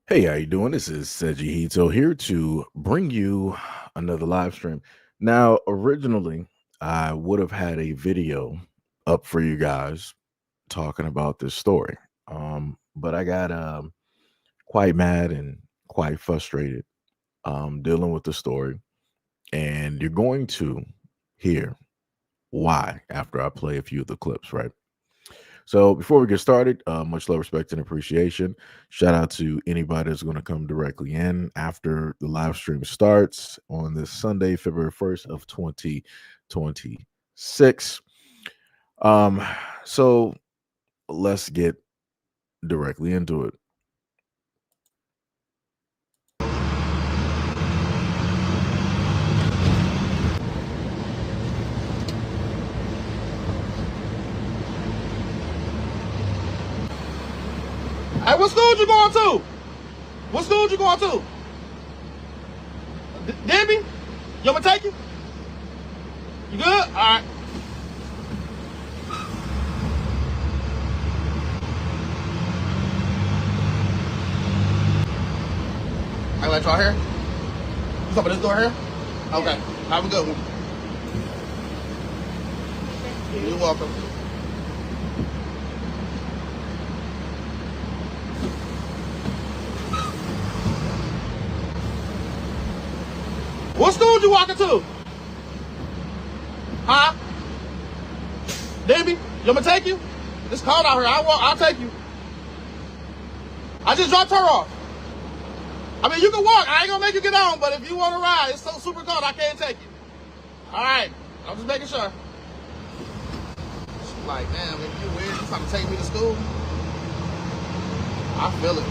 Hey, how you doing? This is SEIJIHITO here to bring you another live stream. Now, originally, I would have had a video up for you guys talking about this story. But I got quite mad and quite frustrated dealing with the story. And you're going to hear why after I play a few of the clips, right? So before we get started, much love, respect, and appreciation. Shout out to anybody that's going to come directly in after the live stream starts on this Sunday, February 1st of 2026. Um, so let's get directly into it. Hey, what school you going to? What school you going to? Debbie? You want me to take you? You good? All right. I let y'all here? You open this door here? Okay. Have a good one. You're welcome. What school you walking to? Huh? Debbie, you want me to take you? It's cold out here. I'll take you. I just dropped her off. I mean, you can walk. I ain't gonna make you get on, but if you want to ride, it's so super cold, I can't take you. All right. I'm just making sure. She's like, damn, if you weird, you trying to take me to school? I feel it.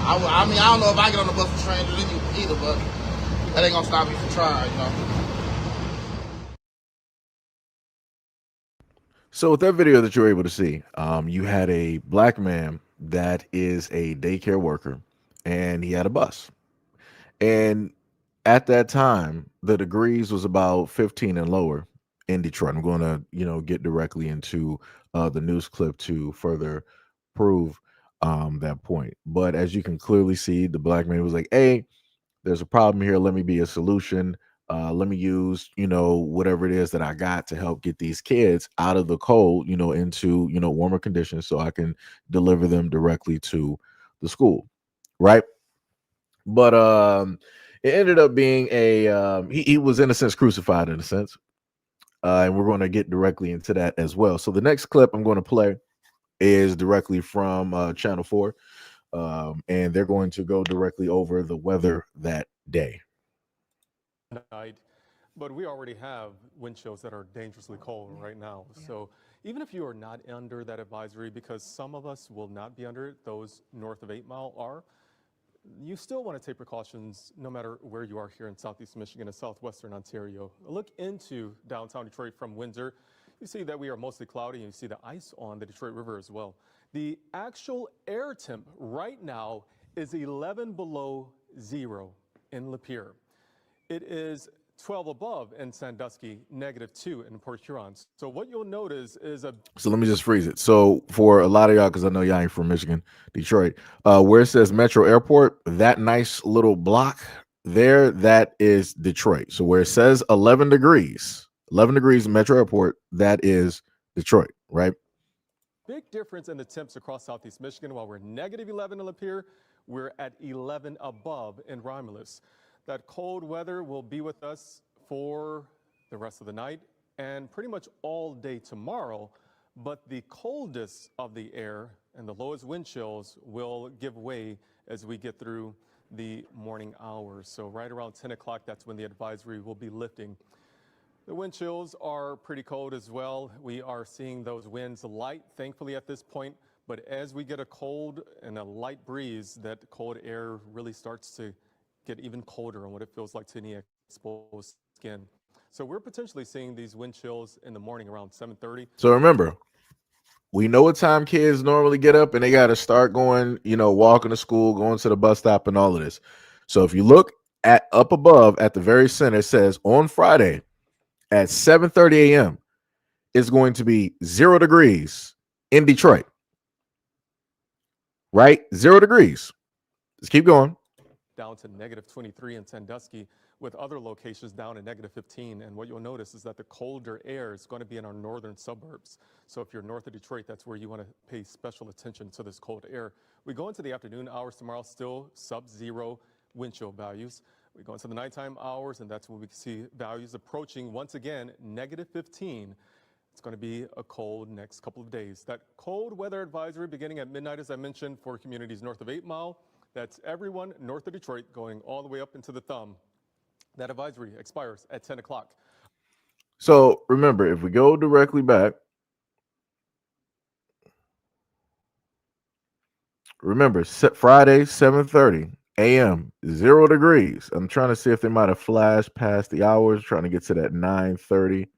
I mean, I don't know if I get on the bus with strangers either, but that ain't gonna stop me from trying, you know. So with that video that you're able to see, you had a black man that is a daycare worker, and he had a bus. And at that time, the degrees was about 15 and lower in Detroit. I'm going to, get directly into the news clip to further prove that point. But as you can clearly see, the black man was like, "Hey, there's a problem here. Let me be a solution. Let me use, whatever it is that I got to help get these kids out of the cold, into, warmer conditions so I can deliver them directly to the school." Right. But it ended up being he was in a sense crucified in a sense. And we're going to get directly into that as well. So the next clip I'm going to play is directly from Channel 4. And they're going to go directly over the weather that day. Night, but we already have wind chills that are dangerously cold right now. So even if you are not under that advisory, because some of us will not be under it, those north of 8 Mile are, you still want to take precautions no matter where you are here in Southeast Michigan and Southwestern Ontario. Look into downtown Detroit from Windsor. You see that we are mostly cloudy, and you see the ice on the Detroit River as well. The actual air temp right now is 11 below zero in Lapeer. It is 12 above in Sandusky, -2 in Port Huron. So what you'll notice is So let me just freeze it. So for a lot of y'all, because I know y'all ain't from Michigan, Detroit, where it says Metro Airport, that nice little block there, that is Detroit. So where it says 11 degrees Metro Airport, that is Detroit, right? big difference in the temps across Southeast Michigan. While we're -11 in Lapeer, we're at 11 above in Romulus. That cold weather will be with us for the rest of the night and pretty much all day tomorrow. But the coldest of the air and the lowest wind chills will give way as we get through the morning hours. So right around 10 o'clock, that's when the advisory will be lifting. The wind chills are pretty cold as well. We are seeing those winds light, thankfully, at this point. But as we get a cold and a light breeze, that cold air really starts to get even colder on what it feels like to any exposed skin. So we're potentially seeing these wind chills in the morning around 7:30. So remember, we know what time kids normally get up and they got to start going, walking to school, going to the bus stop and all of this. So if you look at up above at the very center, it says on Friday at 7:30 a.m. it's going to be 0 degrees in Detroit. Right? 0 degrees. Let's keep going. Down to -23 in Sandusky, with other locations down to -15. And what you'll notice is that the colder air is going to be in our northern suburbs. So if you're north of Detroit, that's where you want to pay special attention to this cold air. We go into the afternoon hours tomorrow, still sub-zero wind chill values. We go into the nighttime hours, and that's when we can see values approaching, once again, -15. It's going to be a cold next couple of days. That cold weather advisory beginning at midnight, as I mentioned, for communities north of 8 Mile. That's everyone north of Detroit going all the way up into the thumb. That advisory expires at 10 o'clock. So remember, if we go directly back, remember Friday, 7:30 a.m., 0 degrees. I'm trying to see if they might have flashed past the hours, trying to get to that 9:30.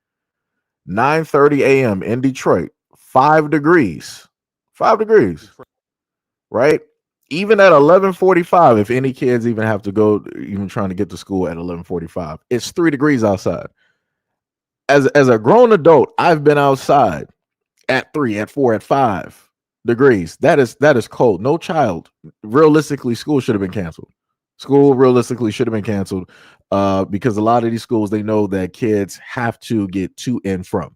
9:30 a.m. in Detroit, 5 degrees. 5 degrees, right? Even at 11:45, if any kids even have to go, even trying to get to school at 11:45, it's 3 degrees outside. As a grown adult, I've been outside at 3, at 4, at 5 degrees. That is cold. No child, realistically, school should have been canceled. School realistically should have been canceled because a lot of these schools, they know that kids have to get to and from,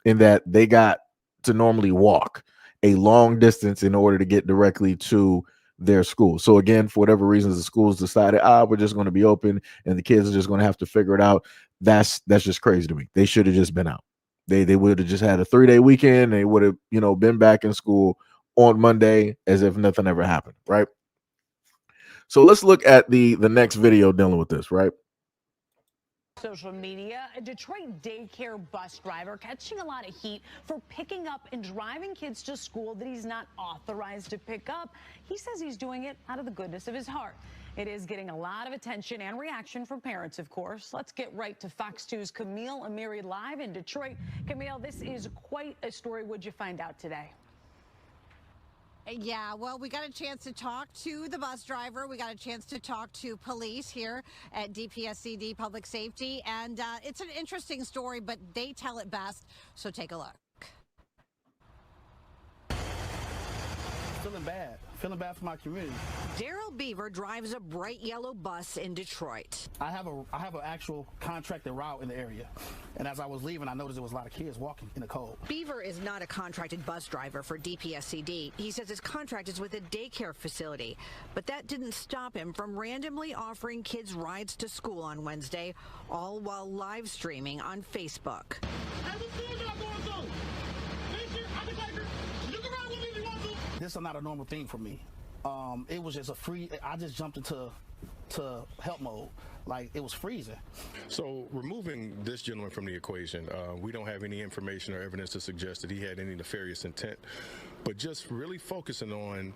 in that they got to normally walk a long distance in order to get directly to their school. So again, for whatever reasons, the schools decided, we're just going to be open and the kids are just going to have to figure it out. That's just crazy to me. They should have just been out. They would have just had a 3-day weekend. They would have, been back in school on Monday as if nothing ever happened, right? So let's look at the next video dealing with this, right? Social media, a Detroit daycare bus driver catching a lot of heat for picking up and driving kids to school that he's not authorized to pick up. He says he's doing it out of the goodness of his heart. It is getting a lot of attention and reaction from parents, of course. Let's get right to Fox 2's Camille Amiri live in Detroit. Camille, this is quite a story. What'd you find out today? Yeah, well, we got a chance to talk to the bus driver. We got a chance to talk to police here at DPSCD Public Safety. And it's an interesting story, but they tell it best. So take a look. Feeling bad for my community. Daryl Beaver drives a bright yellow bus in Detroit. I have an actual contracted route in the area, and as I was leaving, I noticed there was a lot of kids walking in the cold. Beaver is not a contracted bus driver for DPSCD. He says his contract is with a daycare facility, but that didn't stop him from randomly offering kids rides to school on Wednesday, all while live streaming on Facebook. This is not a normal thing for me. It was just I just jumped into help mode. Like, it was freezing. So removing this gentleman from the equation, we don't have any information or evidence to suggest that he had any nefarious intent, but just really focusing on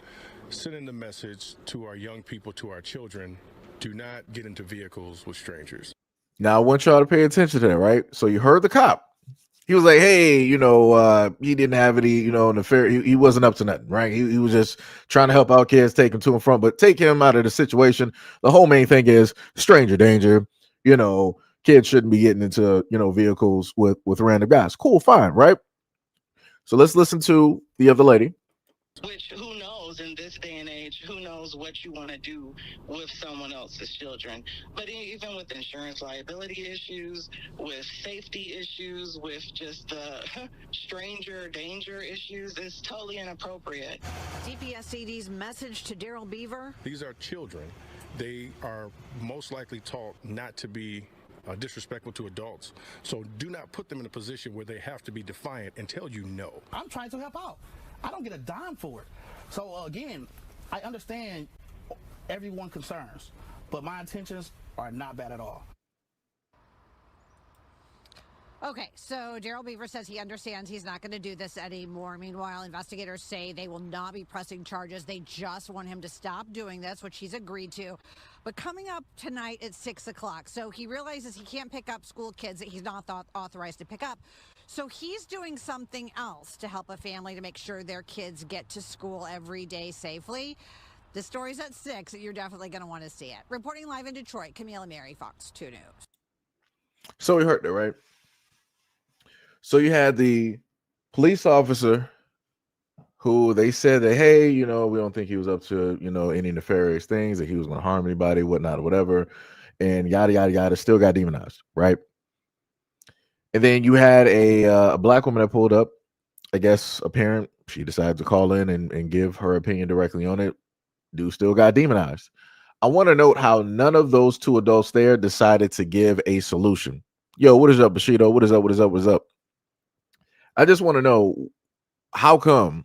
sending the message to our young people, to our children, do not get into vehicles with strangers. Now, I want y'all to pay attention to that, right? So you heard the cop. He was like, hey, he didn't have any, nefarious. He wasn't up to nothing, right? He was just trying to help out kids, take them to and from, but take him out of the situation. The whole main thing is stranger danger. Kids shouldn't be getting into, vehicles with random guys. Cool, fine, right? So let's listen to the other lady. Which, who knows, in this day and age, who knows what you want to do with someone else's children. But even with insurance liability issues, with safety issues, with just the stranger danger issues, it's totally inappropriate. DPSCD's message to Daryl Beaver. These are children. They are most likely taught not to be disrespectful to adults. So do not put them in a position where they have to be defiant and tell you no. I'm trying to help out. I don't get a dime for it. So again, I understand everyone's concerns, but my intentions are not bad at all. Okay, so Daryl Beaver says he understands he's not going to do this anymore. Meanwhile, investigators say they will not be pressing charges. They just want him to stop doing this, which he's agreed to. But coming up tonight at 6 o'clock, so he realizes he can't pick up school kids that he's not authorized to pick up. So he's doing something else to help a family to make sure their kids get to school every day safely. The story's at 6. You're definitely going to want to see it. Reporting live in Detroit, Camille Amiri, Fox 2 News. So we heard that, right? So you had the police officer who they said that, hey, we don't think he was up to, any nefarious things, that he was going to harm anybody, whatnot, or whatever, and yada yada yada, still got demonized, right? And then you had a black woman that pulled up. I guess a parent, she decided to call in and give her opinion directly on it. Dude still got demonized. I want to note how none of those two adults there decided to give a solution. Yo, what is up, Bushido? What is up? What is up? What is up? I just want to know, how come?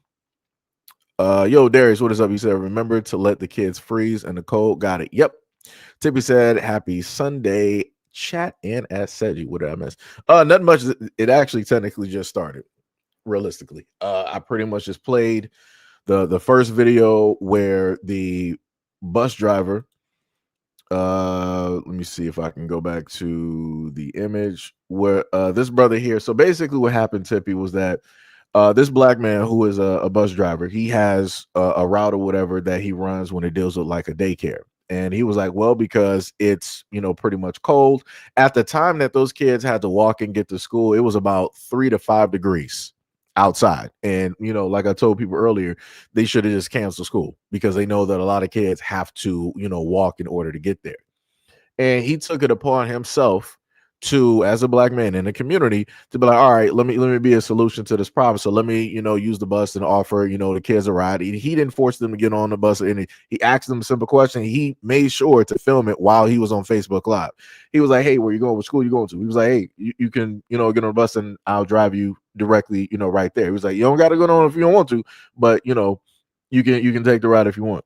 Yo, Darius, what is up? You said, remember to let the kids freeze in the cold. Got it. Yep. Tippy said, happy Sunday chat and as said you. What did I miss? Nothing much. It actually technically just started. Realistically, I pretty much just played the first video where the bus driver, let me see if I can go back to the image where this brother here. So basically what happened, Tippy, was that this black man who is a bus driver, he has a route or whatever that he runs when it deals with like a daycare. And he was like, well, because it's, pretty much cold. At the time that those kids had to walk and get to school, it was about 3 to 5 degrees outside. And, like I told people earlier, they should have just canceled school because they know that a lot of kids have to, walk in order to get there. And he took it upon himself to, as a black man in the community, to be like, all right, let me be a solution to this problem. So let me, use the bus and offer, the kids a ride. He didn't force them to get on the bus, and he asked them a simple question. He made sure to film it while he was on Facebook Live. He was like, hey, where you going? What school you going to? He was like, hey, you can, get on the bus and I'll drive you directly, right there. He was like, you don't got to go on if you don't want to, but you can take the ride if you want.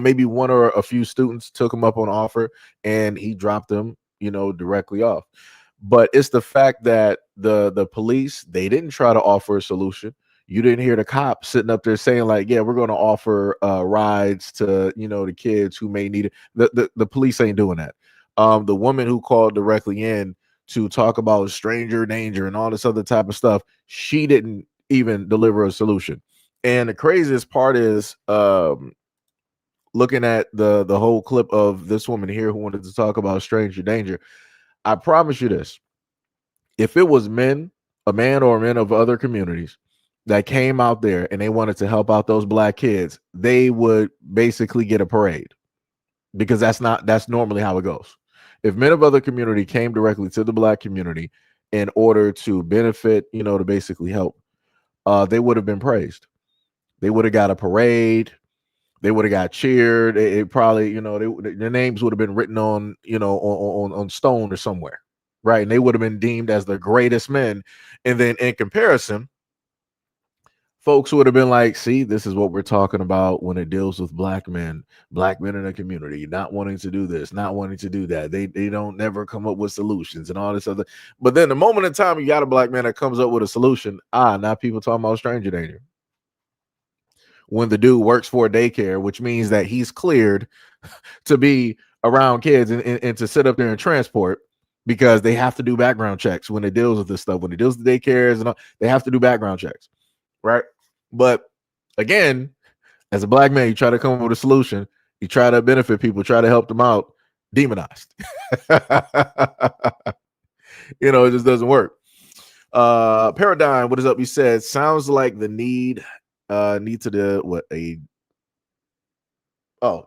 Maybe one or a few students took him up on offer and he dropped them, directly off. But it's the fact that the police, they didn't try to offer a solution. You didn't hear the cop sitting up there saying like, yeah, we're going to offer rides to, the kids who may need it. The police ain't doing that. The woman who called directly in to talk about stranger danger and all this other type of stuff, she didn't even deliver a solution. And the craziest part is, looking at the whole clip of this woman here who wanted to talk about stranger danger, I promise you this: if it was a man or men of other communities that came out there and they wanted to help out those black kids, they would basically get a parade, because that's normally how it goes. If men of other community came directly to the black community in order to benefit, to basically help, they would have been praised. They would have got a parade. They would have got cheered. It probably, their names would have been written on, on stone or somewhere, right? And they would have been deemed as the greatest men. And then in comparison, folks would have been like, see, this is what we're talking about when it deals with black men in the community, not wanting to do this, not wanting to do that. They don't never come up with solutions and all this other. But then the moment in time you got a black man that comes up with a solution, now people talking about stranger danger. When the dude works for a daycare, which means that he's cleared to be around kids and to sit up there and transport, because they have to do background checks when it deals with this stuff. When it deals with daycares and all, they have to do background checks, right? But again, as a black man, you try to come up with a solution, you try to benefit people, try to help them out, demonized. It just doesn't work. Paradigm, what is up? You said, sounds like the need to the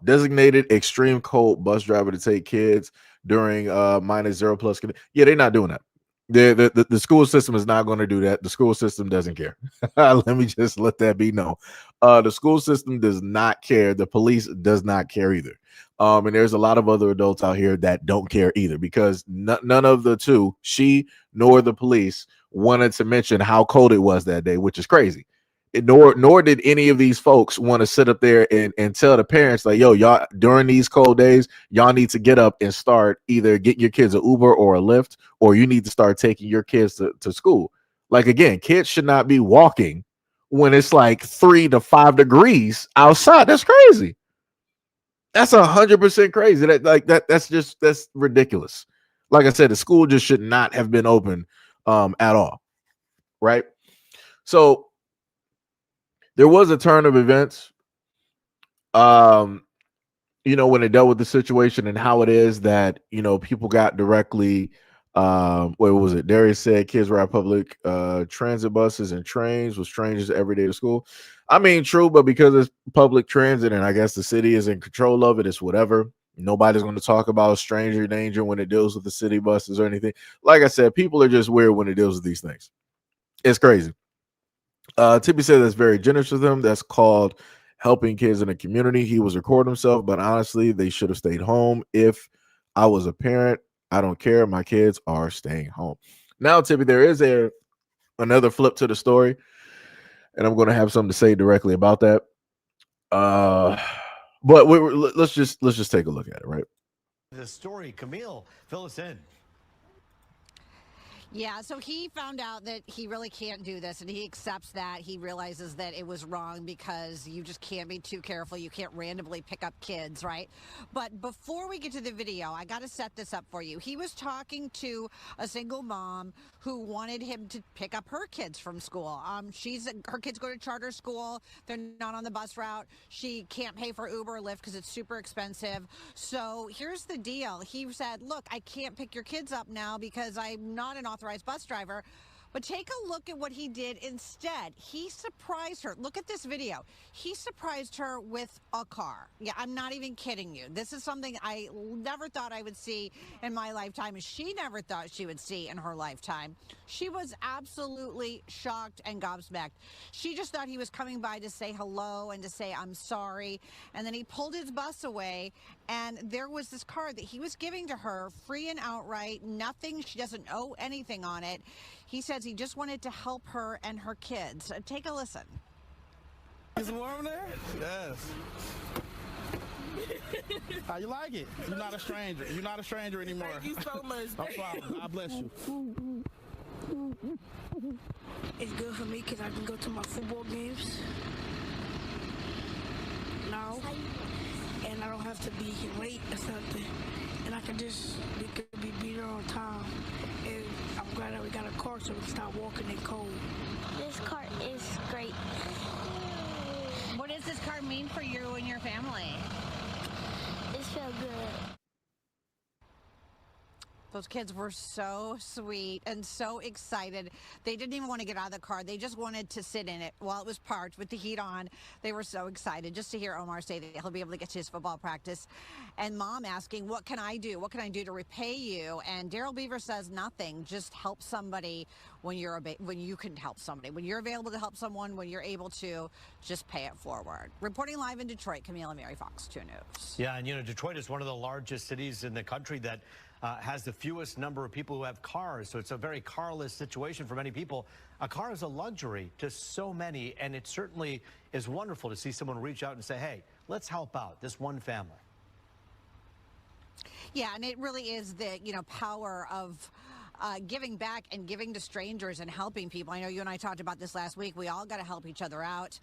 designated extreme cold bus driver to take kids during -0+. Yeah, they're not doing that. The school system is not going to do that. The school system doesn't care. Let me just let that be known. The school system does not care. The police does not care either. And there's a lot of other adults out here that don't care either, because none of the two, she nor the police, wanted to mention how cold it was that day, which is crazy. Nor did any of these folks want to sit up there and tell the parents like, yo, y'all, during these cold days, y'all need to get up and start either getting your kids an Uber or a Lyft, or you need to start taking your kids to school. Like, again, kids should not be walking when it's like 3 to 5 degrees outside. That's crazy. That's 100% crazy. That's ridiculous. Like I said, the school just should not have been open at all. Right. So there was a turn of events, when it dealt with the situation and how it is that, people got directly What was it? Darius said kids ride public transit buses and trains with strangers every day to school. I mean, true, but because it's public transit and I guess the city is in control of it, it's whatever. Nobody's going to talk about stranger danger when it deals with the city buses or anything. Like I said, people are just weird when it deals with these things. It's crazy. Tippy said that's very generous of them. That's called helping kids in the community. He was recording himself, but honestly, they should have stayed home. If I was a parent, I don't care. My kids are staying home. Now, Tippy, there is another flip to the story, and I'm going to have something to say directly about that. But let's just take a look at it, right? The story, Camille, fill us in. Yeah, so he found out that he really can't do this, and he accepts that. He realizes that it was wrong because you just can't be too careful. You can't randomly pick up kids, right? But before we get to the video, I got to set this up for you. He was talking to a single mom who wanted him to pick up her kids from school. Her kids go to charter school. They're not on the bus route. She can't pay for Uber or Lyft because it's super expensive. So here's the deal. He said, look, I can't pick your kids up now because I'm not an authorized bus driver. But take a look at what he did instead. He surprised her. Look at this video. He surprised her with a car. Yeah, I'm not even kidding you. This is something I never thought I would see in my lifetime, and she never thought she would see in her lifetime. She was absolutely shocked and gobsmacked. She just thought he was coming by to say hello and to say, I'm sorry. And then he pulled his bus away, and there was this car that he was giving to her, free and outright, nothing. She doesn't owe anything on it. He says he just wanted to help her and her kids. Take a listen. Is it warm there? Yes. How you like it? You're not a stranger. You're not a stranger anymore. Thank you so much. No problem. God bless you. It's good for me because I can go to my football games now, and I don't have to be late or something, and I can just be there on time. And I'm glad that we got a car so we can stop walking in cold. This car is great. What does this car mean for you and your family? It feels good. Those kids were so sweet and so excited. They didn't even want to get out of the car. They just wanted to sit in it while it was parked with the heat on. They were so excited just to hear Omar say that he'll be able to get to his football practice. And Mom asking, what can I do? What can I do to repay you? And Daryl Beaver says nothing. Just help somebody when you can help somebody. When you're available to help someone, when you're able to, just pay it forward. Reporting live in Detroit, Camille and Mary, Fox 2 News. Yeah, and Detroit is one of the largest cities in the country that has the fewest number of people who have cars. So it's a very carless situation for many people. A car is a luxury to so many, and it certainly is wonderful to see someone reach out and say, hey, let's help out this one family. Yeah, and it really is the, power of giving back and giving to strangers and helping people. I know you and I talked about this last week. We all got to help each other out.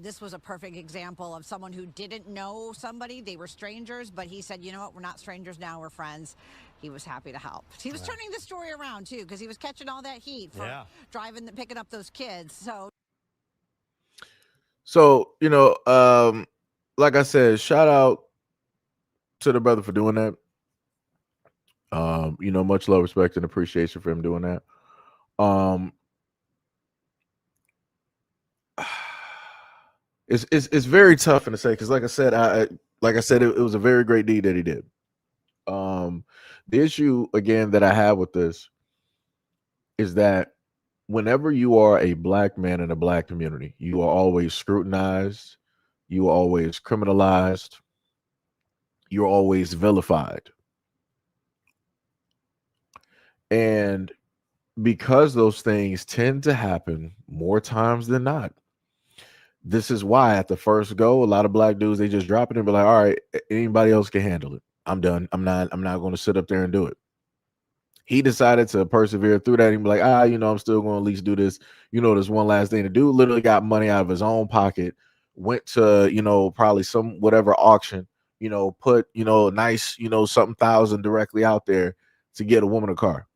This was a perfect example of someone who didn't know somebody. They were strangers, but he said, you know what, we're not strangers now, we're friends. He was happy to help. He was turning the story around, too, because he was catching all that heat for picking up those kids. So, like I said, shout out to the brother for doing that. Much love, respect, and appreciation for him doing that. It's very tough to say because, like I said, it was a very great deed that he did. The issue again that I have with this is that whenever you are a black man in a black community, you are always scrutinized, you are always criminalized, you're always vilified. And because those things tend to happen more times than not, this is why at the first go, a lot of black dudes, they just drop it and be like, all right, anybody else can handle it. I'm done. I'm not going to sit up there and do it. He decided to persevere through that and be like, I'm still going to at least do this. There's one last thing to do. Literally got money out of his own pocket, went to, probably some whatever auction, put, a nice, something thousand directly out there to get a woman a car.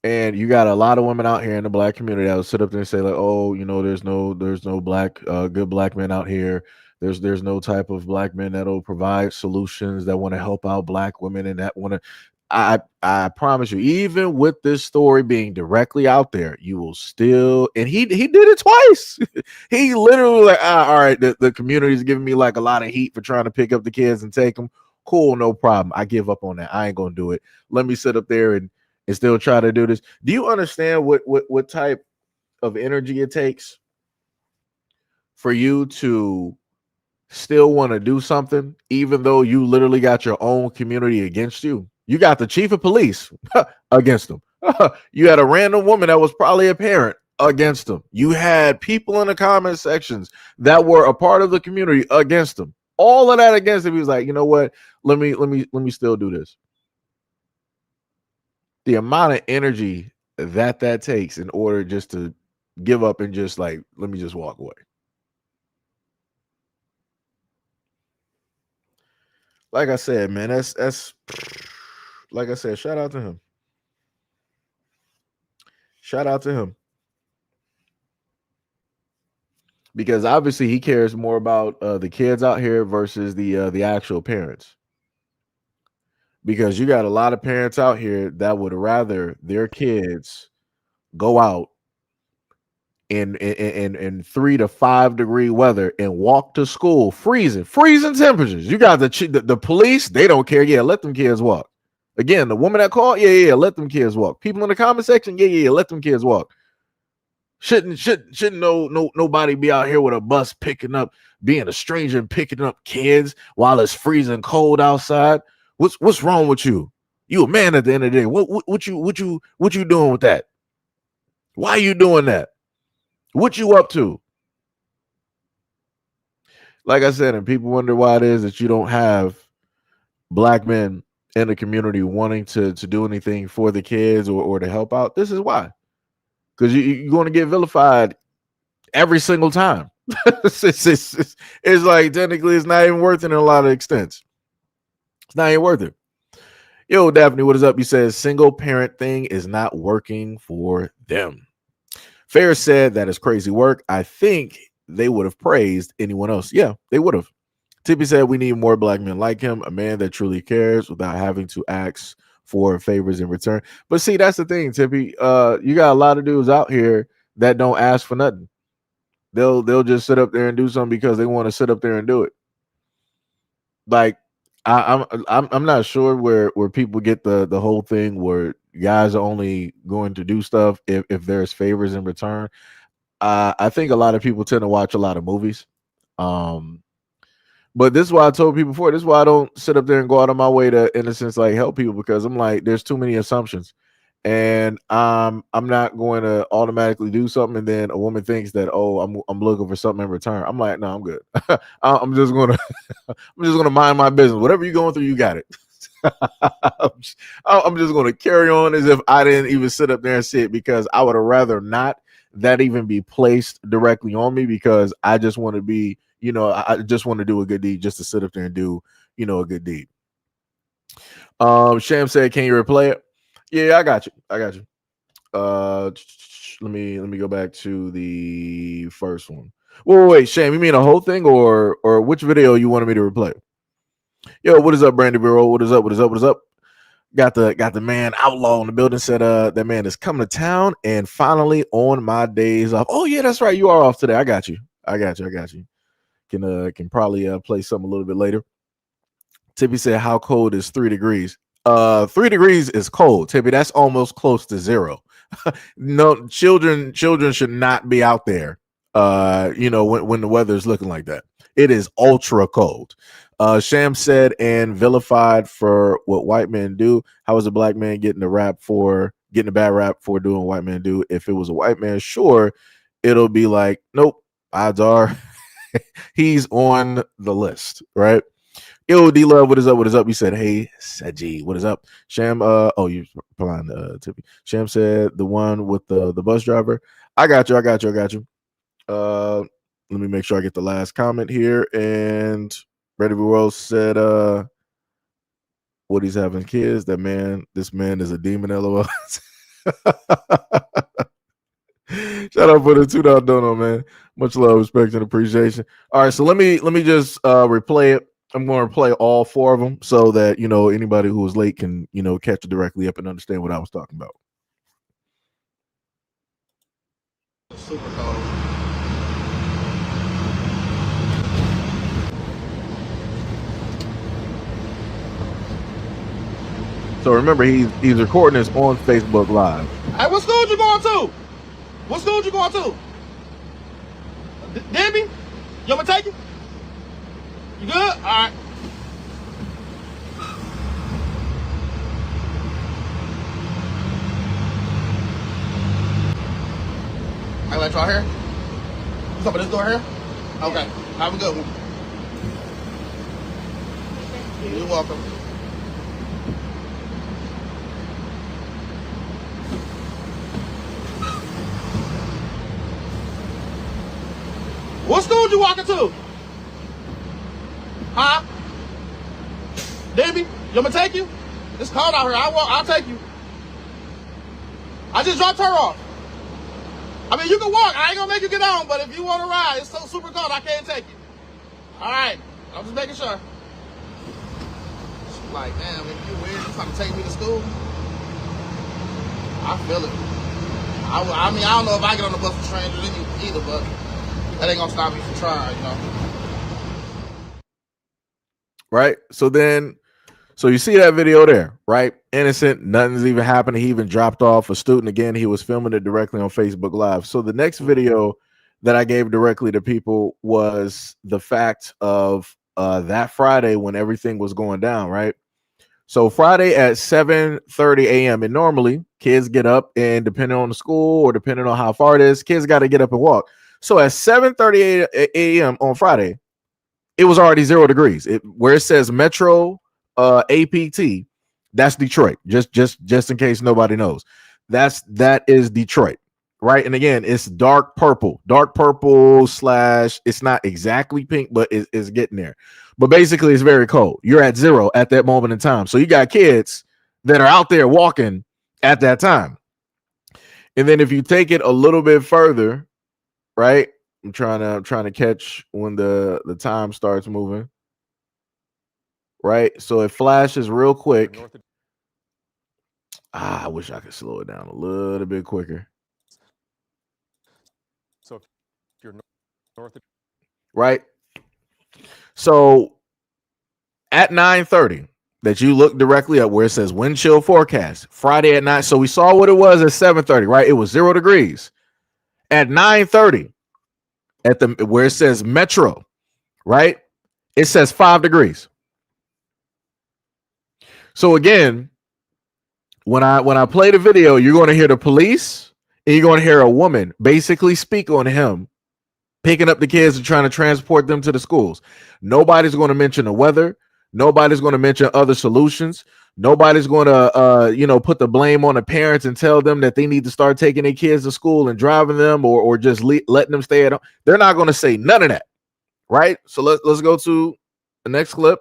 And you got a lot of women out here in the black community that will sit up there and say like, oh, there's no black, good black men out here. There's no type of black men that'll provide solutions that want to help out black women and that want to. I promise you, even with this story being directly out there, you will still, and he did it twice. He literally like, all right, the community is giving me like a lot of heat for trying to pick up the kids and take them. Cool, no problem. I give up on that. I ain't gonna do it. Let me sit up there and still try to do this. Do you understand what type of energy it takes for you to still want to do something, even though you literally got your own community against you? You got the chief of police against them. You had a random woman that was probably a parent against them. You had people in the comment sections that were a part of the community against them. All of that against him. He was like, you know what? Let me still do this. The amount of energy that takes in order just to give up and just like, let me just walk away. Like I said, man, that's like I said, shout out to him. Shout out to him. Because obviously he cares more about the kids out here versus the actual parents. Because you got a lot of parents out here that would rather their kids go out in 3 to 5 degree weather and walk to school freezing temperatures. You got the police, they don't care. Yeah, let them kids walk. Again, the woman that called, yeah, let them kids walk. People in the comment section, yeah, let them kids walk. Shouldn't nobody be out here with a bus being a stranger and picking up kids while it's freezing cold outside? What's wrong with you? You a man at the end of the day. What you doing with that? Why are you doing that? What you up to? Like I said, and people wonder why it is that you don't have black men in the community wanting to do anything for the kids or to help out. This is why. Because you're going to get vilified every single time. It's like technically it's not even worth it in a lot of extents. It's not even worth it. Yo, Daphne, what is up? You said single parent thing is not working for them. Fair said that is crazy work. I think they would have praised anyone else. Yeah, they would have. Tippy said we need more black men like him, a man that truly cares without having to ask for favors in return. But see, that's the thing, Tippy. You got a lot of dudes out here that don't ask for nothing. They'll just sit up there and do something because they want to sit up there and do it. Like I'm not sure where people get the whole thing where guys are only going to do stuff if there's favors in return. I think a lot of people tend to watch a lot of movies. But this is why I told people before. This is why I don't sit up there and go out of my way to, in a sense, like help people, because I'm like, there's too many assumptions, and I'm not going to automatically do something, and then a woman thinks that, oh, I'm looking for something in return. I'm like, no, I'm good. I'm just gonna mind my business. Whatever you're going through, you got it. I'm just gonna carry on as if I didn't even sit up there and see it, because I would have rather not that even be placed directly on me, because I just want to be. I just want to do a good deed just to sit up there and do, a good deed. Sham said, can you replay it? Yeah, I got you. Let me go back to the first one. Wait, Sham, you mean the whole thing or which video you wanted me to replay? Yo, what is up, Brandy Bureau? What is up? Got the man Outlaw in the building. Said that man is coming to town and finally on my days off. Oh yeah, that's right. You are off today. I got you. Can probably play something a little bit later. Tippy said, how cold is 3 degrees? 3 degrees is cold, Tippy. That's almost close to zero. No, children should not be out there when the weather is looking like that. It is ultra cold. Sham said, and vilified for what white men do. How is a black man getting a bad rap for doing what white men do? If it was a white man, sure, it'll be like, nope, odds are he's on the list, right? Yo, D Love, what is up? You said, hey, Seji, what is up? Sham, you're replying to Tippy. Sham said, the one with the bus driver. I got you. Let me make sure I get the last comment here. And Ready World said, what he's having kids. This man is a demon, LOL. Shout out for the $2 dono, man. Much love, respect, and appreciation. All right, so let me just replay it I'm going to play all 4 of them so that, you know, anybody who was late can, you know, catch it directly up and understand what I was talking about. Super cold. So remember, he's recording this on Facebook Live. Hey, what school you going to? What school you going to? Debbie? You want me to take you? You good? All right. I let y'all here? You open this door here? Okay. Have a good one. You're welcome. What school you walking to? Huh? Debbie, you want me to take you? It's cold out here. I'll take you. I just dropped her off. I mean, you can walk. I ain't gonna make you get on, but if you want to ride, it's so super cold, I can't take you. All right. I'm just making sure. She's like, damn, if you weird, you trying to take me to school? I feel it. I mean, I don't know if I get on the bus with strangers either, but that ain't gonna stop me from trying, you know. Right? So you see that video there, right? Innocent, nothing's even happening. He even dropped off a student again. He was filming it directly on Facebook Live. So the next video that I gave directly to people was the fact of that Friday when everything was going down, right? So Friday at 7:30 a.m. and normally kids get up, and depending on the school or depending on how far it is, kids got to get up and walk. So at 7:30 a.m. on Friday, it was already 0 degrees. Where it says Metro APT, that's Detroit. Just in case nobody knows, that is Detroit, right? And again, it's dark purple slash. It's not exactly pink, but it's getting there. But basically, it's very cold. You're at 0 at that moment in time. So you got kids that are out there walking at that time. And then if you take it a little bit further, right? I'm trying to catch when the time starts moving. Right? So it flashes real quick. I wish I could slow it down a little bit quicker. So if you're north of right? So at 9:30, that you look directly up where it says wind chill forecast, Friday at 9. So we saw what it was at 7:30, right? It was 0 degrees. At 9:30, at the where it says Metro, right? It says 5 degrees. So again, when I play the video, you're going to hear the police and you're going to hear a woman basically speak on him picking up the kids and trying to transport them to the schools. Nobody's going to mention the weather. Nobody's going to mention other solutions. Nobody's going to put the blame on the parents and tell them that they need to start taking their kids to school and driving them or just letting them stay at home. They're not going to say none of that, right? So let's go to the next clip.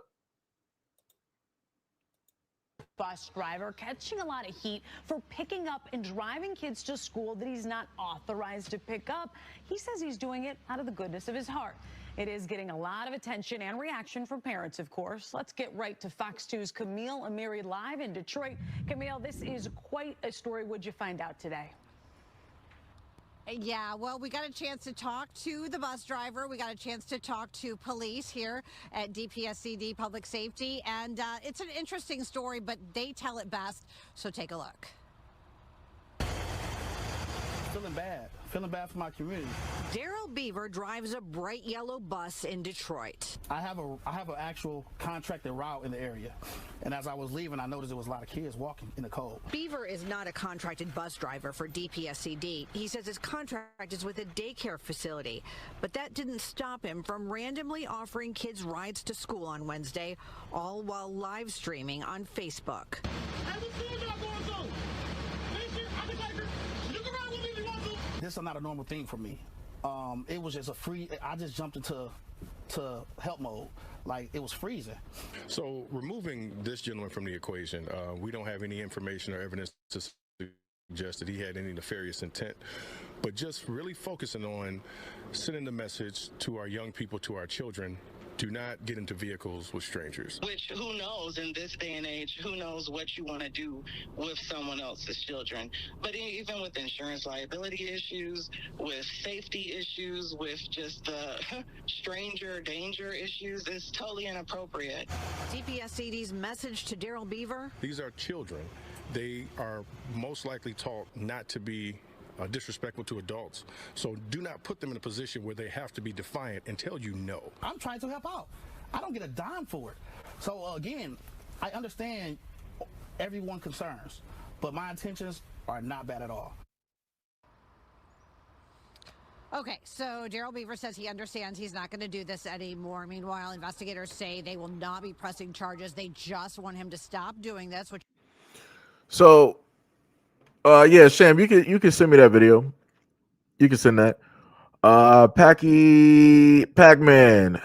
Bus driver catching a lot of heat for picking up and driving kids to school that he's not authorized to pick up. He says he's doing it out of the goodness of his heart. It is getting a lot of attention and reaction from parents, of course. Let's get right to Fox 2's Camille Amiri live in Detroit. Camille, this is quite a story. What'd you find out today? Yeah, well, we got a chance to talk to the bus driver. We got a chance to talk to police here at DPSCD Public Safety. And it's an interesting story, but they tell it best. So take a look. Feeling bad for my community. Daryl Beaver drives a bright yellow bus in Detroit. I have an actual contracted route in the area, and as I was leaving, I noticed there was a lot of kids walking in the cold. Beaver is not a contracted bus driver for DPSCD. He says his contract is with a daycare facility, but that didn't stop him from randomly offering kids rides to school on Wednesday, all while live streaming on Facebook. This is not a normal thing for me. It was just I just jumped into help mode. Like, it was freezing. So removing this gentleman from the equation, we don't have any information or evidence to suggest that he had any nefarious intent, but just really focusing on sending the message to our young people, to our children, Do not get into vehicles with strangers. Which, who knows, in this day and age, who knows what you want to do with someone else's children. But even with insurance liability issues, with safety issues, with just the stranger danger issues, it's totally inappropriate. DPSCD's message to Daryl Beaver. These are children. They are most likely taught not to be disrespectful to adults. So do not put them in a position where they have to be defiant and tell you no. I'm trying to help out. I don't get a dime for it. So again, I understand everyone's concerns, but my intentions are not bad at all. Okay, so Daryl Beaver says he understands he's not going to do this anymore. Meanwhile, investigators say they will not be pressing charges. They just want him to stop doing this. Which So, yeah, Sham, you can send me that video. You can send that. Pac-Man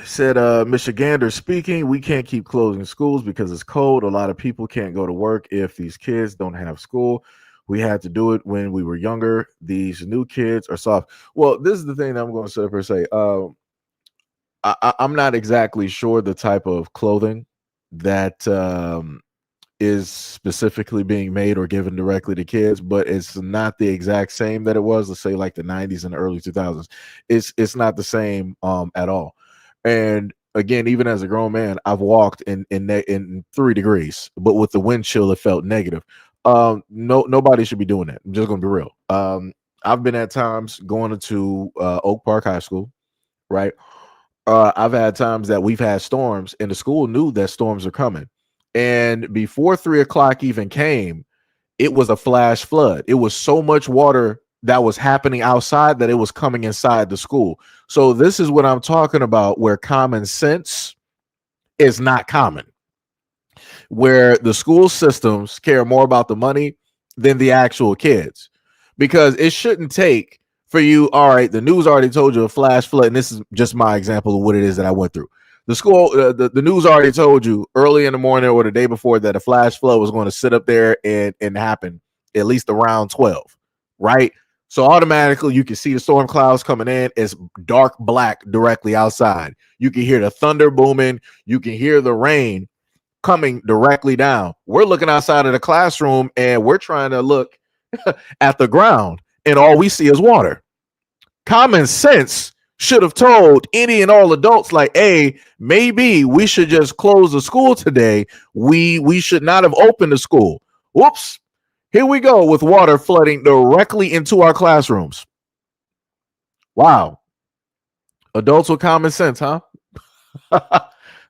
said, Michigander speaking, we can't keep closing schools because it's cold. A lot of people can't go to work if these kids don't have school. We had to do it when we were younger. These new kids are soft. Well, this is the thing that I'm going to say per se. I'm not exactly sure the type of clothing that is specifically being made or given directly to kids, but it's not the exact same that it was, let's say, like the 90s and the early 2000s. It's not the same at all. And again, even as a grown man, I've walked in 3 degrees, but with the wind chill, it felt negative. Nobody should be doing that. I'm just gonna be real. I've been at times going to Oak Park High School, right? I've had times that we've had storms, and the school knew that storms are coming. And before 3 o'clock even came, it was a flash flood. It was so much water that was happening outside that it was coming inside the school. So this is what I'm talking about, where common sense is not common, where the school systems care more about the money than the actual kids, because it shouldn't take for you. All right, the news already told you a flash flood, and this is just my example of what it is that I went through. The school, the news already told you early in the morning or the day before that a flash flood was going to sit up there and happen at least around 12, right? So automatically you can see the storm clouds coming in. It's dark black directly outside. You can hear the thunder booming. You can hear the rain coming directly down. We're looking outside of the classroom and we're trying to look at the ground, and all we see is water. Common sense should have told any and all adults, like, hey, maybe we should just close the school today. We should not have opened the school. Whoops. Here we go with water flooding directly into our classrooms. Wow. Adults with common sense, huh?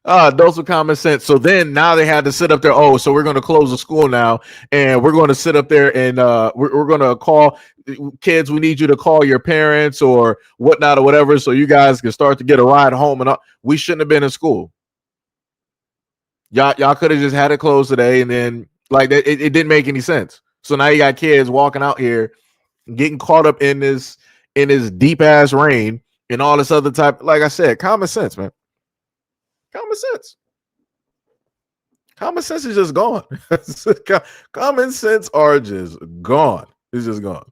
Adults with common sense. So then now they had to sit up there. Oh, so we're going to close the school now, and we're going to sit up there and we're going to call kids. We need you to call your parents or whatnot or whatever, so you guys can start to get a ride home. And we shouldn't have been in school. Y'all could have just had it closed today, and then like it didn't make any sense. So now you got kids walking out here, getting caught up in this deep ass rain and all this other type. Like I said, common sense, man. Common sense. Common sense is just gone. Common sense are just gone. It's just gone.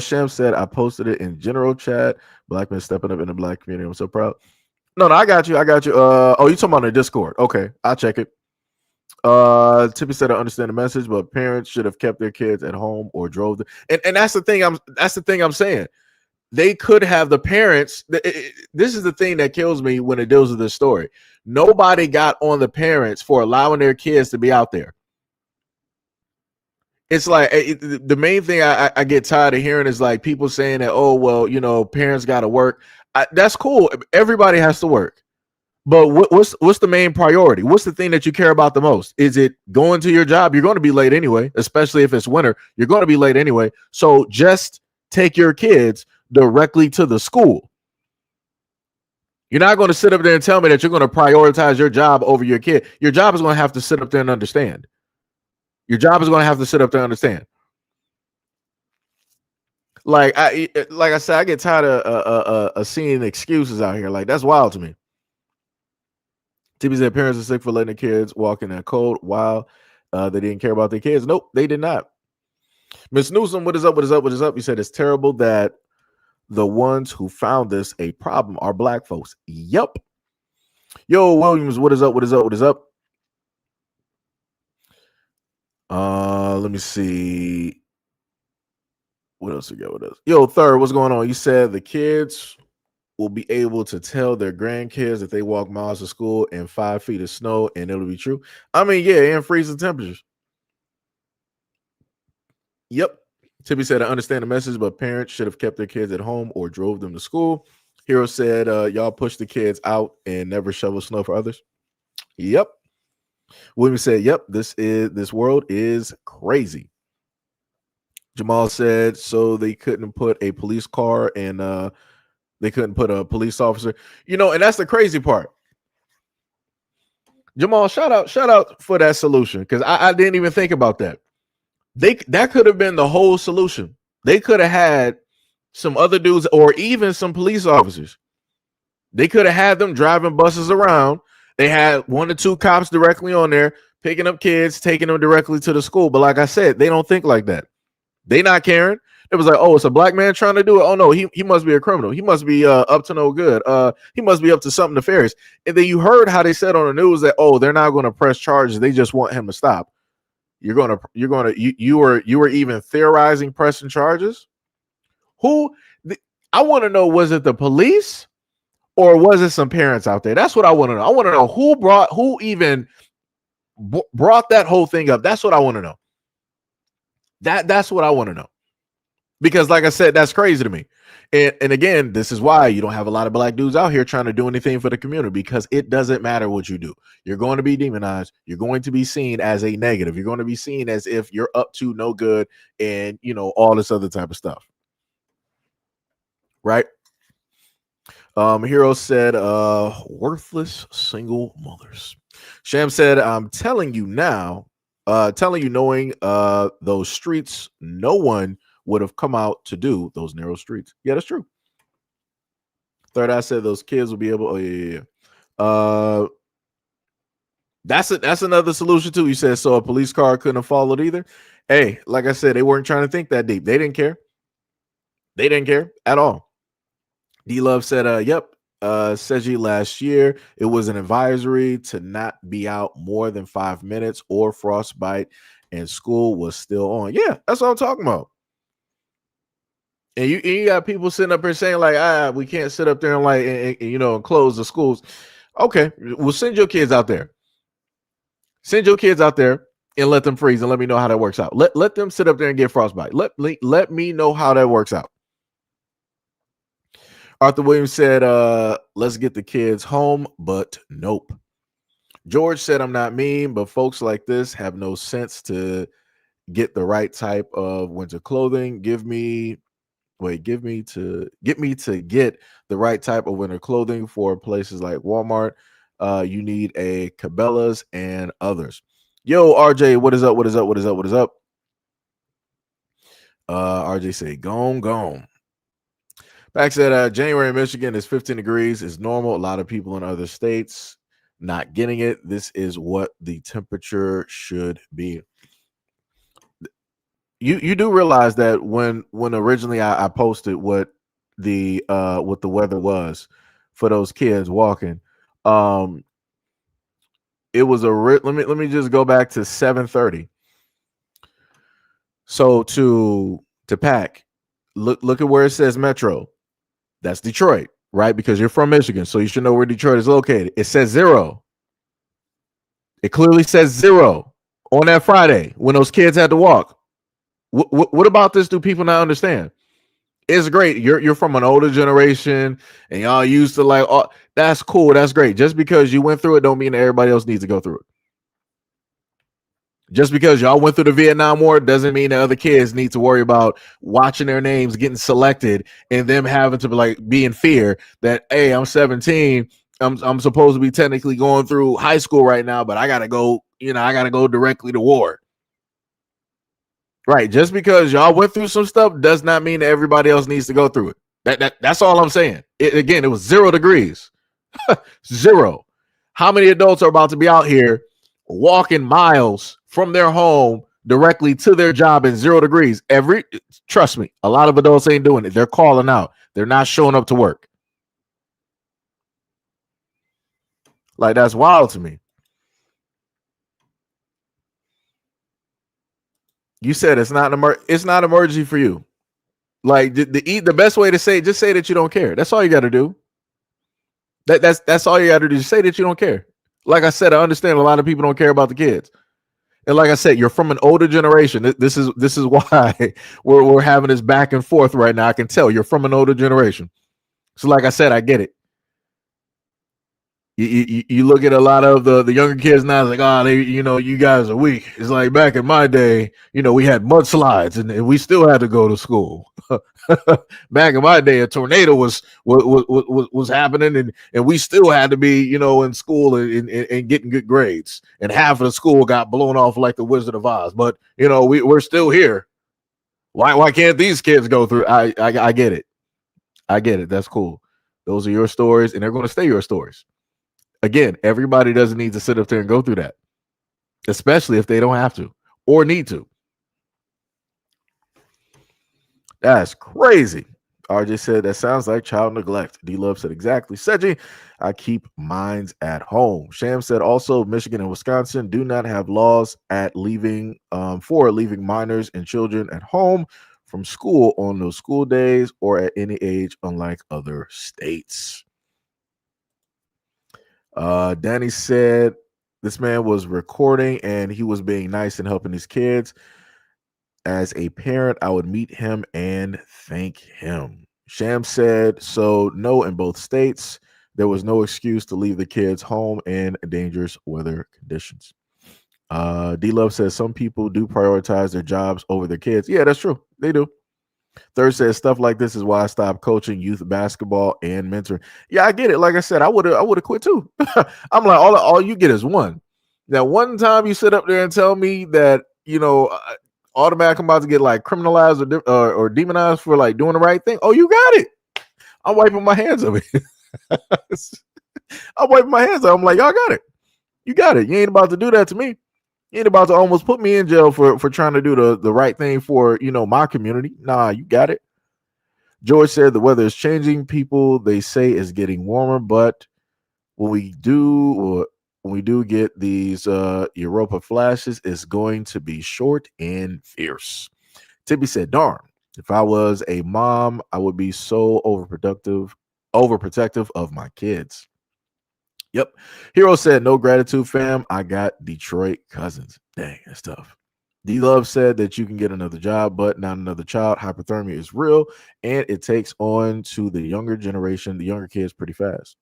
Shem said, I posted it in general chat. Black men stepping up in the black community. I'm so proud. No, I got you. Oh, you talking about the Discord? Okay, I'll check it. Tippy said, I understand the message, but parents should have kept their kids at home or drove them. And that's the thing I'm saying. They could have the parents. This is the thing that kills me when it deals with this story. Nobody got on the parents for allowing their kids to be out there. It's like the main thing I get tired of hearing is like people saying that, oh, well, you know, parents got to work. That's cool. Everybody has to work. But what's the main priority? What's the thing that you care about the most? Is it going to your job? You're going to be late anyway, especially if it's winter. You're going to be late anyway. So just take your kids directly to the school. You're not going to sit up there and tell me that you're going to prioritize your job over your kid. Your job is going to have to sit up there and understand. Your job is going to have to sit up there and understand. Like I said, I get tired of seeing excuses out here. Like, that's wild to me. TB said parents are sick for letting the kids walk in that cold. Wow, they didn't care about their kids. Nope, they did not. Miss Newsom, what is up? You said it's terrible that the ones who found this a problem are black folks. Yep. Yo, Williams, what is up? What is up? What is up? Let me see. What else we got with us? Yo, Third, what's going on? You said the kids will be able to tell their grandkids that they walk miles to school in 5 feet of snow, and it'll be true. I mean, yeah, in freezing temperatures. Yep. Tippy said, I understand the message, but parents should have kept their kids at home or drove them to school. Hero said, y'all push the kids out and never shovel snow for others. Yep. William said, yep, this world is crazy. Jamal said, so they couldn't put a police car and they couldn't put a police officer. You know, and that's the crazy part. Jamal, shout out for that solution, because I didn't even think about that. That could have been the whole solution. They could have had some other dudes or even some police officers. They could have had them driving buses around. They had 1 or 2 cops directly on there, picking up kids, taking them directly to the school. But like I said, they don't think like that. They not caring. It was like, oh, it's a black man trying to do it. Oh no, he must be a criminal. He must be up to no good. He must be up to something nefarious. And then you heard how they said on the news that, oh, they're not going to press charges. They just want him to stop. You were even theorizing pressing charges. I want to know, was it the police or was it some parents out there? That's what I want to know. I want to know who even brought that whole thing up. That's what I want to know. That's what I want to know. Because like I said, that's crazy to me. And again, this is why you don't have a lot of black dudes out here trying to do anything for the community, because it doesn't matter what you do. You're going to be demonized. You're going to be seen as a negative. You're going to be seen as if you're up to no good and, you know, all this other type of stuff. Right? Hero said, worthless single mothers. Sham said, I'm telling you now, knowing those streets, no one would have come out to do those narrow streets. Yeah, that's true. Third Eye said those kids will be able. Oh yeah. That's another solution too. You said so a police car couldn't have followed either. Hey, like I said, they weren't trying to think that deep. They didn't care. They didn't care at all. D Love said, yep. SEIJIHITO last year, it was an advisory to not be out more than 5 minutes or frostbite, and school was still on. Yeah, that's what I'm talking about. And you got people sitting up here saying like, we can't sit up there and like, and close the schools. Okay, well, send your kids out there. Send your kids out there and let them freeze and let me know how that works out. Let them sit up there and get frostbite. Let me know how that works out. Arthur Williams said, let's get the kids home, but nope. George said, I'm not mean, but folks like this have no sense to get the right type of winter clothing. Get me to get the right type of winter clothing for places like Walmart. You need a Cabela's and others. Yo, RJ, what is up? What is up? What is up? What is up? RJ say, gone. Back said, January in Michigan is 15 degrees. Is normal. A lot of people in other states not getting it. This is what the temperature should be. You do realize that when originally I posted what the weather was for those kids walking, it was let me just go back to 7:30. So to pack, look at where it says Metro. That's Detroit, right? Because you're from Michigan, so you should know where Detroit is located. It says 0. It clearly says 0 on that Friday when those kids had to walk. What about this do people not understand? It's great. You're from an older generation and y'all used to like, oh, that's cool. That's great. Just because you went through it don't mean that everybody else needs to go through it. Just because y'all went through the Vietnam War doesn't mean that other kids need to worry about watching their names getting selected and them having to be in fear that, hey, I'm 17. I'm supposed to be technically going through high school right now, but I gotta go directly to war. Right. Just because y'all went through some stuff does not mean that everybody else needs to go through it. That's all I'm saying. It was 0 degrees. 0. How many adults are about to be out here walking miles from their home directly to their job in 0 degrees. Trust me, a lot of adults ain't doing it. They're calling out. They're not showing up to work. Like, that's wild to me. You said it's not emergency for you. Like, the best way to say it, just say that you don't care. That's all you got to do. That's all you got to do. Just say that you don't care. Like I said, I understand a lot of people don't care about the kids. And like I said, you're from an older generation. This is why we're having this back and forth right now. I can tell you're from an older generation. So like I said, I get it. You look at a lot of the younger kids now, it's like, oh, you guys are weak. It's like back in my day, we had mudslides and we still had to go to school. Back in my day, a tornado was happening and we still had to be, in school and getting good grades. And half of the school got blown off like the Wizard of Oz. But we're still here. Why can't these kids go through? I get it. I get it. That's cool. Those are your stories, and they're going to stay your stories. Again, everybody doesn't need to sit up there and go through that, especially if they don't have to or need to. That's crazy. RJ said that sounds like child neglect. D Love said exactly. Seji, I keep mines at home. Sham said also Michigan and Wisconsin do not have laws at leaving for leaving minors and children at home from school on those school days or at any age, unlike other states. Danny said this man was recording and he was being nice and helping his kids. As a parent, I would meet him and thank him. Sham said, so no, in both states, there was no excuse to leave the kids home in dangerous weather conditions. D-Love says some people do prioritize their jobs over their kids. Yeah, that's true. They do. Third says stuff like this is why I stopped coaching youth basketball and mentoring. Yeah, I get it. Like I said, I would have quit too. I'm like, all you get is one. Now, one time you sit up there and tell me that, automatically I'm about to get like criminalized or demonized for like doing the right thing. Oh, you got it. I'm wiping my hands of it. I'm wiping my hands of it. I'm like, y'all got it. You got it. You ain't about to do that to me. You ain't about to almost put me in jail for trying to do the right thing for, my community. Nah, you got it. George said the weather is changing. People, they say, is getting warmer, but when we do get these Europa flashes, it's going to be short and fierce. Tibby said, darn, if I was a mom, I would be so overprotective of my kids. Yep. Hero said, no gratitude, fam. I got Detroit cousins. Dang, that's tough. D-Love said that you can get another job, but not another child. Hypothermia is real, and it takes on to the younger generation, the younger kids, pretty fast.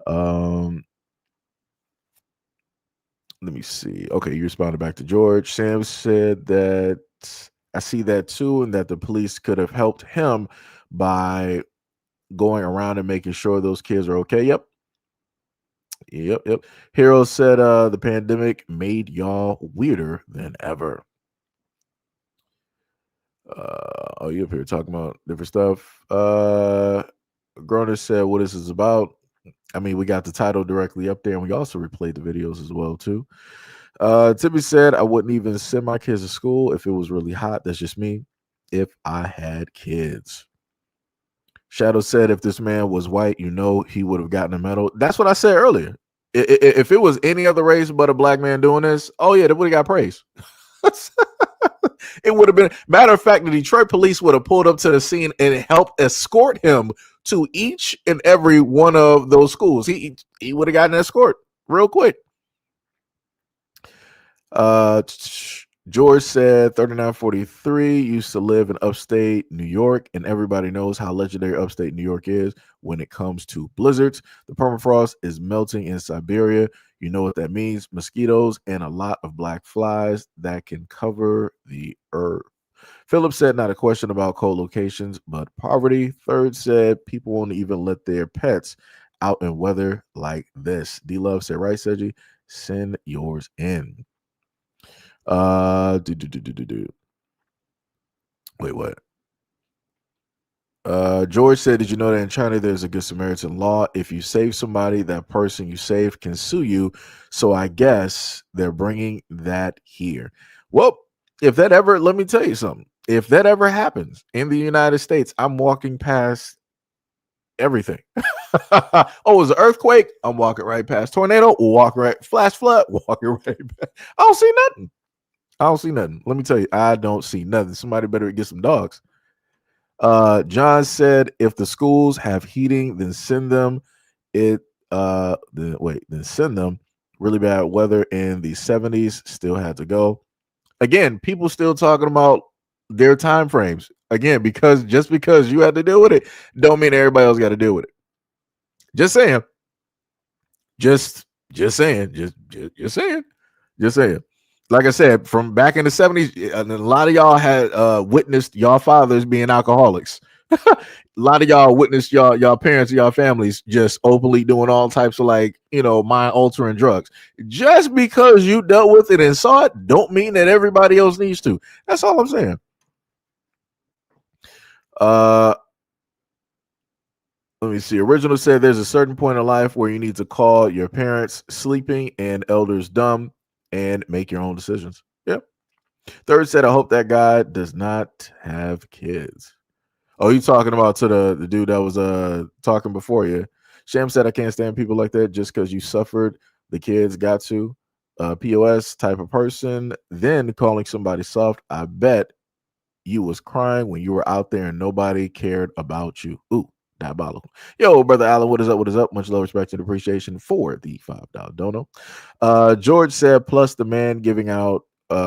Let me see. Okay, you responded back to George. Sam said that I see that too, and that the police could have helped him by going around and making sure those kids are okay. Yep. Hero said the pandemic made y'all weirder than ever. You up here talking about different stuff. Groner said what this is about. I mean, we got the title directly up there, and we also replayed the videos as well too. Timmy said I wouldn't even send my kids to school if it was really hot. That's just me. If I had kids. Shadow said if this man was white, he would have gotten a medal. That's what I said earlier. If it was any other race but a black man doing this, oh yeah, they would have got praise. It would have been. Matter of fact, the Detroit police would have pulled up to the scene and helped escort him to each and every one of those schools. He would have gotten an escort real quick. George said 3943 used to live in upstate New York, and everybody knows how legendary upstate New York is when it comes to blizzards. The permafrost is melting in Siberia. You know what that means. Mosquitoes and a lot of black flies that can cover the earth. Philip said not a question about co-locations, but poverty. Third said people won't even let their pets out in weather like this. D-Love said, right, Seji? Send yours in. Wait, what? George said, did you know that in China there's a Good Samaritan law? If you save somebody, that person you saved can sue you. So I guess they're bringing that here. Well, if that ever, let me tell you something. If that ever happens in the United States, I'm walking past everything. Oh, it was an earthquake. I'm walking right past tornado. Walk right, flash flood. Walking right past. I don't see nothing. I don't see nothing. Let me tell you, I don't see nothing. Somebody better get some dogs. John said, if the schools have heating, then send them. Then send them. Really bad weather in the 70s. Still had to go. Again, people still talking about their time frames. Again, because just because you had to deal with it, don't mean everybody else got to deal with it. Just saying. Just saying. Just saying. Just saying. Like I said, from back in the 70s, a lot of y'all had witnessed y'all fathers being alcoholics. A lot of y'all witnessed y'all parents and y'all families just openly doing all types of mind altering drugs. Just because you dealt with it and saw it, don't mean that everybody else needs to. That's all I'm saying. Let me see. Original said there's a certain point in life where you need to call your parents sleeping and elders dumb and make your own decisions. Yep. Third said, I hope that guy does not have kids. Oh, you talking about to the dude that was talking before you. Sham said, I can't stand people like that just because you suffered. The kids got to. POS type of person. Then calling somebody soft. I bet you was crying when you were out there and nobody cared about you. Ooh. Diabolical. Yo, brother Allen, what is up? What is up? Much love, respect, and appreciation for the $5 dono. George said, plus the man giving out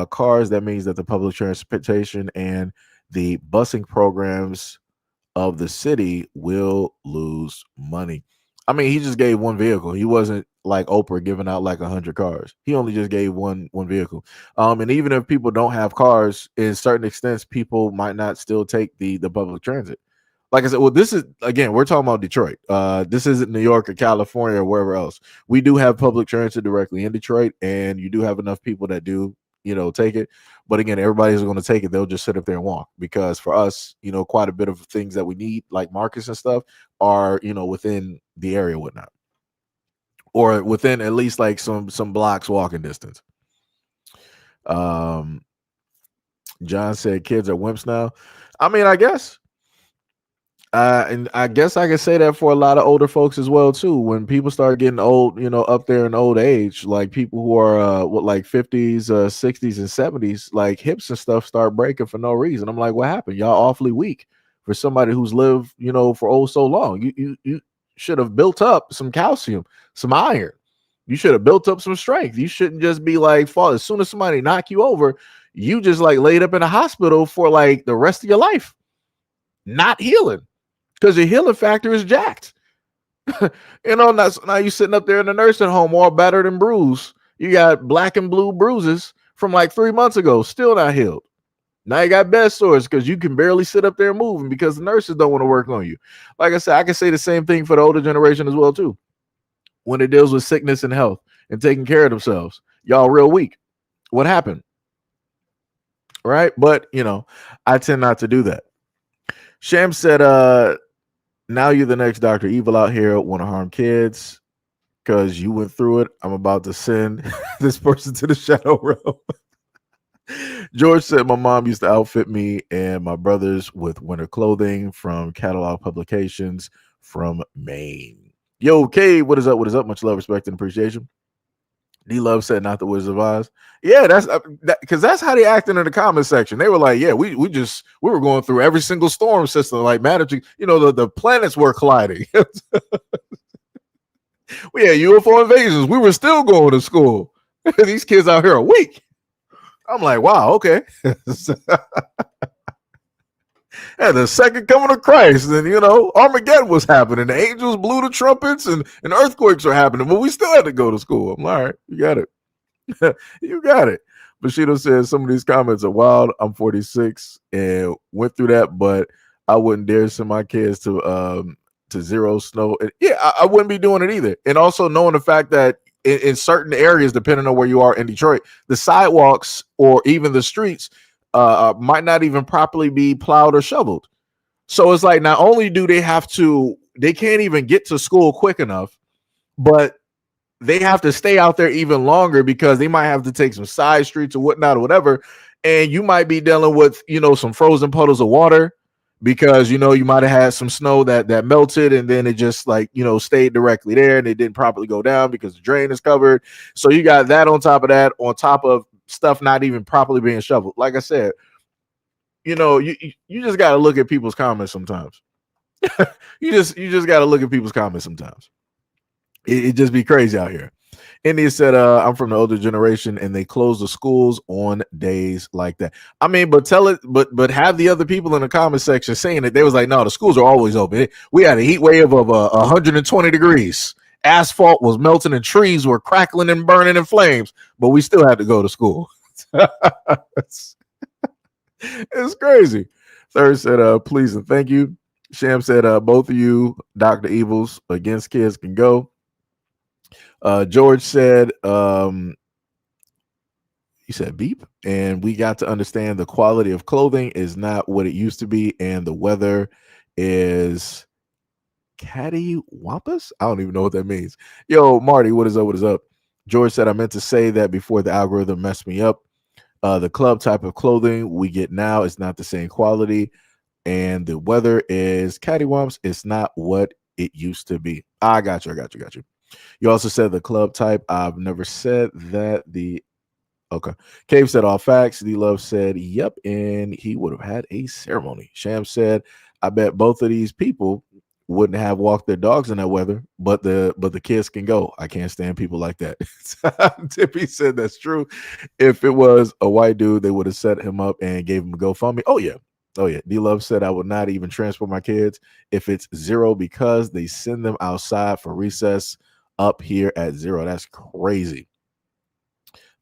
cars, that means that the public transportation and the busing programs of the city will lose money. I mean, he just gave one vehicle. He wasn't like Oprah giving out like 100 cars. He only just gave one vehicle. And even if people don't have cars, in certain extents, people might not still take the public transit. Like I said, well, this is again, we're talking about Detroit. This isn't New York or California or wherever else. We do have public transit directly in Detroit, and you do have enough people that do, take it. But again, everybody's going to take it. They'll just sit up there and walk because for us, quite a bit of things that we need, like markets and stuff, are within the area, whatnot, or within at least like some blocks walking distance. John said, "Kids are wimps now." I mean, I guess. And I guess I can say that for a lot of older folks as well too. When people start getting old, up there in old age, like people who are like 50s, 60s, and 70s, like hips and stuff start breaking for no reason. I'm like, what happened? Y'all awfully weak for somebody who's lived, for so long. You should have built up some calcium, some iron. You should have built up some strength. You shouldn't just be like fall as soon as somebody knock you over, you just like laid up in a hospital for like the rest of your life, not healing. Because your healing factor is jacked. Now you sitting up there in the nursing home all battered and bruised. You got black and blue bruises from like 3 months ago, still not healed. Now you got bed sores because you can barely sit up there moving because the nurses don't want to work on you. Like I said, I can say the same thing for the older generation as well too. When it deals with sickness and health and taking care of themselves, y'all real weak. What happened? Right? But, I tend not to do that. Sham said, now you're the next Dr. Evil out here, want to harm kids because you went through it. I'm about to send this person to the shadow realm. George said, my mom used to outfit me and my brothers with winter clothing from catalog publications from Maine. Yo, K, what is up? What is up? Much love, respect, and appreciation. D Love said, not the Wizard of Oz. Yeah, that's because that's how they acted in the comment section. They were like, yeah, we were going through every single storm system, like magic, the planets were colliding. We had UFO invasions. We were still going to school. These kids out here are weak. I'm like, wow, okay. And the second coming of Christ, and Armageddon was happening. The angels blew the trumpets, and earthquakes were happening, but we still had to go to school. I'm like, all right, you got it. You got it. Bushido says some of these comments are wild. I'm 46 and went through that, but I wouldn't dare send my kids to zero snow. And yeah, I wouldn't be doing it either. And also knowing the fact that in certain areas, depending on where you are in Detroit, the sidewalks or even the streets might not even properly be plowed or shoveled. So it's like not only do they can't even get to school quick enough, but they have to stay out there even longer because they might have to take some side streets or whatnot or whatever. And you might be dealing with, some frozen puddles of water because, you might have had some snow that melted and then it just stayed directly there and it didn't properly go down because the drain is covered. So you got that on top of that, on top of stuff not even properly being shoveled. Like I said, you just got to look at people's comments sometimes. you just got to look at people's comments sometimes. It just be crazy out here. India said, I'm from the older generation and they close the schools on days like that. I mean, but have the other people in the comment section saying that they was like, no, the schools are always open. We had a heat wave of 120 degrees. Asphalt was melting and trees were crackling and burning in flames, but we still had to go to school. It's crazy. Third said, please and thank you. Sham said, both of you, Dr. Evils, against kids can go. George said, he said beep, and we got to understand the quality of clothing is not what it used to be, and the weather is cattywampus. I don't even know what that means. Yo, Marty, what is up? What is up? George said, I meant to say that before the algorithm messed me up. The club type of clothing we get now is not the same quality, and the weather is cattywampus. It's not what it used to be. I got you. You also said the club type. I've never said that. Okay. Cave said all facts. D-Love said, yep, and he would have had a ceremony. Sham said, I bet both of these people wouldn't have walked their dogs in that weather, but the kids can go. I can't stand people like that. Tippy said that's true. If it was a white dude, they would have set him up and gave him a GoFundMe. Oh yeah. D-Love said, I would not even transport my kids if it's zero because they send them outside for recess up here at zero. That's crazy.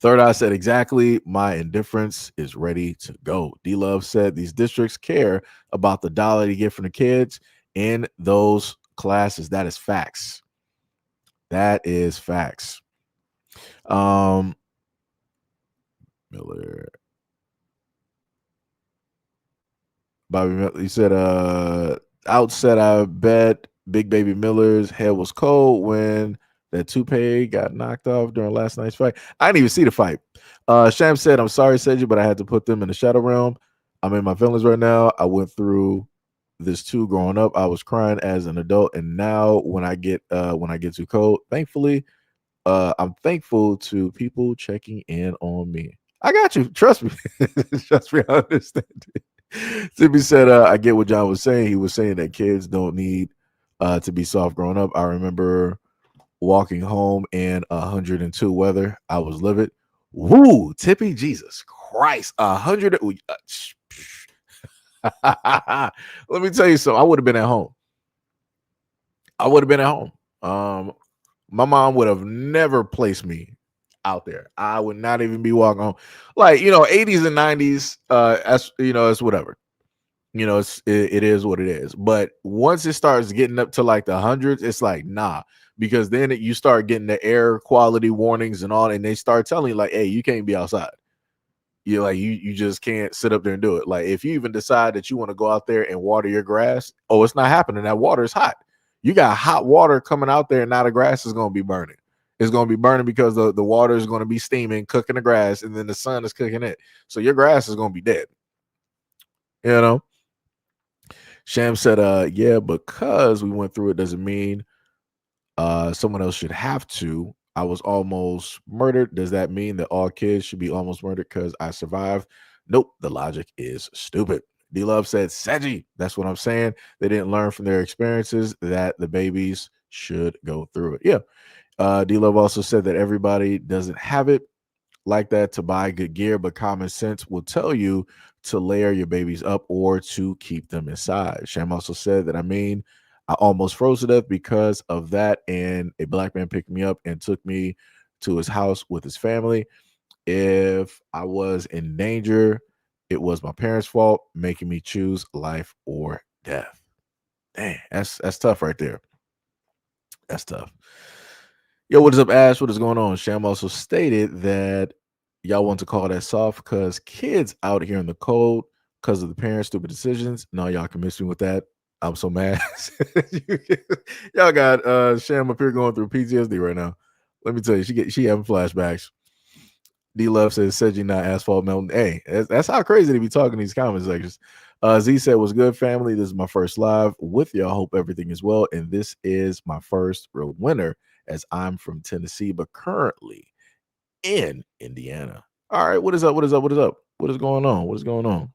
Third Eye said, exactly. My indifference is ready to go. D-Love said, these districts care about the dollar they get from the kids in those classes. That is facts. That is facts. Miller. Bobby, he said, outset, I bet Big Baby Miller's head was cold when that toupee got knocked off during last night's fight. I didn't even see the fight. Sham said, I'm sorry, Seiji, but I had to put them in the shadow realm. I'm in my feelings right now. I went through this too growing up. I was crying as an adult, and now when I get too cold, thankfully, I'm thankful to people checking in on me. I got you. Trust me. Trust me, I understand it. Tippy said, I get what John was saying. He was saying that kids don't need to be soft growing up. I remember walking home in 102 weather. I was livid. Woo, Tippy, Jesus Christ. 100. Let me tell you something. I would have been at home. My mom would have never placed me out there. I would not even be walking home. 80s and 90s, it's whatever. It is what it is. But once it starts getting up to like the hundreds, it's like, nah, because then you start getting the air quality warnings and all, and they start telling you like, hey, you can't be outside. You just can't sit up there and do it. Like if you even decide that you want to go out there and water your grass, it's not happening. That water is hot. You got hot water coming out there, and now the grass is going to be burning. It's going to be burning because the water is going to be steaming, cooking the grass, and then the sun is cooking it. So your grass is going to be dead. Sham said, yeah, because we went through it doesn't mean someone else should have to. I was almost murdered. Does that mean that all kids should be almost murdered because I survived? Nope. The logic is stupid. D-Love said, Seiji, that's what I'm saying. They didn't learn from their experiences that the babies should go through it. Yeah. D-Love also said that everybody doesn't have it like that to buy good gear, but common sense will tell you to layer your babies up or to keep them inside. Sham also said that, I almost froze to death because of that, and a black man picked me up and took me to his house with his family. If I was in danger, it was my parents' fault, making me choose life or death. Dang, that's tough right there. That's tough. Yo, what is up, Ash? What is going on? Sham also stated that y'all want to call that soft because kids out here in the cold because of the parents' stupid decisions. No, y'all can miss me with that. I'm so mad. Y'all got Sham up here going through PTSD right now. Let me tell you, she having flashbacks. D Love says Seji not asphalt melting. Hey, that's how crazy they be talking in these comment sections. Z said, "Was good, family. This is my first live with y'all. Hope everything is well. And this is my first real winter as I'm from Tennessee, but currently in Indiana. All right, what is up? What is up? What is up? What is going on? What is going on?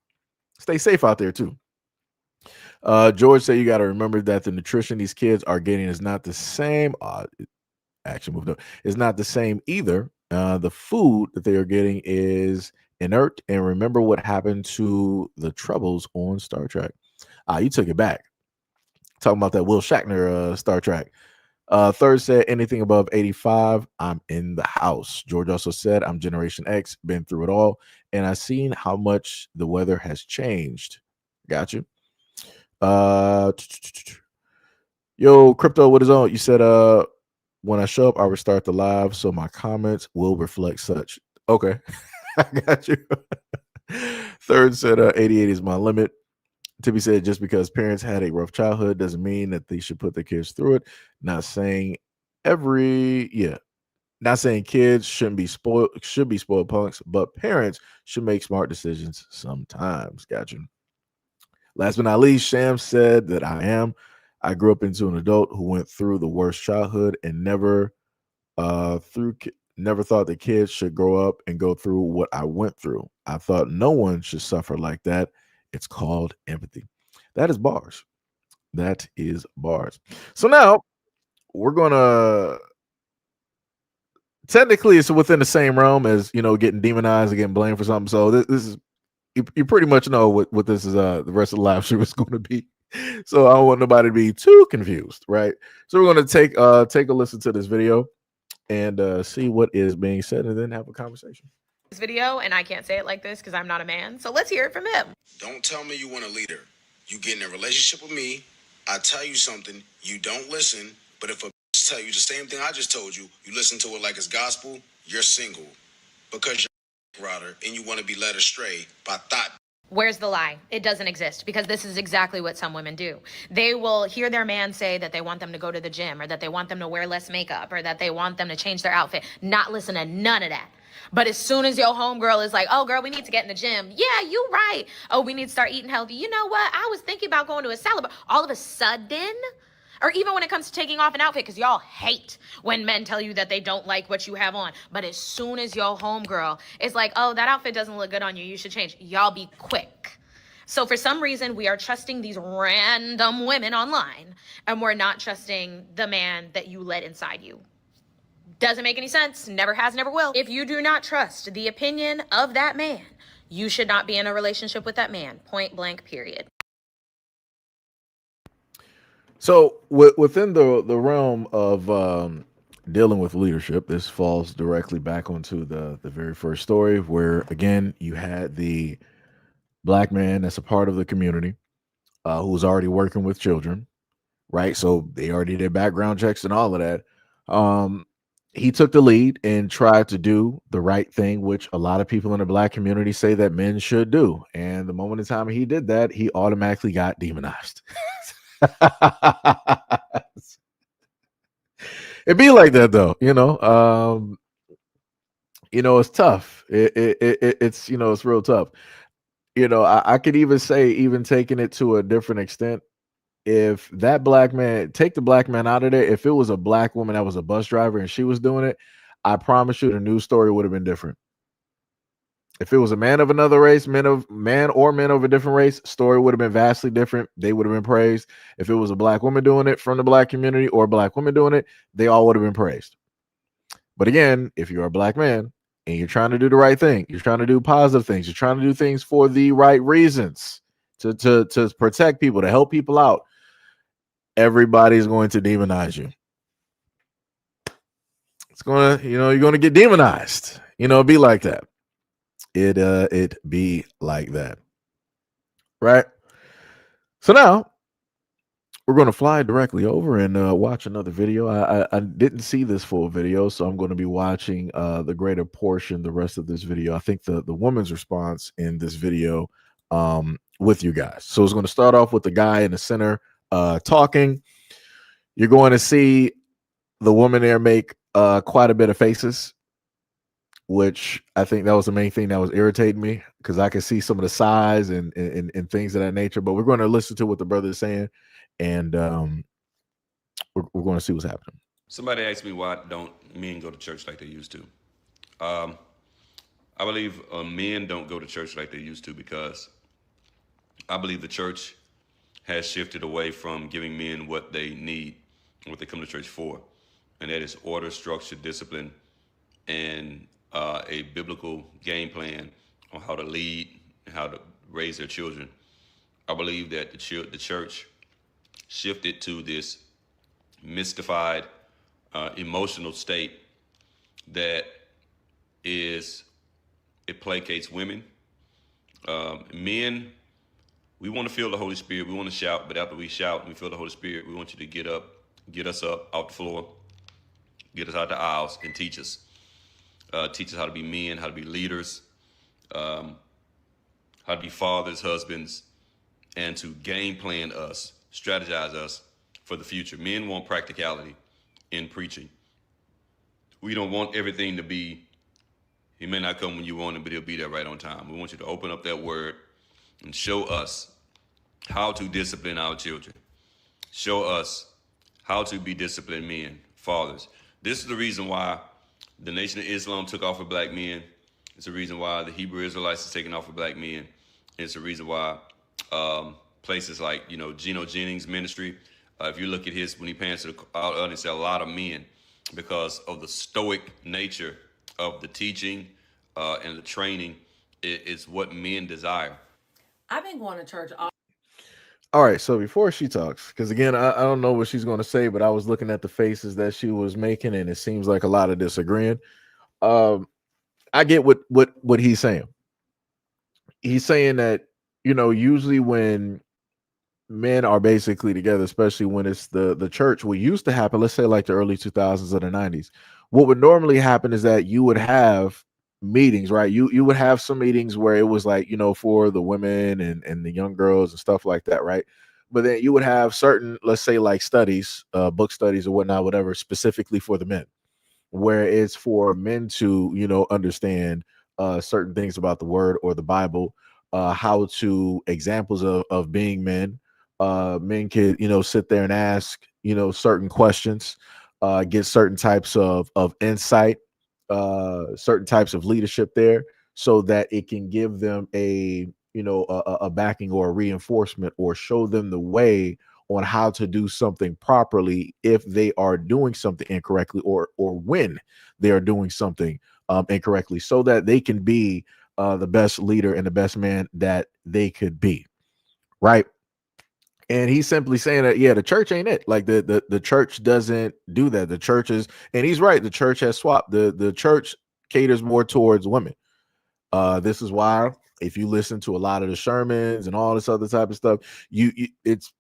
Stay safe out there too." George said, "You got to remember that the nutrition these kids are getting is not the same." Action moved up. It's not the same either. The food that they are getting is inert. And remember what happened to the Troubles on Star Trek. You took it back. Talking about that Will Shatner Star Trek. Third said, anything above 85, I'm in the house. George also said, I'm Generation X, been through it all, and I've seen how much the weather has changed. Got you. Yo, Crypto, what is on? You said, when I show up, I restart the live, so my comments will reflect such. Okay, I got you. Third said, 88 is my limit. Tibby said, just because parents had a rough childhood doesn't mean that they should put their kids through it. Not saying not saying kids should be spoiled punks, but parents should make smart decisions sometimes. Gotcha. Last but not least, Sham said that I grew up into an adult who went through the worst childhood and never thought that kids should grow up and go through what I went through. I thought no one should suffer like that. It's called empathy. That is bars. That is bars. So now we're gonna technically it's within the same realm as getting demonized and getting blamed for something. So this is you pretty much know what this is the rest of the live stream is going to be. So I don't want nobody to be too confused, right? So we're going to take a listen to this video and see what is being said and then have a conversation. This video, and I can't say it like this because I'm not a man. So let's hear it from him. Don't tell me you want a leader. You get in a relationship with me, I tell you something, you don't listen, but if a bitch tell you the same thing I just told you, you listen to it like it's gospel, you're single. Because you're a rider and you want to be led astray by thought. Where's the lie? It doesn't exist, because this is exactly what some women do. They will hear their man say that they want them to go to the gym, or that they want them to wear less makeup, or that they want them to change their outfit. Not listen to none of that. But as soon as your homegirl is like, oh, girl, we need to get in the gym. Yeah, you right. Oh, we need to start eating healthy. You know what? I was thinking about going to a salad bar. All of a sudden, or even when it comes to taking off an outfit, because y'all hate when men tell you that they don't like what you have on. But as soon as your homegirl is like, oh, that outfit doesn't look good on you, you should change. Y'all be quick. So for some reason, we are trusting these random women online, and we're not trusting the man that you let inside you. Doesn't make any sense. Never has, never will. If you do not trust the opinion of that man, you should not be in a relationship with that man. Point blank, period. So within the realm of dealing with leadership, this falls directly back onto the very first story where, again, you had the black man that's a part of the community who was already working with children, right? So they already did background checks and all of that. He took the lead and tried to do the right thing, which a lot of people in the black community say that men should do. And the moment in time he did that, he automatically got demonized. It be like that though, it's tough. It's it's real tough. I could even say, even taking it to a different extent, if that black man, take the black man out of there, if it was a black woman that was a bus driver and she was doing it, I promise you the news story would have been different. If it was a man of another race, men of a different race, story would have been vastly different. They would have been praised. If it was a black woman doing it from the black community or a black woman doing it, they all would have been praised. But again, if you're a black man and you're trying to do the right thing, you're trying to do positive things, you're trying to do things for the right reasons, to protect people, to help people out, everybody's going to demonize you. It's gonna, you're gonna get demonized. It'd be like that. It be like that. Right? So now we're going to fly directly over and watch another video. I didn't see this full video, so I'm going to be watching the greater portion, the rest of this video. I think the woman's response in this video with you guys. So it's going to start off with the guy in the center talking. You're going to see the woman there make quite a bit of faces, which I think that was the main thing that was irritating me because I could see some of the size and things of that nature. But we're going to listen to what the brother is saying, and we're going to see what's happening. Somebody asked me why don't men go to church like they used to. Um, I believe men don't go to church like they used to because I believe the church has shifted away from giving men what they need, what they come to church for, and that is order, structure, discipline, and a biblical game plan on how to lead and how to raise their children. I believe that the church shifted to this mystified, emotional state that is it placates women. Men, we want to feel the Holy Spirit. We want to shout, but after we shout and we feel the Holy Spirit, we want you to get us up out the floor, get us out the aisles, and teach us. Teach us how to be men, how to be leaders, how to be fathers, husbands, and to game plan us, strategize us for the future. Men want practicality in preaching. We don't want everything to be, he may not come when you want him, but he'll be there right on time. We want you to open up that word and show us how to discipline our children. Show us how to be disciplined men, fathers. This is the reason why the Nation of Islam took off of black men. It's the reason why the Hebrew Israelites is taking off of black men. It's the reason why places like, Geno Jennings' ministry, if you look at his, when he pans to the audience, a lot of men, because of the stoic nature of the teaching and the training, it's what men desire. I've been going to church All right, so before she talks, because again, I don't know what she's going to say, but I was looking at the faces that she was making, and it seems like a lot of disagreeing. I get what he's saying. He's saying that usually when men are basically together, especially when it's the church, what used to happen, let's say like the early 2000s or the 90s, what would normally happen is that you would have meetings, right? You would have some meetings where it was like, for the women and the young girls and stuff like that, right? But then you would have certain, let's say like studies, book studies or whatnot, whatever, specifically for the men, where it's for men to understand certain things about the word or the Bible, how to examples of being men. Men could sit there and ask certain questions, get certain types of insight, certain types of leadership there, so that it can give them a backing or a reinforcement, or show them the way on how to do something properly if they are doing something incorrectly, or when they are doing something incorrectly, so that they can be the best leader and the best man that they could be, right? And he's simply saying that, yeah, the church ain't it. Like the church doesn't do that. The church is, and he's right, the church has swapped. The church caters more towards women. This is why if you listen to a lot of the sermons and all this other type of stuff, it's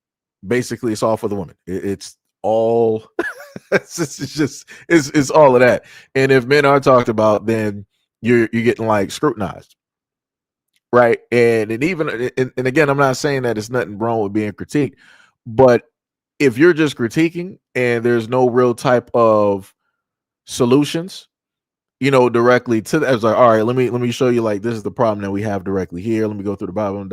basically it's all for the women. It's all it's all of that. And if men are talked about, then you're getting like scrutinized, right? And even and again, I'm not saying that it's nothing wrong with being critiqued, but if you're just critiquing and there's no real type of solutions, directly to that. I was like, all right, let me show you, like, this is the problem that we have directly here. Let me go through the Bible and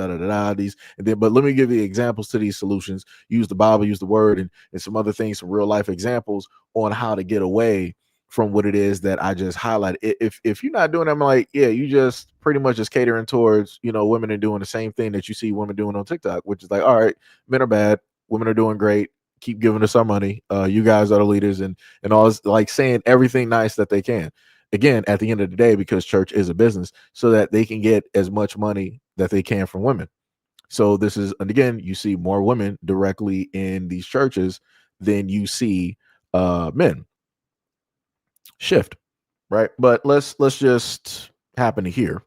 these, and then, but let me give you examples to these solutions. Use the Bible, use the word, and some other things, some real life examples on how to get away from what it is that I just highlighted. If you're not doing that, I'm like, yeah, you just pretty much just catering towards, women are doing the same thing that you see women doing on TikTok, which is like, all right, men are bad, women are doing great. Keep giving us our money. You guys are the leaders, and all this, like saying everything nice that they can. Again, at the end of the day, because church is a business, so that they can get as much money that they can from women. So this is, and again, you see more women directly in these churches than you see men. Shift, right? But let's just happen to hear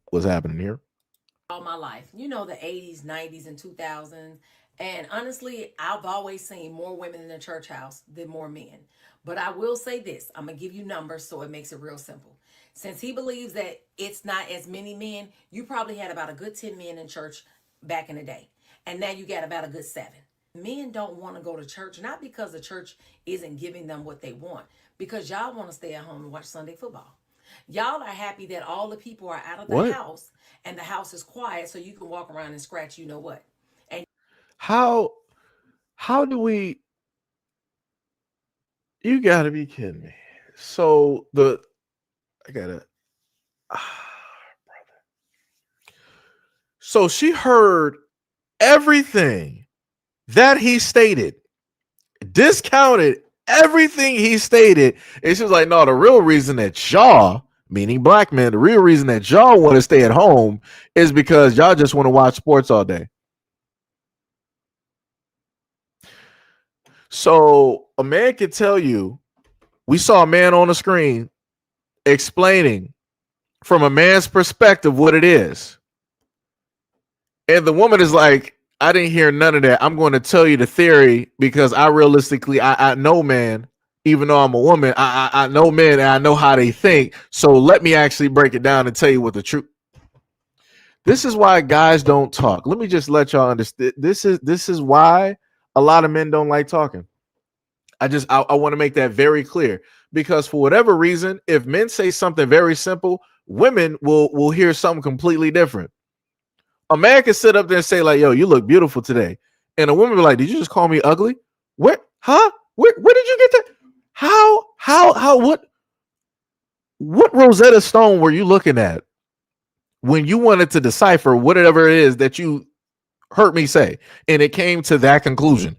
what's happening here. all my life. The 80s, 90s, and 2000s. And honestly, I've always seen more women in the church house than more men. But I will say this, I'm going to give you numbers so it makes it real simple. Since he believes that it's not as many men, you probably had about a good 10 men in church back in the day. And now you got about a good 7. Men don't want to go to church, not because the church isn't giving them what they want, because y'all want to stay at home and watch Sunday football. Y'all are happy that all the people are out of the What? house and the house is quiet so you can walk around and scratch you know what. And How do we? You got to be kidding me. So I gotta. So she heard everything that he stated, discounted everything he stated, and she was like, "No, the real reason that y'all, meaning black men, the real reason that y'all want to stay at home is because y'all just want to watch sports all day." So a man can tell you, we saw a man on the screen explaining from a man's perspective what it is. And the woman is like, I didn't hear none of that. I'm going to tell you the theory because I realistically, I know man, even though I'm a woman, I know men and I know how they think. So let me actually break it down and tell you what the truth. This is why guys don't talk. Let me just let y'all understand. This is why a lot of men don't like talking. I want to make that very clear because for whatever reason, if men say something very simple, women will hear something completely different. A man can sit up there and say like, "Yo, you look beautiful today," and a woman be like, "Did you just call me ugly? What? Huh? Where did you get that? How? What Rosetta Stone were you looking at when you wanted to decipher whatever it is that you heard me say, and it came to that conclusion?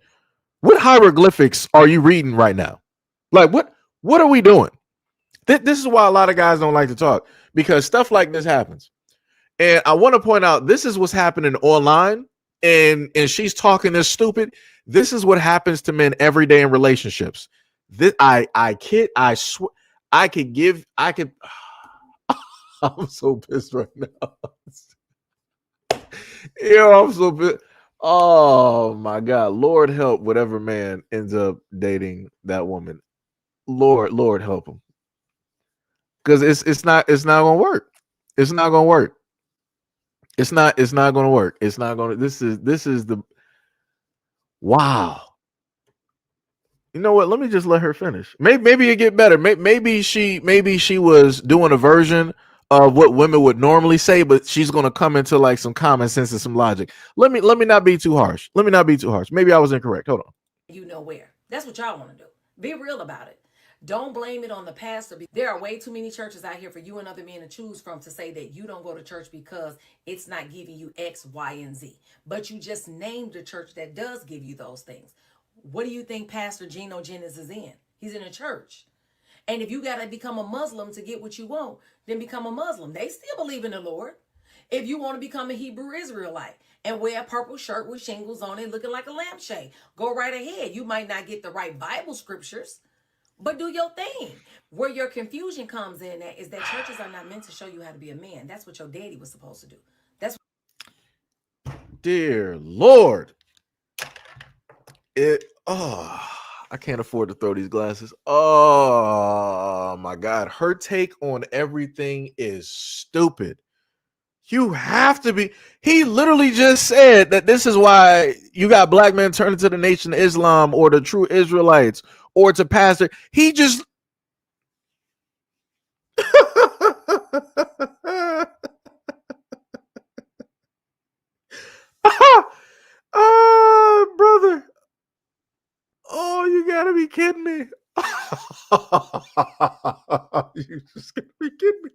What hieroglyphics are you reading right now? Like what are we doing?" This is why a lot of guys don't like to talk because stuff like this happens. And I want to point out this is what's happening online, and she's talking this stupid. This is what happens to men every day in relationships. This I kid, I swear, I could. I'm so pissed right now. Yo, I'm so pissed. Oh my God, Lord help whatever man ends up dating that woman. Lord help him, because it's not gonna work. It's not gonna work. It's not gonna work. It's not gonna. This is the wow. You know what? Let me just let her finish. Maybe it get better. Maybe she was doing a version of what women would normally say, but she's gonna come into like some common sense and some logic. Let me not be too harsh. Let me not be too harsh. Maybe I was incorrect. Hold on. you know where. That's what y'all want to do. Be real about it. Don't blame it on the pastor. There are way too many churches out here for you and other men to choose from to say that you don't go to church because it's not giving you X, Y, and Z. But you just named a church that does give you those things. What do you think Pastor Geno Jennings is in? He's in a church. And if you got to become a Muslim to get what you want, then become a Muslim. They still believe in the Lord. If you want to become a Hebrew Israelite and wear a purple shirt with shingles on it looking like a lampshade, go right ahead. You might not get the right Bible scriptures, but do your thing. Where your confusion comes in at is that churches are not meant to show you how to be a man. That's what your daddy was supposed to do. That's Dear Lord. I can't afford to throw these glasses. Oh my God. Her take on everything is stupid. You have to be. He literally just said that this is why you got black men turning to the Nation of Islam or the true Israelites or to pastor. He just. Brother. Oh, you gotta be kidding me. You just gotta be kidding me.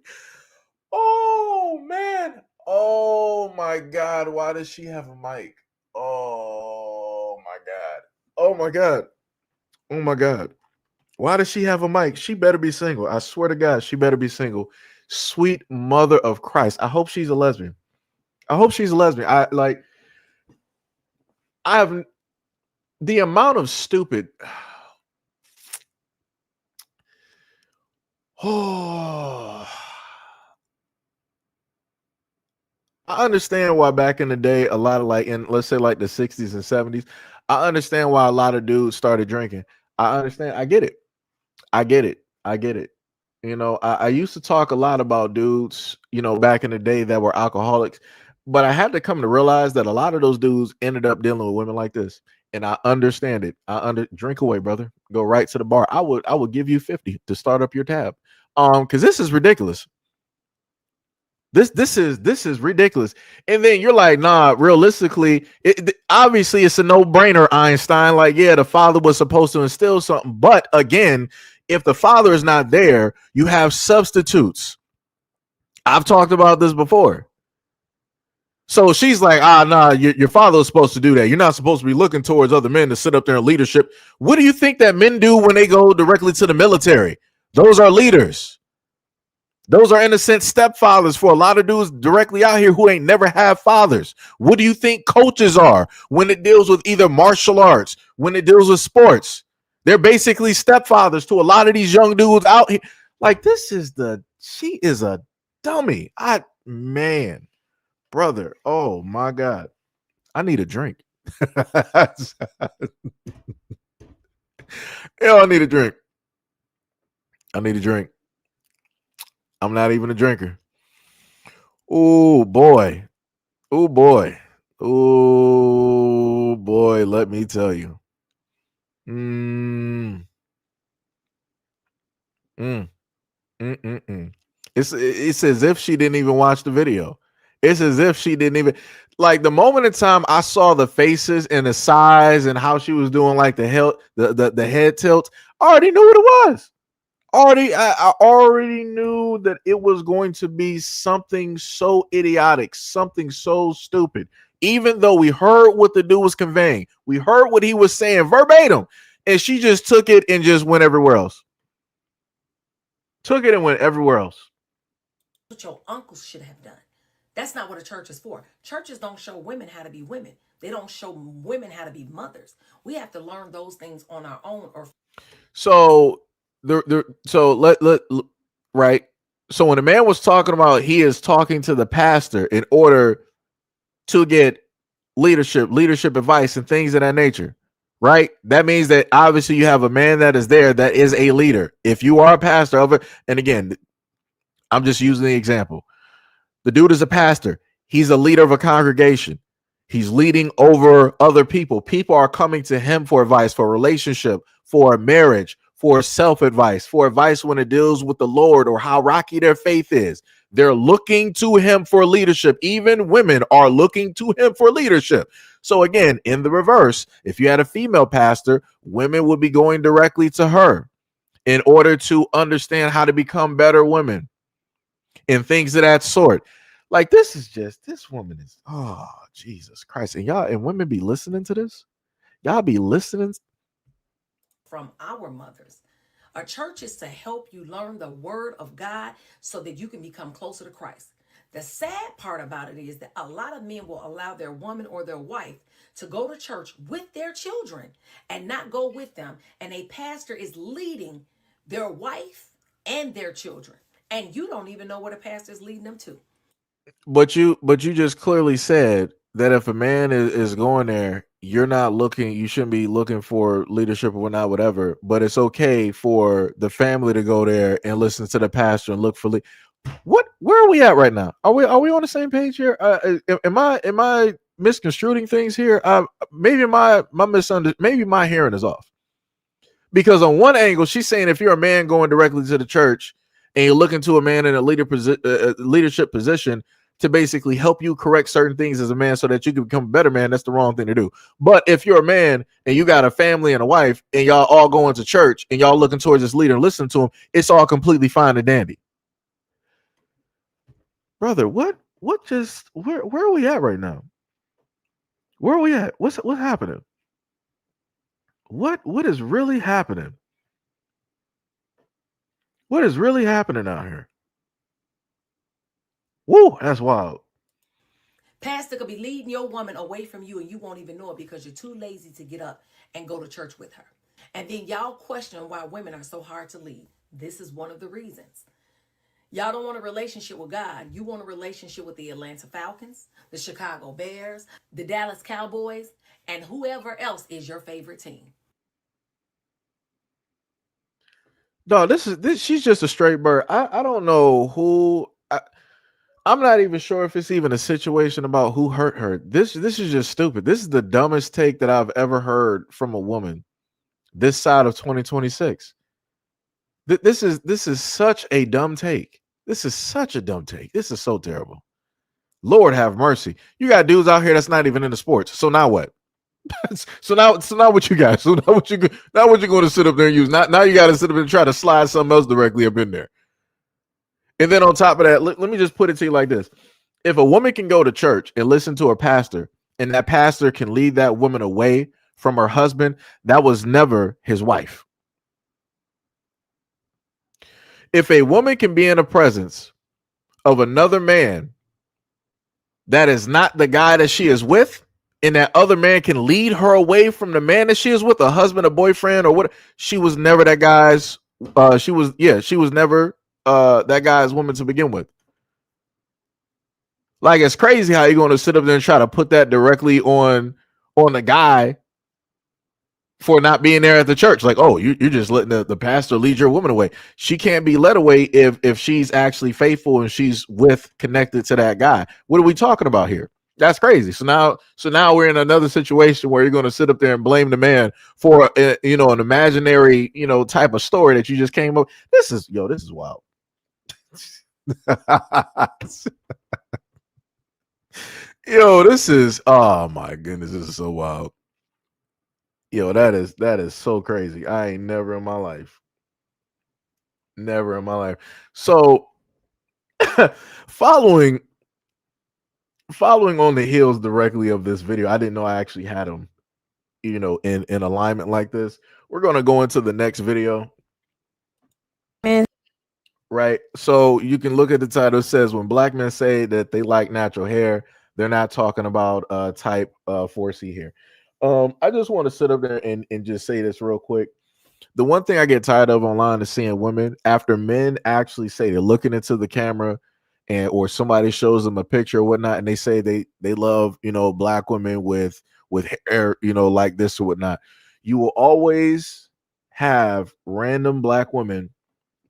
Oh man. Oh my God. Why does she have a mic? Oh my God. Oh my God. Oh my God. Why does she have a mic? She better be single. I swear to God, she better be single. Sweet mother of Christ. I hope she's a lesbian. I hope she's a lesbian. I have the amount of stupid. Oh, I understand why back in the day, a lot of like in let's say like the 60s and 70s, I understand why a lot of dudes started drinking. I understand. I get it. I get it. I get it. You know, I used to talk a lot about dudes, you know, back in the day that were alcoholics, but I had to come to realize that a lot of those dudes ended up dealing with women like this. and I understand it. Drink away, brother. Go right to the bar. I would give you 50 to start up your tab. Because this is ridiculous. This is ridiculous. And then you're like, nah, realistically, obviously it's a no-brainer, Einstein. Like, yeah, the father was supposed to instill something. But again, if the father is not there, you have substitutes. I've talked about this before. So she's like, nah, your father was supposed to do that. You're not supposed to be looking towards other men to sit up there in leadership. What do you think that men do when they go directly to the military? Those are leaders. Those are, in a sense, stepfathers for a lot of dudes directly out here who ain't never had fathers. What do you think coaches are when it deals with either martial arts, when it deals with sports? They're basically stepfathers to a lot of these young dudes out here. Like, she is a dummy. Man, brother. Oh my God. I need a drink. I need a drink. I need a drink. I'm not even a drinker. Oh boy. Oh boy. Oh boy, let me tell you. It's as if she didn't even watch the video. It's as if she didn't even, like, the moment in time I saw the faces and the size and how she was doing, like, the head tilt. I already knew what it was. I already knew that it was going to be something so idiotic, something so stupid. Even though we heard what the dude was conveying, we heard what he was saying verbatim, and she just took it and just went everywhere else. Took it and went everywhere else. What your uncles should have done. That's not what a church is for. Churches don't show women how to be women. They don't show women how to be mothers. We have to learn those things on our own. So right. So when the man was talking about he is talking to the pastor in order to get leadership advice and things of that nature, right? That means that obviously you have a man that is there that is a leader. If you are a pastor of it, and again, I'm just using the example. The dude is a pastor. He's a leader of a congregation. He's leading over other people. People are coming to him for advice, for a relationship, for a marriage, for self-advice, for advice when it deals with the Lord or how rocky their faith is. They're looking to him for leadership. Even women are looking to him for leadership. So again, in the reverse, if you had a female pastor, women would be going directly to her in order to understand how to become better women and things of that sort. Like, this woman is, oh, Jesus Christ. And y'all, and women be listening to this? Y'all be listening? From our mothers. A church is to help you learn the word of God so that you can become closer to Christ. The sad part about it is that a lot of men will allow their woman or their wife to go to church with their children and not go with them. And a pastor is leading their wife and their children. And you don't even know what a pastor is leading them to. But you just clearly said that if a man is going there, you shouldn't be looking for leadership or whatnot, whatever. But it's okay for the family to go there and listen to the pastor and look for where are we at right now? Are we on the same page here? Am I misconstruing things here? Maybe maybe my hearing is off. Because on one angle, she's saying if you're a man going directly to the church and you're looking to a man in a leadership position to basically help you correct certain things as a man so that you can become a better man, that's the wrong thing to do. But if you're a man and you got a family and a wife and y'all all going to church and y'all looking towards this leader and listening to him, it's all completely fine and dandy. Brother, where are we at right now? Where are we at? What's happening? What is really happening? What is really happening out here? Woo, that's wild. Pastor could be leading your woman away from you and you won't even know it because you're too lazy to get up and go to church with her. And then y'all question why women are so hard to lead. This is one of the reasons. Y'all don't want a relationship with God. You want a relationship with the Atlanta Falcons, the Chicago Bears, the Dallas Cowboys, and whoever else is your favorite team. No, she's just a straight bird. I don't know who. I'm not even sure if it's even a situation about who hurt her. This is just stupid. This is the dumbest take that I've ever heard from a woman this side of 2026. This is such a dumb take. This is such a dumb take. This is so terrible. Lord have mercy. You got dudes out here that's not even into sports. So now what? so now what you got? So now what you're going to sit up there and use? Now you got to sit up and try to slide something else directly up in there. And then on top of that, let me just put it to you like this. If a woman can go to church and listen to her pastor, and that pastor can lead that woman away from her husband, that was never his wife. If a woman can be in the presence of another man that is not the guy that she is with, and that other man can lead her away from the man that she is with, a husband, a boyfriend, or what, she was never that guy's. She was never that guy's woman to begin with. Like, it's crazy how you're going to sit up there and try to put that directly on the guy for not being there at the church. Like, oh, you're just letting the pastor lead your woman away. She can't be led away if she's actually faithful and she's connected to that guy. What are we talking about here? That's crazy. So now we're in another situation where you're going to sit up there and blame the man for an imaginary type of story that you just came up. This is wild. This is, oh my goodness, this is so wild. That is so crazy. I ain't never in my life. So following on the heels directly of this video, I didn't know I actually had them, in alignment like this. We're going to go into the next video. Right. So you can look at the title. It says, when black men say that they like natural hair, they're not talking about type 4C hair. I just want to sit up there and just say this real quick. The one thing I get tired of online is seeing women, after men actually say they're looking into the camera or somebody shows them a picture or whatnot, and they say they love, black women with hair, like this or whatnot. You will always have random black women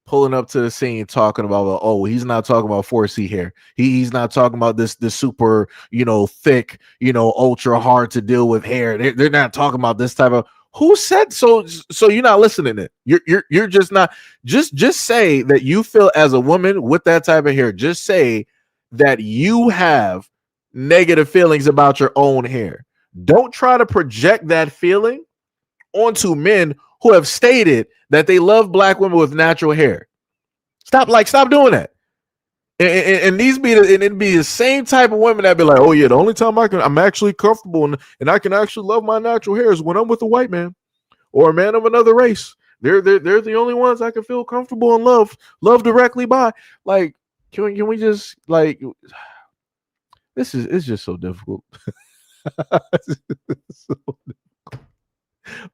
pulling up to the scene talking about, oh, he's not talking about 4C hair. He's not talking about this super, thick, ultra hard to deal with hair. They're not talking about this type of. Who said so? So you're not listening to it. You're just not. Just say that you feel as a woman with that type of hair. Just say that you have negative feelings about your own hair. Don't try to project that feeling onto men who have stated that they love black women with natural hair. Stop doing that. And it'd be the same type of women that be like, oh yeah, the only time I'm actually comfortable and I can actually love my natural hair is when I'm with a white man or a man of another race. They're the only ones I can feel comfortable and love directly by. Like, can we just like, it's just so difficult. Well,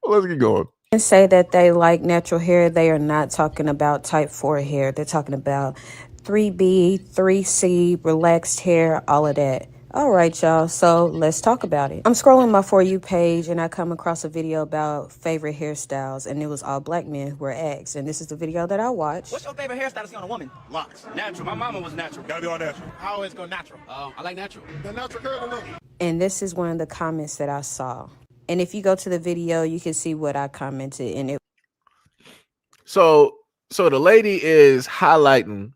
let's get going. Say that they like natural hair, they are not talking about type 4 hair. They're talking about 3B, 3C, relaxed hair, all of that. All right, y'all. So let's talk about it. I'm scrolling my For You page and I come across a video about favorite hairstyles, and it was all black men who were asked. And this is the video that I watched. What's your favorite hairstyle on a woman? Locks. Natural. My mama was natural. Gotta be all natural. I always go natural. I like natural. The natural curly look. And this is one of the comments that I saw. And if you go to the video, you can see what I commented in it. So the lady is highlighting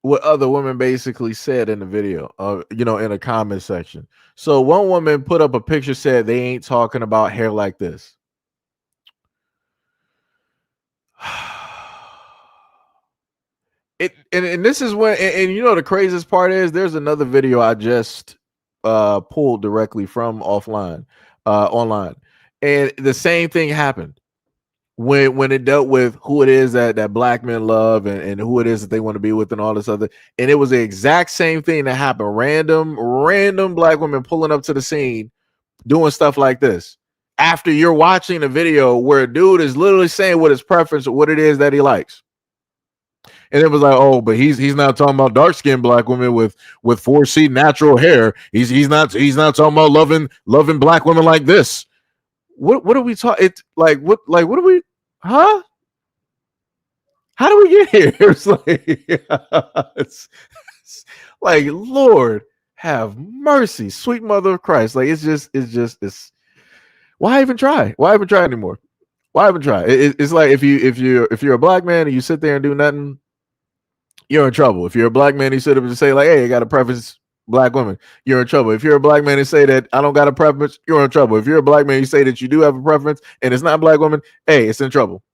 what other women basically said in the video, in a comment section. So one woman put up a picture, said they ain't talking about hair like this. And this is when, and the craziest part is there's another video I just pulled directly from online, and the same thing happened when it dealt with who it is that black men love and who it is that they want to be with and all this other, and it was the exact same thing that happened. Random black women pulling up to the scene doing stuff like this after you're watching a video where a dude is literally saying what his preference or what it is that he likes. And it was like, oh, but he's not talking about dark-skinned black women with 4C natural hair. He's not talking about loving black women like this. What are we talking? It's like what are we? Huh? How do we get here? It's like Like, Lord, have mercy, sweet mother of Christ. Like, it's. Why even try? Why even try anymore? Why even try? It's like if you're a black man and you sit there and do nothing, you're in trouble. If you're a black man, you sit up and say like, "Hey, I got a preference." Black women, you're in trouble. If you're a black man and say that I don't got a preference, you're in trouble. If you're a black man, you say that you do have a preference and it's not black women, hey, it's in trouble.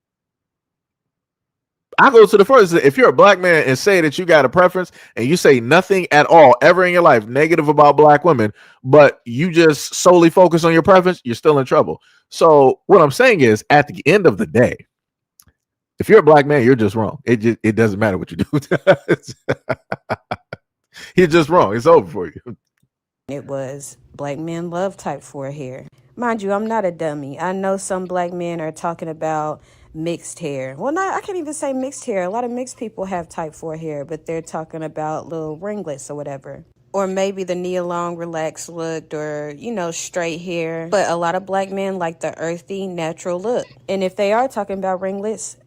I go to the first. If you're a black man and say that you got a preference and you say nothing at all ever in your life negative about black women, but you just solely focus on your preference, you're still in trouble. So what I'm saying is, at the end of the day, if you're a black man, you're just wrong. It doesn't matter what you do. You're just wrong. It's over for you. It was black men love type 4 hair. Mind you, I'm not a dummy. I know some black men are talking about mixed hair. Well, not, I can't even say mixed hair. A lot of mixed people have type 4 hair, but they're talking about little ringlets or whatever. Or maybe the knee long, relaxed look, or, straight hair. But a lot of black men like the earthy, natural look. And if they are talking about ringlets,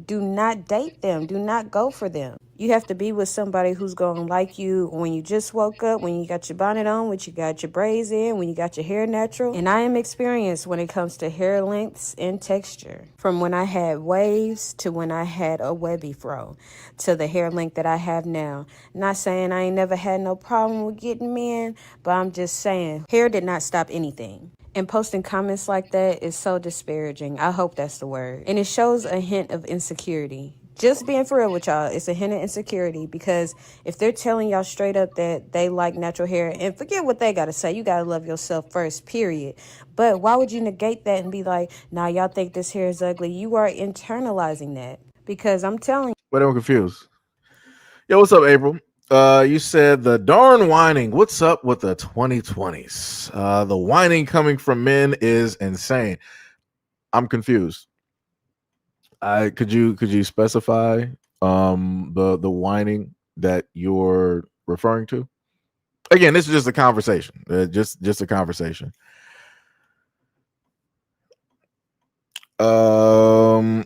do not date them. Do not go for them. You have to be with somebody who's going to like you when you just woke up, when you got your bonnet on, when you got your braids in, when you got your hair natural. And I am experienced when it comes to hair lengths and texture. From when I had waves to when I had a webby fro to the hair length that I have now. Not saying I ain't never had no problem with getting men, but I'm just saying hair did not stop anything. And posting comments like that is so disparaging. I hope that's the word. And it shows a hint of insecurity. Just being for real with y'all, it's a hint of insecurity, because if they're telling y'all straight up that they like natural hair, and forget what they got to say, you got to love yourself first, period. But why would you negate that and be like, nah, y'all think this hair is ugly? You are internalizing that, because I'm telling you. But I'm confused. Yo, what's up, April? You said the darn whining. What's up with the 2020s? The whining coming from men is insane. I'm confused. Could you specify the whining that you're referring to? Again, this is just a conversation. Just a conversation. In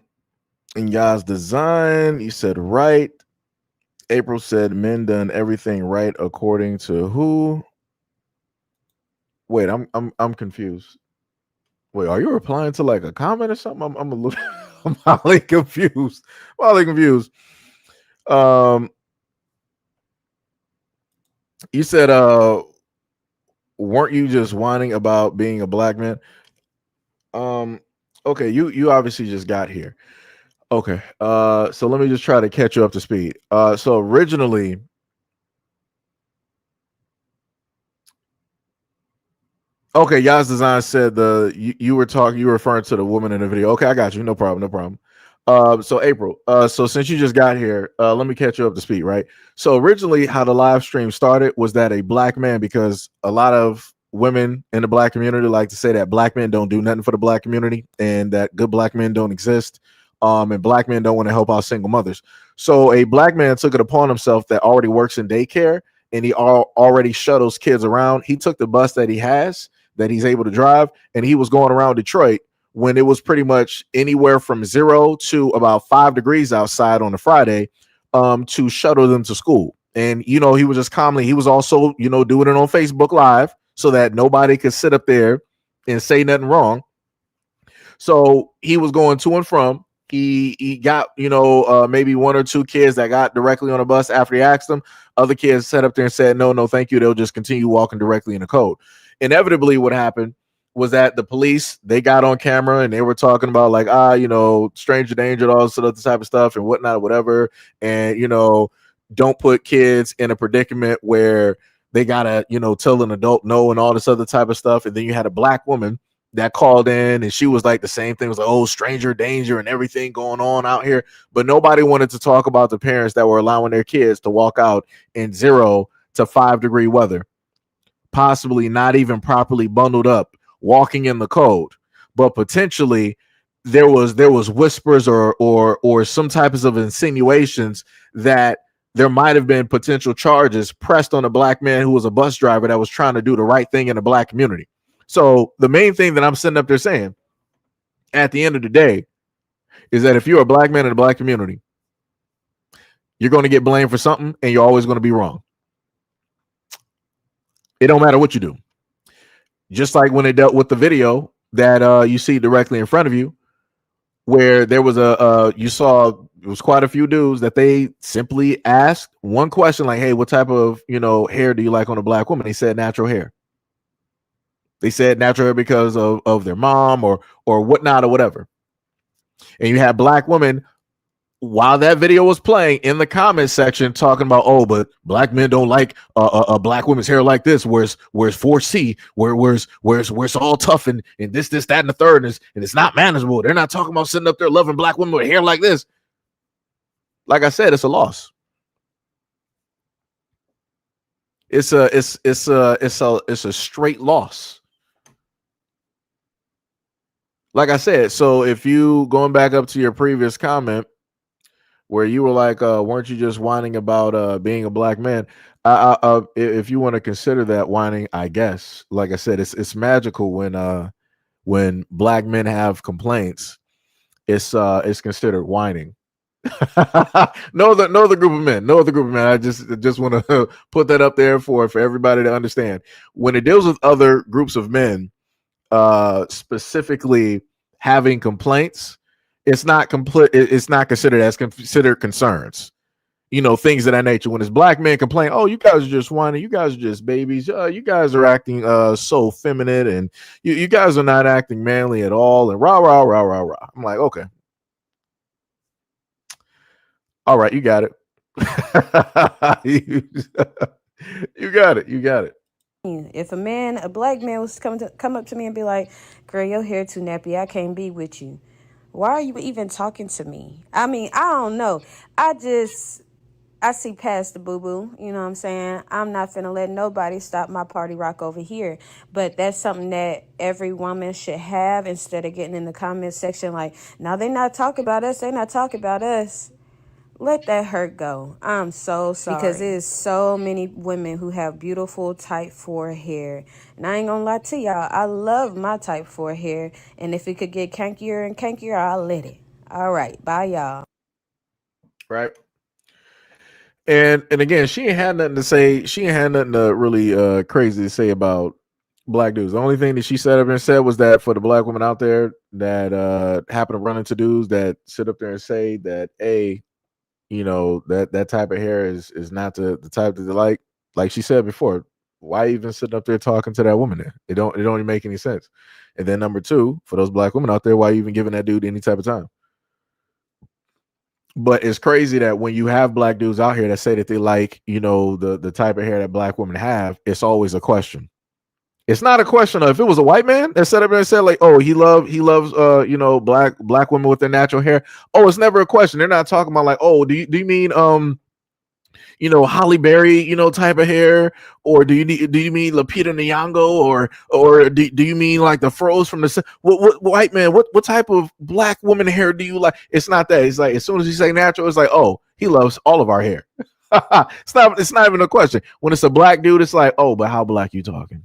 y'all's design, you said right. April said men done everything right according to who? Wait, I'm confused. Wait, are you replying to like a comment or something? I'm a little I'm highly confused. I'm highly confused. You said weren't you just whining about being a black man? Okay, you obviously just got here. Okay. So let me just try to catch you up to speed. So originally, okay, Yas Design said you were referring to the woman in the video. Okay, I got you. No problem. No problem. So April, so since you just got here, let me catch you up to speed, right? So originally, how the live stream started was that a black man, because a lot of women in the black community like to say that black men don't do nothing for the black community and that good black men don't exist. And black men don't want to help out single mothers. So a black man took it upon himself that already works in daycare and he already shuttles kids around. He took the bus that he has, that he's able to drive, and he was going around Detroit when it was pretty much anywhere from 0 to about 5 degrees outside on a Friday, to shuttle them to school. And, he was just he was also, doing it on Facebook Live so that nobody could sit up there and say nothing wrong. So he was going to and from. He got, maybe 1 or 2 kids that got directly on a bus after he asked them. Other kids sat up there and said, no, thank you. They'll just continue walking directly in the code. Inevitably, what happened was that the police, they got on camera and they were talking about like, stranger danger, all this other type of stuff and whatnot, whatever. And, don't put kids in a predicament where they gotta, tell an adult no and all this other type of stuff. And then you had a black woman that called in and she was like the same thing, was like, oh, stranger danger and everything going on out here. But nobody wanted to talk about the parents that were allowing their kids to walk out in 0 to 5 degree weather, possibly not even properly bundled up, walking in the cold. But potentially there was whispers or some types of insinuations that there might have been potential charges pressed on a black man who was a bus driver that was trying to do the right thing in the black community. So the main thing that I'm sitting up there saying at the end of the day is that if you're a black man in the black community, you're going to get blamed for something and you're always going to be wrong. It don't matter what you do. Just like when they dealt with the video that you see directly in front of you, where there was you saw it was quite a few dudes that they simply asked one question like, "Hey, what type of hair do you like on a black woman?" They said natural hair. They said natural hair because of their mom or whatnot or whatever. And you had black women while that video was playing in the comment section talking about, oh, but black men don't like a black woman's hair like this. Where's 4C? Where's it's all tough and this, that, and the third, and it's not manageable. They're not talking about sitting up there loving black women with hair like this. Like I said, it's a loss. It's a straight loss. Like I said, so if you going back up to your previous comment where you were like, weren't you just whining about being a black man? If you want to consider that whining, I guess. Like I said, it's magical when black men have complaints. It's considered whining. No other group of men. I just want to put that up there for everybody to understand. When it deals with other groups of men, specifically having complaints, it's not considered as considered concerns. Things of that nature. When it's black men complain, oh, you guys are just whining, you guys are just babies, you guys are acting so feminine, and you guys are not acting manly at all, and rah rah rah rah rah. I'm like, okay, all right, you got it. You got it. If a black man was come up to me and be like, girl, your hair too nappy, I can't be with you. Why are you even talking to me? I mean, I don't know. I see past the boo-boo, you know what I'm saying? I'm not finna let nobody stop my party rock over here. But that's something that every woman should have, instead of getting in the comment section like, no, they not talking about us. Let that hurt go. I'm so sorry. Because there's so many women who have beautiful type 4 hair. And I ain't gonna lie to y'all, I love my type 4 hair. And if it could get kankier and kankier, I'll let it. All right, bye y'all. Right. And again, she ain't had nothing to say. She ain't had nothing really crazy to say about black dudes. The only thing that she said up and said was that for the black women out there that happen to run into dudes that sit up there and say that, that type of hair is not the type that they like. Like she said before, why even sitting up there talking to that woman there? It don't even make any sense. And then number two, for those black women out there, why even giving that dude any type of time? But it's crazy that when you have black dudes out here that say that they like, the type of hair that black women have, it's always a question. It's not a question of, if it was a white man that sat up there and said like, oh, he loves black women with their natural hair. Oh, it's never a question. They're not talking about like, oh, do you mean Holly Berry, type of hair, or do you mean Lupita Nyong'o, or do you mean like the froze from the what white man? What type of black woman hair do you like? It's not that. It's like as soon as you say natural, it's like, oh, he loves all of our hair. It's not even a question. When it's a black dude, it's like, oh, but how black you talking?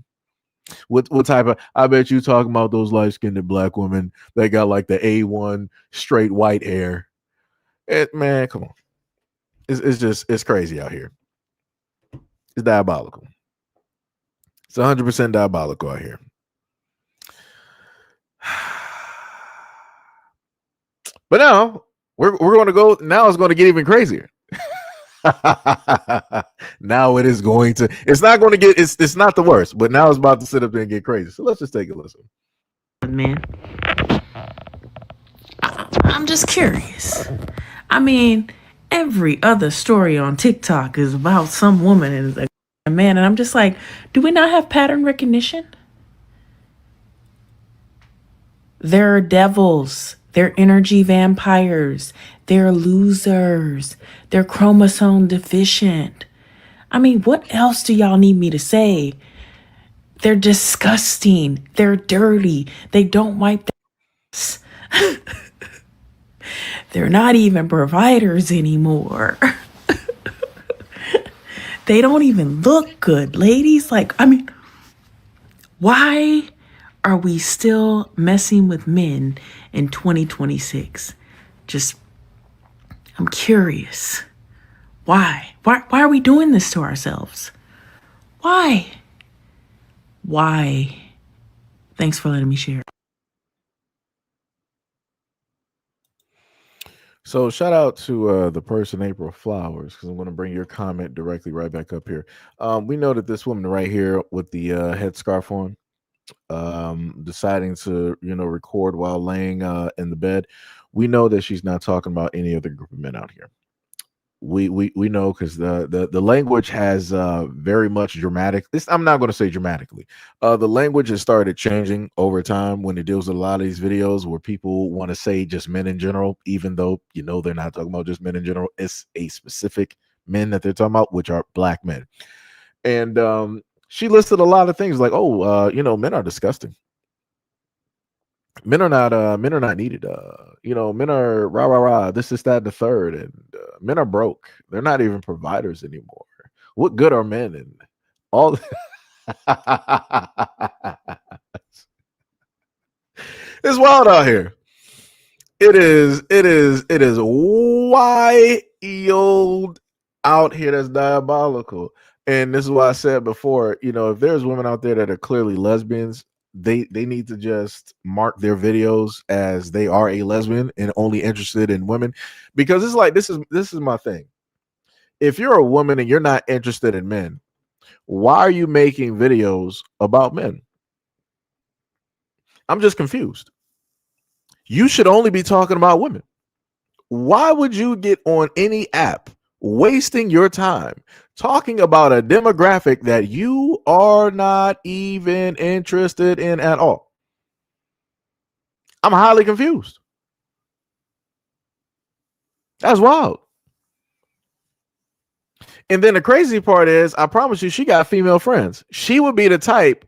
What type of? I bet you talking about those light skinned black women that got like the A1 straight white hair. Man, come on. It's crazy out here. It's diabolical. It's 100% diabolical out here. But now we're going to go. Now it's going to get even crazier. Now it is going to. It's not going to get. It's not the worst. But now it's about to sit up there and get crazy. So let's just take a listen. Man, I'm just curious. I mean, every other story on TikTok is about some woman and a man, and I'm just like, do we not have pattern recognition? They're devils. They're energy vampires. They're losers. They're chromosome deficient. I mean, what else do y'all need me to say? They're disgusting. They're dirty. They don't wipe their ass. They're not even providers anymore. They don't even look good, ladies. Like, I mean, why are we still messing with men in 2026? I'm curious. Why? Why are we doing this to ourselves? Why? Why? Thanks for letting me share. So shout out to the person April Flowers, because I'm going to bring your comment directly right back up here. We know that this woman right here with the headscarf on, deciding to record while laying in the bed. We know that she's not talking about any other group of men out here. We know, because the language has very much dramatic. I'm not going to say dramatically. The language has started changing over time when it deals with a lot of these videos where people want to say just men in general, even though they're not talking about just men in general. It's a specific men that they're talking about, which are black men. And she listed a lot of things like, oh, men are disgusting. Men are not needed. Men are rah rah rah. This is that and the third, and men are broke. They're not even providers anymore. What good are men? And all. It's wild out here. It is wild out here. That's diabolical. And this is why I said before, if there's women out there that are clearly lesbians, they need to just mark their videos as they are a lesbian and only interested in women. Because it's like, this is my thing. If you're a woman and you're not interested in men, why are you making videos about men? I'm just confused. You should only be talking about women. Why would you get on any app wasting your time talking about a demographic that you are not even interested in at all? I'm highly confused. That's wild. And then the crazy part is, I promise you, she got female friends. She would be the type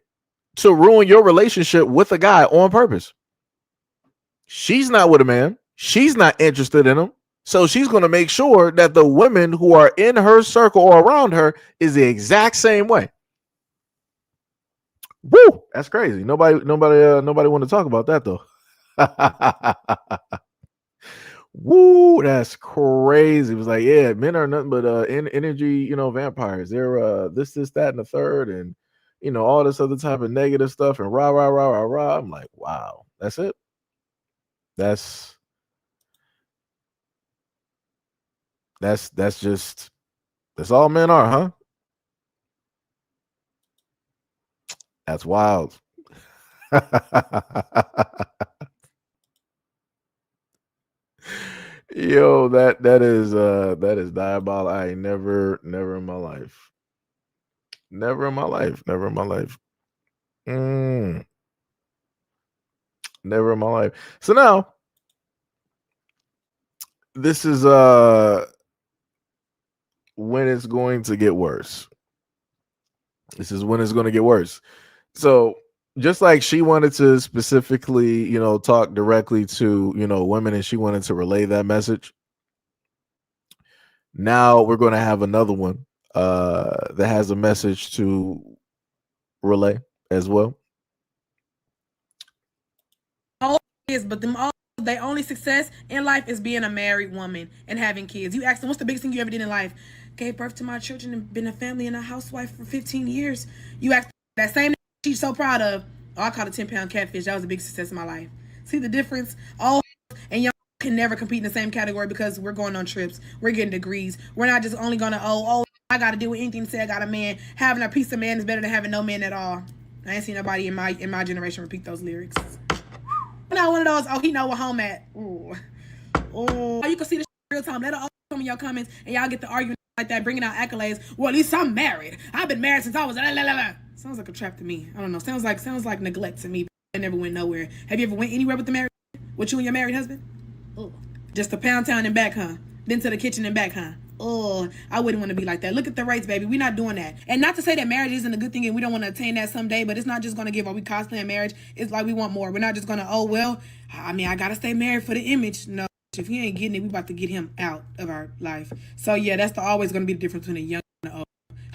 to ruin your relationship with a guy on purpose. She's not with a man. She's not interested in him. So she's going to make sure that the women who are in her circle or around her is the exact same way. Woo! That's crazy. Nobody want to talk about that though. Woo! That's crazy. It was like, yeah, men are nothing but energy, vampires. They're this, that, and the third, and all this other type of negative stuff, and rah rah rah rah rah. I'm like, wow, that's it. That's just that's all men are, huh? That's wild. Yo, that is diabolical. I ain't never in my life. Never in my life. Never in my life. Never in my life. So now this is when it's going to get worse. This is when it's going to get worse. So just like she wanted to specifically, talk directly to, women, and she wanted to relay that message. Now we're going to have another one that has a message to relay as well. But them all, their only success in life is being a married woman and having kids. You ask them, what's the biggest thing you ever did in life? Gave birth to my children and been a family and a housewife for 15 years. You ask that same she's so proud of. Oh, I caught a 10-pound catfish. That was a big success in my life. See the difference? All and y'all can never compete in the same category because we're going on trips. We're getting degrees. We're not just only going to, I got to do anything to say I got a man. Having a piece of man is better than having no man at all. I ain't seen nobody in my generation repeat those lyrics. Not one of those, he know where home at. Ooh. You can see the real time. Let her come in your comments and y'all get the argument like that, bringing out accolades. Well, at least I'm married. I've been married since I was Sounds like a trap to me. I don't know. Sounds like neglect to me. I never went nowhere. Have you ever went anywhere with the married? With you and your married husband? Ooh. Just to Pound Town and back, huh? Then to the kitchen and back, huh? Oh, I wouldn't want to be like that. Look at the rates, baby. We're not doing that. And not to say that marriage isn't a good thing and we don't want to attain that someday, but it's not just going to give, are we constantly in marriage? It's like we want more. We're not just going to, I got to stay married for the image. No, if he ain't getting it, we about to get him out of our life. So, yeah, that's always going to be the difference between a young and an old.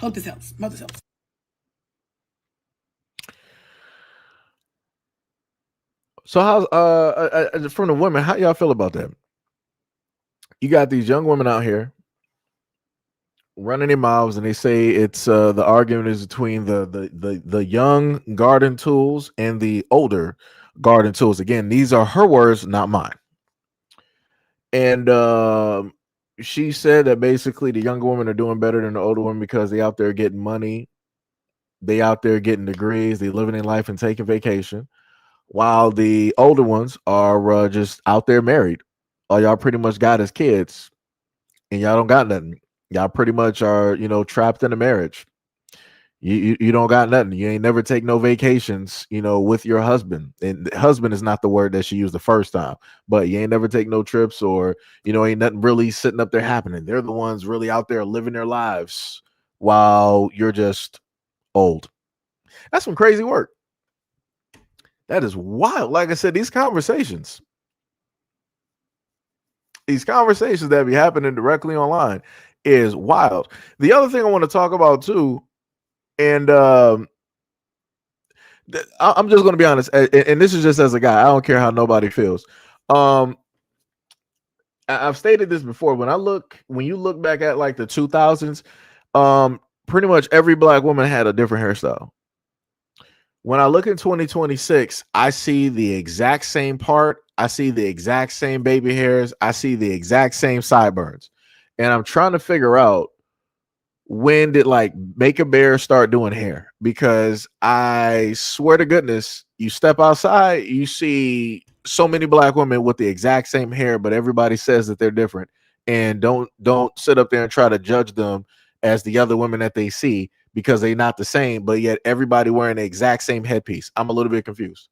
Hope this helps. So how's from the women, how y'all feel about that? You got these young women out here running their mouths, and they say it's the argument is between the young garden tools and the older garden tools. Again, these are her words, not mine. And she said that basically the younger women are doing better than the older women because they out there getting money, they out there getting degrees, they living in life and taking vacation, while the older ones are just out there married. All y'all pretty much got is kids, and y'all don't got nothing. Y'all pretty much are, trapped in a marriage. You don't got nothing. You ain't never take no vacations, with your husband. And husband is not the word that she used the first time, but you ain't never take no trips, or ain't nothing really sitting up there happening. They're the ones really out there living their lives while you're just old. That's some crazy work. That is wild. Like I said, these conversations that be happening directly online is wild. The other thing I want to talk about too, and I'm just going to be honest, and this is just as a guy. I don't care how nobody feels. I've stated this before. When you look back at like the 2000s, pretty much every black woman had a different hairstyle. When I look in 2026, I see the exact same part. I see the exact same baby hairs. I see the exact same sideburns. And I'm trying to figure out, when did like Make a Bear start doing hair? Because I swear to goodness, you step outside, you see so many black women with the exact same hair, but everybody says that they're different. And don't sit up there and try to judge them as the other women that they see, because they're not the same, but yet everybody wearing the exact same headpiece. I'm a little bit confused.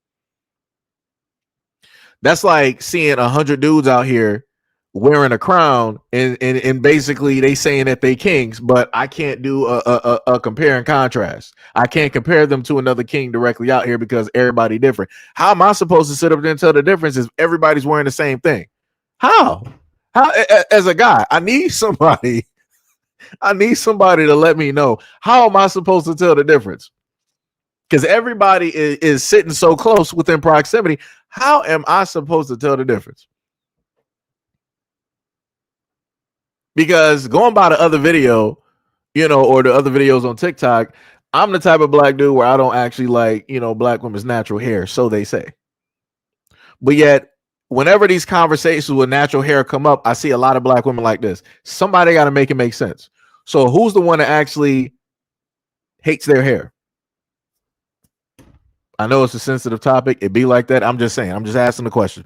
That's like seeing 100 dudes out here wearing a crown, and basically they saying that they kings, but I can't do a compare and contrast. I can't compare them to another king directly out here because everybody different. How am I supposed to sit up there and tell the difference if everybody's wearing the same thing? How as a guy, I need somebody to let me know. How am I supposed to tell the difference? Because everybody is sitting so close within proximity. How am I supposed to tell the difference? Because going by the other video, or the other videos on TikTok, I'm the type of black dude where I don't actually like, black women's natural hair, so they say. But yet, whenever these conversations with natural hair come up, I see a lot of black women like this. Somebody got to make it make sense. So who's the one that actually hates their hair? I know it's a sensitive topic. It be like that. I'm just saying. I'm just asking the question.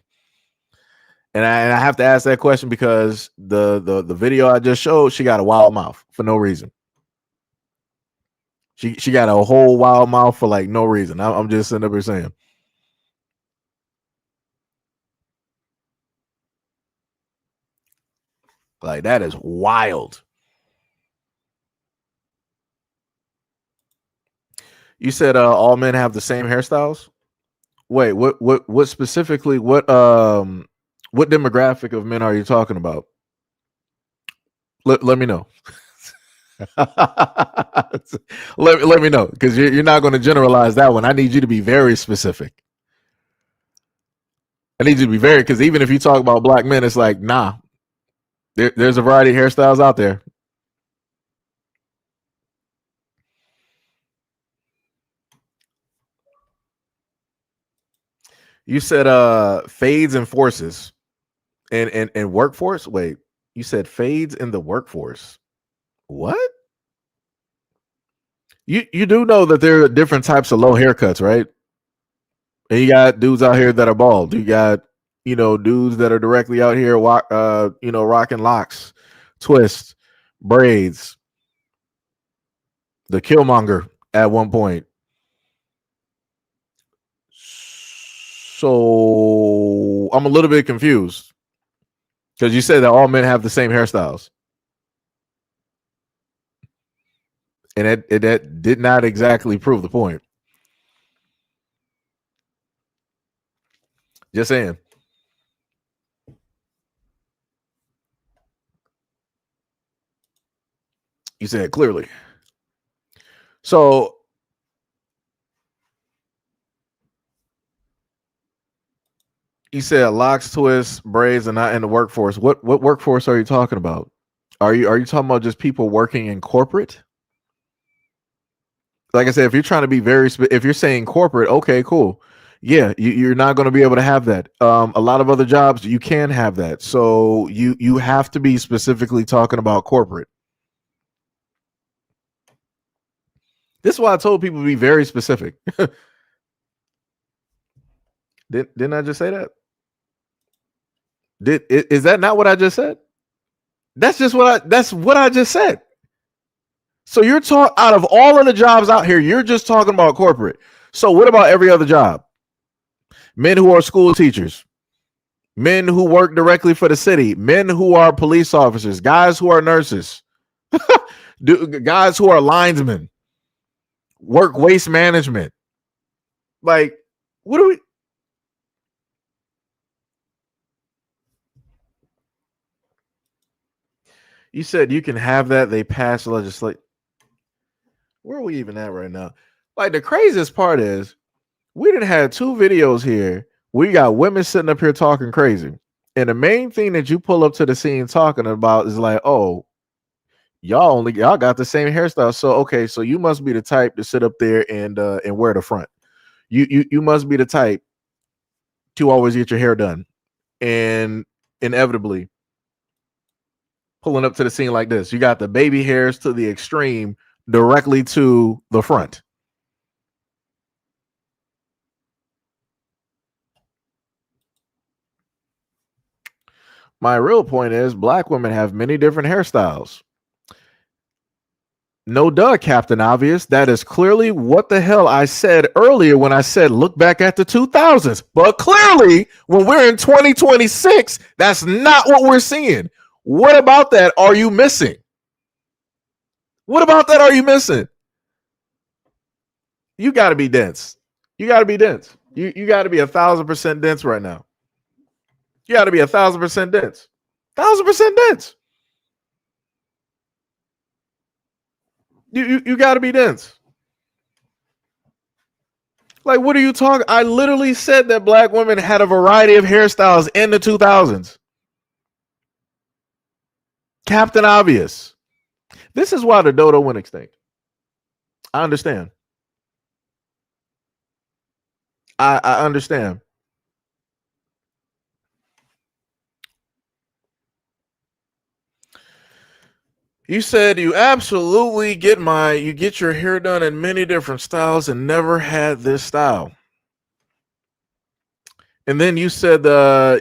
And I have to ask that question because the video I just showed, she got a wild mouth for no reason. She got a whole wild mouth for like no reason. I'm just sitting up here saying. Like, that is wild. You said all men have the same hairstyles? Wait, what specifically, what demographic of men are you talking about? Let me know. let me know, because you're not going to generalize that one. I need you to be very specific. I need you to be very, because even if you talk about black men, it's like, nah, there's a variety of hairstyles out there. You said fades and forces and workforce. Wait, you said fades in the workforce. What? You do know that there are different types of low haircuts, right? And you got dudes out here that are bald. You got, dudes that are directly out here rocking locks, twists, braids. The Killmonger at one point. So I'm a little bit confused, because you said that all men have the same hairstyles, and that did not exactly prove the point. Just saying. You said clearly. So you said locks, twists, braids, and not in the workforce. What workforce are you talking about? Are you talking about just people working in corporate? Like I said, if you're trying to be if you're saying corporate, okay, cool. Yeah, you're not going to be able to have that. A lot of other jobs you can have that. So you have to be specifically talking about corporate. This is why I told people to be very specific. Didn't I just say that? Is that not what I just said? That's what I just said. So you're out of all of the jobs out here, you're just talking about corporate. So what about every other job? Men who are school teachers, men who work directly for the city, men who are police officers, guys who are nurses, guys who are linesmen, work waste management. Like, what do we? You said you can have that. They pass legislation. Where are we even at right now? Like, the craziest part is we didn't have 2 videos here. We got women sitting up here talking crazy. And the main thing that you pull up to the scene talking about is like, oh, y'all got the same hairstyle. So okay, so you must be the type to sit up there and wear the front. You must be the type to always get your hair done. And inevitably pulling up to the scene like this. You got the baby hairs to the extreme directly to the front. My real point is black women have many different hairstyles. No duh, Captain Obvious. That is clearly what the hell I said earlier when I said look back at the 2000s. But clearly, when we're in 2026, that's not what we're seeing. What about that are you missing? What about that are you missing? You got to be dense. You got to be dense. You got to be 1,000% dense right now. You got to be 1,000% dense. 1,000% dense. You got to be dense. Like, what are you talking? I literally said that black women had a variety of hairstyles in the 2000s. Captain Obvious. This is why the dodo went extinct. I understand. I understand. You said you absolutely get your hair done in many different styles and never had this style. And then you said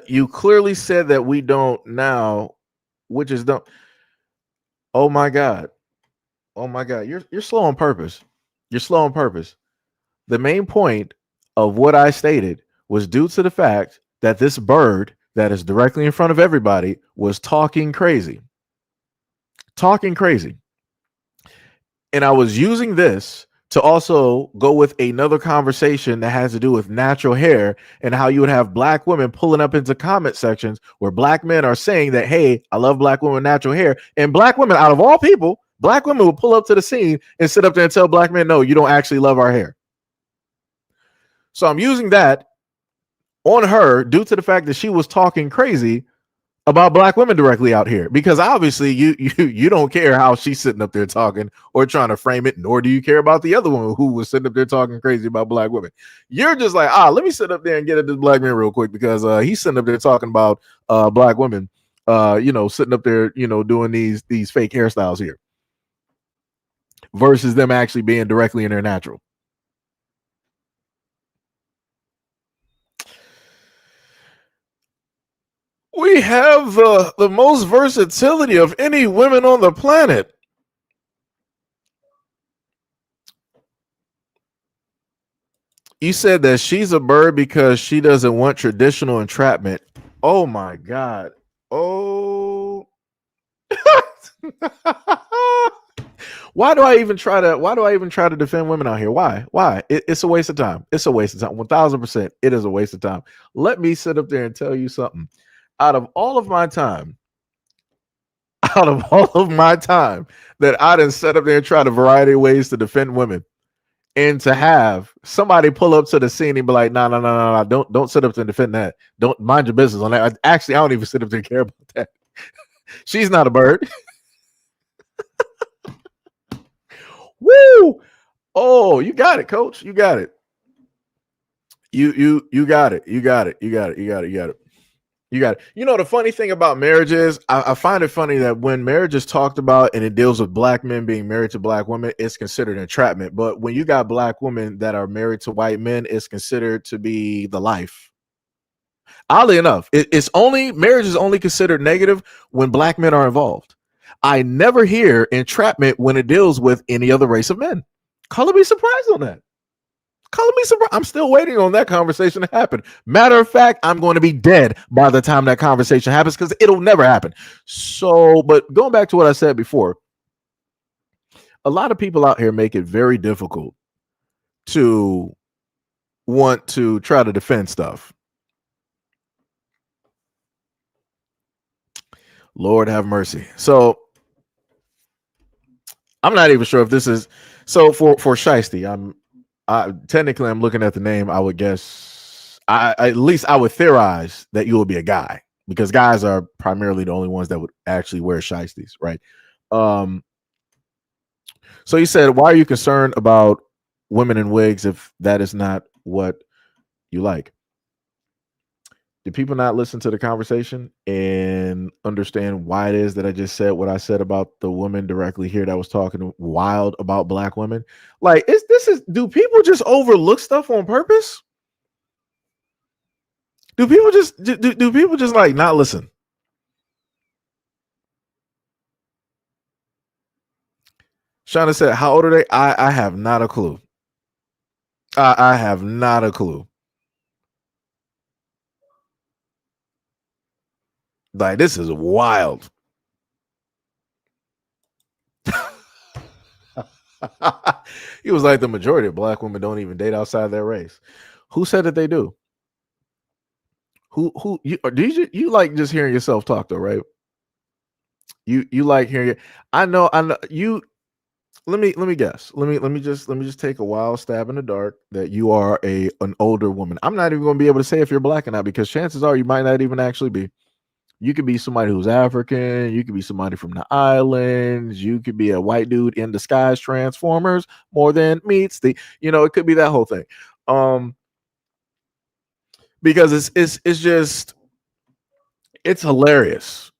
you clearly said that we don't now, which is don't. Oh my God. Oh my God. You're slow on purpose. You're slow on purpose. The main point of what I stated was due to the fact that this bird that is directly in front of everybody was talking crazy. Talking crazy. And I was using this to also go with another conversation that has to do with natural hair and how you would have black women pulling up into comment sections where black men are saying that, hey, I love black women with natural hair. And black women, out of all people, black women will pull up to the scene and sit up there and tell black men, no, you don't actually love our hair. So I'm using that on her due to the fact that she was talking crazy about black women directly out here, because obviously you don't care how she's sitting up there talking or trying to frame it, nor do you care about the other woman who was sitting up there talking crazy about black women. You're just like, let me sit up there and get at this black man real quick because he's sitting up there talking about black women, sitting up there, doing these fake hairstyles here versus them actually being directly in their natural. We have the most versatility of any women on the planet. You said that she's a bird because she doesn't want traditional entrapment. Oh my God. Oh. Why do I even try to defend women out here? Why? It's a waste of time. It's a waste of time. 1,000%. It is a waste of time. Let me sit up there and tell you something. Out of all of my time that I done set up there and tried a variety of ways to defend women, and to have somebody pull up to the scene and be like, no, don't sit up there and defend that. Don't mind your business on that. Actually, I don't even sit up there and care about that. She's not a bird. Woo! Oh, you got it, coach. You got it. You got it. You got it. You got it. You got it. You got it. You got it. You know, the funny thing about marriage is I find it funny that when marriage is talked about and it deals with black men being married to black women, it's considered entrapment. But when you got black women that are married to white men, it's considered to be the life. Oddly enough, it's only marriage is only considered negative when black men are involved. I never hear entrapment when it deals with any other race of men. Color me surprised on that. Color me surprised. I'm still waiting on that conversation to happen. Matter of fact, I'm going to be dead by the time that conversation happens because it'll never happen. So, but going back to what I said before, a lot of people out here make it very difficult to want to try to defend stuff. Lord have mercy. So I'm not even sure if this is so for Shiesty. Technically I'm looking at the name. I would guess at least I would theorize that you will be a guy because guys are primarily the only ones that would actually wear shiesties, right? So you said, why are you concerned about women in wigs if that is not what you like? Do people not listen to the conversation and understand why it is that I just said what I said about the woman directly here that was talking wild about black women? Like, do people just overlook stuff on purpose? Do people just like not listen? Shauna said, how old are they? I have not a clue. I have not a clue. Like, this is wild. He was like, the majority of black women don't even date outside their race. Who said that they do? Who you like just hearing yourself talk though, right? You like hearing it. I know you. Let me guess. Let me just take a wild stab in the dark that you are an older woman. I'm not even going to be able to say if you're black or not because chances are you might not even actually be. You could be somebody who's African. You could be somebody from the islands. You could be a white dude in disguise Transformers more than meets the. It could be that whole thing. Because it's just it's hilarious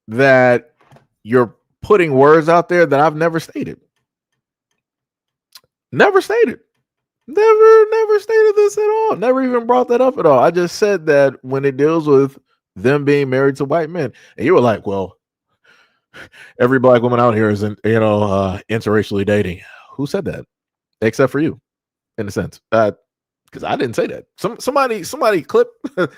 that you're putting words out there that I've never stated. Never stated. Never stated this at all. Never even brought that up at all. I just said that when it deals with them being married to white men, and you were like, "Well, every black woman out here is, interracially dating." Who said that? Except for you, in a sense, because I didn't say that. Somebody clip,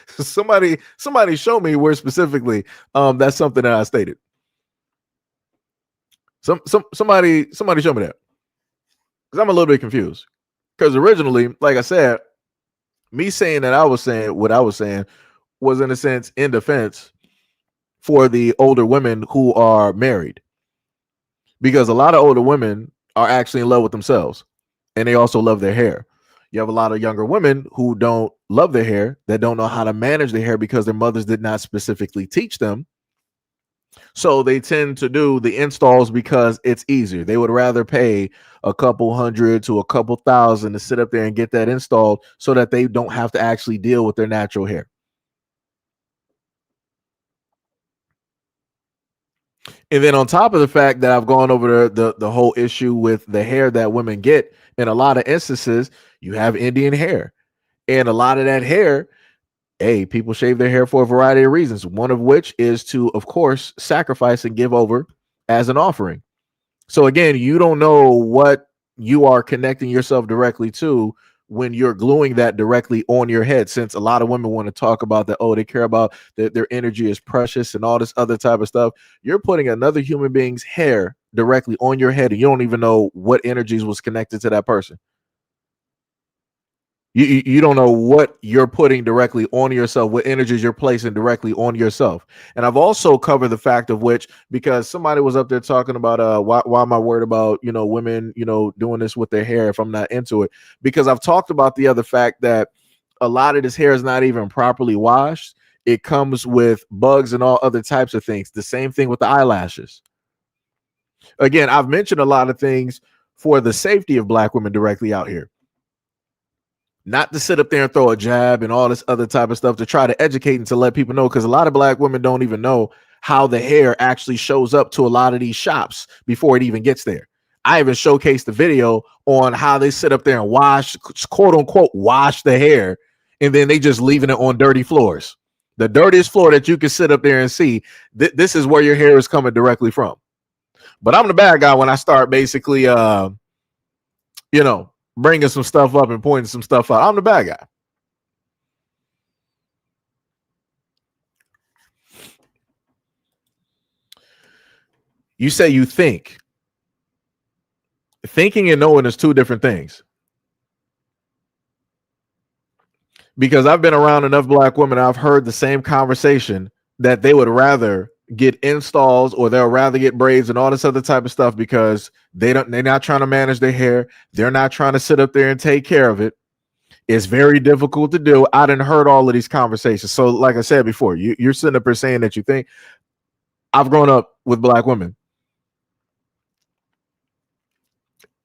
somebody show me where specifically that's something that I stated. Somebody show me that because I'm a little bit confused. Because originally, like I said, me saying that I was saying what I was saying was in a sense in defense for the older women who are married, because a lot of older women are actually in love with themselves and they also love their hair. You have a lot of younger women who don't love their hair, that don't know how to manage their hair because their mothers did not specifically teach them. So they tend to do the installs because it's easier. They would rather pay a couple hundred to a couple thousand to sit up there and get that installed so that they don't have to actually deal with their natural hair. And then on top of the fact that I've gone over the whole issue with the hair that women get, in a lot of instances, you have Indian hair. And a lot of that hair, people shave their hair for a variety of reasons, one of which is to, of course, sacrifice and give over as an offering. So again, you don't know what you are connecting yourself directly to when you're gluing that directly on your head, since a lot of women want to talk about that, they care about that their energy is precious and all this other type of stuff. You're putting another human being's hair directly on your head and you don't even know what energies was connected to that person. You don't know what you're putting directly on yourself, what energies you're placing directly on yourself. And I've also covered the fact of which, because somebody was up there talking about why am I worried about women doing this with their hair if I'm not into it, because I've talked about the other fact that a lot of this hair is not even properly washed. It comes with bugs and all other types of things. The same thing with the eyelashes. Again, I've mentioned a lot of things for the safety of black women directly out here. Not to sit up there and throw a jab and all this other type of stuff, to try to educate and to let people know, because a lot of black women don't even know how the hair actually shows up to a lot of these shops before it even gets there. I even showcased the video on how they sit up there and wash, quote unquote, wash the hair, and then they just leaving it on dirty floors. The dirtiest floor that you can sit up there and see, this is where your hair is coming directly from. But I'm the bad guy when I start basically, bringing some stuff up and pointing some stuff out. I'm the bad guy. You say you think. Thinking and knowing is two different things. Because I've been around enough black women, I've heard the same conversation that they would rather get installs or they'll rather get braids and all this other type of stuff because they're not trying to manage their hair. They're not trying to sit up there and take care of it. It's very difficult to do. I didn't heard all of these conversations. So like I said before, you're sitting up there saying that you think. I've grown up with black women.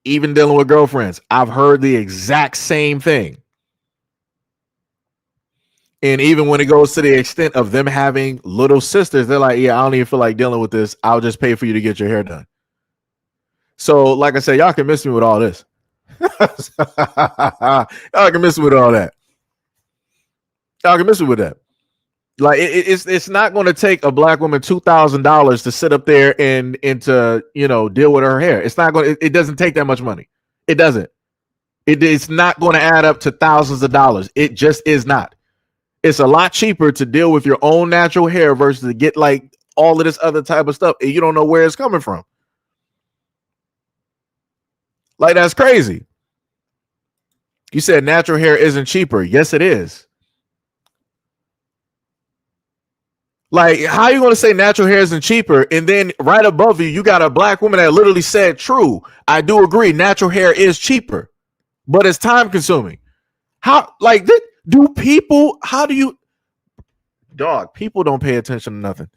Even dealing with girlfriends, I've heard the exact same thing. And even when it goes to the extent of them having little sisters, they're like, yeah, I don't even feel like dealing with this. I'll just pay for you to get your hair done. So, like I said, y'all can miss me with all this. Y'all can miss me with all that. Y'all can miss me with that. Like it's not going to take a black woman $2,000 to sit up there and to deal with her hair. It's not going. It doesn't take that much money. It doesn't. It's not going to add up to thousands of dollars. It just is not. It's a lot cheaper to deal with your own natural hair versus to get like all of this other type of stuff and you don't know where it's coming from. Like, that's crazy. You said natural hair isn't cheaper. Yes, it is. Like, how are you going to say natural hair isn't cheaper? And then right above you, you got a black woman that literally said, true, I do agree, natural hair is cheaper, but it's time consuming. How, like, do people, how do you, dog, people don't pay attention to nothing.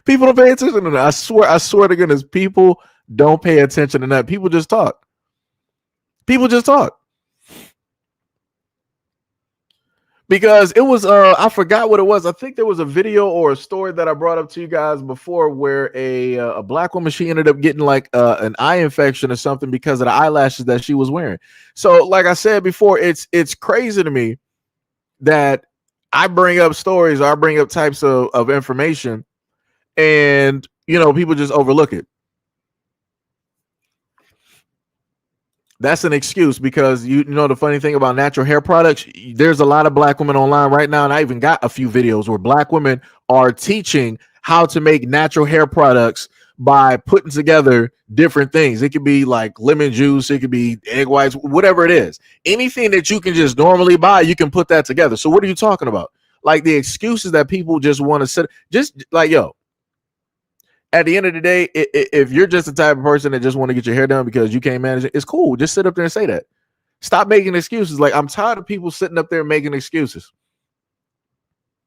People don't pay attention to that. I swear to goodness, people don't pay attention to that. People just talk. People just talk. Because it was, I forgot what it was. I think there was a video or a story that I brought up to you guys before where a black woman, she ended up getting like an eye infection or something because of the eyelashes that she was wearing. So like I said before, it's crazy to me that I bring up stories or I bring up types of information and, people just overlook it. That's an excuse because the funny thing about natural hair products, there's a lot of black women online right now, and I even got a few videos where black women are teaching how to make natural hair products by putting together different things. It could be like lemon juice, it could be egg whites, whatever it is. Anything that you can just normally buy, you can put that together. So what are you talking about? Like the excuses that people just want to sit, just like, yo, at the end of the day, if you're just the type of person that just want to get your hair done because you can't manage it, it's cool. Just sit up there and say that. Stop making excuses. Like, I'm tired of people sitting up there making excuses.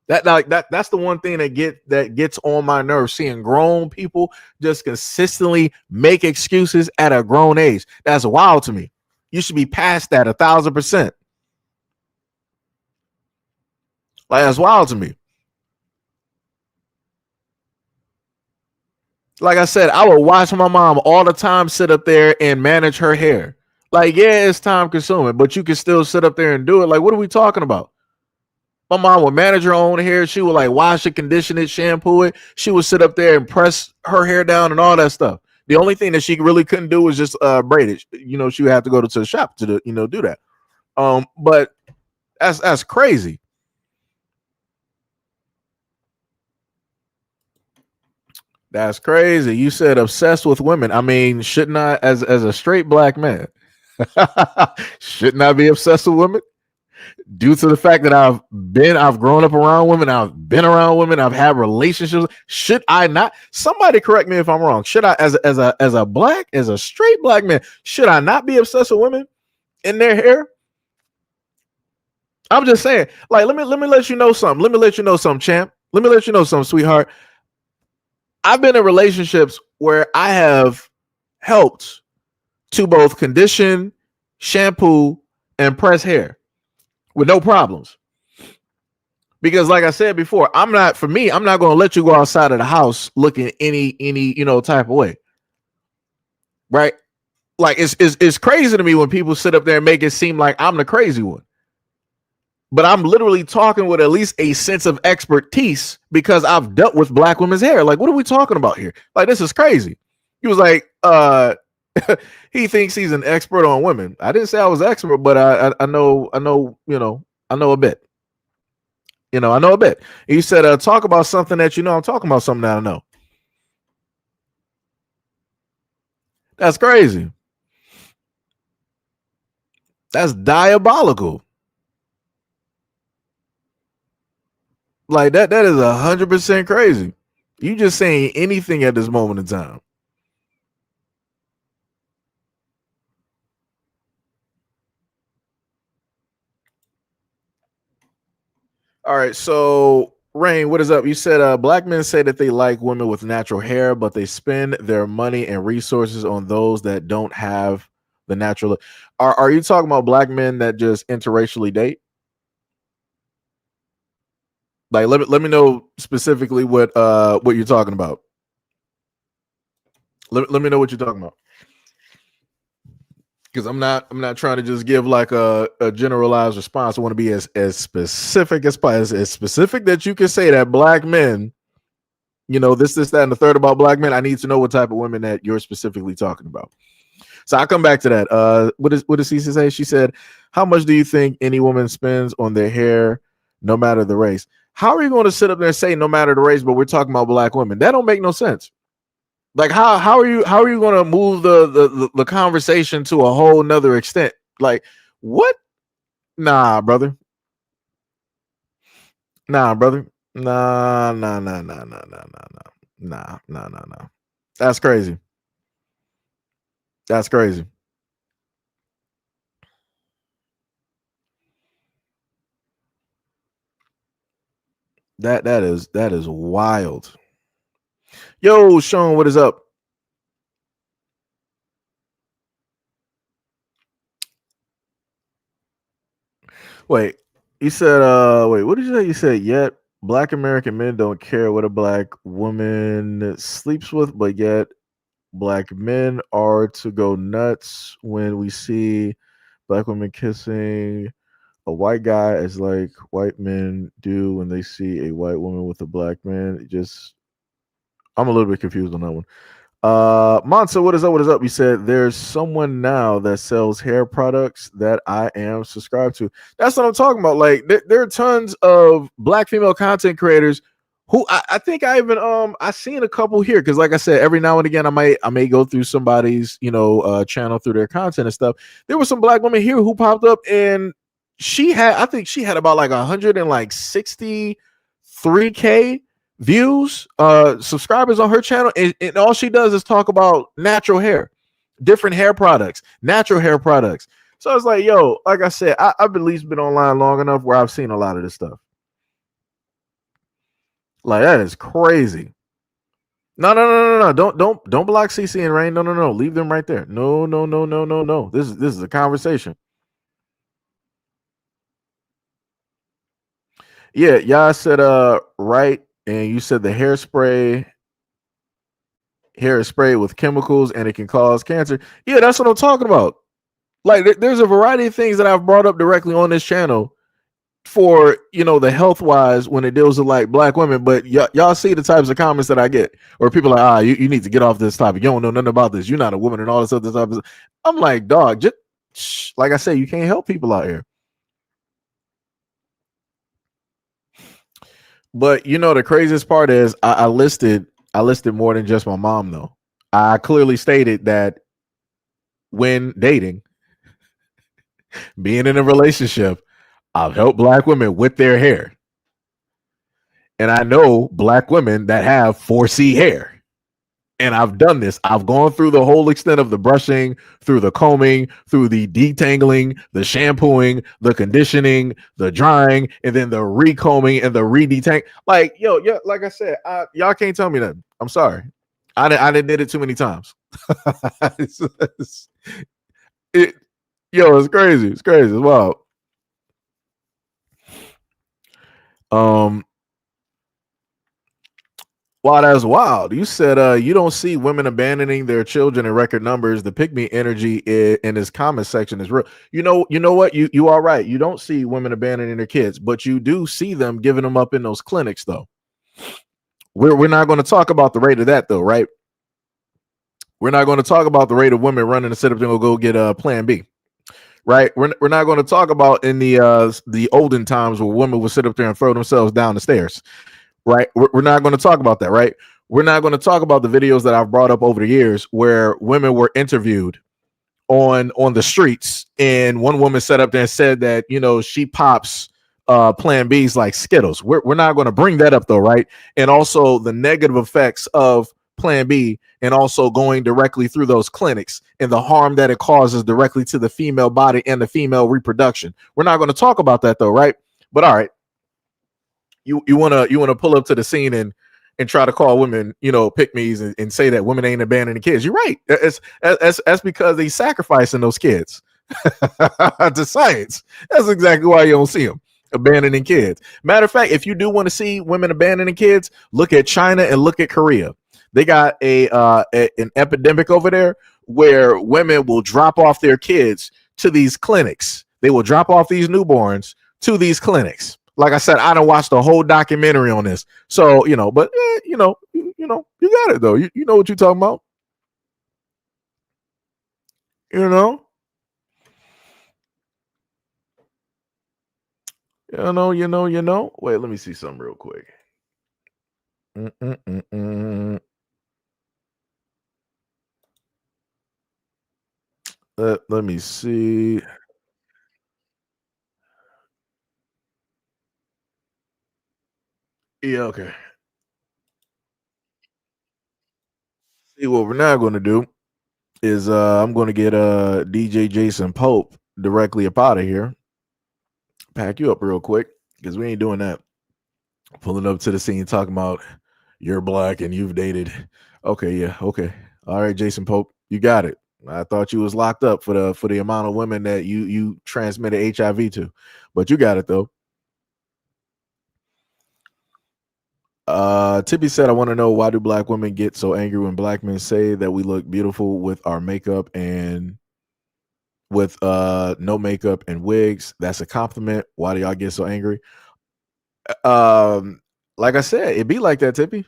That's the one thing that gets on my nerves, seeing grown people just consistently make excuses at a grown age. That's wild to me. You should be past that 1,000%. Like, that's wild to me. Like I said, I would watch my mom all the time sit up there and manage her hair. Like, yeah, it's time consuming, but you can still sit up there and do it. Like, what are we talking about? My mom would manage her own hair. She would like wash it, condition it, shampoo it. She would sit up there and press her hair down and all that stuff. The only thing that she really couldn't do was just braid it. She would have to go to the shop to do that. But that's crazy. That's crazy. You said obsessed with women. I mean, shouldn't I, as a straight black man, shouldn't I be obsessed with women? Due to the fact that I've grown up around women, I've been around women, I've had relationships. Should I not? Somebody correct me if I'm wrong. Should I, as a straight black man, should I not be obsessed with women in their hair? I'm just saying. Like, let me let you know something. Let me let you know something, champ. Let me let you know something, sweetheart. I've been in relationships where I have helped to both condition, shampoo, and press hair with no problems. Because like I said before, I'm not going to let you go outside of the house looking any type of way. Right? Like it's crazy to me when people sit up there and make it seem like I'm the crazy one. But I'm literally talking with at least a sense of expertise because I've dealt with black women's hair. Like, what are we talking about here? Like, this is crazy. He was like, he thinks he's an expert on women. I didn't say I was expert, but I know, I know a bit. I know a bit. He said, talk about something that you know. I'm talking about something that I know. That's crazy. That's diabolical. Like that is 100% crazy. You just saying anything at this moment in time. All right, so Rain, what is up? You said black men say that they like women with natural hair, but they spend their money and resources on those that don't have the natural. Are you talking about black men that just interracially date? Like, let me know specifically what you're talking about. Let me know what you're talking about. Because I'm not trying to just give like a generalized response. I want to be as specific as possible, as specific that you can say that black men, this, that, and the third about black men. I need to know what type of women that you're specifically talking about. So I'll come back to that. What does Cece say? She said, how much do you think any woman spends on their hair, no matter the race? How are you going to sit up there and say no matter the race, but we're talking about black women? That don't make no sense. Like how are you going to move the conversation to a whole nother extent? Like what? Nah, brother. Nah. That's crazy. That's crazy. That is wild. Yo, Sean, what is up? Wait, you said wait, what did you say? You said yet black American men don't care what a black woman sleeps with, but yet black men are to go nuts when we see black women kissing a white guy, as like white men do when they see a white woman with a black man. I'm a little bit confused on that one. Monsa, what is up? What is up? You said there's someone now that sells hair products that I am subscribed to. That's what I'm talking about. Like there are tons of black female content creators who I think I even I seen a couple here because like I said, every now and again I may go through somebody's channel through their content and stuff. There were some black women here who popped up and I think she had about like 163K views, subscribers on her channel, and all she does is talk about natural hair, different hair products, natural hair products. So I was like, yo, like I said, I've at least been online long enough where I've seen a lot of this stuff. Like that is crazy. No. Don't block CC and Rain. No. Leave them right there. No. This is a conversation. Yeah, y'all said right. And you said the hair is sprayed with chemicals and it can cause cancer. Yeah, that's what I'm talking about. Like there's a variety of things that I've brought up directly on this channel for, the health wise when it deals with like black women. But y'all see the types of comments that I get where people are like, you need to get off this topic. You don't know nothing about this. You're not a woman and all this other stuff. I'm like, dog, just like I said, you can't help people out here. But the craziest part is I listed more than just my mom though. I clearly stated that when dating, being in a relationship, I've helped black women with their hair. And I know black women that have 4C hair. And I've done this. I've gone through the whole extent of the brushing, through the combing, through the detangling, the shampooing, the conditioning, the drying, and then the recombing and the re-detang. Like, yo, like I said, y'all can't tell me nothing. I'm sorry. I didn't did it too many times. it's, it, yo, it's crazy. It's crazy. It's wild. Um, wow, that's wild. You said you don't see women abandoning their children in record numbers. The pick me energy in this comment section is real. You know what? You are right. You don't see women abandoning their kids, but you do see them giving them up in those clinics, though. We're not going to talk about the rate of that, though, right? We're not going to talk about the rate of women running to sit up and go get a Plan B, right? We're not going to talk about in the olden times where women would sit up there and throw themselves down the stairs, right? We're not going to talk about that, right? We're not going to talk about the videos that I've brought up over the years where women were interviewed on the streets, and one woman sat up there and said that she pops Plan B's like Skittles. We're not going to bring that up though, right? And also the negative effects of Plan B, and also going directly through those clinics and the harm that it causes directly to the female body and the female reproduction. We're not going to talk about that though, right? But all right, you wanna pull up to the scene and try to call women, pick me's and say that women ain't abandoning kids. You're right. That's because they sacrificing those kids to science. That's exactly why you don't see them abandoning kids. Matter of fact, if you do want to see women abandoning kids, look at China and look at Korea. They got an epidemic over there where women will drop off their kids to these clinics. They will drop off these newborns to these clinics. Like I said, I don't watch the whole documentary on this, so but you got it though. You know what you're talking about. You know, Wait, let me see something real quick. Mm-mm-mm-mm. Let me see. Yeah, okay. See, what we're not going to do is I'm going to get DJ Jason Pope directly up out of here. Pack you up real quick because we ain't doing that. Pulling up to the scene talking about you're black and you've dated. Okay, yeah, okay. All right, Jason Pope, you got it. I thought you was locked up for the amount of women that you transmitted HIV to, but you got it though. Tippy said, I want to know, why do black women get so angry when black men say that we look beautiful with our makeup and with no makeup and wigs? That's a compliment. Why do y'all get so angry? Like I said, it be like that, Tippy.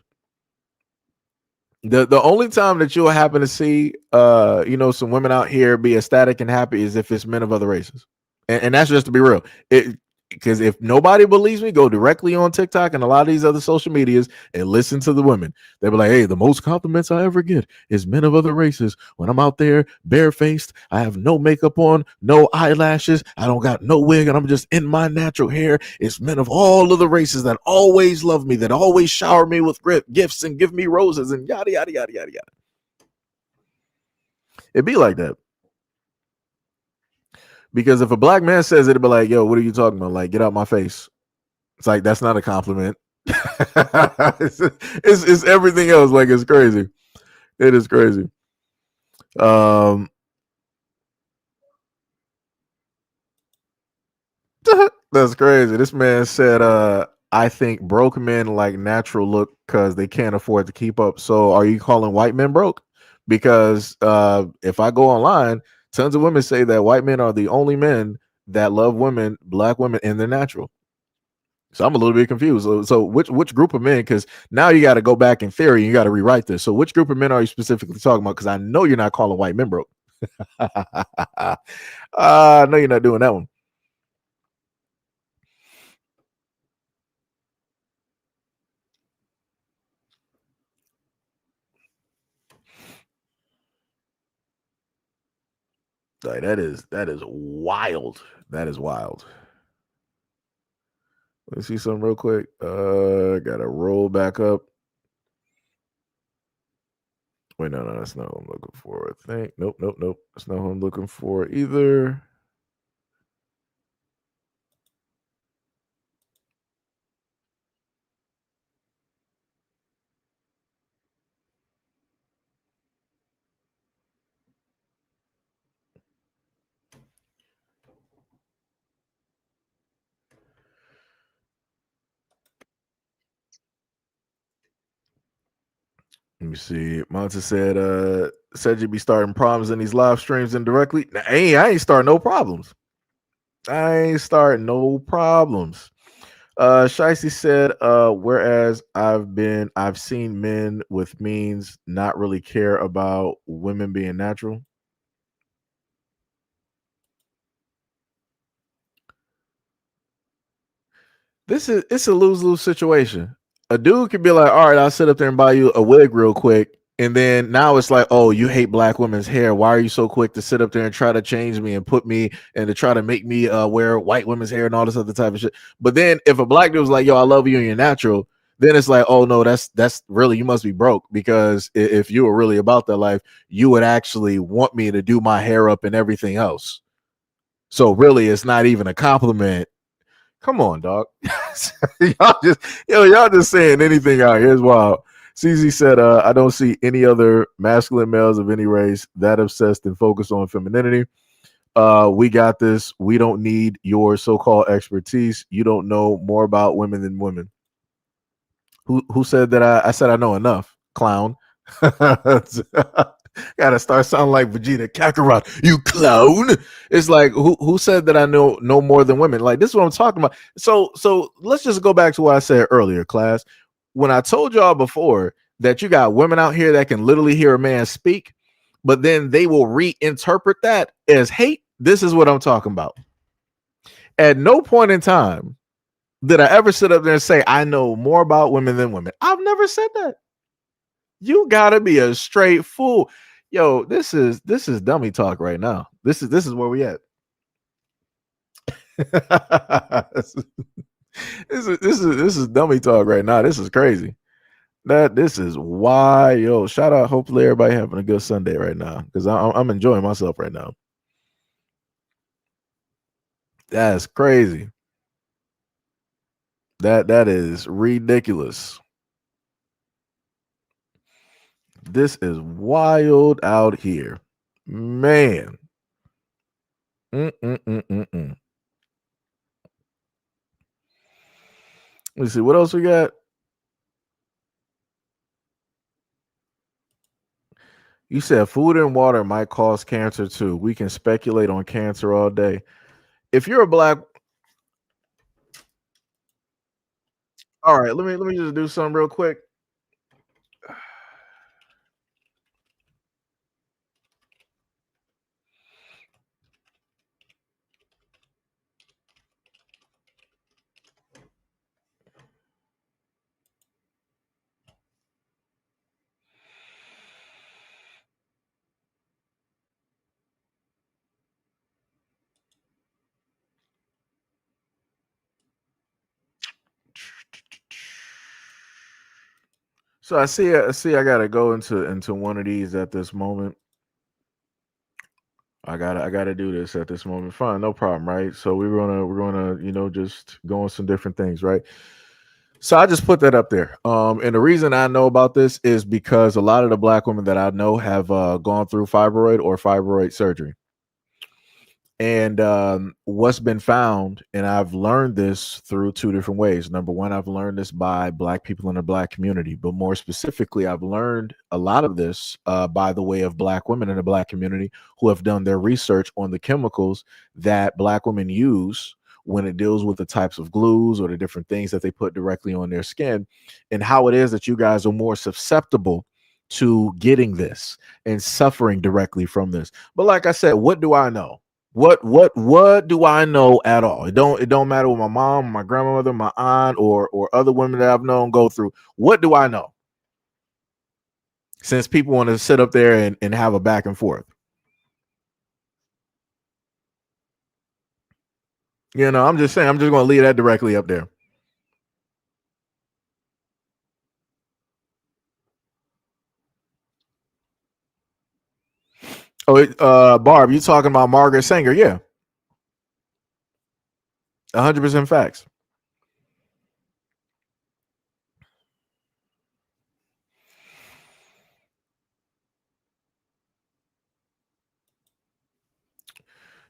The only time that you'll happen to see some women out here be ecstatic and happy is if it's men of other races. And that's just to be real. It Because if nobody believes me, go directly on TikTok and a lot of these other social medias and listen to the women. They'll be like, hey, the most compliments I ever get is men of other races. When I'm out there barefaced, I have no makeup on, no eyelashes, I don't got no wig, and I'm just in my natural hair. It's men of all of the races that always love me, that always shower me with gifts and give me roses and yada, yada, yada, yada, yada. It'd be like that. Because if a black man says it, it'd be like, yo, what are you talking about? Like, get out my face. It's like, that's not a compliment. It's everything else. Like, it's crazy. It is crazy. That's crazy. This man said, I think broke men like natural look because they can't afford to keep up. So are you calling white men broke? Because if I go online, tons of women say that white men are the only men that love women, black women, in their natural. So I'm a little bit confused. So which group of men? Because now you got to go back in theory. You got to rewrite this. So which group of men are you specifically talking about? Because I know you're not calling white men broke. I know you're not doing that one. Like, that is wild. That is wild. Let's see something real quick. Gotta roll back up. Wait, no, that's not what I'm looking for. I think. Nope. That's not what I'm looking for either. Let me see. Monta said you be starting problems in these live streams indirectly. Nah, I ain't starting no problems. I ain't starting no problems. Shicey said, whereas I've seen men with means not really care about women being natural. It's a lose-lose situation. A dude could be like, all right, I'll sit up there and buy you a wig real quick. And then now it's like, oh, you hate black women's hair. Why are you so quick to sit up there and try to change me and put me and to try to make me wear white women's hair and all this other type of shit? But then if a black dude was like, yo, I love you and you're natural, then it's like, oh no, that's really, you must be broke, because if you were really about that life, you would actually want me to do my hair up and everything else. So really, it's not even a compliment. Come on, dog. y'all just saying anything out here is wild. CZ said, I don't see any other masculine males of any race that obsessed and focused on femininity. We got this. We don't need your so-called expertise. You don't know more about women than women. Who said that? I said I know enough, clown. Gotta start sounding like Vegeta Kakarot, you clown. It's like who said that I know more than women? Like, this is what I'm talking about. So let's just go back to what I said earlier, class. When I told y'all before that you got women out here that can literally hear a man speak, but then they will reinterpret that as hate. This is what I'm talking about. At no point in time did I ever sit up there and say I know more about women than women. I've never said that. You gotta be a straight fool. Yo, this is dummy talk right now. This is where we at. this is dummy talk right now. This is crazy. This is why, yo. Shout out. Hopefully everybody having a good Sunday right now, because I'm enjoying myself right now. That's crazy. That is ridiculous. This is wild out here, man. Let's see what else we got. You said food and water might cause cancer too. We can speculate on cancer all day. If you're a black, all right, let me just do something real quick. So I see I gotta go into one of these at this moment. I gotta do this at this moment. Fine, no problem, right? So we're gonna just go on some different things, right? So I just put that up there. And the reason I know about this is because a lot of the black women that I know have gone through fibroid or fibroid surgery. And what's been found, and I've learned this through two different ways. Number one, I've learned this by black people in the black community, but more specifically, I've learned a lot of this by the way of black women in the black community who have done their research on the chemicals that black women use when it deals with the types of glues or the different things that they put directly on their skin, and how it is that you guys are more susceptible to getting this and suffering directly from this. But like I said, what do I know? What do I know at all? It don't matter what my mom, my grandmother, my aunt, or other women that I've known go through. What do I know? Since people want to sit up there and have a back and forth. I'm just saying, I'm just gonna leave that directly up there. Oh, Barb, you talking about Margaret Sanger? Yeah, 100% facts.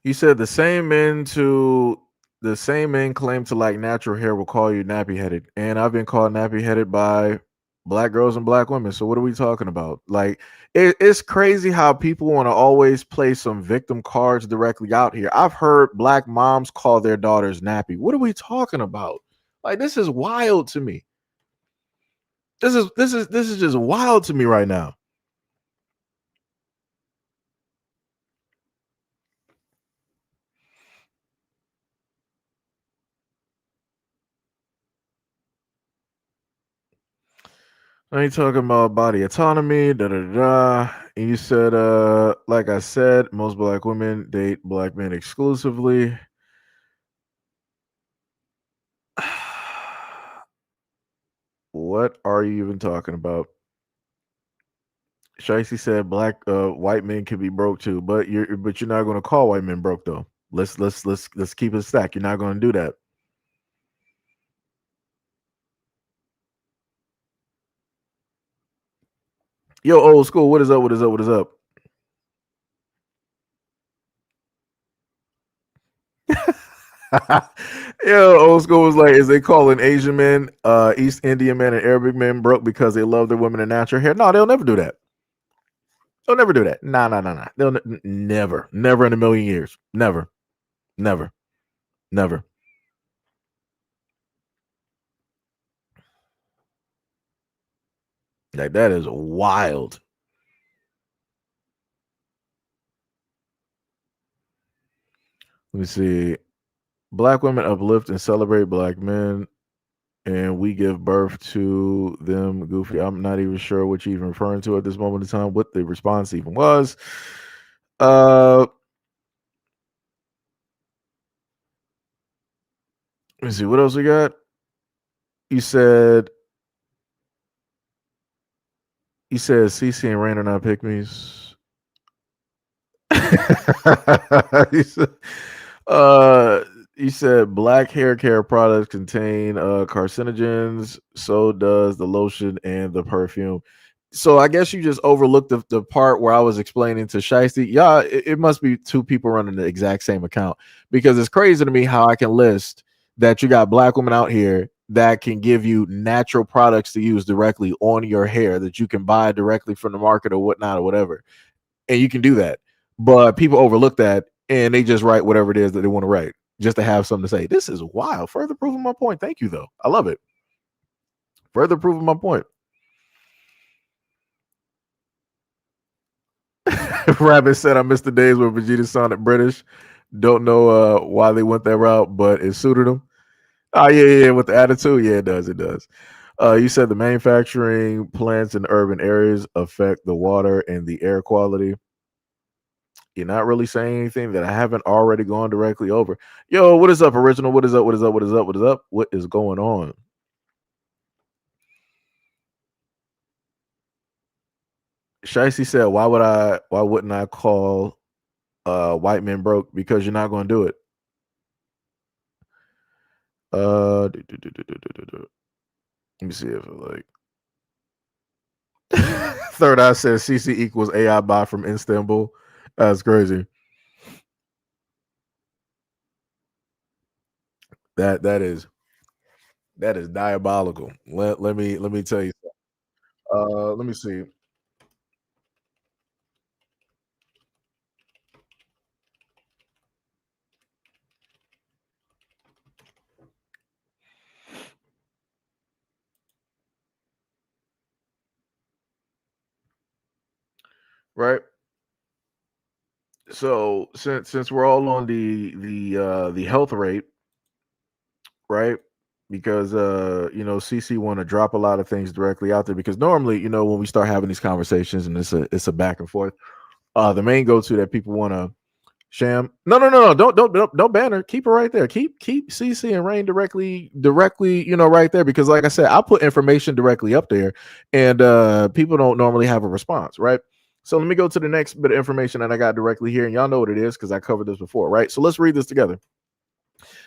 You said the same men claim to like natural hair will call you nappy headed, and I've been called nappy headed by Black girls and black women. So what are we talking about? Like, it's crazy how people want to always play some victim cards directly out here. I've heard black moms call their daughters nappy. What are we talking about? Like, this is wild to me. This is just wild to me right now. I ain't talking about body autonomy, da da da. And you said, like I said, most black women date black men exclusively. What are you even talking about? Shicey said black white men can be broke too, but you're not gonna call white men broke though. Let's keep it stacked. You're not gonna do that. Yo, old school, what is up? What is up? What is up? Yo, old school was like, is they calling Asian men, East Indian men, and Arabic men broke because they love their women and natural hair? No, they'll never do that. They'll never do that. Nah, nah, nah, nah. They'll never, never in a million years. Never, never, never. Like that is wild. Let me see. Black women uplift and celebrate black men, and we give birth to them. Goofy. I'm not even sure what you're even referring to at this moment in time. What the response even was. Let me see. What else we got? You said CC and Rain are not pygmies. you, said, uh, you said black hair care products contain carcinogens. So does the lotion and the perfume. So I guess you just overlooked the part where I was explaining to Shiesty. Yeah, it must be two people running the exact same account, because it's crazy to me how I can list that you got black women out here that can give you natural products to use directly on your hair that you can buy directly from the market or whatnot or whatever. And you can do that. But people overlook that and they just write whatever it is that they want to write just to have something to say. This is wild. Further proving my point. Thank you, though. I love it. Further proving my point. Rabbit said, I missed the days where Vegeta sounded British. Don't know why they went that route, but it suited them. Oh, yeah, with the attitude. Yeah, it does. It does. You said the manufacturing plants in urban areas affect the water and the air quality. You're not really saying anything that I haven't already gone directly over. Yo, what is up, original? What is up? What is up? What is up? What is up? What is going on? Shicey said, why wouldn't I call white men broke? Because you're not gonna do it. Let me see if like Third Eye says CC equals AI bot from Istanbul. That's crazy. That is diabolical. Let me tell you. Let me see. Right. So since we're all on the health rate, right? Because CC want to drop a lot of things directly out there, because normally, when we start having these conversations and it's a back and forth, the main go-to that people want to sham. No, don't ban her. Keep her right there. Keep CC and Rain directly, right there, because like I said, I put information directly up there, and people don't normally have a response, right? So let me go to the next bit of information that I got directly here, and y'all know what it is because I covered this before, right? So let's read this together.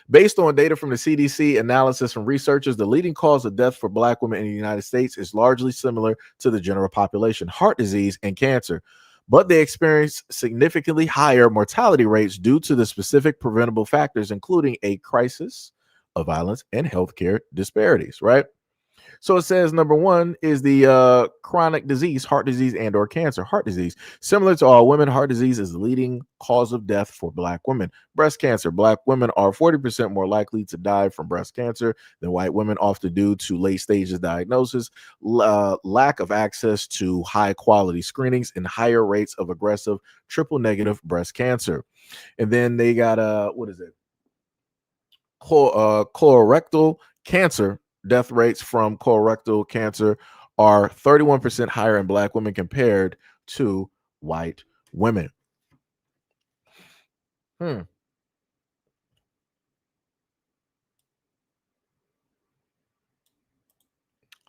Based on data from the CDC analysis from researchers, the leading cause of death for Black women in the United States is largely similar to the general population: heart disease and cancer. But they experience significantly higher mortality rates due to the specific preventable factors, including a crisis of violence and healthcare disparities, right? So it says number one is the chronic disease, heart disease and or cancer. Heart disease, similar to all women, heart disease is the leading cause of death for Black women. Breast cancer, Black women are 40% more likely to die from breast cancer than white women, often due to late stages diagnosis, lack of access to high quality screenings, and higher rates of aggressive triple negative breast cancer. And then they got what is it? Colorectal cancer. Death rates from colorectal cancer are 31% higher in Black women compared to white women.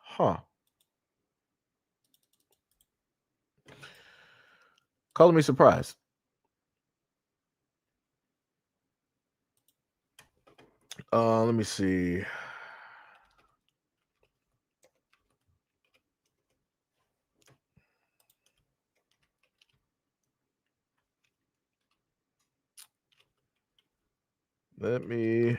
Huh. Color me surprised. Let me see. Let me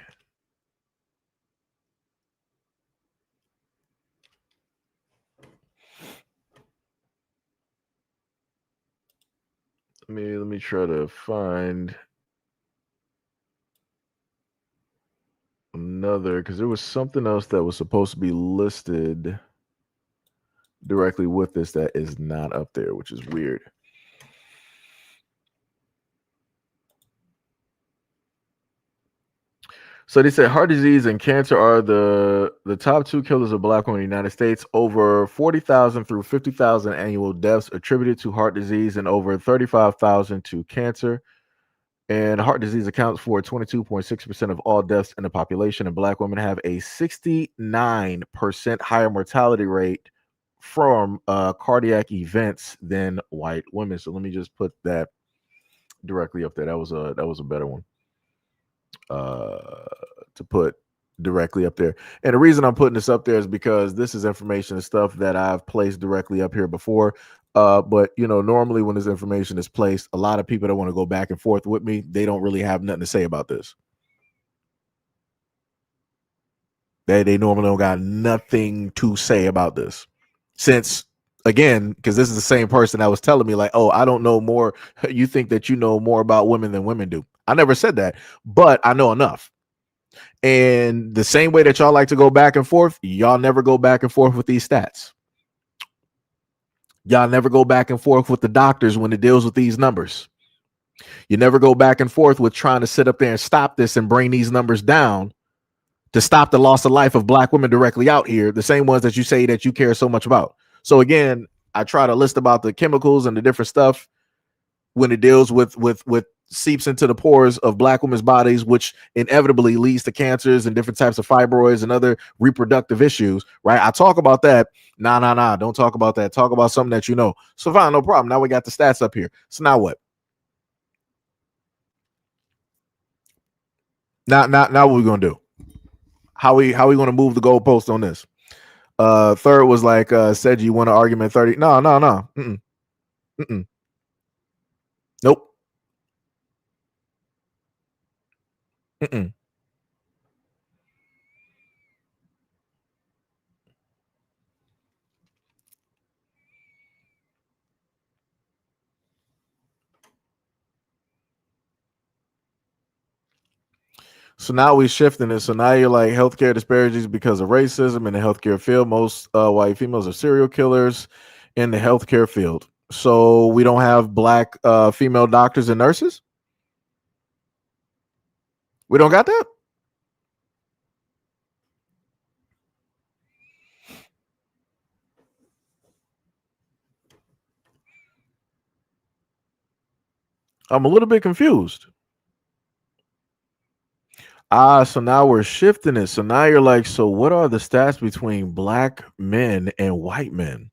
try to find another, because there was something else that was supposed to be listed directly with this that is not up there, which is weird. So they said heart disease and cancer are the top two killers of Black women in the United States. Over 40,000 through 50,000 annual deaths attributed to heart disease and over 35,000 to cancer. And heart disease accounts for 22.6% of all deaths in the population. And Black women have a 69% higher mortality rate from cardiac events than white women. So let me just put that directly up there. That was a better one to put directly up there. And the reason I'm putting this up there is because this is information and stuff that I've placed directly up here before. But normally when this information is placed, a lot of people that want to go back and forth with me, they don't really have nothing to say about this. They normally don't got nothing to say about this. Since again, because this is the same person that was telling me like, oh, I don't know more. You think that you know more about women than women do. I never said that, but I know enough. And the same way that y'all like to go back and forth, y'all never go back and forth with these stats. Y'all never go back and forth with the doctors when it deals with these numbers. You never go back and forth with trying to sit up there and stop this and bring these numbers down to stop the loss of life of Black women directly out here, the same ones that you say that you care so much about. So again, I try to list about the chemicals and the different stuff when it deals with seeps into the pores of Black women's bodies, which inevitably leads to cancers and different types of fibroids and other reproductive issues, right? I talk about that. Nah, don't talk about that. Talk about something that you know. So fine, no problem. Now we got the stats up here. So now what? Now what we gonna do? How we gonna move the goalpost on this? Third was like said you want an argument 30. No. Nope. So now we're shifting it. So now you're like healthcare disparities because of racism in the healthcare field. Most white females are serial killers in the healthcare field. So we don't have Black female doctors and nurses. We don't got that. I'm a little bit confused. So now we're shifting it. So now you're like, so what are the stats between Black men and white men?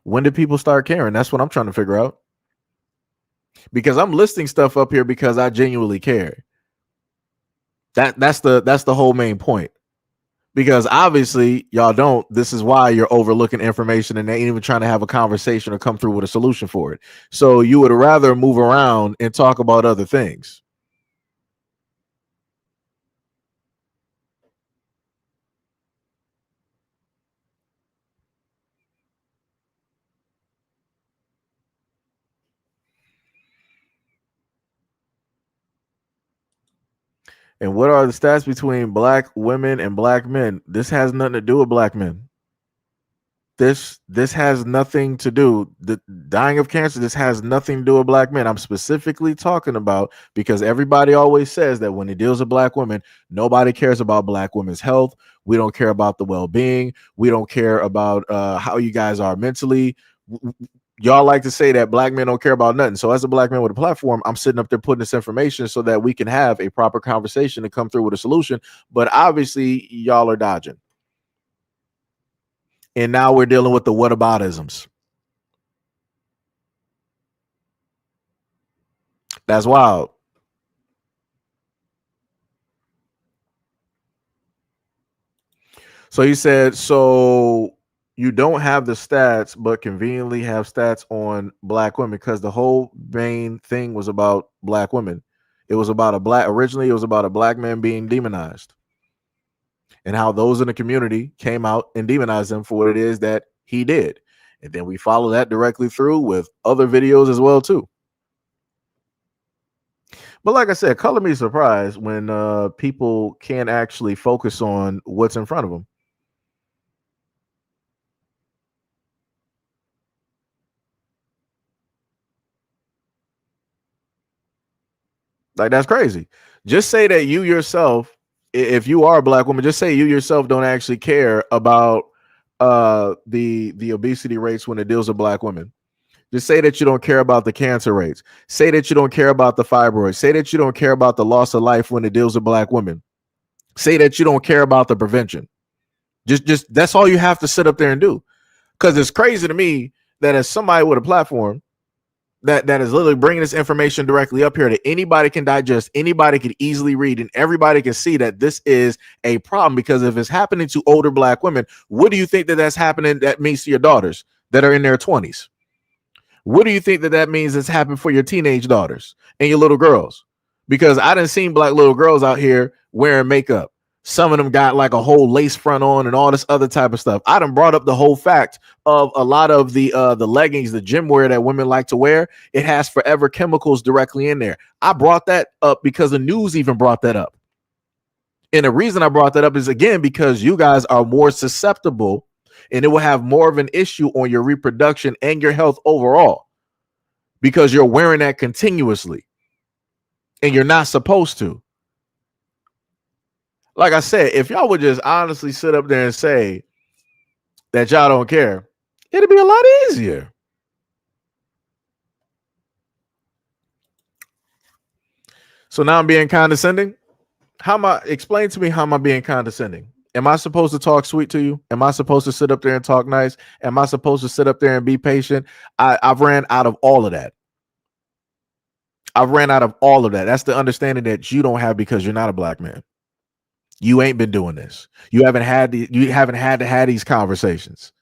When did people start caring? That's what I'm trying to figure out. Because I'm listing stuff up here because I genuinely care. That's the whole main point. Because obviously y'all don't. This is why you're overlooking information and they ain't even trying to have a conversation or come through with a solution for it. So you would rather move around and talk about other things. And what are the stats between black women and black men? This has nothing to do with black men. This has nothing to do. The dying of cancer, this has nothing to do with black men. I'm specifically talking about, because everybody always says that when it deals with black women, nobody cares about black women's health. We don't care about the well-being. We don't care about how you guys are mentally. Y'all like to say that black men don't care about nothing. So as a black man with a platform, I'm sitting up there putting this information so that we can have a proper conversation and come through with a solution. But obviously, y'all are dodging. And now we're dealing with the whataboutisms. That's wild. So he said, so you don't have the stats, but conveniently have stats on black women, because the whole main thing was about black women. It was about originally it was about a black man being demonized, and how those in the community came out and demonized him for what it is that he did. And then we follow that directly through with other videos as well too. But like I said, color me surprised when people can't actually focus on what's in front of them. Like, that's crazy. Just say that you yourself, if you are a black woman, just say you yourself don't actually care about the obesity rates when it deals with black women. Just say that you don't care about the cancer rates. Say that you don't care about the fibroids. Say that you don't care about the loss of life when it deals with black women. Say that you don't care about the prevention. Just that's all you have to sit up there and do. Because it's crazy to me that as somebody with a platform that is literally bringing this information directly up here that anybody can digest, anybody can easily read, and everybody can see that this is a problem. Because if it's happening to older black women, what do you think that that's happening? That means to your daughters that are in their 20s. What do you think that that means it's happened for your teenage daughters and your little girls? Because I done seen black little girls out here wearing makeup. Some of them got like a whole lace front on and all this other type of stuff. I done brought up the whole fact of a lot of the leggings, the gym wear that women like to wear. It has forever chemicals directly in there. I brought that up because the news even brought that up. And the reason I brought that up is, again, because you guys are more susceptible, and it will have more of an issue on your reproduction and your health overall, because you're wearing that continuously and you're not supposed to. Like I said, if y'all would just honestly sit up there and say that y'all don't care, it'd be a lot easier. So now I'm being condescending. Explain to me, how am I being condescending? Am I supposed to talk sweet to you? Am I supposed to sit up there and talk nice? Am I supposed to sit up there and be patient? I've ran out of all of that. I've ran out of all of that. That's the understanding that you don't have because you're not a black man. You ain't been doing this. You haven't had to have these conversations.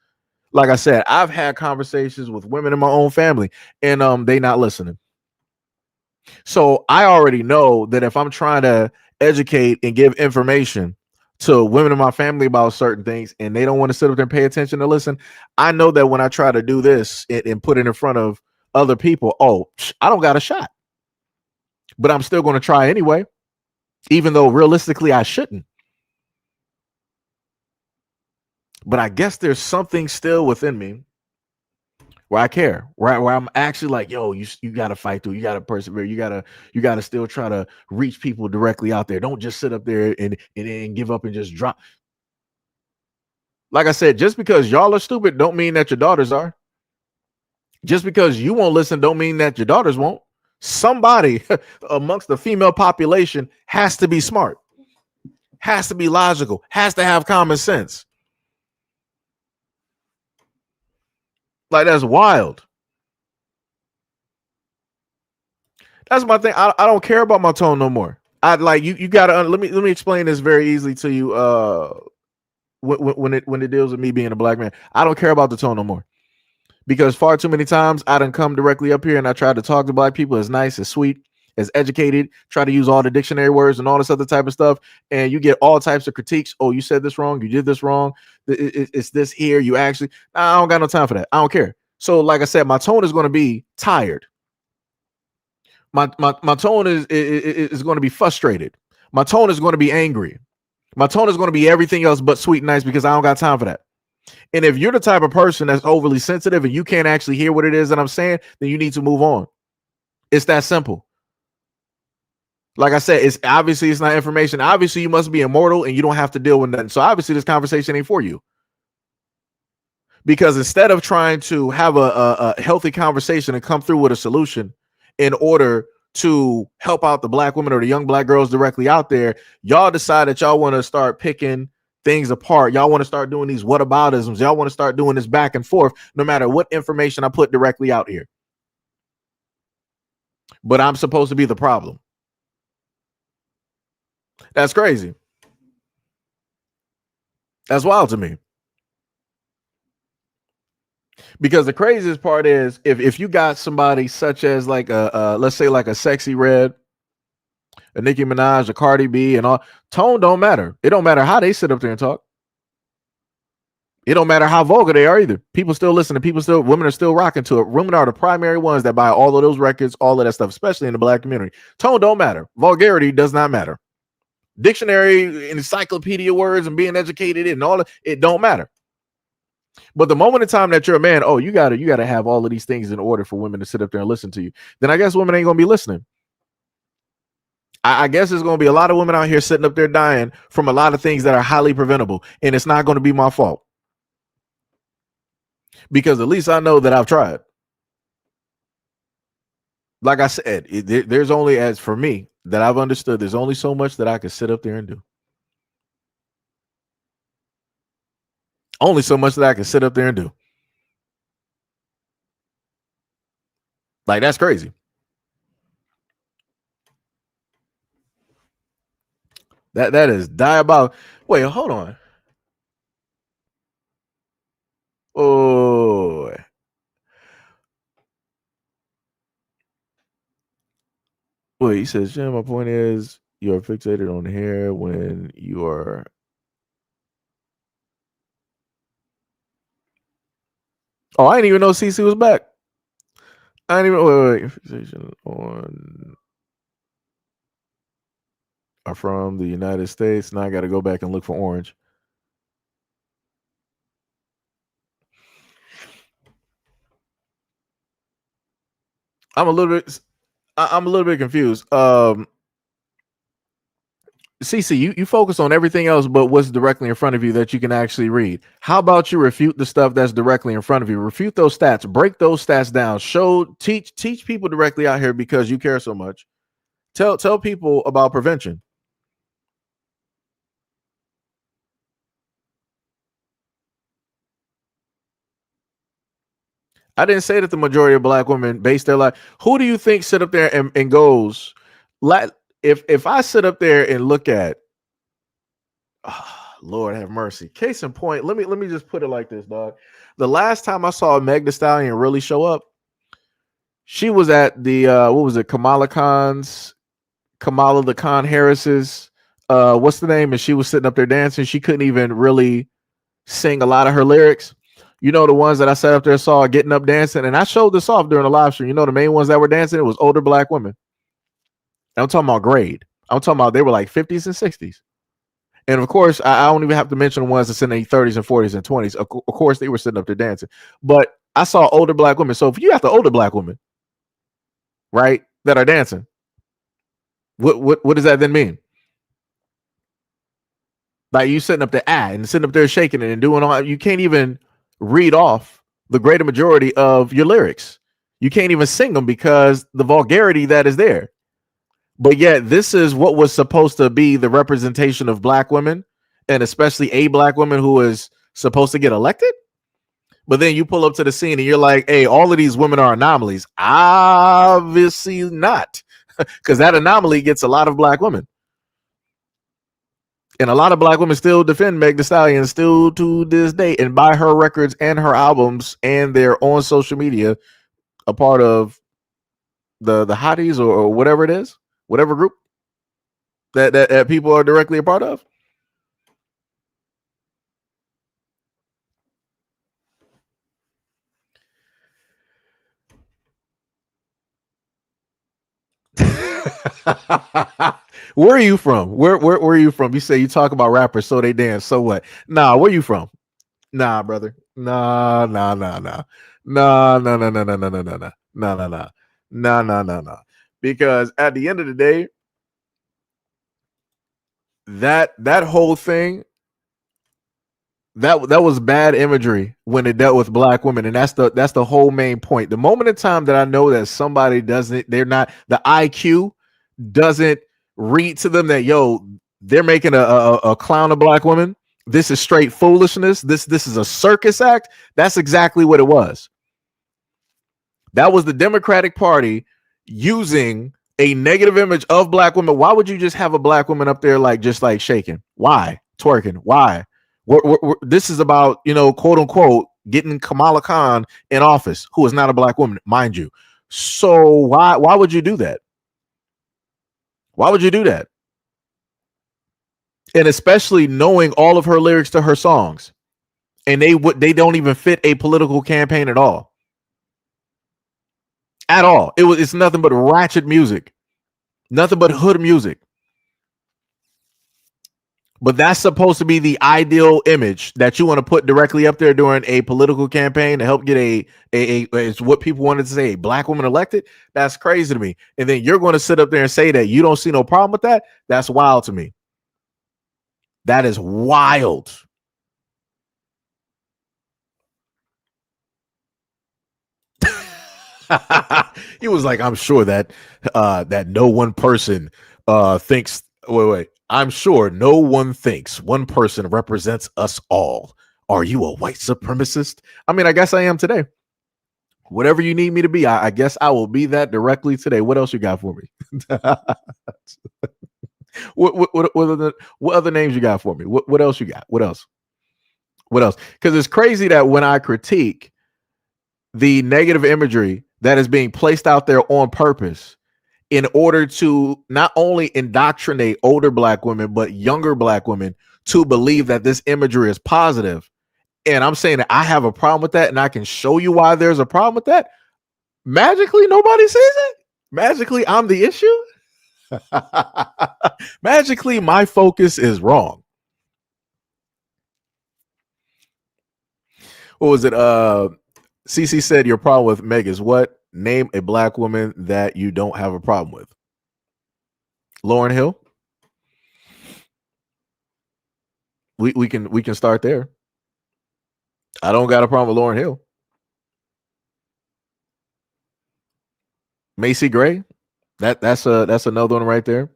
Like I said, I've had conversations with women in my own family, and they not listening. So I already know that if I'm trying to educate and give information to women in my family about certain things, and they don't want to sit up there and pay attention to listen, I know that when I try to do this and put it in front of other people, I don't got a shot. But I'm still going to try anyway, even though realistically I shouldn't. But I guess there's something still within me where I care, where I'm actually like, yo, you got to fight through, you got to persevere, you got to still try to reach people directly out there. Don't just sit up there and give up and just drop. Like I said, just because y'all are stupid don't mean that your daughters are. Just because you won't listen don't mean that your daughters won't. Somebody amongst the female population has to be smart, has to be logical, has to have common sense. Like, that's wild. That's my thing. I don't care about my tone no more. I like you gotta let me explain this very easily to you. When it deals with me being a black man, I don't care about the tone no more. Because far too many times I done come directly up here and I tried to talk to black people as nice, as sweet, as educated, try to use all the dictionary words and all this other type of stuff. And you get all types of critiques. Oh, you said this wrong. You did this wrong. It's this here. You actually, I don't got no time for that. I don't care. So like I said, my tone is going to be tired. My tone is going to be frustrated. My tone is going to be angry. My tone is going to be everything else but sweet and nice because I don't got time for that. And if you're the type of person that's overly sensitive and you can't actually hear what it is that I'm saying, then you need to move on. It's that simple. Like I said, it's obviously it's not information. Obviously, you must be immortal and you don't have to deal with nothing. So obviously, this conversation ain't for you. Because instead of trying to have a healthy conversation and come through with a solution in order to help out the black women or the young black girls directly out there, y'all decide that y'all want to start picking things apart. Y'all want to start doing these whataboutisms. Y'all want to start doing this back and forth, no matter what information I put directly out here. But I'm supposed to be the problem. That's crazy. That's wild to me. Because the craziest part is if you got somebody such as like let's say like a Sexy Red, a Nicki Minaj, a Cardi B, and all, tone don't matter. It don't matter how they sit up there and talk. It don't matter how vulgar they are either. People still listen to women are still rocking to it. Women are the primary ones that buy all of those records, all of that stuff, especially in the black community. Tone don't matter. Vulgarity does not matter. Dictionary, encyclopedia words, and being educated and all of it don't matter. But the moment in time that you're a man, oh, you gotta have all of these things in order for women to sit up there and listen to you. Then I guess women ain't gonna be listening. I guess there's gonna be a lot of women out here sitting up there dying from a lot of things that are highly preventable, and it's not gonna be my fault because at least I know that I've tried. Like I said, there's only, as for me that I've understood, there's only so much that I can sit up there and do. Only so much that I can sit up there and do. Like, that's crazy. That is diabolical. Wait, hold on. Oh, wait, he says, Jim, my point is you're fixated on hair when you are. Oh, I didn't even know CC was back. I didn't even wait. Fixation on are from the United States. Now I got to go back and look for orange. I'm a little bit confused. CC, you focus on everything else but what's directly in front of you that you can actually read. How about you refute the stuff that's directly in front of you? Refute those stats, break those stats down, teach people directly out here because you care so much. Tell people about prevention. I didn't say that the majority of black women base their life. Who do you think sit up there and goes, if I sit up there and look at, Lord have mercy. Case in point, let me just put it like this, dog. The last time I saw Meg Thee Stallion really show up, she was at the what was it, Kamala the Khan Harris's what's the name? And she was sitting up there dancing. She couldn't even really sing a lot of her lyrics. You know, the ones that I sat up there saw getting up dancing, and I showed this off during the live stream. You know, the main ones that were dancing, it was older black women. I'm talking about grade. I'm talking about they were like 50s and 60s. And of course, I don't even have to mention the ones that's in their 30s and 40s and 20s. Of course, they were sitting up there dancing. But I saw older black women. So if you have the older black women, right, that are dancing, what does that then mean? Like you sitting up there and sitting up there shaking it and doing all, you can't even read off the greater majority of your lyrics. You can't even sing them because the vulgarity that is there. But yet this is what was supposed to be the representation of black women, and especially a black woman who is supposed to get elected. But then you pull up to the scene and you're like, hey, all of these women are anomalies. Obviously not, because that anomaly gets a lot of black women. And a lot of black women still defend Meg Thee Stallion still to this day and buy her records and her albums, and they're on social media, a part of the hotties or whatever it is, whatever group that people are directly a part of. Where are you from? Where are you from? You say you talk about rappers, so they dance. So what? Nah, where you from? Nah, brother. Nah, nah, nah, nah. Nah, no, no, no, no, no, no, no, no, no, no, no, no, no, no, no. Because at the end of the day, that whole thing, that was bad imagery when it dealt with black women, and that's the whole main point. The moment in time that I know that somebody doesn't, they're not, the IQ doesn't read to them that, yo, they're making a clown of black women. This is straight foolishness. This is a circus act. That's exactly what it was. That was the Democratic Party using a negative image of black women. Why would you just have a black woman up there like just like shaking? Why? Twerking? Why? This is about, quote unquote, getting Kamala Khan in office, who is not a black woman, mind you. So why would you do that? Why would you do that? And especially knowing all of her lyrics to her songs, and they don't even fit a political campaign at all. At all. It's nothing but ratchet music, nothing but hood music. But that's supposed to be the ideal image that you want to put directly up there during a political campaign to help get a it's what people wanted to say, a black woman elected. That's crazy to me. And then you're going to sit up there and say that you don't see no problem with that. That's wild to me. That is wild. He was like, I'm sure that that no one person thinks, wait, I'm sure no one thinks one person represents us all. Are you a white supremacist? I mean, I guess I am today. Whatever you need me to be, I guess I will be that directly today. What else you got for me? What other names you got for me? What else you got? What else? What else? Because it's crazy that when I critique the negative imagery that is being placed out there on purpose in order to not only indoctrinate older black women, but younger black women to believe that this imagery is positive. And I'm saying that I have a problem with that, and I can show you why there's a problem with that. Magically, nobody sees it. Magically, I'm the issue. Magically, my focus is wrong. What was it? CC said your problem with Meg is what? Name a black woman that you don't have a problem with. Lauryn Hill. We can start there. I don't got a problem with Lauryn Hill. Macy Gray. That's another one right there.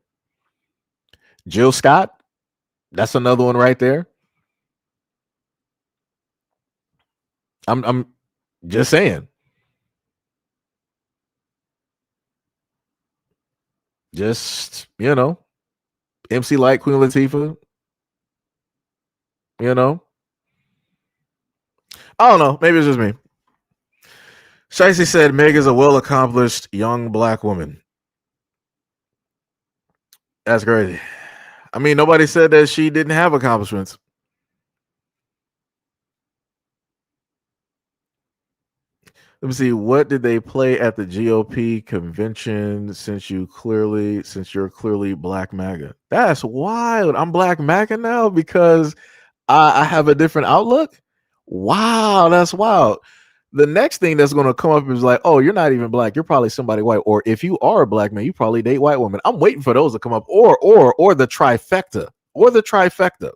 Jill Scott. That's another one right there. I'm just saying. Just, MC Light, Queen Latifah. I don't know. Maybe it's just me. Shicey said Meg is a well-accomplished young black woman. That's crazy. I mean, nobody said that she didn't have accomplishments. Let me see. What did they play at the GOP convention? Since you're clearly Black MAGA. That's wild. I'm Black MAGA now because I have a different outlook. Wow, that's wild. The next thing that's going to come up is like, oh, you're not even black. You're probably somebody white. Or if you are a black man, you probably date white women. I'm waiting for those to come up. Or the trifecta. Or the trifecta.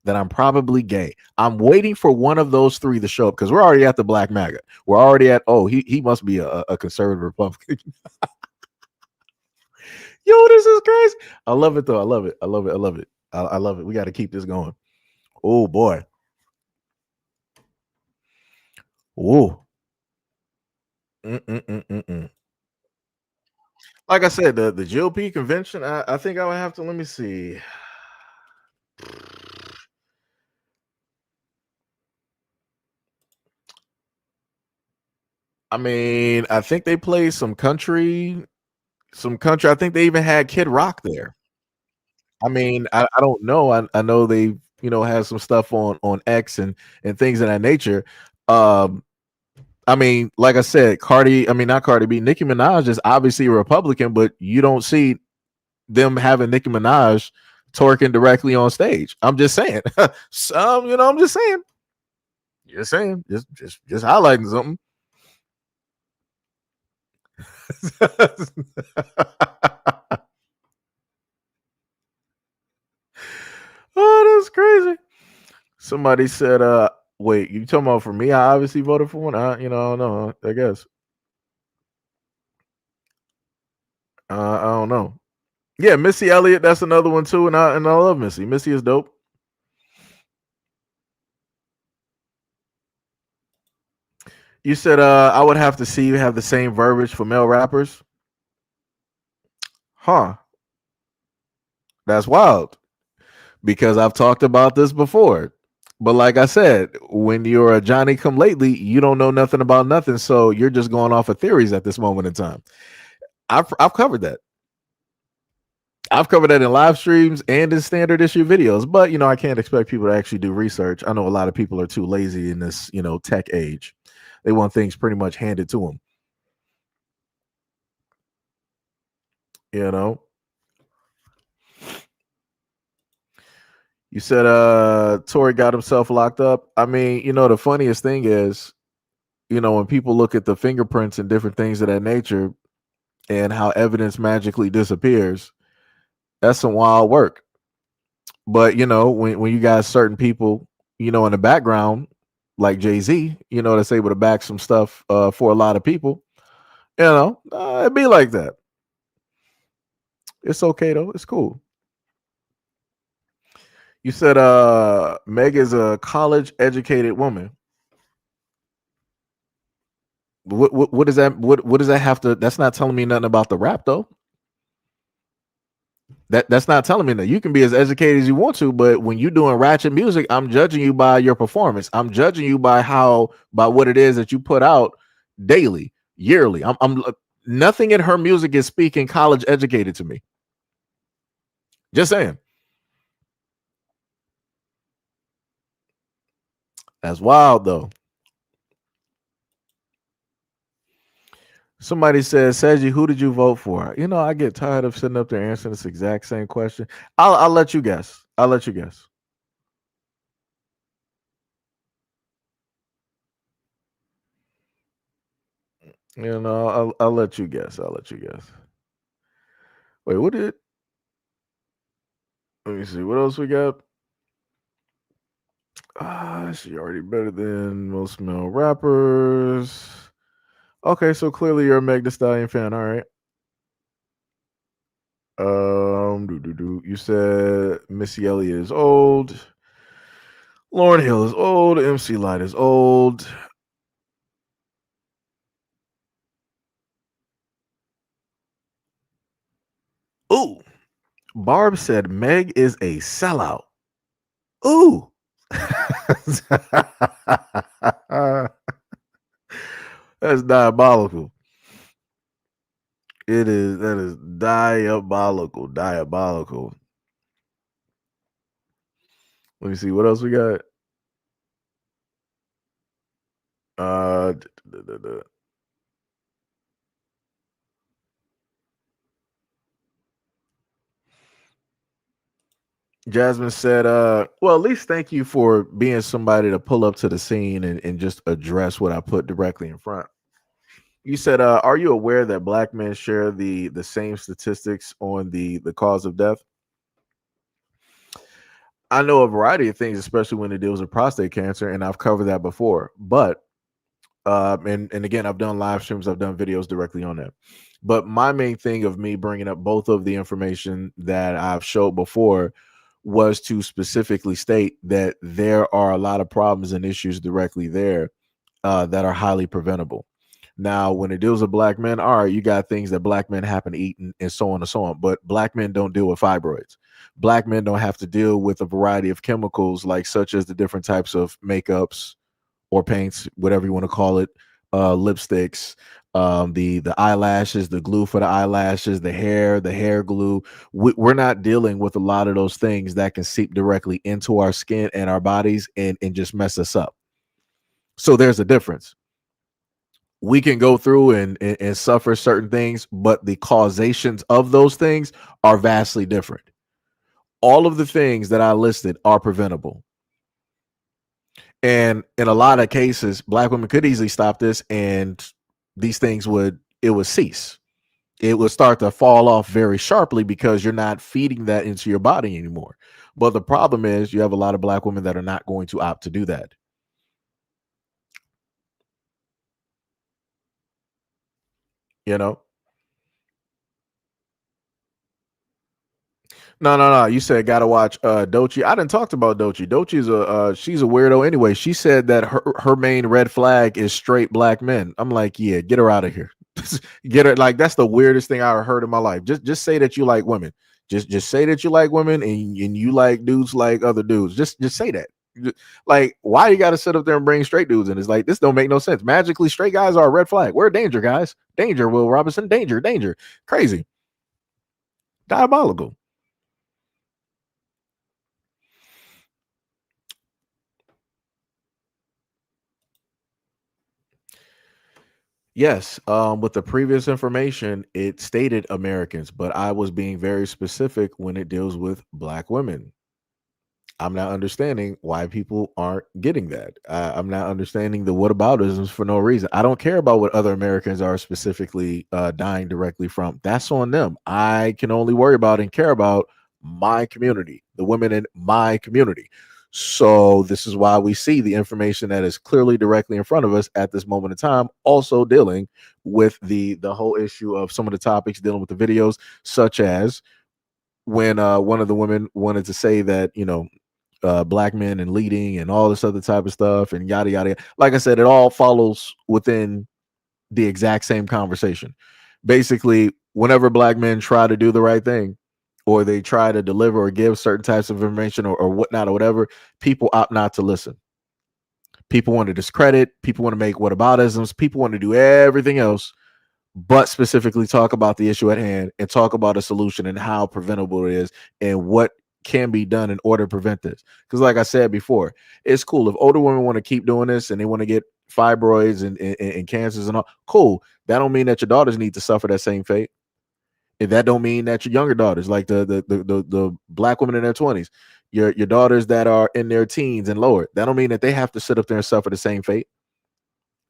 That I'm probably gay. I'm waiting for one of those three to show up because we're already at the Black MAGA. We're already at, he must be a conservative Republican. Yo, this is crazy. I love it though. I love it. I love it. I love it. I love it. We got to keep this going. Oh boy. Whoa. Like I said, the GOP convention, I think I would have to, let me see. I mean, I think they played some country. I think they even had Kid Rock there. I mean, I don't know. I know they, had some stuff on X and things of that nature. I mean, like I said, not Cardi B, Nicki Minaj is obviously a Republican, but you don't see them having Nicki Minaj twerking directly on stage. I'm just saying. I'm just saying. Just saying. Just highlighting something. Oh, that's crazy. Somebody said, wait, you talking about for me? I obviously voted for one. I don't know. I guess. I don't know. Yeah, Missy Elliott, that's another one too, and I love Missy. Missy is dope. You said I would have to see you have the same verbiage for male rappers. Huh. That's wild. Because I've talked about this before. But like I said, when you're a Johnny come lately, you don't know nothing about nothing. So you're just going off of theories at this moment in time. I've covered that. I've covered that in live streams and in standard issue videos, but I can't expect people to actually do research. I know a lot of people are too lazy in this, tech age. They want things pretty much handed to them. You said Tory got himself locked up. I mean, the funniest thing is, when people look at the fingerprints and different things of that nature and how evidence magically disappears, that's some wild work. But when you got certain people, in the background, like Jay-Z, that's able to back some stuff for a lot of people, it'd be like that. It's okay though. It's cool. You said Meg is a college educated woman. What does that what does that have to? That's not telling me nothing about the rap though. That's not telling me that. You can be as educated as you want to, but when you're doing ratchet music, I'm judging you by your performance. I'm judging you by what it is that you put out daily, yearly. I'm nothing in her music is speaking college educated to me. Just saying. That's wild though. Somebody says, Seji, who did you vote for? I get tired of sitting up there answering this exact same question. I'll let you guess. I'll let you guess. I'll let you guess. I'll let you guess. Wait, what did? Let me see. What else we got? She already better than most male rappers. Okay, so clearly you're a Meg Thee Stallion fan. All right. You said Missy Elliott is old. Lauryn Hill is old. MC Lyte is old. Ooh. Barb said Meg is a sellout. Ooh. That's diabolical. It is. That is diabolical. Diabolical. Let me see what else we got. Jasmine said, well, at least thank you for being somebody to pull up to the scene and just address what I put directly in front. You said, are you aware that black men share the same statistics on the cause of death? I know a variety of things, especially when it deals with prostate cancer, and I've covered that before. But and again, I've done live streams, I've done videos directly on that. But my main thing of me bringing up both of the information that I've showed before was to specifically state that there are a lot of problems and issues directly there that are highly preventable. Now, when it deals with black men, all right, you got things that black men happen to eat and so on and so on. But black men don't deal with fibroids. Black men don't have to deal with a variety of chemicals, like such as the different types of makeups or paints, whatever you want to call it, lipsticks, the eyelashes, the glue for the eyelashes, the hair glue. We're not dealing with a lot of those things that can seep directly into our skin and our bodies and just mess us up. So there's a difference. we can go through and suffer certain things, but the causations of those things are vastly different. All of the things that I listed are preventable. And in a lot of cases, black women could easily stop this and these things would cease. It would start to fall off very sharply because you're not feeding that into your body anymore. But the problem is you have a lot of black women that are not going to opt to do that. You know? No. You said gotta watch Dochi. I didn't talk about Dochi. Dochi's she's a weirdo anyway. She said that her main red flag is straight black men. I'm like, yeah, get her out of here. Get her. Like, that's the weirdest thing I ever heard in my life. Just say that you like women. Just say that you like women and you like dudes like other dudes. Just say that. Like, why you gotta sit up there and bring straight dudes in? It's like, this don't make no sense. Magically, straight guys are a red flag. We're danger, guys. Danger, Will Robinson. Danger. Crazy. Diabolical. Yes, with the previous information, it stated Americans, but I was being very specific when it deals with black women. I'm not understanding why people aren't getting that. I'm not understanding the whataboutisms for no reason. I don't care about what other Americans are specifically dying directly from. That's on them. I can only worry about and care about my community, the women in my community. So this is why we see the information that is clearly directly in front of us at this moment in time, also dealing with the whole issue of some of the topics dealing with the videos, such as when one of the women wanted to say that, black men and leading and all this other type of stuff and yada yada. Like I said, it all follows within the exact same conversation. Basically, whenever black men try to do the right thing, or they try to deliver or give certain types of information or whatnot or whatever, people opt not to listen. People want to discredit, people want to make whataboutisms, people want to do everything else but specifically talk about the issue at hand and talk about a solution and how preventable it is and what can be done in order to prevent this. Because like I said before, it's cool if older women want to keep doing this and they want to get fibroids and cancers and all, cool. That don't mean that your daughters need to suffer that same fate. And that don't mean that your younger daughters, like the black women in their 20s, your daughters that are in their teens and lower, that don't mean that they have to sit up there and suffer the same fate.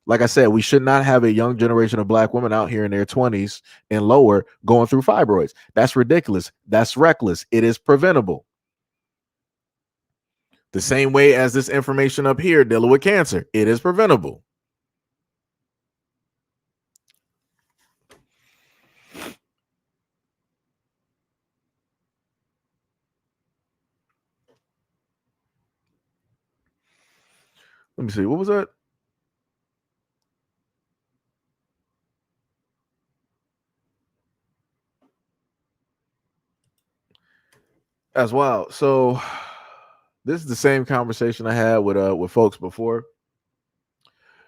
Like I said, we should not have a young generation of black women out here in their 20s and lower going through fibroids. That's ridiculous. That's reckless. It is preventable. The same way as this information up here dealing with cancer, it is preventable. Let me see. What was that? As well. So this is the same conversation I had with folks before.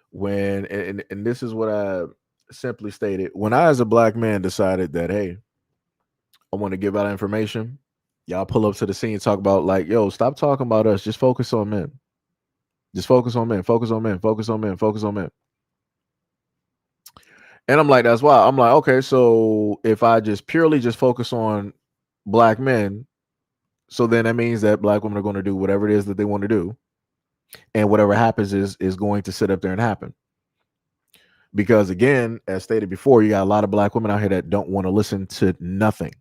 When and this is what I simply stated. When I, as a black man, decided that, hey, I want to give out information, y'all pull up to the scene and talk about, like, yo, stop talking about us. Just focus on men. Just focus on men. Focus on men. Focus on men. Focus on men. And I'm like, that's why. I'm like, okay, so if I just purely just focus on black men, so then that means that black women are going to do whatever it is that they want to do, and whatever happens is going to sit up there and happen. Because again, as stated before, you got a lot of black women out here that don't want to listen to nothing.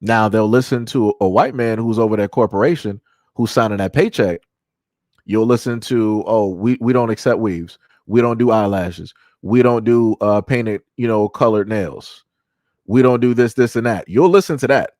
Now they'll listen to a white man who's over that corporation who's signing that paycheck. You'll listen to, oh, we don't accept weaves, we don't do eyelashes, we don't do painted, colored nails, we don't do this and that. You'll listen to that.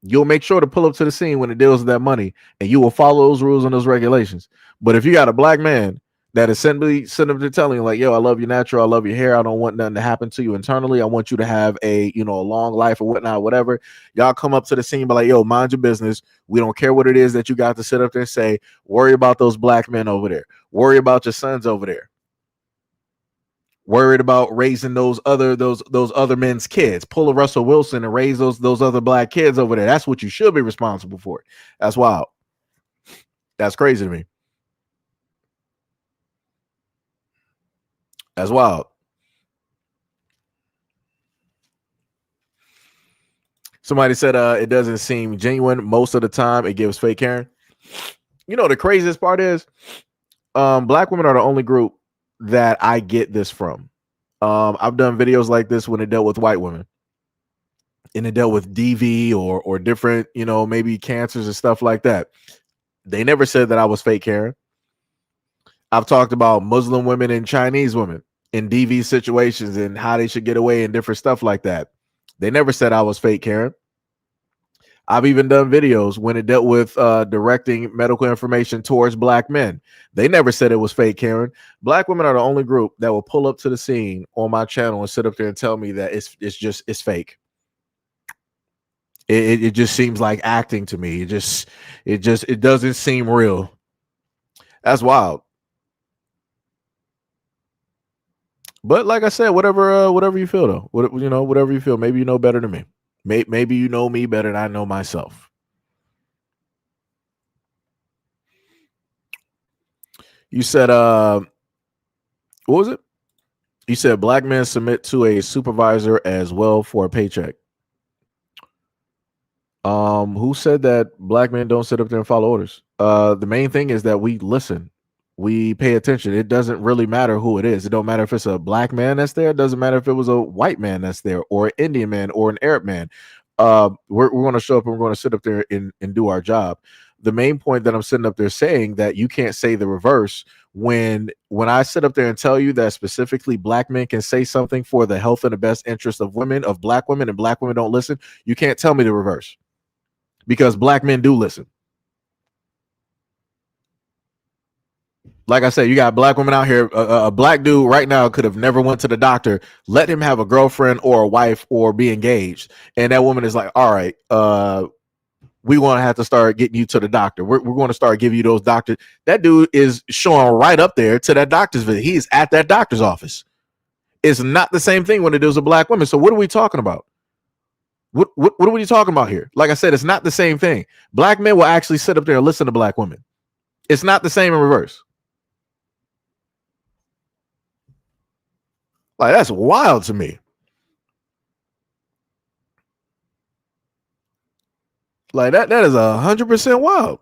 You'll make sure to pull up to the scene when it deals with that money, and you will follow those rules and those regulations. But if you got a black man that is simply sitting up there telling you, like, yo, I love you natural, I love your hair, I don't want nothing to happen to you internally, I want you to have a long life or whatnot, whatever, y'all come up to the scene, be like, yo, mind your business. We don't care what it is that you got to sit up there and say. Worry about those black men over there. Worry about your sons over there. Worried about raising those other men's kids. Pull a Russell Wilson and raise those other black kids over there. That's what you should be responsible for. That's wild. That's crazy to me. That's wild. Somebody said it doesn't seem genuine most of the time. It gives fake Karen. You know, the craziest part is black women are the only group that I get this from. I've done videos like this when it dealt with white women and it dealt with DV or different, you know, maybe cancers and stuff like that. They never said that I was fake Karen. I've talked about Muslim women and Chinese women in DV situations and how they should get away and different stuff like that. They never said I was fake Karen. I've even done videos when it dealt with directing medical information towards black men. They never said it was fake Karen. Black women are the only group that will pull up to the scene on my channel and sit up there and tell me that it's fake. It just seems like acting to me. It doesn't seem real. That's wild. But like I said, whatever you feel though, whatever you feel. Maybe you know better than me. Maybe you know me better than I know myself. You said what was it? You said black men submit to a supervisor as well for a paycheck. Who said that black men don't sit up there and follow orders? The main thing is that we listen. We pay attention. It doesn't really matter who it is. It don't matter if it's a black man that's there. It doesn't matter if it was a white man that's there or an Indian man or an Arab man. We're going to show up and we're going to sit up there and do our job. The main point that I'm sitting up there saying that you can't say the reverse when I sit up there and tell you that specifically black men can say something for the health and the best interest of women, of black women, and black women don't listen. You can't tell me the reverse because black men do listen. Like I said, you got black women out here. A black dude right now could have never went to the doctor. Let him have a girlfriend or a wife or be engaged. And that woman is like, all right, we want to have to start getting you to the doctor. We're going to start giving you those doctors. That dude is showing right up there to that doctor's visit. He's at that doctor's office. It's not the same thing when it deals with black women. So what are we talking about? What are we talking about here? Like I said, it's not the same thing. Black men will actually sit up there and listen to black women. It's not the same in reverse. Like, that's wild to me. Like that is 100% wild.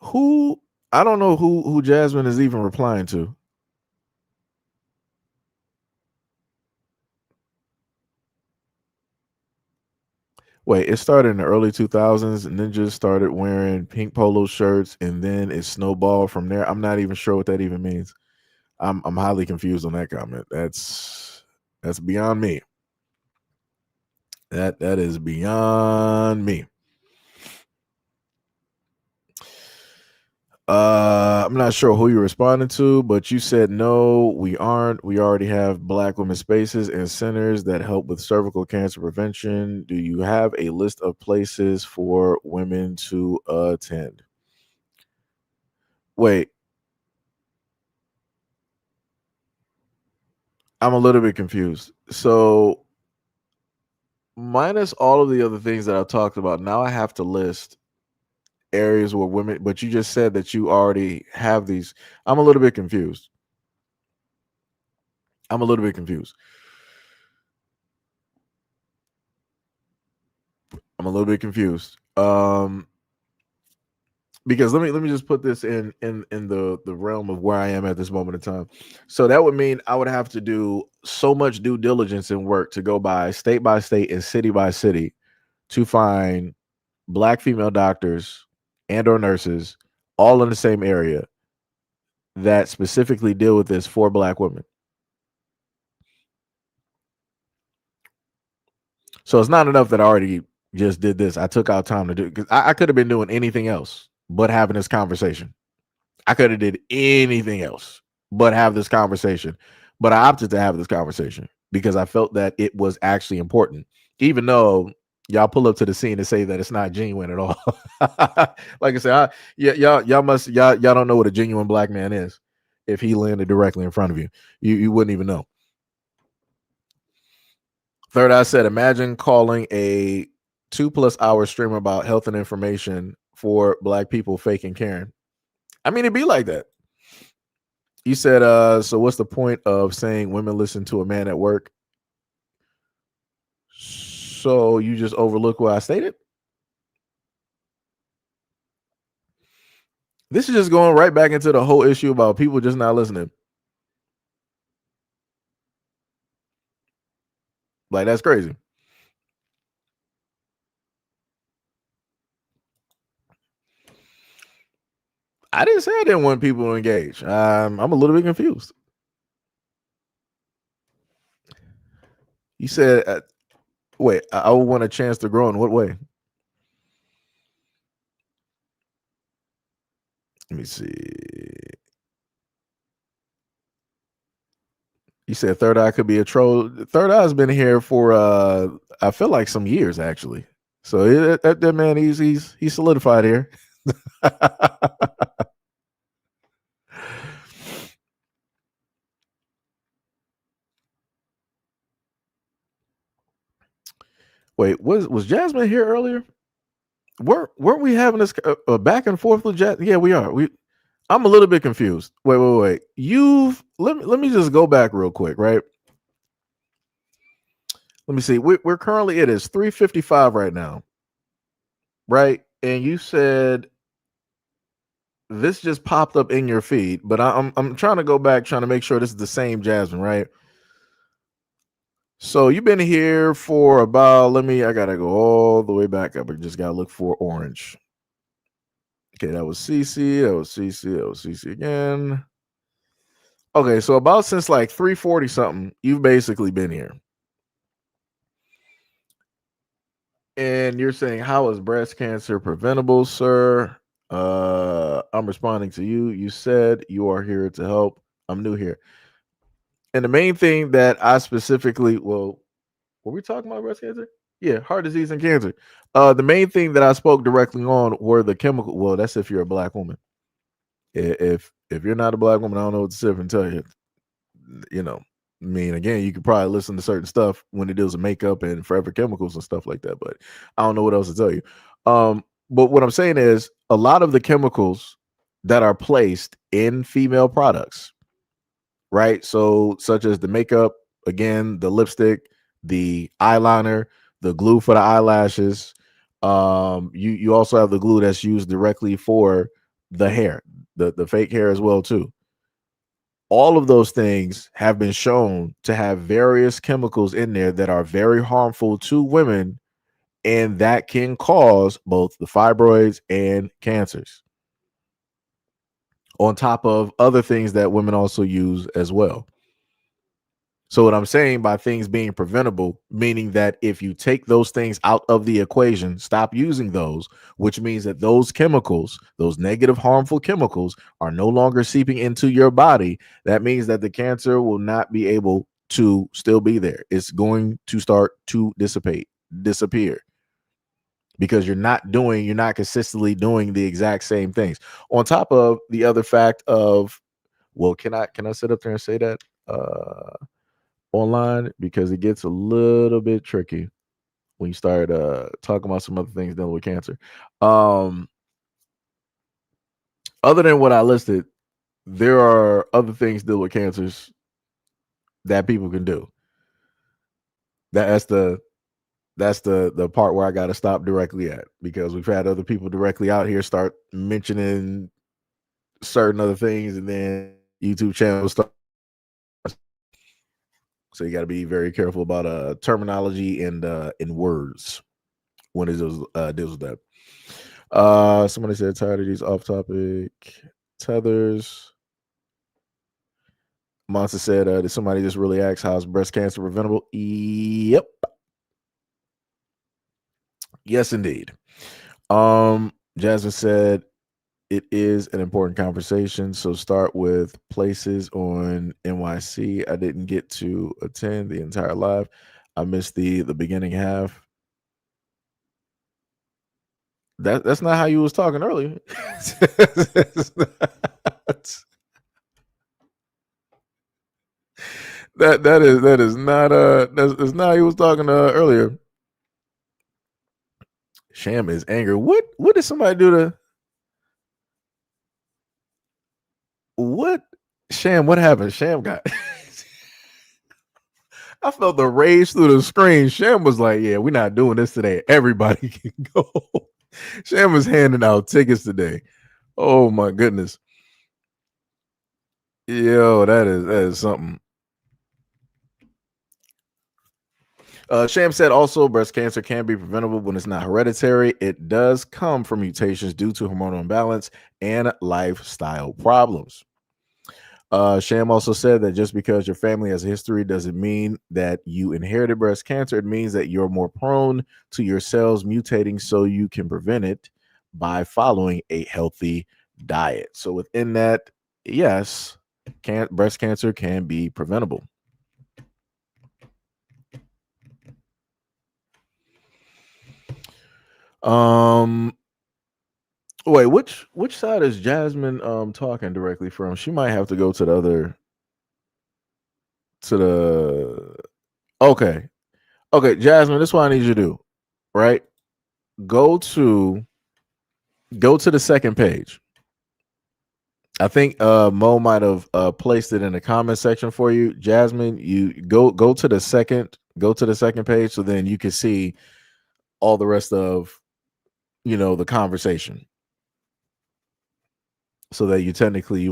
Who, I don't know who Jasmine is even replying to. Wait, it started in the early 2000s. Ninjas started wearing pink polo shirts, and then it snowballed from there. I'm not even sure what that even means. I'm highly confused on that comment. That's beyond me. That is beyond me. I'm not sure who you're responding to, but you said no, we aren't. We already have black women spaces and centers that help with cervical cancer prevention. Do you have a list of places for women to attend? Wait, I'm a little bit confused. So, minus all of the other things that I've talked about, now I have to list areas where women, but you just said that you already have these. I'm a little bit confused. I'm a little bit confused. I'm a little bit confused. Because let me just put this in the realm of where I am at this moment in time. So that would mean I would have to do so much due diligence and work to go by state and city by city to find black female doctors and or nurses all in the same area that specifically deal with this for black women. So it's not enough that I already just did this. I took out time to do it because I could have been doing anything else but having this conversation. I could have did anything else but have this conversation. But I opted to have this conversation because I felt that it was actually important, even though y'all pull up to the scene and say that it's not genuine at all. Like I said, y'all don't know what a genuine black man is. If he landed directly in front of you, you wouldn't even know. Third, I said, imagine calling a 2+ hour stream about health and information for black people faking Karen. I mean, it'd be like that. You said, so what's the point of saying women listen to a man at work? So you just overlook what I stated? This is just going right back into the whole issue about people just not listening. Like, that's crazy. I didn't say I didn't want people to engage. I'm a little bit confused. You said, wait, I would want a chance to grow in what way? Let me see. You said Third Eye could be a troll. Third Eye's been here for I feel like some years actually. So that man, he's solidified here. Wait, was Jasmine here earlier? Weren't we having this back and forth with Jasmine? Yeah, we are. I'm a little bit confused. Wait. Let me just go back real quick, right? Let me see. We're currently, it is 3:55 right now, right? And you said this just popped up in your feed, but I'm trying to go back, trying to make sure this is the same Jasmine, right? So you've been here for about, I gotta go all the way back up. I just gotta look for orange. Okay, that was CC, that was CC again. Okay, so about since like 3:40 something, you've basically been here. And you're saying, how is breast cancer preventable, sir? I'm responding to you. You said you are here to help. I'm new here. And the main thing that I specifically, were we talking about breast cancer? Yeah, heart disease and cancer. The main thing that I spoke directly on were the chemical. Well, that's if you're a black woman. If you're not a black woman, I don't know what to say and tell you. You know, I mean, again, you could probably listen to certain stuff when it deals with makeup and forever chemicals and stuff like that, but I don't know what else to tell you. But what I'm saying is a lot of the chemicals that are placed in female products, right? So such as the makeup, again, the lipstick, the eyeliner, the glue for the eyelashes. You also have the glue that's used directly for the hair, the fake hair as well too. All of those things have been shown to have various chemicals in there that are very harmful to women, and that can cause both the fibroids and cancers, on top of other things that women also use as well. So what I'm saying by things being preventable, meaning that if you take those things out of the equation, stop using those, which means that those chemicals, those negative harmful chemicals, are no longer seeping into your body. That means that the cancer will not be able to still be there. It's going to start to disappear, because you're not consistently doing the exact same things. On top of the other fact of, well, can I sit up there and say that online, because it gets a little bit tricky when you start talking about some other things dealing with cancer. Other than what I listed, there are other things dealing with cancers that people can do. That's the part where I got to stop directly at, because we've had other people directly out here start mentioning certain other things, and then YouTube channels start. So you got to be very careful about terminology and words when it deals with that. Somebody said tired of these off-topic tethers. Monster said, did somebody just really ask how's breast cancer preventable? Yep. Yes, indeed. Jasmine said it is an important conversation, so start with places on NYC. I didn't get to attend the entire live. I missed the beginning half. That's not how you was talking earlier. That is not that's not how he was talking earlier. Sham is angry. What did somebody do to? Sham, what happened? Sham got. I felt the rage through the screen. Sham was like, "Yeah, we're not doing this today. Everybody can go." Sham was handing out tickets today. Oh my goodness. Yo, that is something. Sham said also breast cancer can be preventable when it's not hereditary. It does come from mutations due to hormonal imbalance and lifestyle problems. Sham also said that just because your family has a history doesn't mean that you inherited breast cancer. It means that you're more prone to your cells mutating, so you can prevent it by following a healthy diet. So within that, yes, breast cancer can be preventable. Wait, which side is Jasmine talking directly from? She might have to go to the other to the okay. Okay, Jasmine, this is what I need you to do. Right? Go to the second page. I think Mo might have placed it in the comment section for you. Jasmine, you go to the second page so then you can see all the rest of the conversation. So that you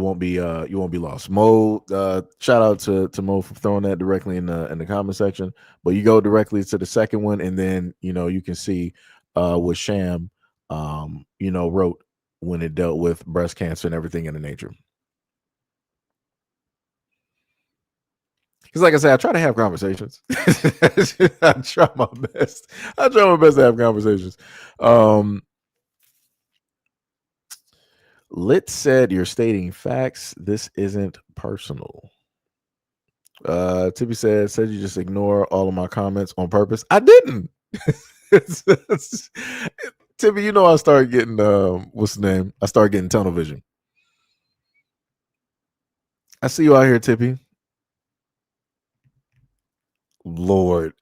won't be lost. Mo, shout out to Mo for throwing that directly in the comment section. But you go directly to the second one, and then you can see what Sham wrote when it dealt with breast cancer and everything in the nature. Because like I said, I try to have conversations. I try my best. To have conversations. Lit said you're stating facts. This isn't personal. Tippy said you just ignore all of my comments on purpose. I didn't. Tippy, I started getting what's the name? I started getting tunnel vision. I see you out here, Tippy. Lord.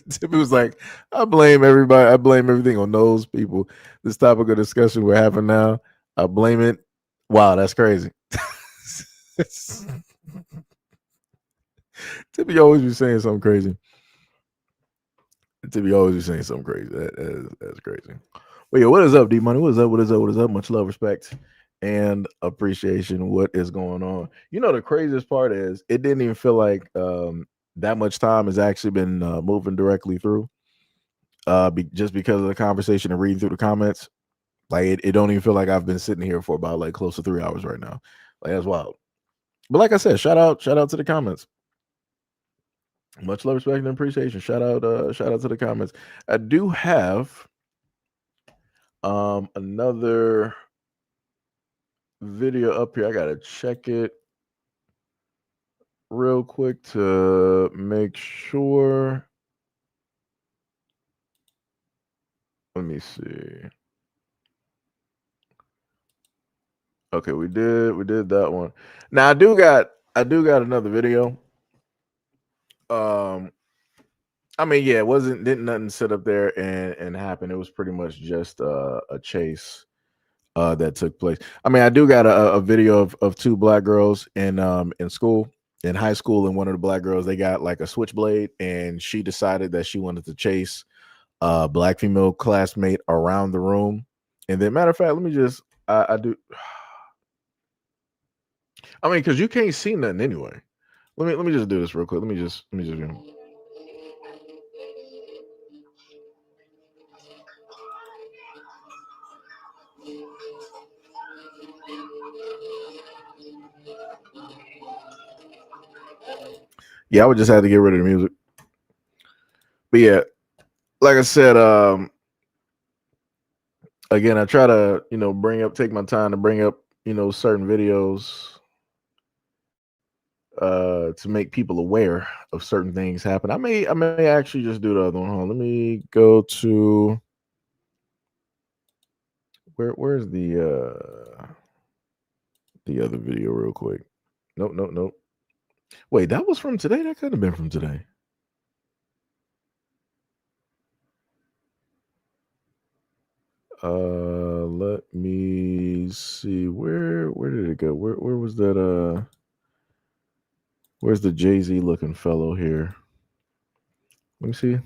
Tippy was like, I blame everybody. I blame everything on those people. This topic of discussion we're having now, I blame it. Wow, that's crazy. Tippy always be saying something crazy. Tippy always be saying something crazy. That's crazy. But yeah, what is up, D Money? What is up? What is up? What is up? Much love, respect, and appreciation. What is going on? The craziest part is it didn't even feel like that much time has actually been moving directly through. Just because of the conversation and reading through the comments, like it don't even feel like I've been sitting here for about like close to 3 hours right now. Like that's wild. But like I said, shout out to the comments. Much love, respect, and appreciation. Shout out to the comments. I do have another video up here. I gotta check it real quick to make sure. Let me see. Okay, we did that one. Now I do got another video. I mean, yeah, didn't nothing sit up there and happen. It was pretty much just a chase that took place. I mean, I do got a video of two black girls in school, in high school, and one of the black girls, they got like a switchblade, and she decided that she wanted to chase a black female classmate around the room. And then, matter of fact, let me just I do. I mean, because you can't see nothing anyway. Let me just do this real quick. Let me just. Yeah, I would just have to get rid of the music. But yeah, like I said, again, I try to, take my time to bring up, certain videos to make people aware of certain things happen. I may actually just do the other one. Hold on, let me go to where's the other video real quick. Nope. Wait, that was from today? That could have been from today. Let me see. Where did it go? Where was that? Where's the Jay-Z looking fellow here? Let me see. You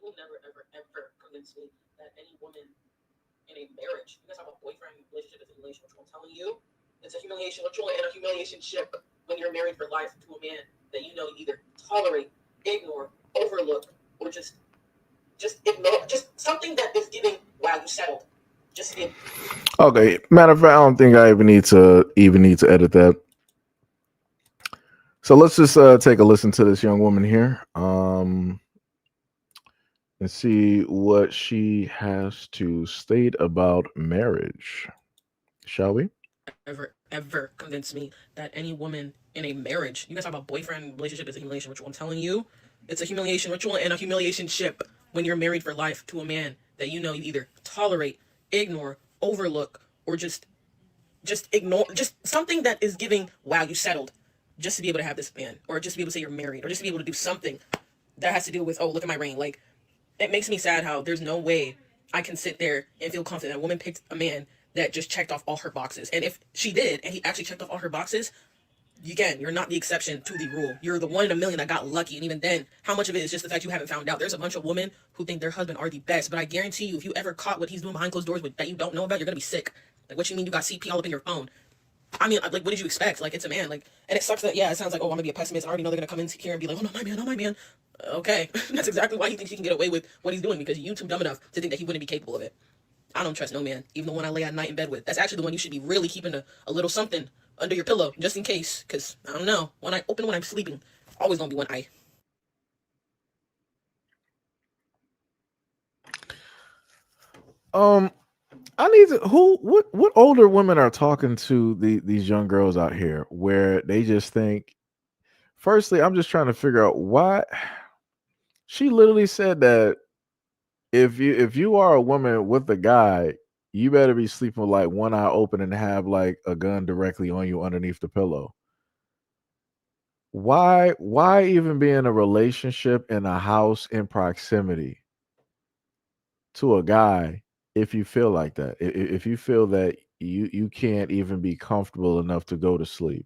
will never, ever, ever convince me that any woman in a marriage, you guys have a boyfriend relationship is a humiliation ritual. I'm telling you, it's a humiliation ritual and a humiliation ship when you're married for life to a man that you know you either tolerate, ignore, overlook, or just ignore. Just something that is giving, wow, you settled. Just give. Okay. Matter of fact, I don't think I even need to edit that. So let's just take a listen to this young woman here. And see what she has to state about marriage. Shall we? Ever convince me that any woman in a marriage, you guys have a boyfriend relationship is a humiliation ritual. I'm telling you, it's a humiliation ritual and a humiliation ship when you're married for life to a man that you know you either tolerate, ignore, overlook, or just ignore, just something that is giving, wow, you settled, just to be able to have this man, or just to be able to say you're married, or just to be able to do something that has to do with, oh, look at my ring. Like, it makes me sad how there's no way I can sit there and feel confident. A woman picked a man that just checked off all her boxes. And if she did, and he actually checked off all her boxes, again, you're not the exception to the rule. You're the 1 in a million that got lucky. And even then, how much of it is just the fact you haven't found out? There's a bunch of women who think their husband are the best, but I guarantee you, if you ever caught what he's doing behind closed doors that you don't know about, you're going to be sick. Like, what you mean you got CP all up in your phone? I mean, like, what did you expect? Like, it's a man. Like, and it sucks that, yeah, it sounds like, oh, I'm gonna be a pessimist. I already know they're gonna come in here and be like, oh, no, my man, oh, my man. Okay. That's exactly why he thinks he can get away with what he's doing, because you too dumb enough to think that he wouldn't be capable of it. I don't trust no man, even the one I lay at night in bed with. That's actually the one you should be really keeping a little something under your pillow, just in case, because, I don't know, when I open when I'm sleeping, always gonna be one eye. I need to what older women are talking to these young girls out here where they just think, firstly, I'm just trying to figure out why she literally said that if you are a woman with a guy, you better be sleeping with like one eye open and have like a gun directly on you underneath the pillow. Why even be in a relationship in a house in proximity to a guy if you feel like that? If you feel that you can't even be comfortable enough to go to sleep.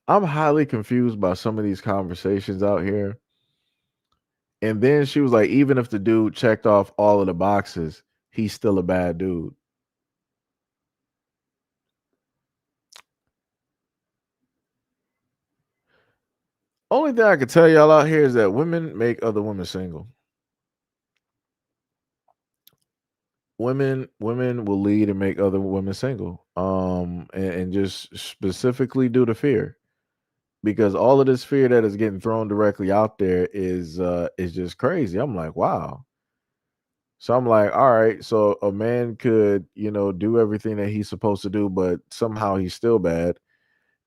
I'm highly confused by some of these conversations out here. And then she was like, even if the dude checked off all of the boxes, he's still a bad dude. Only thing I can tell y'all out here is that women make other women single. Women will lead and make other women single. And just specifically due to fear. Because all of this fear that is getting thrown directly out there is just crazy. I'm like, wow. So I'm like, all right, so a man could, do everything that he's supposed to do, but somehow he's still bad.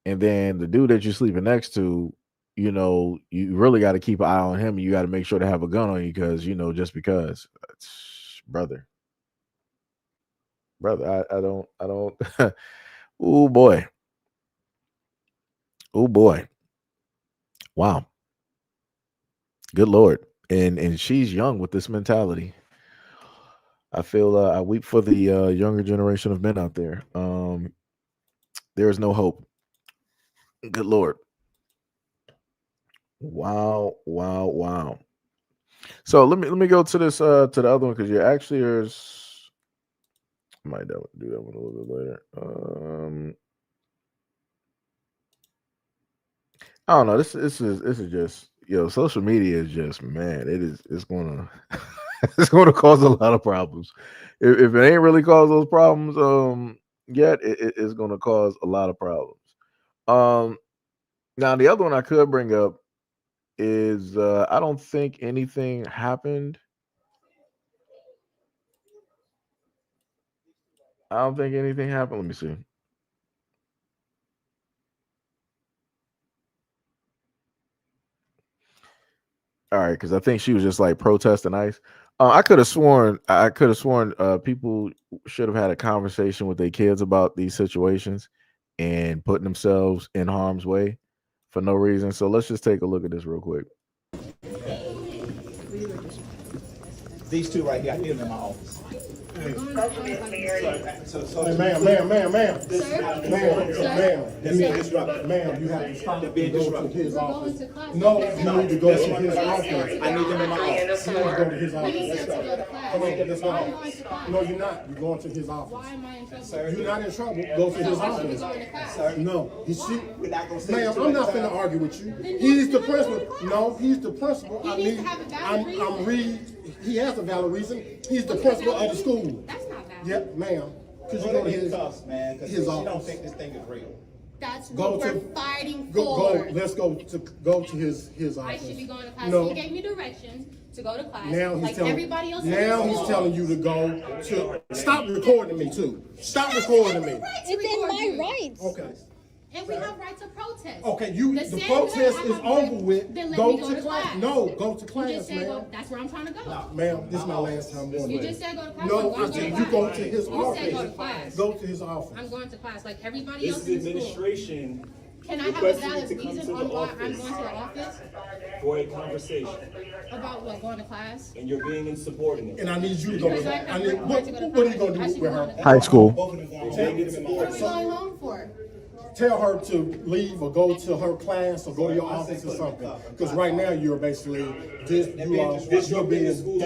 And then the dude that you're sleeping next to, you really got to keep an eye on him. You got to make sure to have a gun on you because, just because. Brother, I don't. Oh boy. Oh boy. Wow. Good Lord. And she's young with this mentality. I feel I weep for the younger generation of men out there. There is no hope. Good Lord. Wow, wow, wow. So let me go to this to the other one because you're actually yours. I might do that one a little bit later. I don't know. This is just social media is just, man. It's gonna it's gonna cause a lot of problems. If it ain't really cause those problems yet, it's gonna cause a lot of problems. Now the other one I could bring up is I don't think anything happened. I don't think anything happened. Let me see. All right, because I think she was just like protesting ICE. I could have sworn people should have had a conversation with their kids about these situations and putting themselves in harm's way for no reason. So let's just take a look at this real quick. These two right here, I need them in my office. Hey, ma'am. Ma'am, you have to stop and go to his office. No, you need to go to his office. I need them in my office. You need to go to his office. Let's go. Come on, let's go. No, you're not. You're going to his office. Why am I in trouble? You're not in trouble. Go to his office. No, ma'am, I'm not finna argue with you. He's the principal. No, he's the principal. He has a valid reason. He's the principal of the school. That's not valid. Yep, ma'am. Because you go to his office. His office. Don't think this thing is real. That's what we're fighting for. Go. Let's go to his office. I should be going to class. No. He gave me directions to go to class. Now he's telling everybody else. Now he's telling you to go to. Stop recording me too. Stop recording me. It's in my rights. Okay. And we have right to protest. Okay, the protest is over with. Go to class. No, go to class, ma'am. That's where I'm trying to go. No, ma'am, this is my last time going. You just said go to class. No, I said you go to his office. You said go to class. Go to his office. I'm going to class like everybody else This in is administration. Can I have a valid reason on why I'm going to the office? For a conversation. About what, going to class? And you're being insubordinate. And I need you to go. What are you going to do with her? High school. What are we going home for? Tell her to leave or go to her class or go to your office or something. Because right now you're basically you're being disrupting the school.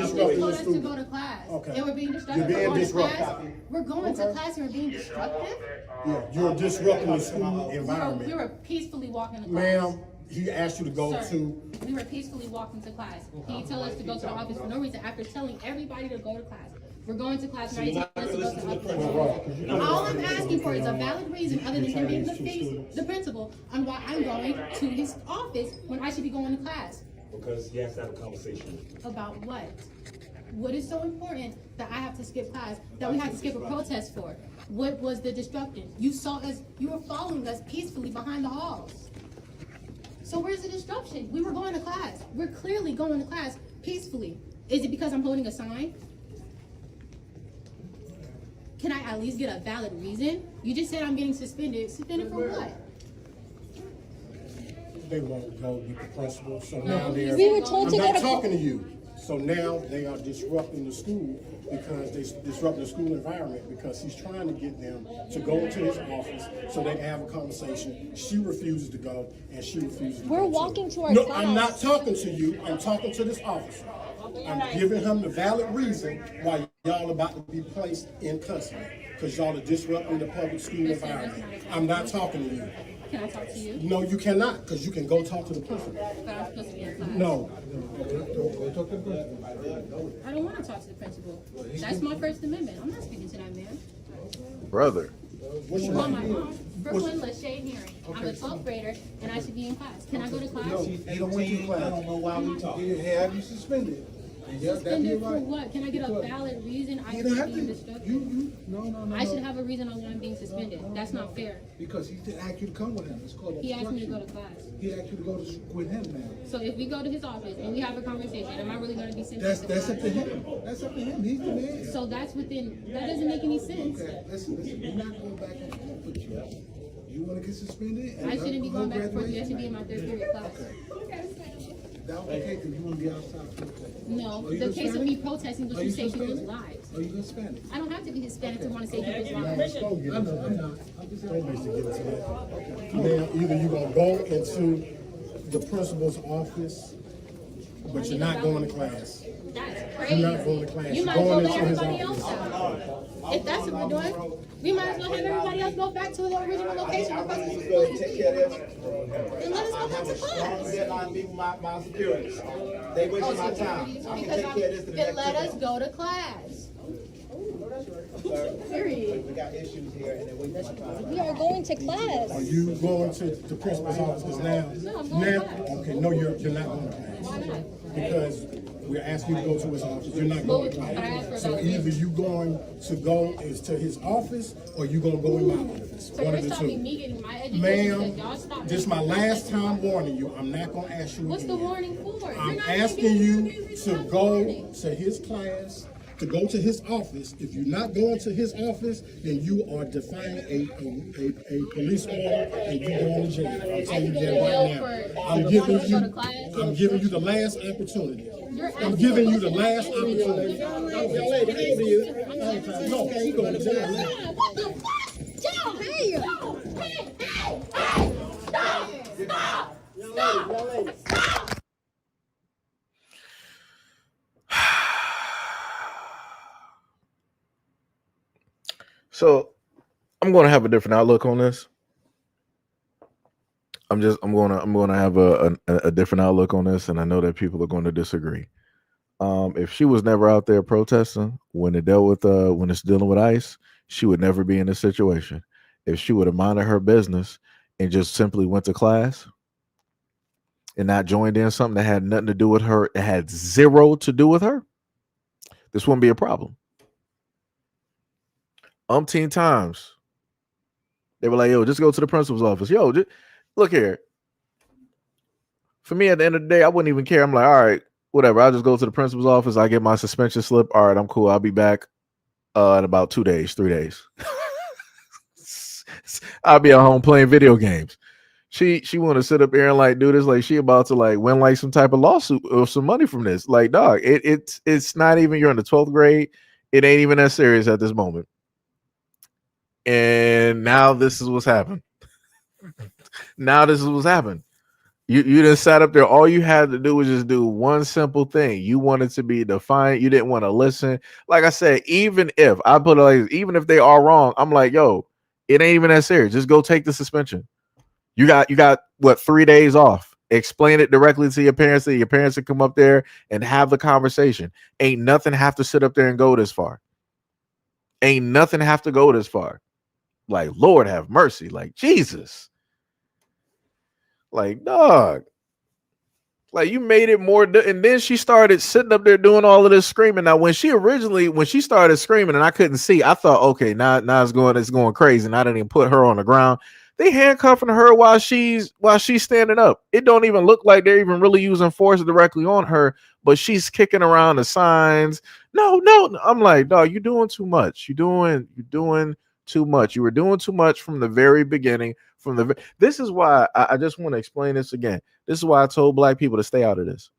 To go to class. Okay. And we're being disruptive. You're being disruptive. We're going to class and we're being disruptive? Yeah, you're disrupting the school environment. We were peacefully walking to class. Ma'am, he asked you to go Sir, to. We were peacefully walking to class. He told us to go to the office for no reason after telling everybody to go to class. We're going to class and now he's telling us to go to the office. All I'm asking for is a valid reason other than him being the principal on why I'm going to his office when I should be going to class. Because you have to have a conversation. About what? What is so important that I have to skip class, that we have to skip a protest for? What was the disruption? You saw us, you were following us peacefully behind the halls. So where's the disruption? We were going to class. We're clearly going to class peacefully. Is it because I'm holding a sign? Can I at least get a valid reason? You just said I'm getting suspended. Suspended for what? They won't go with the principal, so now they're. We were told to go to. I'm not talking to you. So now they are disrupting the school because they disrupt the school environment because he's trying to get them to go into his office so they can have a conversation. She refuses to go and she refuses to go. We're walking to our No, class. I'm not talking to you. I'm talking to this officer. I'm giving him the valid reason why y'all about to be placed in custody because y'all are disrupting the public school environment. I'm not talking to you. Can I talk to you? No, you cannot, because you can go talk to the principal. But I'm supposed to be in class. No. I don't want to talk to the principal. That's my First Amendment. I'm not speaking to that man. Brother. What's your Call my name? mom. Brooklyn Lachey Hearing. I'm a 12th grader, and I should be in class. Can I go to class? No, you don't want to class. I don't know why we talking. He have you suspended. Suspended for what? Can I get a valid reason I should be disrupted? No. I should have a reason on why I'm being suspended. That's not fair. Because he didn't ask you to come with him. It's called He asked me to go to class. He asked you to go with him now. So if we go to his office and we have a conversation, am I really going to be sent That's to class? up to him. That's up to him. He's the man. So that's within, that doesn't make any sense. Okay, listen. We're not going back and forth with you. You want to get suspended? I shouldn't be going back and forth. I should be in my third period class. That was okay because you want to be outside. No, the case of me protesting was to save people's lives. Are you Hispanic? I don't have to be Hispanic to want to save people's lives. I'm not. I'm just don't get into that. Now, either you're going to go into the principal's office, but you're not going to class. That's crazy. You're not going to class. You might as well let everybody else out. If that's what we're doing, we might as well have everybody else go back to the original location. Take care of this. And let us go back to class. I'm being my superiors. They wasting my time. I can take care of this to the next let us go to class. Period. We got issues here and they're wasting my time. We are going to class. Are you going to the principal's office now? No, I'm going to class. Okay, no, you're not going to class. Why not? Because we're asking you to go to his office. You're not going to class. So either you going to go to his office or you going to go in my office. So One you're of the stopping two. me getting my education Ma'am, because y'all stopped this is my last time warning you. I'm not going to ask you What's the again. warning for? I'm asking you to go to his class to go to his office. If you're not going to his office, then you are defying a police order and you going to jail. I'm telling you that right now. I'm giving you the last opportunity. I'm giving you the last opportunity. Young lady, how old are you? No, he going to jail now. What the fuck? Joe, hey! Stop! Young lady. So I'm going to have a different outlook on this. I'm going to have a different outlook on this, and I know that people are going to disagree. If she was never out there protesting when it dealt with when it's dealing with ICE, she would never be in this situation. If she would have minded her business and just simply went to class and not joined in something that had nothing to do with her, it had zero to do with her, this wouldn't be a problem. Umpteen times they were like, yo, just go to the principal's office. Yo, look here. For me, at the end of the day, I wouldn't even care. I'm like, all right, whatever. I'll just go to the principal's office. I get my suspension slip. All right, I'm cool. I'll be back in about 2 days, 3 days. I'll be at home playing video games. She want to sit up here and like do this like she about to like win like some type of lawsuit or some money from this. Like, dog, it's not even, you're in the 12th grade. It ain't even that serious at this moment. And now this is what's happened. Now this is what's happened. You just sat up there. All you had to do was just do one simple thing. You wanted to be defiant. You didn't want to listen. Like I said, even if I put it like this, even if they are wrong, I'm like, yo, it ain't even that serious. Just go take the suspension. You got what, 3 days off. Explain it directly to your parents. So your parents can come up there and have the conversation. Ain't nothing have to sit up there and go this far. Ain't nothing have to go this far. Like, Lord have mercy. Like, Jesus. Like, dog. Like, you made it more. And then she started sitting up there doing all of this screaming. Now, when she started screaming and I couldn't see, I thought, okay, now it's going crazy. And I didn't even put her on the ground. They handcuffing her while she's standing up. It don't even look like they're even really using force directly on her, but she's kicking around the signs. No. I'm like, dog, you're doing too much. You're doing too much. You were doing too much from the very beginning. This is why I just want to explain this again. This is why I told black people to stay out of this.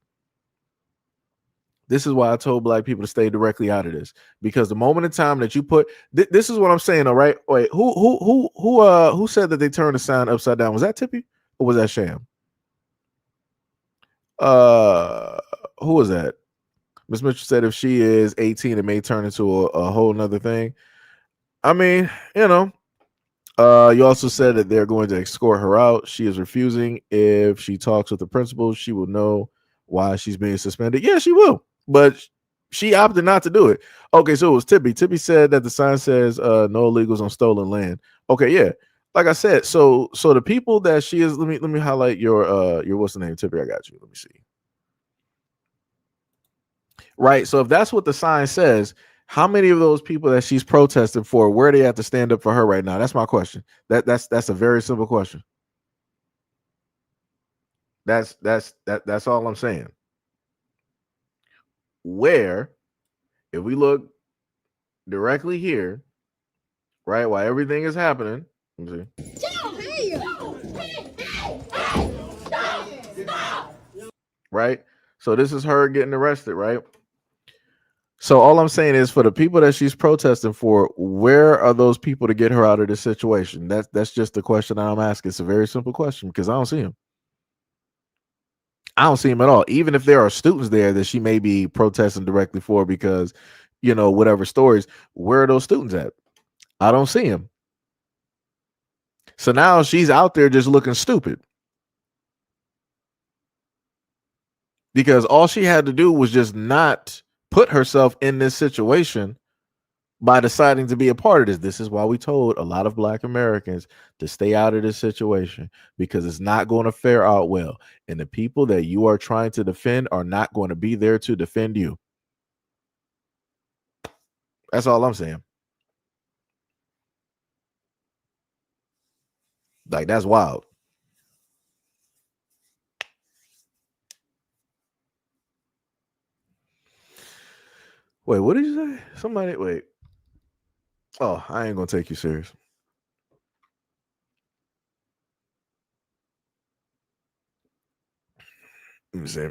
This is why I told black people to stay directly out of this, because the moment in time that you put this is what I'm saying. All right, wait, who said that they turned the sign upside down? Was that Tippy or was that Sham? Who was that? Miss Mitchell said if she is 18, it may turn into a whole nother thing. I mean, you know. You also said that they're going to escort her out. She is refusing. If she talks with the principal, she will know why she's being suspended. Yeah, she will. But she opted not to do it. Okay, so it was Tippy. Tippy said that the sign says no illegals on stolen land. Okay, yeah. Like I said, so the people that she is, let me highlight your what's the name, Tippy? I got you. Let me see. Right. So if that's what the sign says, how many of those people that she's protesting for, where they have to stand up for her right now? That's my question. That's a very simple question. That's all I'm saying. Where, if we look directly here, right, while everything is happening, let me see. Right? So this is her getting arrested, right? So all I'm saying is, for the people that she's protesting for, where are those people to get her out of this situation? That's just the question I'm asking. It's a very simple question because I don't see him. I don't see him at all. Even if there are students there that she may be protesting directly for because, whatever stories, where are those students at? I don't see him. So now she's out there just looking stupid. Because all she had to do was just not put herself in this situation by deciding to be a part of this. This is why we told a lot of Black Americans to stay out of this situation, because it's not going to fare out well. And the people that you are trying to defend are not going to be there to defend you. That's all I'm saying. Like, that's wild. Wait, what did you say? Somebody, wait. Oh, I ain't gonna take you serious. Let me see.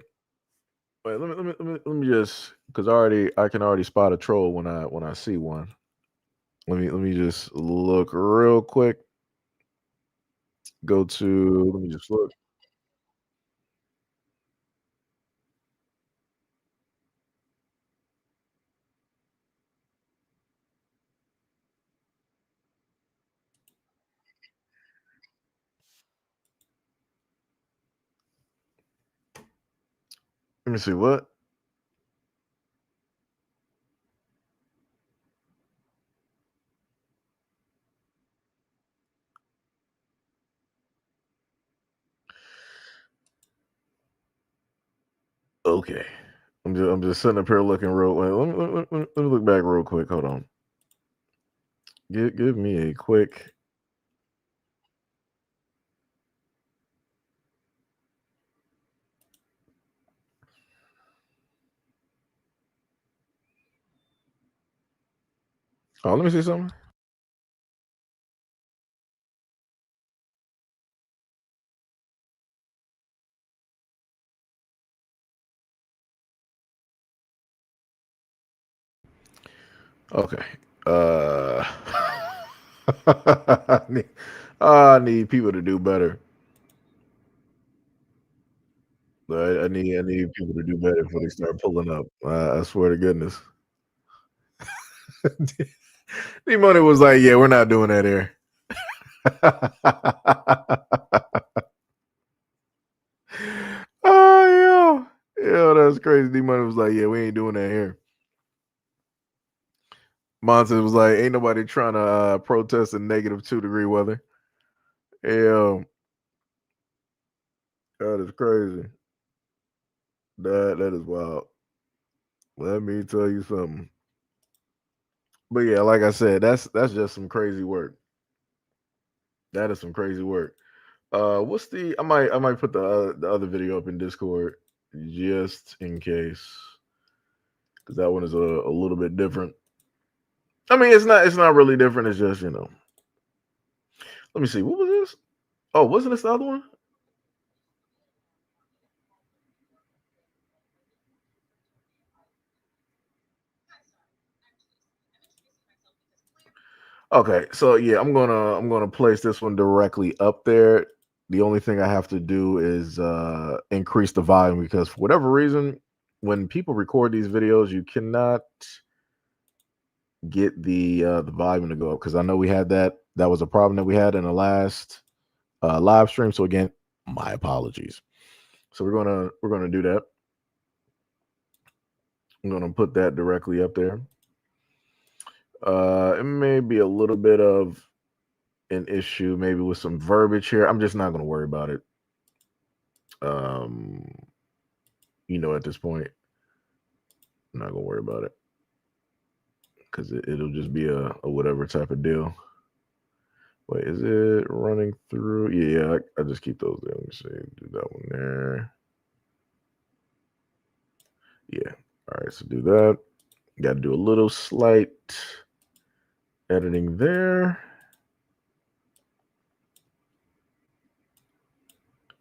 Wait, let me just because I can already spot a troll when I see one. Let me just look real quick. Go to let me just look. Let me see what. Okay. I'm just sitting up here looking real. Wait, let me look back real quick. Hold on. Give me a quick. Oh, let me see something. Okay. Uh, I need people to do better. I need people to do better before they start pulling up. I swear to goodness. D Money was like, "Yeah, we're not doing that here." Oh yeah, that's crazy. D Money was like, "Yeah, we ain't doing that here." Monsters was like, "Ain't nobody trying to protest in -2 degree weather." Yeah, that is crazy. That is wild. Let me tell you something. But yeah, like I said, that's just some crazy work. That is some crazy work. What's the? I might put the other video up in Discord just in case, because that one is a little bit different. I mean, it's not really different. It's just Let me see. What was this? Oh, wasn't this the other one? Okay, so yeah, I'm gonna place this one directly up there. The only thing I have to do is increase the volume because for whatever reason, when people record these videos, you cannot get the volume to go up because I know we had that was a problem that we had in the last live stream. So again, my apologies. So we're gonna do that. I'm gonna put that directly up there. It may be a little bit of an issue, maybe with some verbiage here. I'm just not gonna worry about it. Um, at this point, I'm not gonna worry about it because it'll just be a whatever type of deal. Wait, is it running through? Yeah, I just keep those there. Let me see. Do that one there. Yeah. All right, so do that. Got to do a little slight editing there.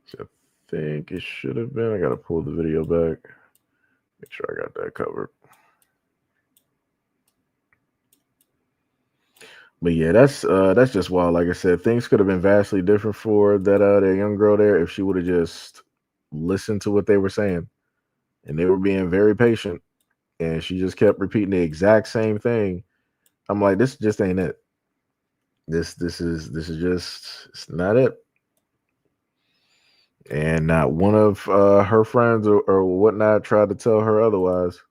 So I think it should have been. I got to pull the video back. Make sure I got that covered. But yeah, that's just wild. Like I said, things could have been vastly different for that young girl there if she would have just listened to what they were saying, and they were being very patient, and she just kept repeating the exact same thing. I'm like, this just ain't it. This is just it's not it. And not one of her friends or whatnot tried to tell her otherwise.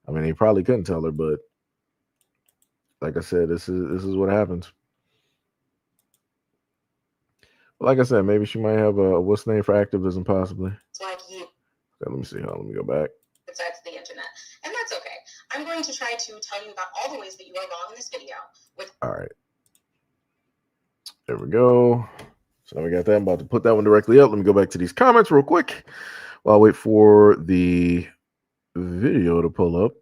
I mean, he probably couldn't tell her, but like I said, this is what happens. Like I said, maybe she might have a what's name for activism, possibly. Okay, let me see. Let me go back. Sides of the internet, and that's okay. I'm going to try to tell you about all the ways that you are wrong in this video. All right, there we go. So we got that. I'm about to put that one directly up. Let me go back to these comments real quick while I wait for the video to pull up.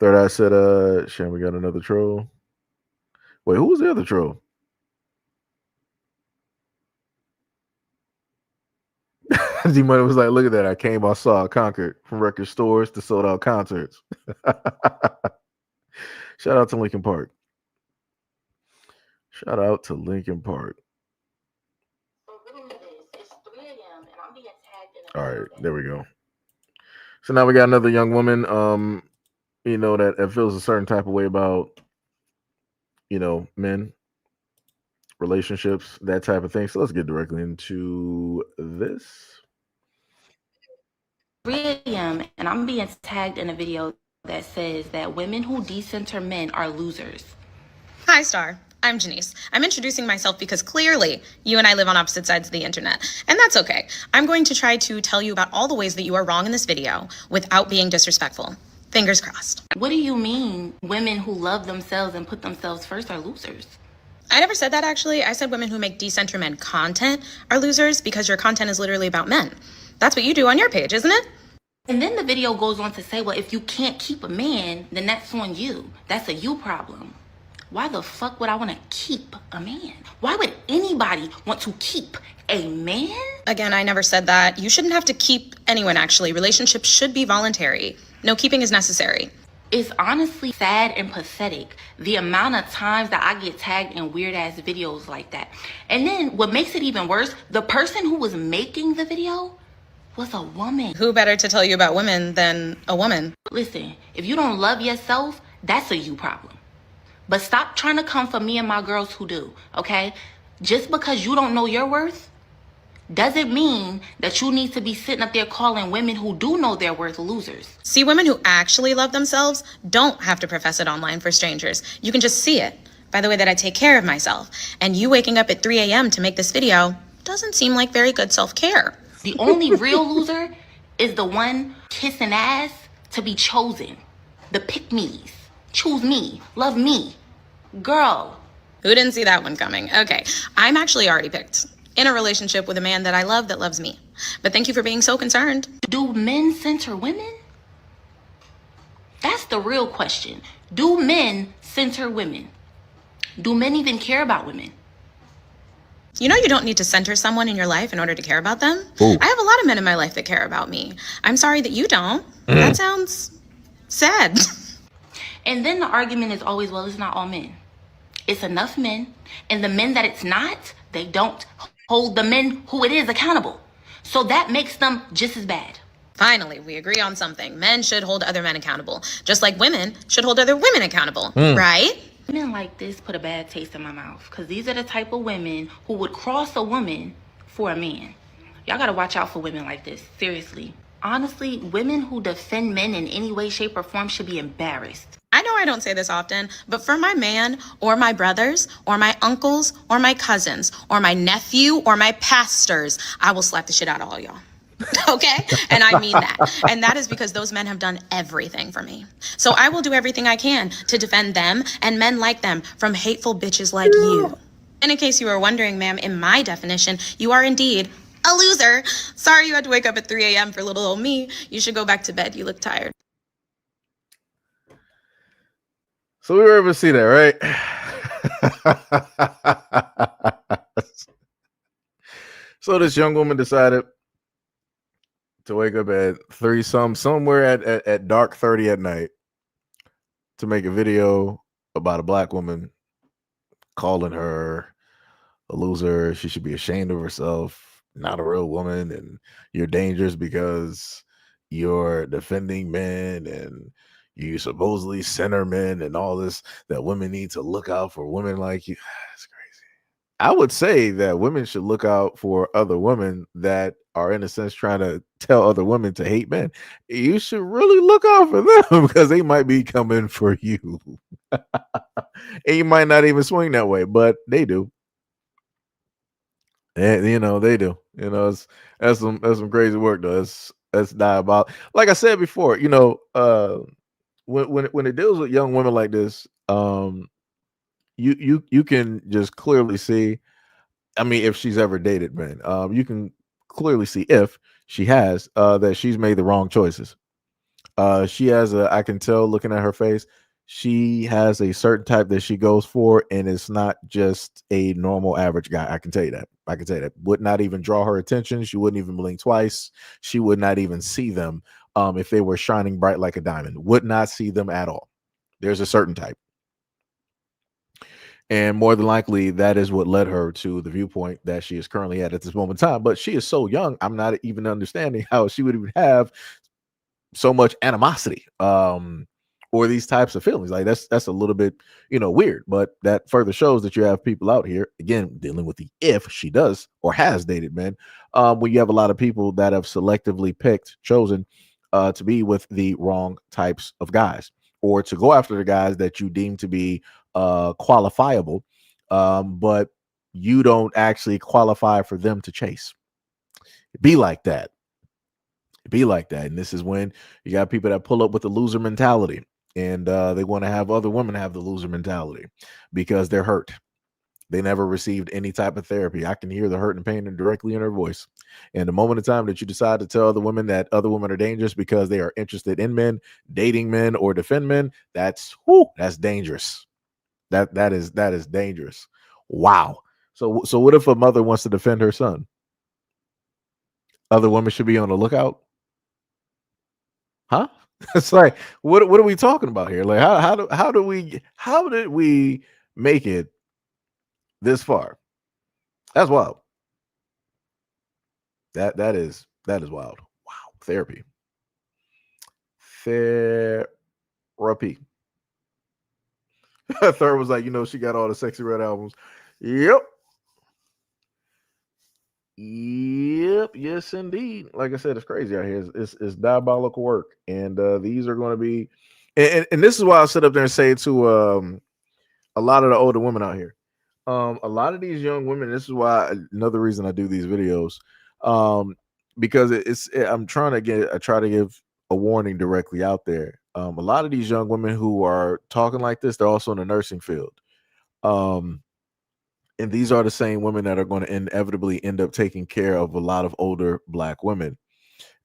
Third Eye said, Shane, we got another troll. Wait, who was the other troll? D-Money was like, look at that. I came, I saw, conquered from record stores to sold out concerts. Shout out to Linkin Park. Shout out to Linkin Park. All right, there we go. So now we got another young woman, that feels a certain type of way about, men, relationships, that type of thing. So let's get directly into this. 3 a.m. and I'm being tagged in a video that says that women who decenter men are losers. Hi, Star. I'm Janice. I'm introducing myself because clearly you and I live on opposite sides of the internet, and that's okay. I'm going to try to tell you about all the ways that you are wrong in this video without being disrespectful. Fingers crossed. What do you mean women who love themselves and put themselves first are losers? I never said that, actually. I said women who make decenter men content are losers because your content is literally about men. That's what you do on your page, isn't it? And then the video goes on to say, well, if you can't keep a man, then that's on you. That's a you problem. Why the fuck would I want to keep a man? Why would anybody want to keep a man? Again, I never said that. You shouldn't have to keep anyone, actually. Relationships should be voluntary. No keeping is necessary. It's honestly sad and pathetic the amount of times that I get tagged in weird ass videos like that. And then what makes it even worse, the person who was making the video was a woman. Who better to tell you about women than a woman? Listen, if you don't love yourself, that's a you problem. But stop trying to come for me and my girls who do, okay? Just because you don't know your worth doesn't mean that you need to be sitting up there calling women who do know their worth losers. See, women who actually love themselves don't have to profess it online for strangers. You can just see it by the way that I take care of myself. And you waking up at 3 a.m. to make this video doesn't seem like very good self-care. The only real loser is the one kissing ass to be chosen. The pick-me's. Choose me. Love me. Girl. Who didn't see that one coming? Okay, I'm actually already picked. In a relationship with a man that I love that loves me. But thank you for being so concerned. Do men censor women? That's the real question. Do men censor women? Do men even care about women? You know you don't need to center someone in your life in order to care about them. Ooh. I have a lot of men in my life that care about me. I'm sorry that you don't. That sounds sad. And then the argument is always, well, it's not all men. It's enough men. And the men that it's not, they don't hold the men who it is accountable. So that makes them just as bad. Finally, we agree on something. Men should hold other men accountable, just like women should hold other women accountable, right? Women like this put a bad taste in my mouth because these are the type of women who would cross a woman for a man. Y'all gotta watch out for women like this, seriously. Honestly, women who defend men in any way, shape, or form should be embarrassed. I know I don't say this often, but for my man or my brothers or my uncles or my cousins or my nephew or my pastors, I will slap the shit out of all y'all. Okay? And I mean that. And that is because those men have done everything for me. So I will do everything I can to defend them and men like them from hateful bitches like you. And in case you were wondering, ma'am, in my definition, you are indeed a loser. Sorry you had to wake up at 3 a.m. for little old me. You should go back to bed. You look tired. So we were able to see that, right? So this young woman decided to wake up at somewhere at dark 30 at night to make a video about a black woman, calling her a loser. She should be ashamed of herself, not a real woman, and you're dangerous because you're defending men and you supposedly center men and all this, that women need to look out for women like you. That's crazy. I would say that women should look out for other women that are, in a sense, trying to tell other women to hate men. You should really look out for them because they might be coming for you. And you might not even swing that way, but they do. And they do. That's some crazy work though. That's diabolical. Like I said before, when it deals with young women like this, you can just clearly see. I mean, if she's ever dated men, you can clearly see if she has that she's made the wrong choices. She has a, I can tell looking at her face, she has a certain type that she goes for, and it's not just a normal average guy. I can tell you that. I can tell you that. Would not even draw her attention. She wouldn't even blink twice. She would not even see them if they were shining bright like a diamond. Would not see them at all. There's a certain type. And more than likely, that is what led her to the viewpoint that she is currently at this moment in time. But she is so young, I'm not even understanding how she would even have so much animosity or these types of feelings. Like that's a little bit weird, but that further shows that you have people out here again dealing with the if she does or has dated men, when you have a lot of people that have selectively chosen to be with the wrong types of guys, or to go after the guys that you deem to be qualifiable, but you don't actually qualify for them to chase. Be like that. Be like that. And this is when you got people that pull up with the loser mentality, and they want to have other women have the loser mentality because they're hurt. They never received any type of therapy. I can hear the hurt and pain directly in her voice. And the moment in time that you decide to tell other women that other women are dangerous because they are interested in men, dating men, or defend men, that's dangerous. That is dangerous. Wow. So what if a mother wants to defend her son? Other women should be on the lookout. Huh? It's like, what are we talking about here? Like, how did we make it this far? That's wild. That is wild. Wow. Therapy. Therapy. Third was like, she got all the Sexy Red albums. Yep. Yep. Yes, indeed. Like I said, it's crazy out here. It's diabolical work, and these are going to be, and this is why I sit up there and say to a lot of the older women out here, a lot of these young women. This is why another reason I do these videos, because I'm trying to I try to give a warning directly out there. A lot of these young women who are talking like this, they're also in the nursing field. And these are the same women that are going to inevitably end up taking care of a lot of older black women.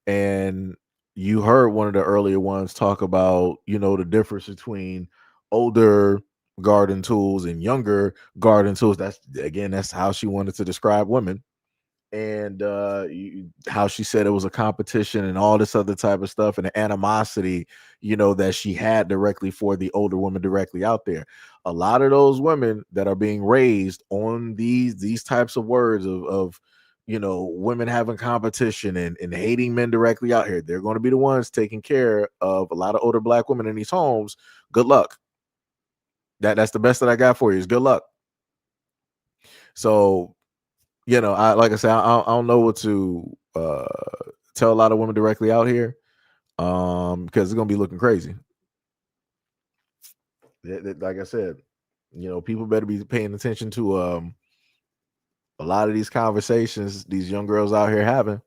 And you heard one of the earlier ones talk about, the difference between older garden tools and younger garden tools. That's how she wanted to describe women. And how she said it was a competition and all this other type of stuff, and the animosity that she had directly for the older woman directly out there. A lot of those women that are being raised on these types of words of women having competition and hating men directly out here, they're going to be the ones taking care of a lot of older black women in these homes. Good luck. That's the best that I got for you is good luck. So I like I said, I don't know what to tell a lot of women directly out here, because it's gonna be looking crazy. Like I said, people better be paying attention to a lot of these conversations these young girls out here having.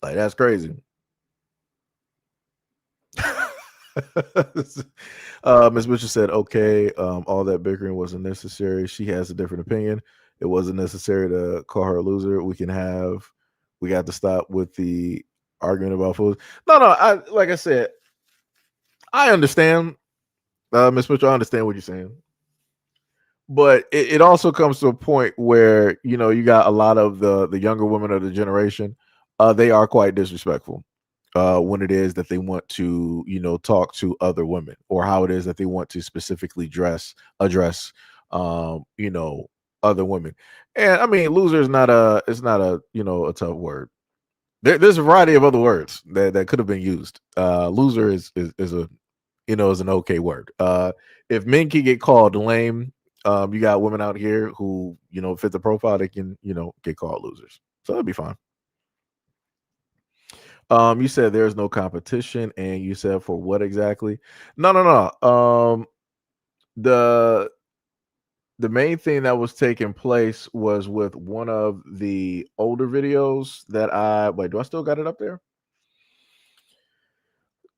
Like that's crazy. Ms. Mitchell said, okay, all that bickering wasn't necessary. She has a different opinion. It wasn't necessary to call her a loser. We got to stop with the arguing about food. No, like I said, I understand, Ms. Mitchell, I understand what you're saying. But it also comes to a point where, you got a lot of the younger women of the generation, they are quite disrespectful. When it is that they want to, talk to other women, or how it is that they want to specifically address, other women. And I mean, loser is not it's not a tough word. There's a variety of other words that could have been used. Loser is a, is an okay word. If men can get called lame, you got women out here who, fit the profile, they can, get called losers. So that'd be fine. You said there's no competition, and you said for what exactly? No. The main thing that was taking place was with one of the older videos that do I still got it up there?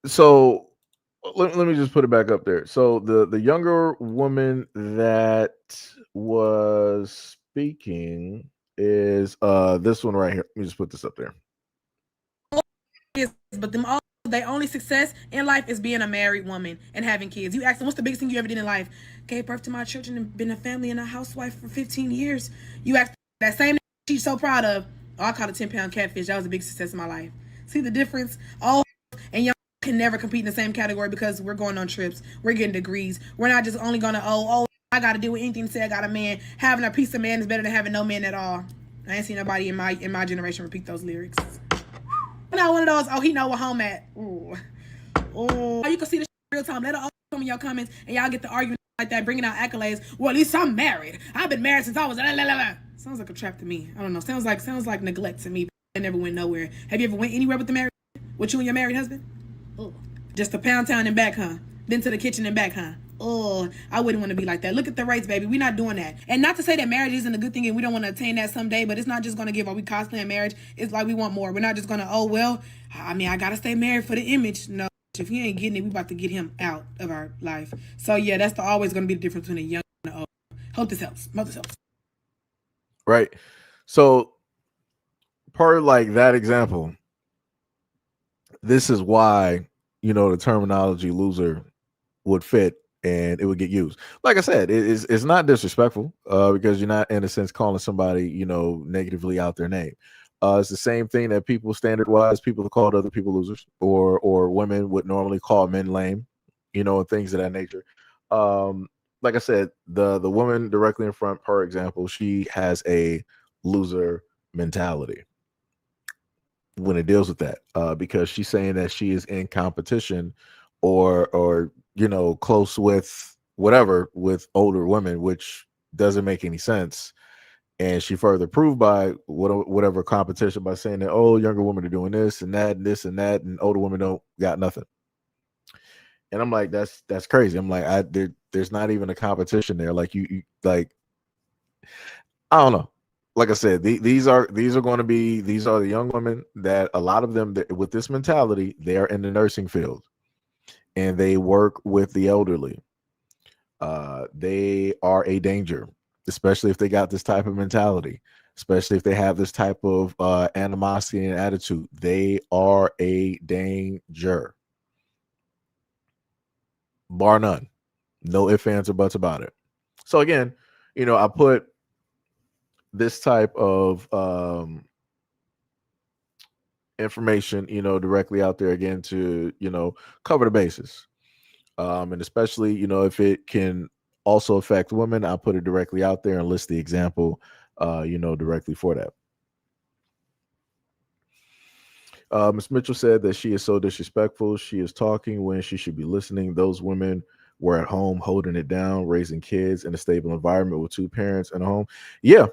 So let me just put it back up there. So the younger woman that was speaking is this one right here. Let me just put this up there. but they only success in life is being a married woman and having kids. You ask them, what's the biggest thing you ever did in life? Gave birth to my children and been a family and a housewife for 15 years. You ask that same she's so proud of. Oh, I caught a 10-pound catfish. That was a big success in my life. See the difference? All and young can never compete in the same category because we're going on trips. We're getting degrees. We're not just only going to, I got to do with anything to say I got a man. Having a piece of man is better than having no man at all. I ain't seen nobody in my generation repeat those lyrics. I'm not one of those, he know where home at. Ooh. Oh, you can see the real time. Let it all come in your comments and y'all get the argument like that, bringing out accolades. Well, at least I'm married. I've been married since I was Sounds like a trap to me. I don't know. Sounds like neglect to me. I never went nowhere. Have you ever went anywhere with the married? With you and your married husband? Oh, just to Pound Town and back, huh? Then to the kitchen and back, huh? Oh, I wouldn't want to be like that. Look at the rates, baby. We're not doing that. And not to say that marriage isn't a good thing and we don't want to attain that someday, but it's not just going to give, are we constantly in marriage? It's like we want more. We're not just going to, I got to stay married for the image. No, if he ain't getting it, we about to get him out of our life. So, yeah, that's always going to be the difference between a young and an old. Hope this helps. Right. So, per like that example, this is why, the terminology loser would fit and it would get used. Like I said, it's not disrespectful because you're not, in a sense, calling somebody, negatively out their name. It's the same thing that people standard-wise, people have called other people losers, or women would normally call men lame, and things of that nature. Like I said, the woman directly in front, per example, she has a loser mentality when it deals with that, because she's saying that she is in competition or close with whatever with older women, which doesn't make any sense. And she further proved by whatever competition by saying that, younger women are doing this and that and this and that, and older women don't got nothing. And I'm like, that's crazy. I'm like, there's not even a competition there. Like you like, I don't know. Like I said, these are the young women that a lot of them with this mentality, they are in the nursing field and they work with the elderly. They are a danger, especially if they got this type of mentality, especially if they have this type of animosity and attitude. They are a danger, bar none. No ifs, ands, or buts about it. So again, I put this type of information, directly out there again to, cover the bases. And especially, if it can also affect women, I'll put it directly out there and list the example, directly for that. Ms. Mitchell said that she is so disrespectful. She is talking when she should be listening. Those women were at home holding it down, raising kids in a stable environment with two parents in a home. Yeah.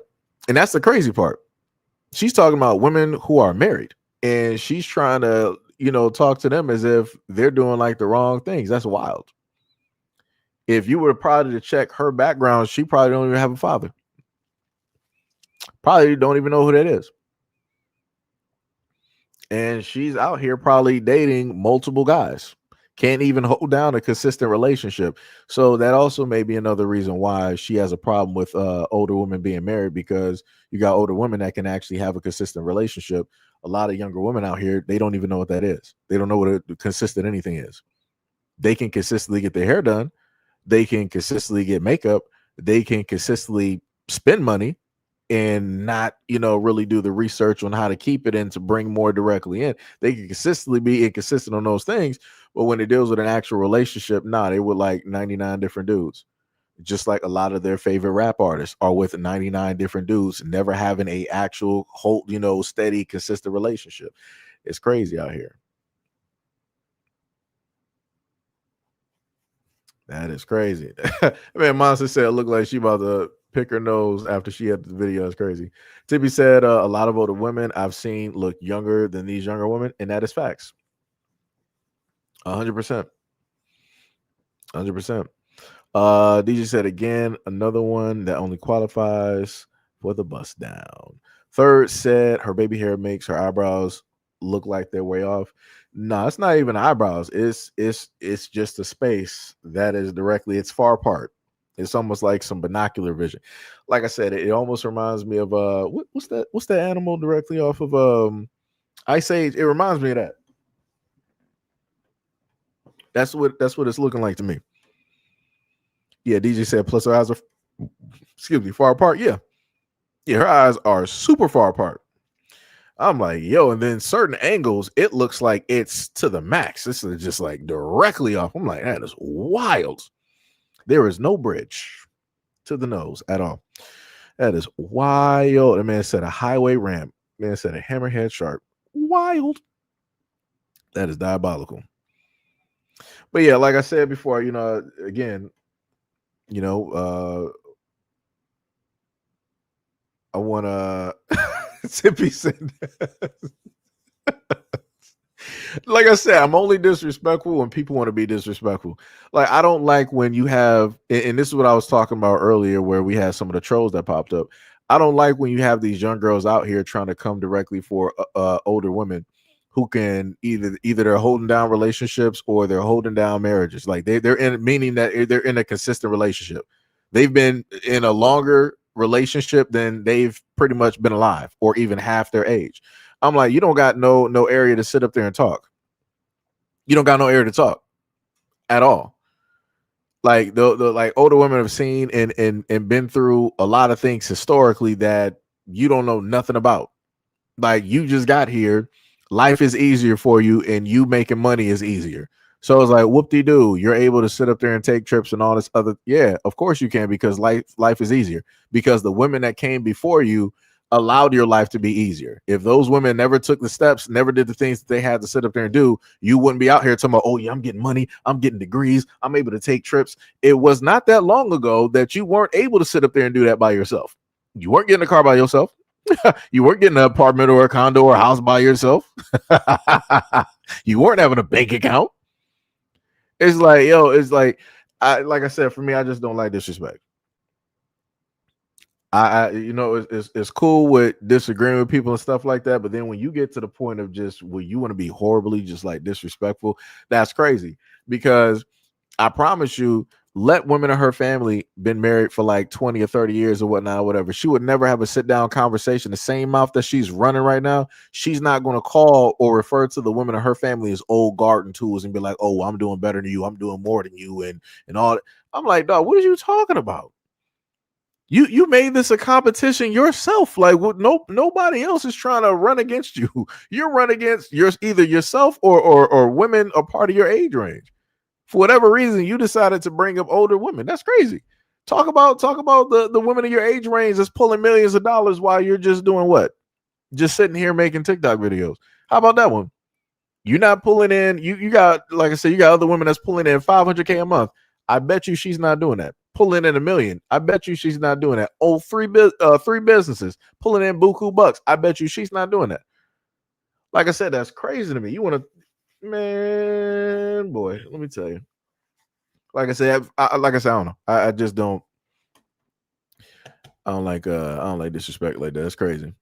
And that's the crazy part. She's talking about women who are married and she's trying to, talk to them as if they're doing like the wrong things. That's wild. If you were probably to check her background, she probably don't even have a father. Probably don't even know who that is. And she's out here probably dating multiple guys. Can't even hold down a consistent relationship. So that also may be another reason why she has a problem with older women being married, because you got older women that can actually have a consistent relationship. A lot of younger women out here, they don't even know what that is. They don't know what a consistent anything is. They can consistently get their hair done. They can consistently get makeup. They can consistently spend money and not, really do the research on how to keep it and to bring more directly in. They can consistently be inconsistent on those things. But when it deals with an actual relationship, they were like 99 different dudes. Just like a lot of their favorite rap artists are with 99 different dudes, never having a actual whole, steady, consistent relationship. It's crazy out here. That is crazy. Man, Monster said it looked like she about to pick her nose after she had the video. It's crazy. Tippy said a lot of older women I've seen look younger than these younger women, and that is facts. 100%. 100%. DJ said again, another one that only qualifies for the bust down. Third said her baby hair makes her eyebrows look like they're way off. No, it's not even eyebrows. It's just a space that is directly, it's far apart. It's almost like some binocular vision. Like I said, it almost reminds me of what's that animal directly off of Ice Age? It reminds me of that. That's what it's looking like to me. Yeah, DJ said plus her eyes are far apart. Yeah. Yeah, her eyes are super far apart. I'm like, yo, and then certain angles, it looks like it's to the max. This is just like directly off. I'm like, that is wild. There is no bridge to the nose at all. That is wild. The man said a highway ramp. Man said a hammerhead sharp. Wild. That is diabolical. But yeah, like I said before, again, I want to Tippy said like I said, I'm only disrespectful when people want to be disrespectful. Like I don't like when you have, and this is what I was talking about earlier, where we had some of the trolls that popped up. I don't like when you have these young girls out here trying to come directly for older women who can either they're holding down relationships or they're holding down marriages. Like they're in, meaning that they're in a consistent relationship. They've been in a longer relationship than they've pretty much been alive, or even half their age. I'm like, you don't got no area to sit up there and talk. You don't got no area to talk at all. Like the like older women have seen and been through a lot of things historically that you don't know nothing about. Like you just got here, life is easier for you, and you making money is easier. So it's like whoop-de-doo, you're able to sit up there and take trips and all this other. Yeah, of course you can, because life is easier, because the women that came before you allowed your life to be easier. If those women never took the steps, never did the things that they had to sit up there and do, you wouldn't be out here talking about, oh yeah, I'm getting money, I'm getting degrees, I'm able to take trips. It was not that long ago that you weren't able to sit up there and do that by yourself. You weren't getting a car by yourself. You weren't getting an apartment or a condo or a house by yourself. You weren't having a bank account. It's like, yo, it's like I said, for me, I just don't like disrespect. It's cool with disagreeing with people and stuff like that, but then when you get to the point of just where you want to be horribly just like disrespectful, that's crazy. Because I promise you, let women in her family been married for like 20 or 30 years or whatnot, or whatever, she would never have a sit down conversation. The same mouth that she's running right now, she's not going to call or refer to the women in her family as old garden tools and be like, oh, I'm doing better than you, I'm doing more than you, and all that. I'm like, dog, what are you talking about? You made this a competition yourself. Like nobody else is trying to run against you. You're running against either yourself or women a part of your age range. For whatever reason, you decided to bring up older women. That's crazy. Talk about the women in your age range that's pulling millions of dollars while you're just doing what? Just sitting here making TikTok videos. How about that one? You're not pulling in. You got, like I said, you got other women that's pulling in $500K a month. I bet you she's not doing that. Pulling in $1 million. I bet you she's not doing that. Oh, three businesses pulling in buku bucks. I bet you she's not doing that. Like I said, that's crazy to me. You want to, man, boy, let me tell you. Like I said, I don't know. I just don't. I don't like disrespect like that. That's crazy.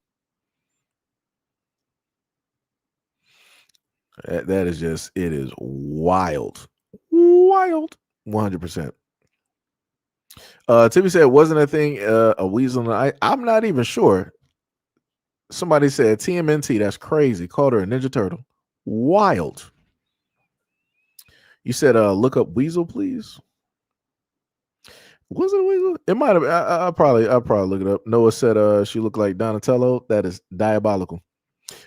That is just, it is wild. Wild. 100%. Timmy said, wasn't a thing a weasel? I'm not even sure. Somebody said TMNT. That's crazy. Called her a Ninja Turtle. Wild. You said, look up weasel, please. Was it a weasel? It might have. I'll probably look it up. Noah said she looked like Donatello. That is diabolical.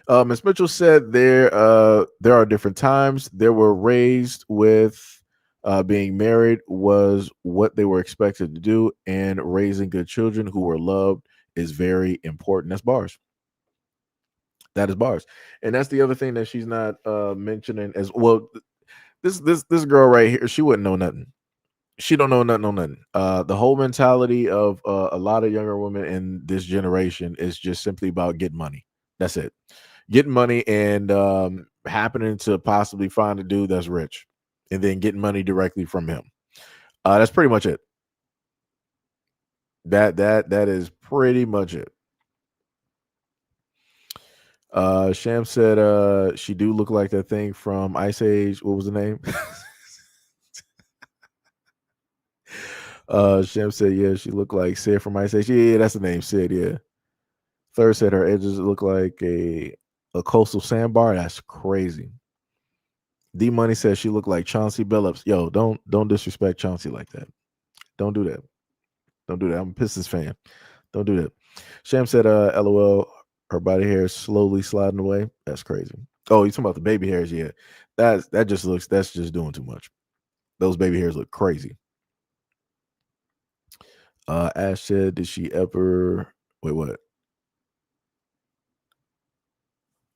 Ms. Mitchell said there are different times. They were raised with being married was what they were expected to do, and raising good children who were loved is very important. That's bars. That is bars. And that's the other thing that she's not mentioning as well. This girl right here, she wouldn't know nothing. She don't know nothing on nothing. The whole mentality of a lot of younger women in this generation is just simply about getting money. That's it. Getting money and happening to possibly find a dude that's rich, and then getting money directly from him. That's pretty much it. That is pretty much it. Sham said she do look like that thing from Ice Age. What was the name? Sham said, yeah, she looked like Sid from Ice Age. Yeah, that's the name, Sid. Yeah. Third said her edges look like a coastal sandbar. That's crazy. D Money says she looked like Chauncey Billups. Yo, don't disrespect Chauncey like that. Don't do that. Don't do that. I'm a Pistons fan. Don't do that. Sham said, LOL, her body hair is slowly sliding away. That's crazy. Oh, you talking about the baby hairs? Yeah. That's just doing too much. Those baby hairs look crazy. Ash said, did she ever wait, what?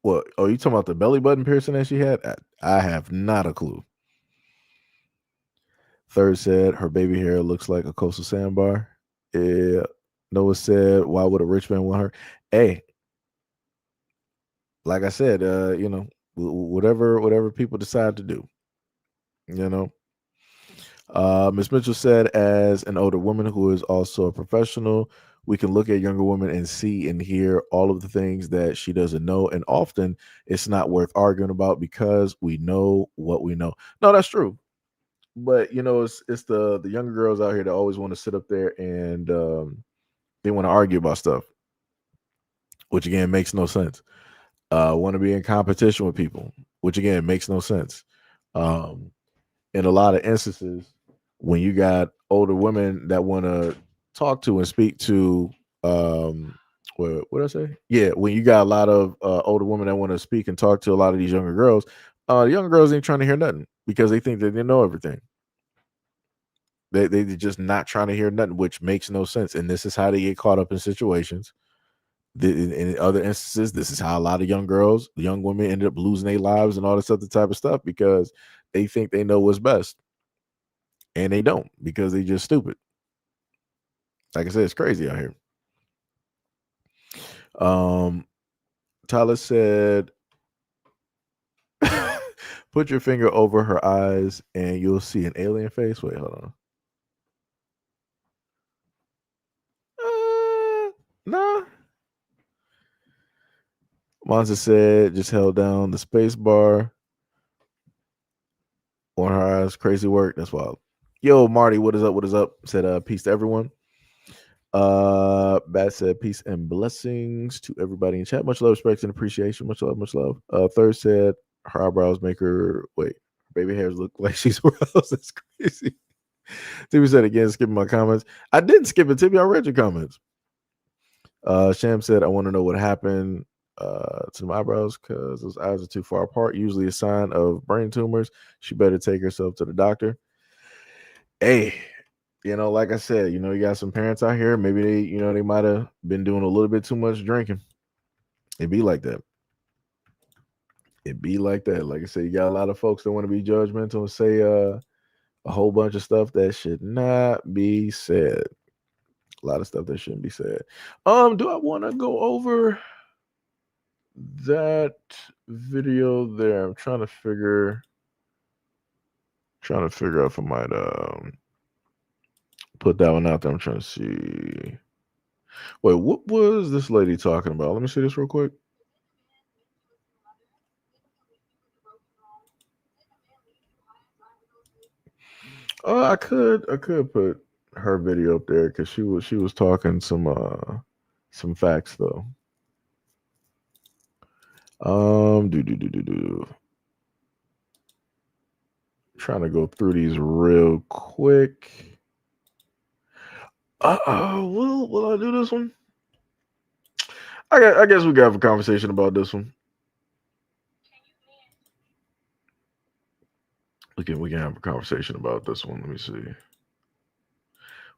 What? Oh, you talking about the belly button piercing that she had? I have not a clue. Third said her baby hair looks like a coastal sandbar. Yeah. Noah said, why would a rich man want her? Hey, like I said, whatever people decide to do, you know. Ms. Mitchell said, as an older woman who is also a professional, we can look at younger women and see and hear all of the things that she doesn't know. And often it's not worth arguing about because we know what we know. No, that's true. But it's the younger girls out here that always want to sit up there and they want to argue about stuff, which again makes no sense. Want to be in competition with people, which again makes no sense. In a lot of instances, when you got older women that want to talk to and speak to, what did I say? Yeah, when you got a lot of older women that want to speak and talk to a lot of these younger girls, the younger girls ain't trying to hear nothing because they think that they know everything. They're just not trying to hear nothing, which makes no sense. And this is how they get caught up in situations. In other instances, this is how a lot of young girls, young women ended up losing their lives and all this other type of stuff because they think they know what's best. And they don't because they just stupid. Like I said, it's crazy out here. Tyler said, put your finger over her eyes and you'll see an alien face. Wait, hold on. Nah. Monza said, just held down the space bar on her eyes. Crazy work. That's wild. Yo, Marty, what is up? What is up? Said, peace to everyone. Bat said, peace and blessings to everybody in chat. Much love, respect, and appreciation. Much love, much love. Third said, her eyebrows make her, wait, her baby hairs look like she's aroused. That's crazy. Timmy said again, skipping my comments. I didn't skip it, Timmy. I read your comments. Sham said, I want to know what happened to my eyebrows because those eyes are too far apart. Usually a sign of brain tumors. She better take herself to the doctor. Hey, like I said, you got some parents out here. Maybe they might have been doing a little bit too much drinking. It'd be like that. It'd be like that. Like I said, you got a lot of folks that want to be judgmental and say a whole bunch of stuff that should not be said. A lot of stuff that shouldn't be said. Do I want to go over that video there? I'm trying to figure out if I might put that one out there. I'm trying to see. Wait, what was this lady talking about? Let me see this real quick. I could put her video up there because she was talking some facts though. Trying to go through these real quick. Will I do this one? I guess we can have a conversation about this one. We can have a conversation about this one. Let me see.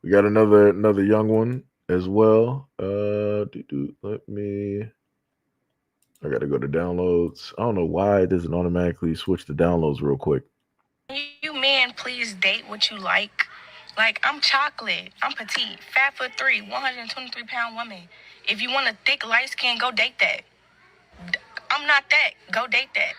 We got another young one as well. Let me. I got to go to downloads. I don't know why it doesn't automatically switch to downloads real quick. You men, please date what you like. Like, I'm chocolate. I'm petite. 5'3", 123-pound woman. If you want a thick, light skin, go date that. I'm not that. Go date that.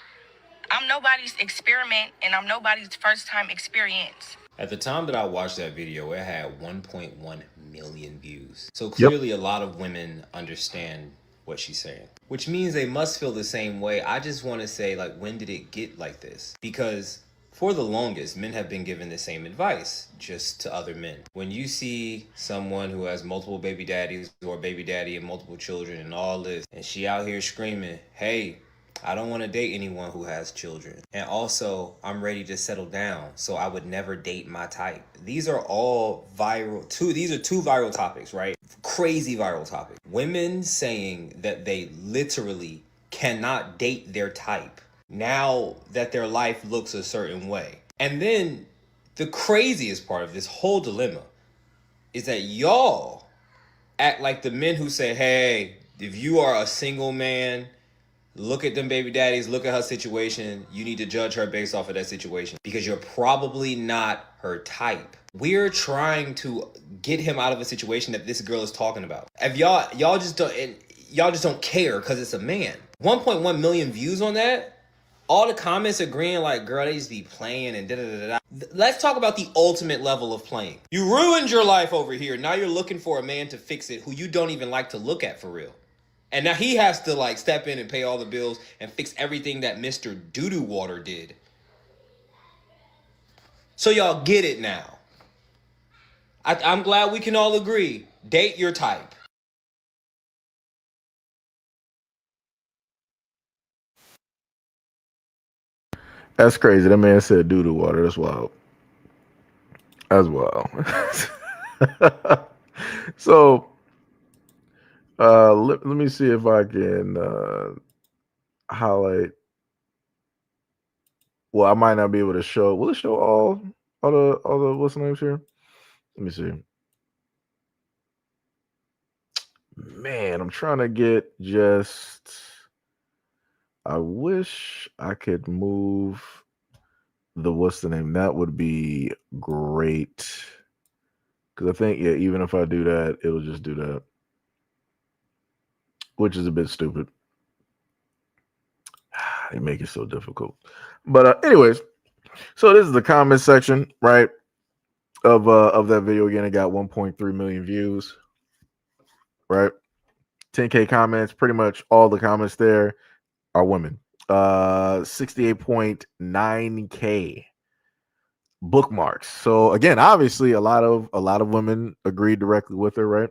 I'm nobody's experiment, and I'm nobody's first-time experience. At the time that I watched that video, it had 1.1 million views. So clearly a lot of women understand what she's saying, which means they must feel the same way. I just want to say, like, when did it get like this? Because for the longest, men have been given the same advice, just to other men. When you see someone who has multiple baby daddies or baby daddy and multiple children and all this, and she out here screaming, hey, I don't want to date anyone who has children. And also, I'm ready to settle down, so I would never date my type. These are all viral. These are two viral topics, right? Crazy viral topics. Women saying that they literally cannot date their type now that their life looks a certain way. And then the craziest part of this whole dilemma is that y'all act like the men who say, hey, if you are a single man, look at them baby daddies, look at her situation. You need to judge her based off of that situation because you're probably not her type. We're trying to get him out of a situation that this girl is talking about. If y'all just don't care because it's a man. 1.1 million views on that. All the comments agreeing like, girl, they just be playing and da-da-da-da. Let's talk about the ultimate level of playing. You ruined your life over here. Now you're looking for a man to fix it who you don't even like to look at for real. And now he has to like step in and pay all the bills and fix everything that Mr. Doo-Doo Water did. So y'all get it now. I'm glad we can all agree. Date your type. That's crazy. That man said doo-doo water. That's wild. That's wild. So let me see if I can highlight. Well, I might not be able to show. Will it show all the what's the names here? Let me see. Man, I'm trying to get just. I wish I could move the what's the name. That would be great. Because I think, yeah, even if I do that, it'll just do that. Which is a bit stupid. They make it so difficult. But anyways, so this is the comment section, right? Of that video. Again, it got 1.3 million views. Right? 10K comments. Pretty much all the comments there are women. 68.9K bookmarks. So again, obviously a lot of women agreed directly with her, right?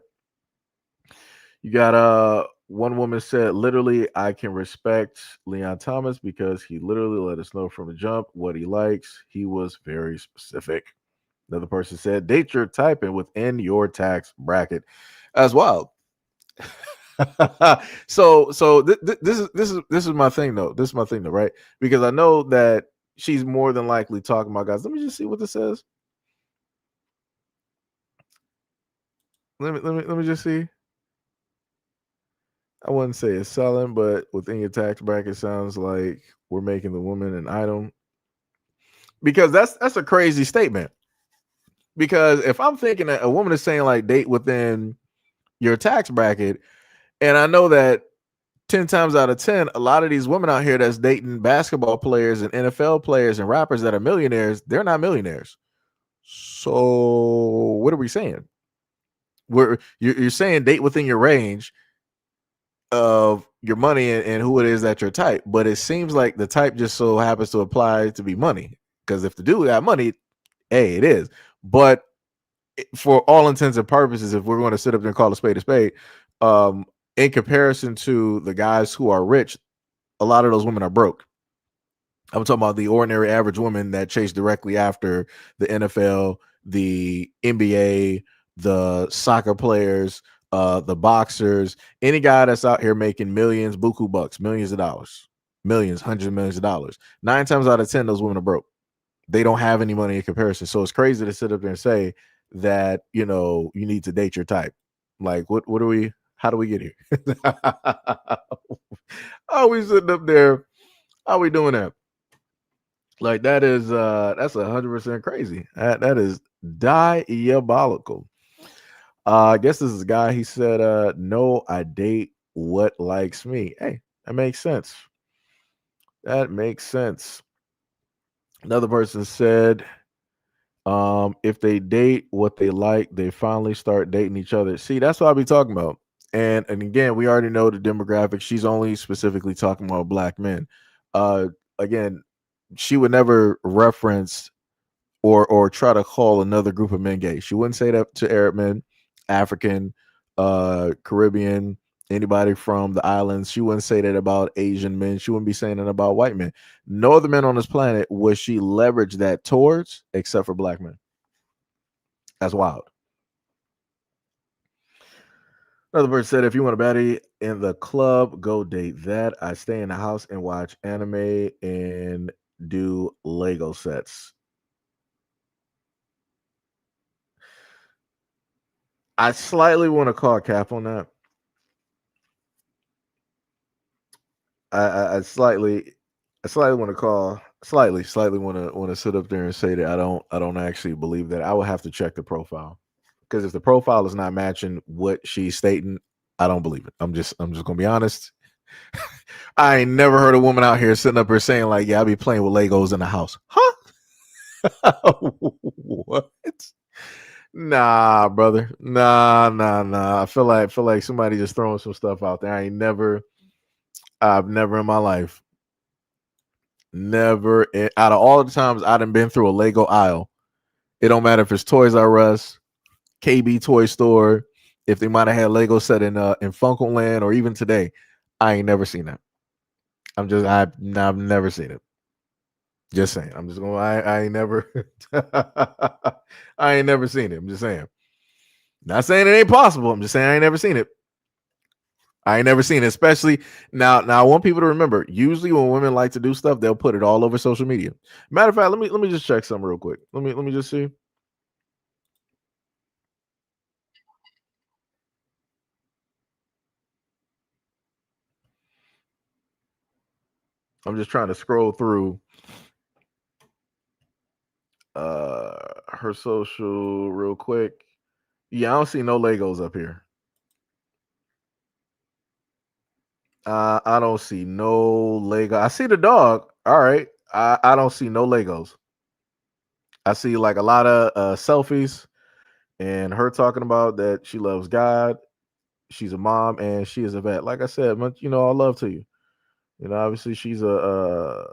You got one woman said, literally, I can respect Leon Thomas because he literally let us know from the jump what he likes. He was very specific. Another person said, date your type and within your tax bracket as well. So this is my thing though. This is my thing though, right? Because I know that she's more than likely talking about guys. Let me just see what this says. Let me just see. I wouldn't say it's selling, but within your tax bracket sounds like we're making the woman an item. Because that's a crazy statement. Because if I'm thinking that a woman is saying like date within your tax bracket, and I know that 10 times out of 10, a lot of these women out here that's dating basketball players and NFL players and rappers that are millionaires, they're not millionaires. So what are we saying? You're saying date within your range of your money and who it is that you're type, but it seems like the type just so happens to apply to be money. Because if the dude got money, hey, it is. But for all intents and purposes, if we're going to sit up there and call a spade, in comparison to the guys who are rich, a lot of those women are broke. I'm talking about the ordinary average woman that chase directly after the NFL, the NBA, the soccer players, the boxers, any guy that's out here making millions, buku bucks, millions of dollars, millions, hundreds of millions of dollars. 9 times out of 10, those women are broke. They don't have any money in comparison. So it's crazy to sit up there and say that, you need to date your type. Like, what are we, how do we get here? How are we sitting up there? How are we doing that? Like that's 100% crazy. That is diabolical. I guess this is a guy. He said, "No, I date what likes me." Hey, that makes sense. That makes sense. Another person said, "If they date what they like, they finally start dating each other." See, that's what I'll be talking about. And again, we already know the demographic. She's only specifically talking about black men. Again, she would never reference or try to call another group of men gay. She wouldn't say that to Arab men, African, Caribbean, Anybody from the islands, she wouldn't say that about Asian men. She wouldn't be saying that about white men. No other men on this planet would she leverage that towards, except for black men. That's wild. Another person said, if you want a baddie in the club, go date that. I stay in the house and watch anime and do Lego sets. I slightly want to call cap on that. I slightly want to call slightly want to sit up there and say that I don't actually believe that. I would have to check the profile, because if the profile is not matching what she's stating, I don't believe it. I'm just gonna be honest. I ain't never heard a woman out here sitting up here saying like, yeah, I be playing with Legos in the house. Huh? What? Nah, brother. Nah. I feel like somebody just throwing some stuff out there. I've never in my life, out of all the times I done been through a Lego aisle, it don't matter if it's Toys R Us, KB Toy Store, if they might have had Lego set in Funko Land, or even today, I ain't never seen that. I've never seen it. Just saying. I'm just going. I ain't never. I ain't never seen it. I'm just saying. Not saying it ain't possible. I'm just saying I ain't never seen it. I ain't never seen it. Especially now. Now I want people to remember. Usually when women like to do stuff, they'll put it all over social media. Matter of fact, let me just check something real quick. Let me just see. I'm just trying to scroll through her social real quick. Yeah, I don't see no Legos up here. I don't see no Lego. I see the dog. All right. I don't see no Legos. I see like a lot of selfies and her talking about that she loves God. She's a mom and she is a vet. Like I said, much all love to you. Obviously she's a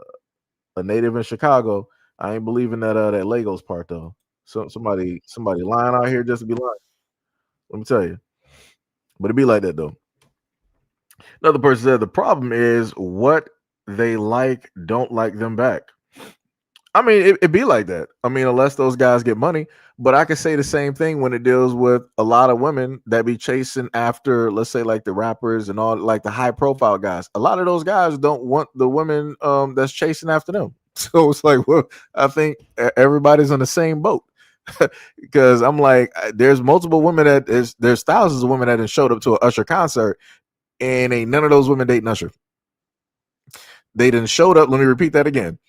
native in Chicago. I ain't believing that Legos part though. So somebody lying out here just to be lying. Let me tell you. But it be like that though. Another person said the problem is what they like don't like them back. I mean, it be like that. I mean, unless those guys get money. But I can say the same thing when it deals with a lot of women that be chasing after, let's say, like the rappers and all, like the high profile guys. A lot of those guys don't want the women that's chasing after them. So it's like, well, I think everybody's on the same boat. Because I'm like, there's multiple women there's thousands of women that have showed up to an Usher concert, and ain't none of those women dating Usher. They done showed up. Let me repeat that again.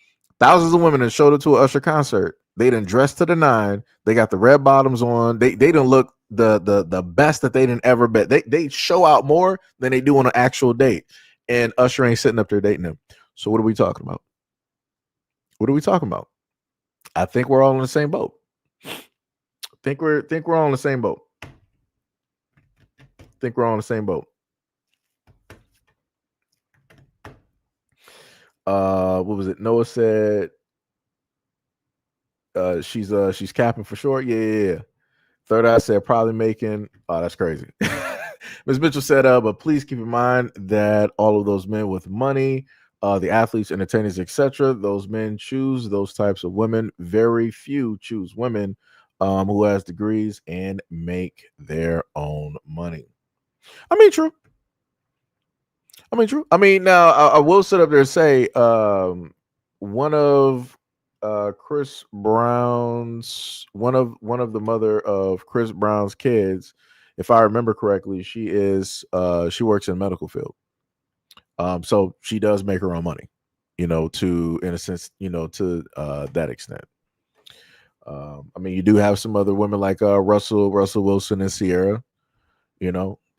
Thousands of women that showed up to an Usher concert. They done dressed to the nine. They got the red bottoms on. They didn't look the best that they didn't ever bet. They show out more than they do on an actual date. And Usher ain't sitting up there dating them. So what are we talking about? What are we talking about? I think we're all in the same boat. Think we're all in the same boat. Think we're all in the same boat. What was it? Noah said she's capping for sure. Yeah. Third Eye said probably making. Oh, that's crazy. Ms. Mitchell said, but please keep in mind that all of those men with money, the athletes, entertainers, etc., those men choose those types of women. Very few choose women who has degrees and make their own money. I mean, true. True. I mean, now I will sit up there and say one of Chris Brown's one of the mother of Chris Brown's kids, if I remember correctly, she works in the medical field. So she does make her own money, to in a sense, to that extent. I mean, you do have some other women like Russell Wilson and Sierra.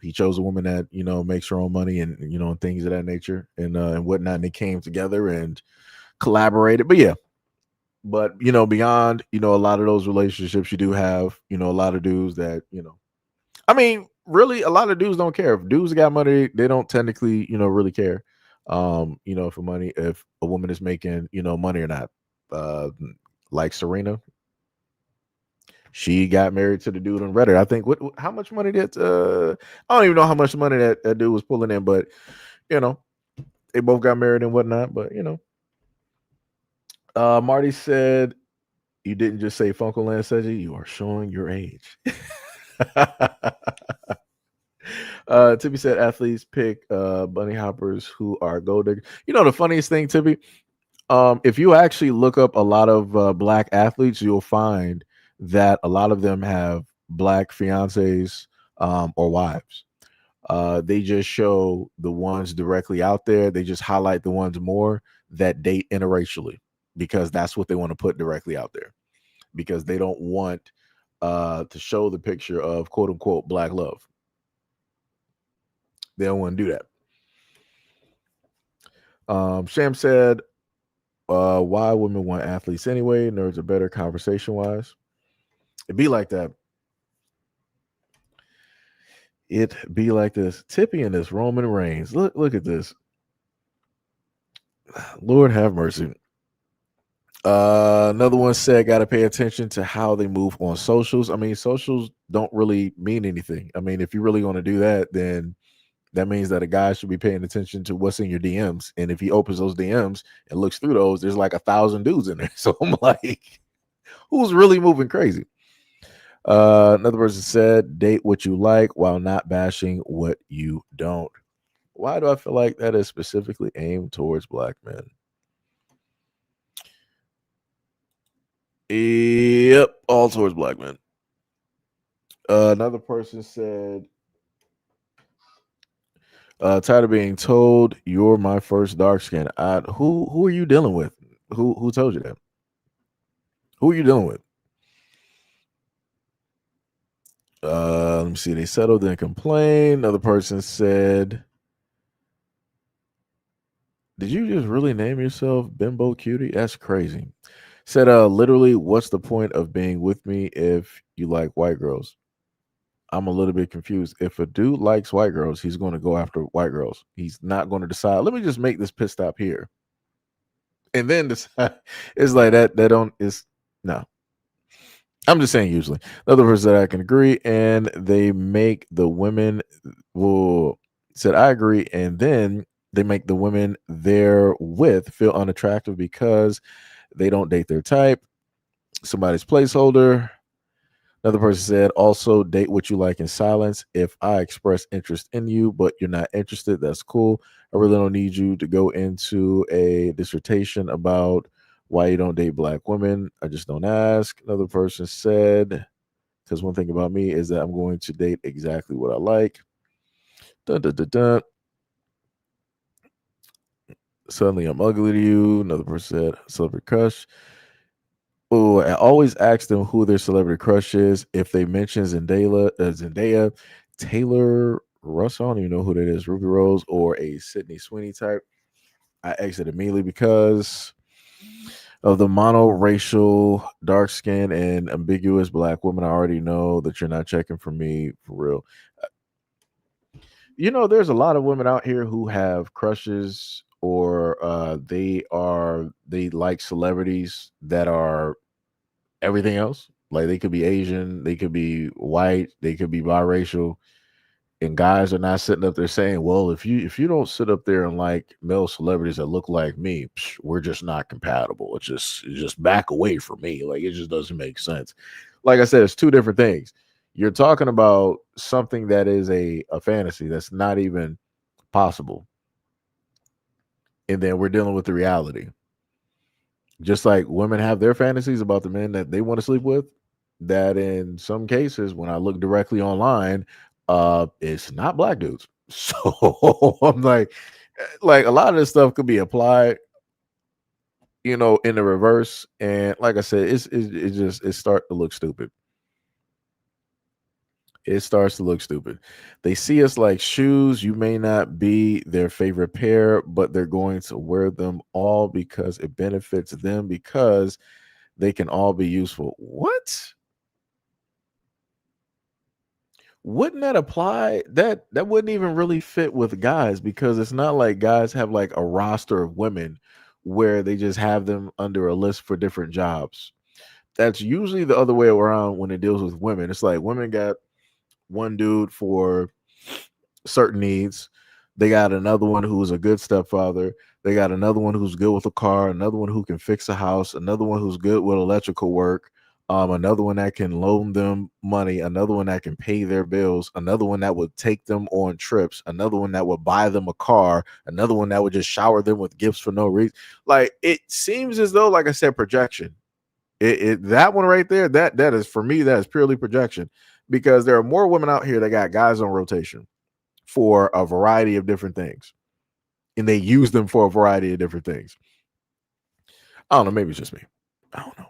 He chose a woman that makes her own money and and things of that nature and whatnot. And they came together and collaborated. But yeah, beyond a lot of those relationships, you do have a lot of dudes that I mean, really, a lot of dudes don't care. If dudes got money, they don't technically really care. For money, if a woman is making money or not. Like Serena, She got married to the dude on Reddit. I think how much money did I don't even know how much money that dude was pulling in, but you know, they both got married and whatnot. But Marty said, "You didn't just say Funkoland Seji, you are showing your age." Tippy said athletes pick bunny hoppers who are gold diggers. The funniest thing, Tippy, if you actually look up a lot of black athletes, you'll find that a lot of them have black fiancés or wives. They just show the ones directly out there. They just highlight the ones more that date interracially because that's what they want to put directly out there because they don't want to show the picture of quote unquote black love. They don't want to do that. Sham said, why women want athletes anyway? Nerds are better conversation wise. It be like that. It be like this. Tippy and this Roman Reigns. Look at this. Lord have mercy. Another one said, got to pay attention to how they move on socials. I mean, socials don't really mean anything. I mean, if you really want to do that, then that means that a guy should be paying attention to what's in your DMs. And if he opens those DMs and looks through those, there's like 1,000 dudes in there. So I'm like, who's really moving crazy? Another person said, date what you like while not bashing what you don't. Why do I feel like that is specifically aimed towards black men? Yep, all towards black men. Another person said, tired of being told you're my first dark skin. Who are you dealing with? Who told you that? Who are you dealing with? Let me see. They settled and complained. Another person said, did you just really name yourself Bimbo Cutie? That's crazy. Said, literally, what's the point of being with me if you like white girls? I'm a little bit confused. If a dude likes white girls, he's going to go after white girls. He's not going to decide, let me just make this pit stop here. And then decide. It's like that don't is no. I'm just saying usually. Another person that I can agree, and they make the women said I agree, and then they make the women they're with feel unattractive because they don't date their type. Somebody's placeholder. Another person said, also date what you like in silence. If I express interest in you, but you're not interested, that's cool. I really don't need you to go into a dissertation about why you don't date black women. I just don't ask. Another person said, because one thing about me is that I'm going to date exactly what I like. Dun, dun, dun, dun. Suddenly I'm ugly to you. Another person said, celebrity crush. Oh, I always ask them who their celebrity crush is. If they mention Zendaya, Taylor Russell, I don't even know who that is, Ruby Rose, or a Sydney Sweeney type, I exit immediately because of the monoracial, dark skin, and ambiguous black woman. I already know that you're not checking for me for real. There's a lot of women out here who have crushes or they like celebrities that are everything else. Like they could be Asian, they could be white, they could be biracial, and guys are not sitting up there saying, "Well, if you don't sit up there and like male celebrities that look like me, we're just not compatible. It's just back away from me. Like it just doesn't make sense." Like I said, it's two different things. You're talking about something that is a fantasy that's not even possible, and then we're dealing with the reality. Just like women have their fantasies about the men that they want to sleep with, that in some cases, when I look directly online, it's not black dudes. So I'm like a lot of this stuff could be applied, in the reverse. And like I said, it starts to look stupid. It starts to look stupid. They see us like shoes. You may not be their favorite pair, but they're going to wear them all because it benefits them because they can all be useful. What? Wouldn't that apply? That wouldn't even really fit with guys because it's not like guys have like a roster of women where they just have them under a list for different jobs. That's usually the other way around when it deals with women. It's like women got one dude for certain needs. They got another one who's a good stepfather. They got another one who's good with a car, another one who can fix a house, another one who's good with electrical work, another one that can loan them money, another one that can pay their bills, another one that would take them on trips, another one that would buy them a car, another one that would just shower them with gifts for no reason. Like it seems as though, like I said, projection. That one right there, that is for me, that is purely projection because there are more women out here that got guys on rotation for a variety of different things, and they use them for a variety of different things. I don't know. Maybe it's just me. I don't know.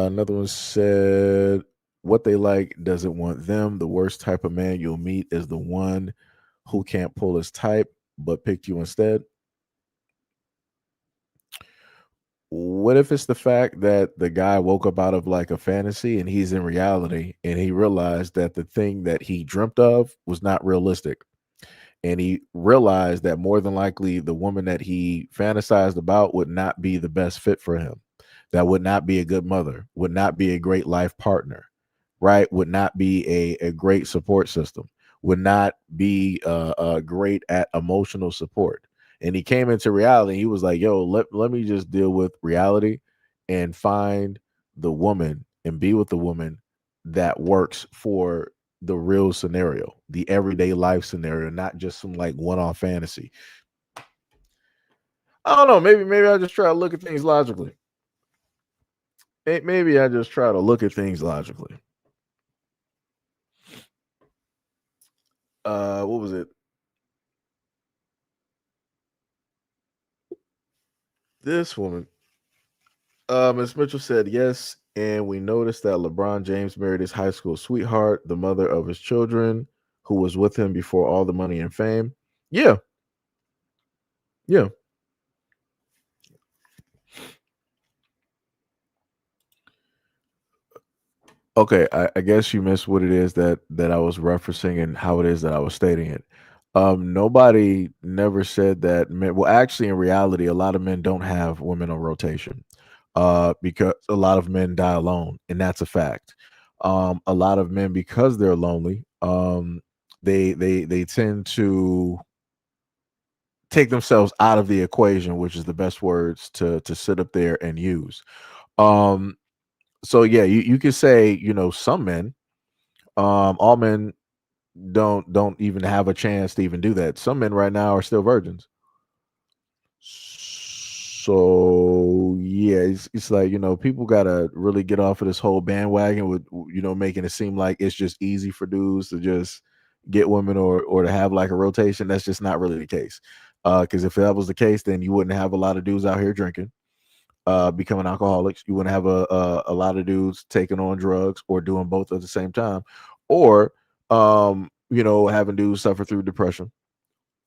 Another one said, "What they like doesn't want them. The worst type of man you'll meet is the one who can't pull his type but picked you instead." What if it's the fact that the guy woke up out of like a fantasy and he's in reality and he realized that the thing that he dreamt of was not realistic? And he realized that more than likely the woman that he fantasized about would not be the best fit for him, that would not be a good mother, would not be a great life partner, right? Would not be a great support system, would not be great at emotional support. And he came into reality. He was like, yo, let me just deal with reality and find the woman and be with the woman that works for the real scenario, the everyday life scenario, not just some like one-off fantasy. I don't know. Maybe I just try to look at things logically. Maybe I just try to look at things logically. What was it? This woman, Miss Mitchell said yes, and we noticed that LeBron James married his high school sweetheart, the mother of his children, who was with him before all the money and fame. Yeah, yeah. Okay, I guess you missed what it is that I was referencing and how it is that I was stating it. Nobody never said that men. Well, actually, in reality, a lot of men don't have women on rotation, because a lot of men die alone, and that's a fact. A lot of men, because they're lonely, they tend to take themselves out of the equation, which is the best words to sit up there and use. Um, so yeah, you could say, some men, all men don't even have a chance to even do that. Some men right now are still virgins. So yeah, it's like, people gotta really get off of this whole bandwagon with, making it seem like it's just easy for dudes to just get women or to have like a rotation. That's just not really the case. Because if that was the case, then you wouldn't have a lot of dudes out here drinking, becoming alcoholics. You wouldn't have a lot of dudes taking on drugs or doing both at the same time, or having dudes suffer through depression,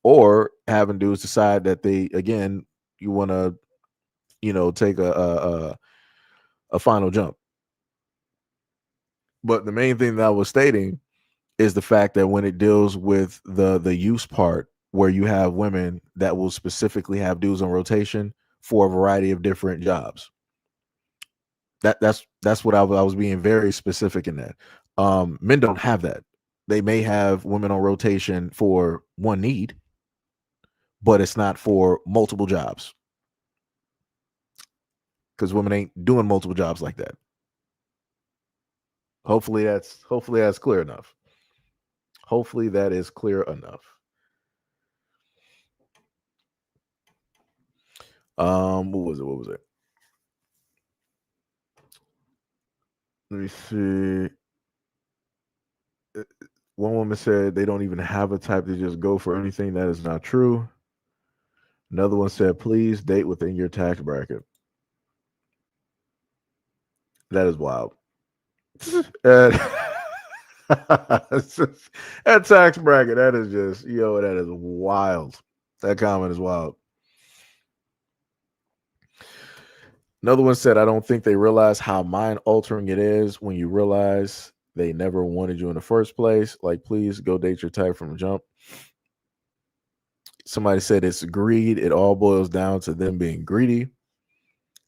or having dudes decide that they again you want to take a final jump. But the main thing that I was stating is the fact that when it deals with the use part, where you have women that will specifically have dudes on rotation for a variety of different jobs. That's what I was being very specific in that. Men don't have that. They may have women on rotation for one need, but it's not for multiple jobs because women ain't doing multiple jobs like that. Hopefully that's clear enough. Hopefully that is clear enough. What was it? What was it? Let me see. One woman said they don't even have a type, to just go for anything. That is not true. Another one said, please date within your tax bracket. That is wild. that that tax bracket, that is just, that is wild. That comment is wild. Another one said, I don't think they realize how mind altering it is when you realize they never wanted you in the first place. Like, please go date your type from the jump. Somebody said it's greed. It all boils down to them being greedy.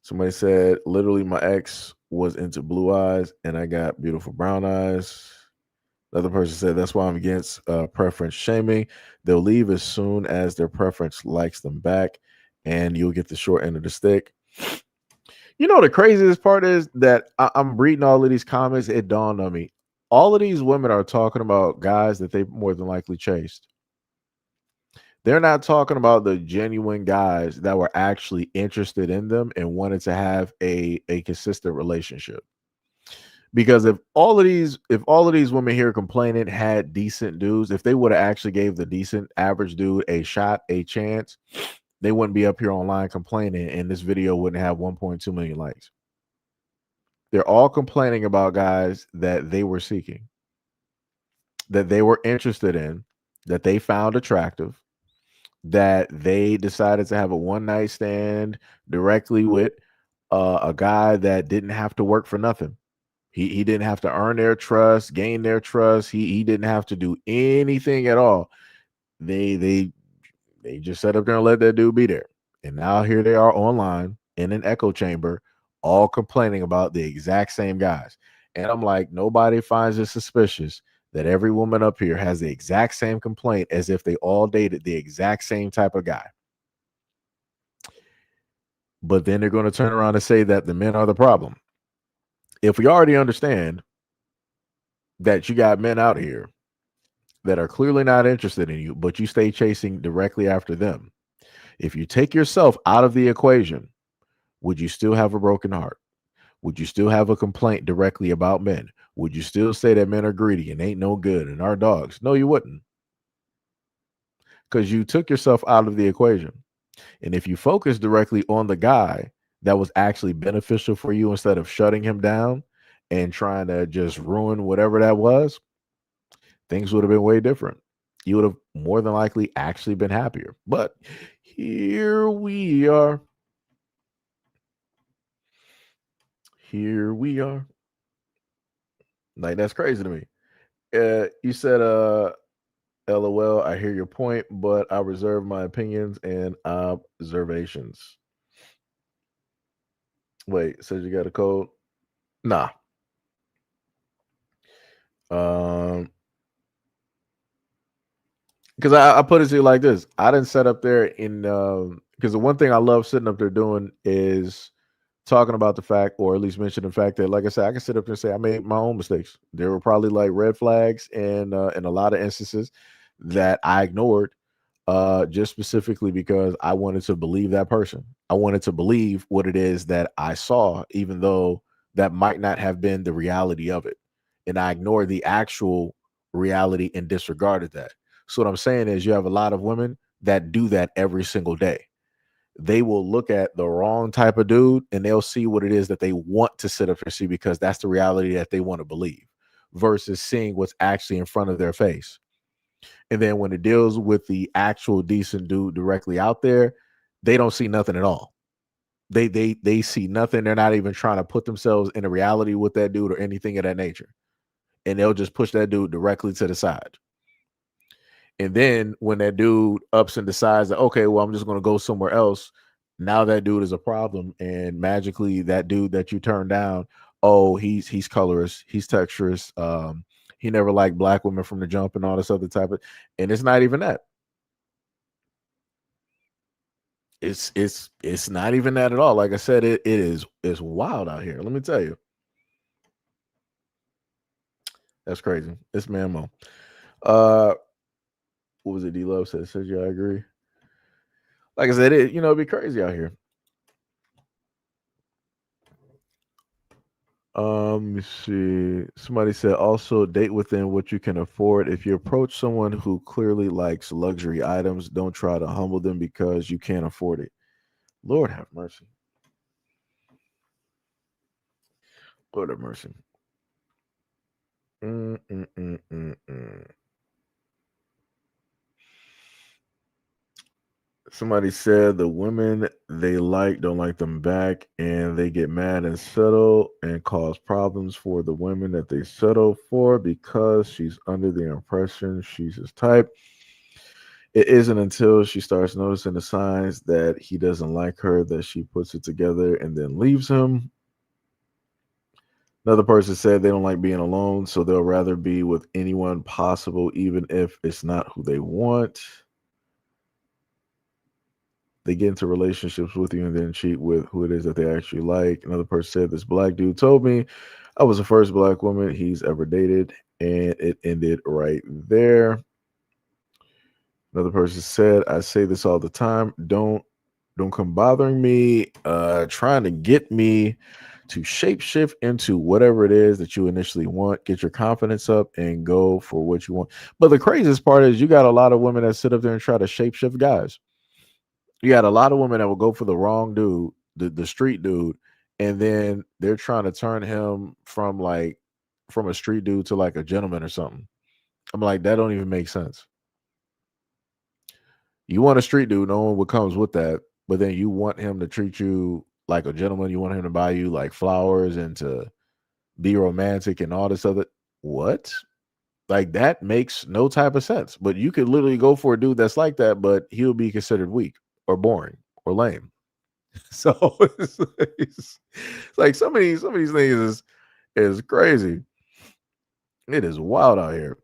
Somebody said, literally, my ex was into blue eyes and I got beautiful brown eyes. Another person said, that's why I'm against preference shaming. They'll leave as soon as their preference likes them back, and you'll get the short end of the stick. You know, the craziest part is that I'm reading all of these comments. It dawned on me. All of these women are talking about guys that they more than likely chased. They're not talking about the genuine guys that were actually interested in them and wanted to have a consistent relationship. Because if all of these women here complaining had decent dudes, if they would have actually gave the decent average dude a shot, a chance, they wouldn't be up here online complaining, and this video wouldn't have 1.2 million likes. They're all complaining about guys that they were seeking, that they were interested in, that they found attractive, that they decided to have a one night stand directly with a guy that didn't have to work for nothing. He didn't have to earn their trust, gain their trust. He didn't have to do anything at all. They just sat up there and let that dude be there. And now here they are online in an echo chamber, all complaining about the exact same guys. And I'm like, nobody finds it suspicious that every woman up here has the exact same complaint as if they all dated the exact same type of guy. But then they're going to turn around and say that the men are the problem. If we already understand that you got men out here that are clearly not interested in you, but you stay chasing directly after them, if you take yourself out of the equation, would you still have a broken heart? Would you still have a complaint directly about men? Would you still say that men are greedy and ain't no good and are dogs? No, you wouldn't. Because you took yourself out of the equation. And if you focus directly on the guy that was actually beneficial for you instead of shutting him down and trying to just ruin whatever that was, things would have been way different. You would have more than likely actually been happier. But here we are. Here we are. Like, that's crazy to me. You said, LOL, I hear your point, but I reserve my opinions and observations. Wait, says you got a code? Nah. Because I put it to you like this. I didn't set up there in because the one thing I love sitting up there doing is talking about the fact, or at least mention the fact that, like I said, I can sit up there and say I made my own mistakes. There were probably like red flags and in a lot of instances that I ignored, just specifically because I wanted to believe that person. I wanted to believe what it is that I saw, even though that might not have been the reality of it. And I ignored the actual reality and disregarded that. So what I'm saying is you have a lot of women that do that every single day. They will look at the wrong type of dude and they'll see what it is that they want to sit up and see because that's the reality that they want to believe versus seeing what's actually in front of their face. And then when it deals with the actual decent dude directly out there, they don't see nothing at all. They see nothing. They're not even trying to put themselves in a reality with that dude or anything of that nature. And they'll just push that dude directly to the side. And then when that dude ups and decides that, okay, well, I'm just going to go somewhere else. Now that dude is a problem. And magically that dude that you turned down, oh, he's colorist, he's texturist. He never liked black women from the jump and all this other type of, and it's not even that. It's not even that at all. Like I said, it's wild out here. Let me tell you. That's crazy. It's Mammo. What was it? D Love says, yeah, I agree. Like I said, it'd be crazy out here. Let me see. Somebody said also date within what you can afford. If you approach someone who clearly likes luxury items, don't try to humble them because you can't afford it. Lord have mercy. Lord have mercy. Somebody said the women they like don't like them back and they get mad and settle and cause problems for the women that they settle for because she's under the impression she's his type. It isn't until she starts noticing the signs that he doesn't like her that she puts it together and then leaves him. Another person said they don't like being alone, so they'll rather be with anyone possible, even if it's not who they want. They get into relationships with you and then cheat with who it is that they actually like. Another person said, this black dude told me I was the first black woman he's ever dated, and it ended right there. Another person said, I say this all the time. Don't come bothering me, trying to get me to shapeshift into whatever it is that you initially want. Get your confidence up and go for what you want. But the craziest part is you got a lot of women that sit up there and try to shapeshift guys. You got a lot of women that will go for the wrong dude, the street dude, and then they're trying to turn him from a street dude to like a gentleman or something. I'm like, that don't even make sense. You want a street dude, knowing what comes with that, but then you want him to treat you like a gentleman. You want him to buy you like flowers and to be romantic and all this other what? Like that makes no type of sense. But you could literally go for a dude that's like that, but he'll be considered weak or boring or lame. So it's like some of these things is crazy. It is wild out here.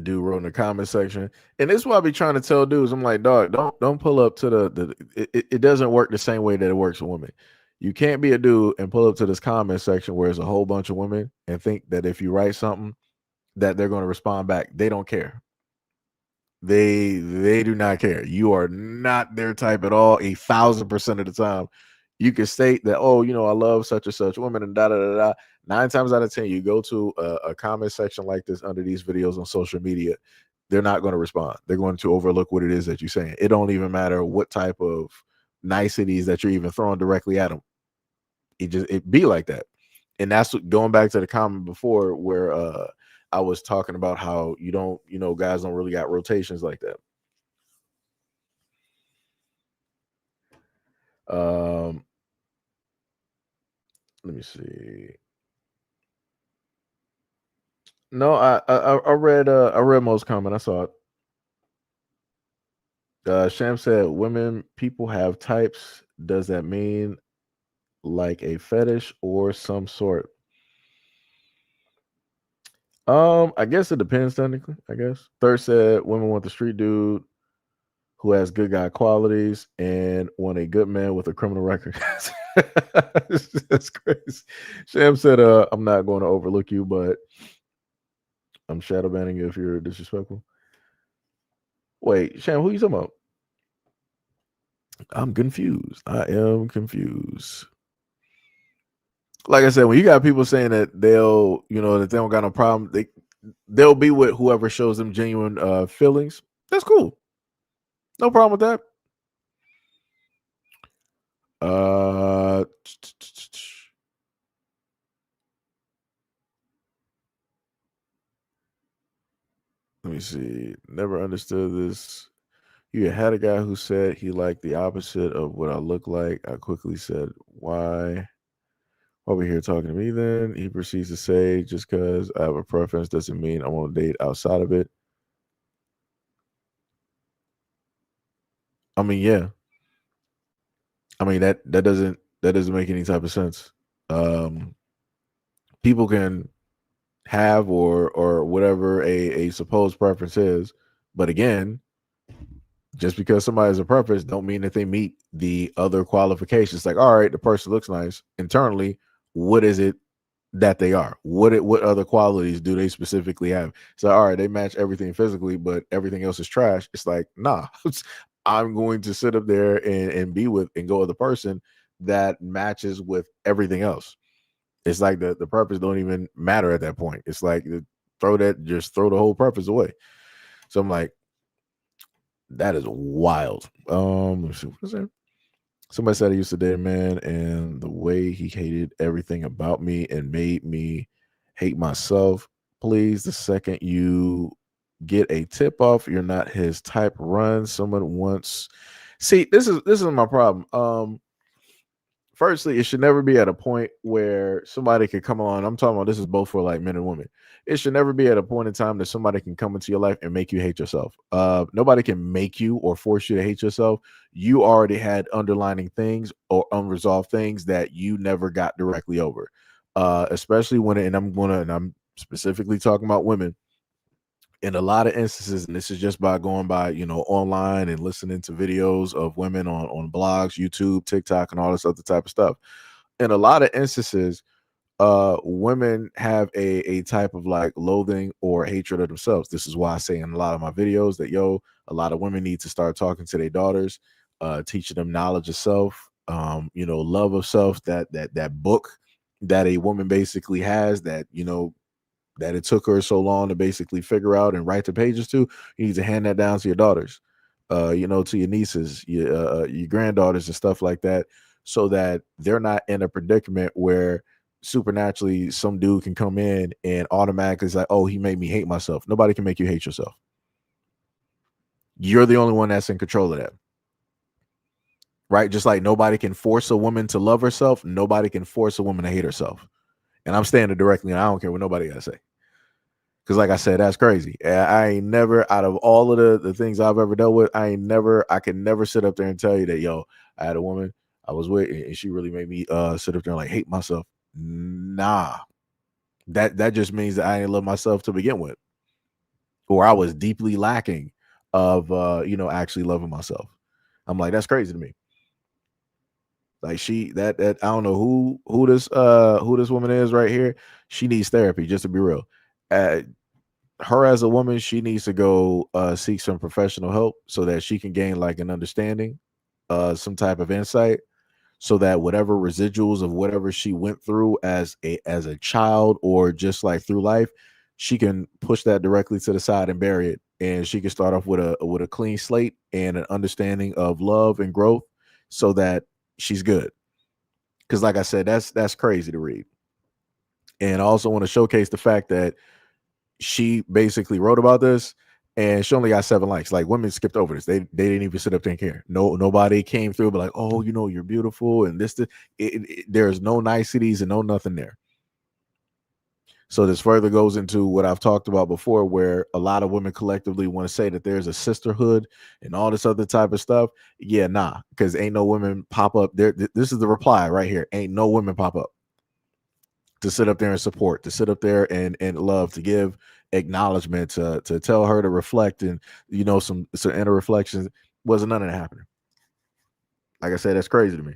Dude wrote in the comment section, and this is what I be trying to tell dudes. I'm like, dog, don't pull up to it doesn't work the same way that it works with women. You can't be a dude and pull up to this comment section where there's a whole bunch of women and think that if you write something that they're going to respond back. They don't care. They do not care. You are not their type at all. 1,000% of the time, you can state that, oh, I love such and such women and da da da da. 9 times out of 10, you go to a comment section like this under these videos on social media, they're not going to respond. They're going to overlook what it is that you're saying. It don't even matter what type of niceties that you're even throwing directly at them. It be like that. And that's what, going back to the comment before where I was talking about how guys don't really got rotations like that. Let me see. No, I read most comment. I saw it. Sham said, "Women, people have types. Does that mean like a fetish or some sort?" I guess it depends technically. I guess. Third said, "Women want the street dude who has good guy qualities and want a good man with a criminal record." That's crazy. Sham said, "I'm not going to overlook you, but I'm shadow banning you if you're disrespectful." Wait, Sham, who you talking about? I'm confused. I am confused. Like I said, when you got people saying that that they don't got no problem, they'll be with whoever shows them genuine feelings. That's cool. No problem with that. Let me see. Never understood this. You had a guy who said he liked the opposite of what I look like. I quickly said, why? Over here talking to me then. He proceeds to say, just because I have a preference doesn't mean I won't date outside of it. I mean, yeah. I mean that doesn't make any type of sense. People can have or whatever a supposed preference is, but again, just because somebody has a preference don't mean that they meet the other qualifications. Like, all right, the person looks nice internally. What is it that they are? What other qualities do they specifically have? So, all right, they match everything physically, but everything else is trash. It's like, nah, I'm going to sit up there and be with and go with the person that matches with everything else. It's like the purpose don't even matter at that point. It's like throw the whole purpose away. So I'm like, that is wild. Let's see, what is that? Somebody said I used to date a man, and the way he hated everything about me and made me hate myself. Please, the second you get a tip off, you're not his type. Run. Someone wants. See, this is my problem. firstly, it should never be at a point where somebody could come on. I'm talking about this is both for like men and women. It should never be at a point in time that somebody can come into your life and make you hate yourself. Nobody can make you or force you to hate yourself. You already had underlining things or unresolved things that you never got directly over. Especially when, and I'm specifically talking about women in a lot of instances, and this is just by going by, online and listening to videos of women on blogs, YouTube, TikTok, and all this other type of stuff. In a lot of instances, women have a type of like loathing or hatred of themselves. This is why I say in a lot of my videos that a lot of women need to start talking to their daughters, teaching them knowledge of self, love of self, that book that a woman basically has that it took her so long to basically figure out and write the pages to. You need to hand that down to your daughters, to your nieces, your granddaughters, and stuff like that, so that they're not in a predicament where supernaturally some dude can come in and automatically is like, oh, he made me hate myself. Nobody can make you hate yourself. You're the only one that's in control of that. Right? Just like nobody can force a woman to love herself, nobody can force a woman to hate herself. And I'm standing directly, and I don't care what nobody got to say. Because like I said, that's crazy. I ain't never, out of all of the things I've ever dealt with, I can never sit up there and tell you that, I had a woman I was with and she really made me sit up there and like hate myself. Nah. That just means that I didn't love myself to begin with. Or I was deeply lacking of actually loving myself. I'm like, that's crazy to me. Like that I don't know who this woman is right here. She needs therapy, just to be real. Her as a woman, she needs to go seek some professional help so that she can gain like an understanding, some type of insight, so that whatever residuals of whatever she went through as a child or just like through life, she can push that directly to the side and bury it, and she can start off with a clean slate and an understanding of love and growth, so that she's good. Because like I said, that's crazy to read. And I also want to showcase the fact that she basically wrote about this and she only got 7 likes. Like, women skipped over this. They didn't even sit up there and care. Nobody came through, but like, oh, you're beautiful and there's no niceties and no nothing there. So this further goes into what I've talked about before, where a lot of women collectively want to say that there's a sisterhood and all this other type of stuff. Yeah, nah, because ain't no women pop up there. This is the reply right here. Ain't no women pop up to sit up there and support, to sit up there and love, to give acknowledgement, to tell her to reflect, and some inner reflections. Wasn't none of that happening. Like I said, that's crazy to me.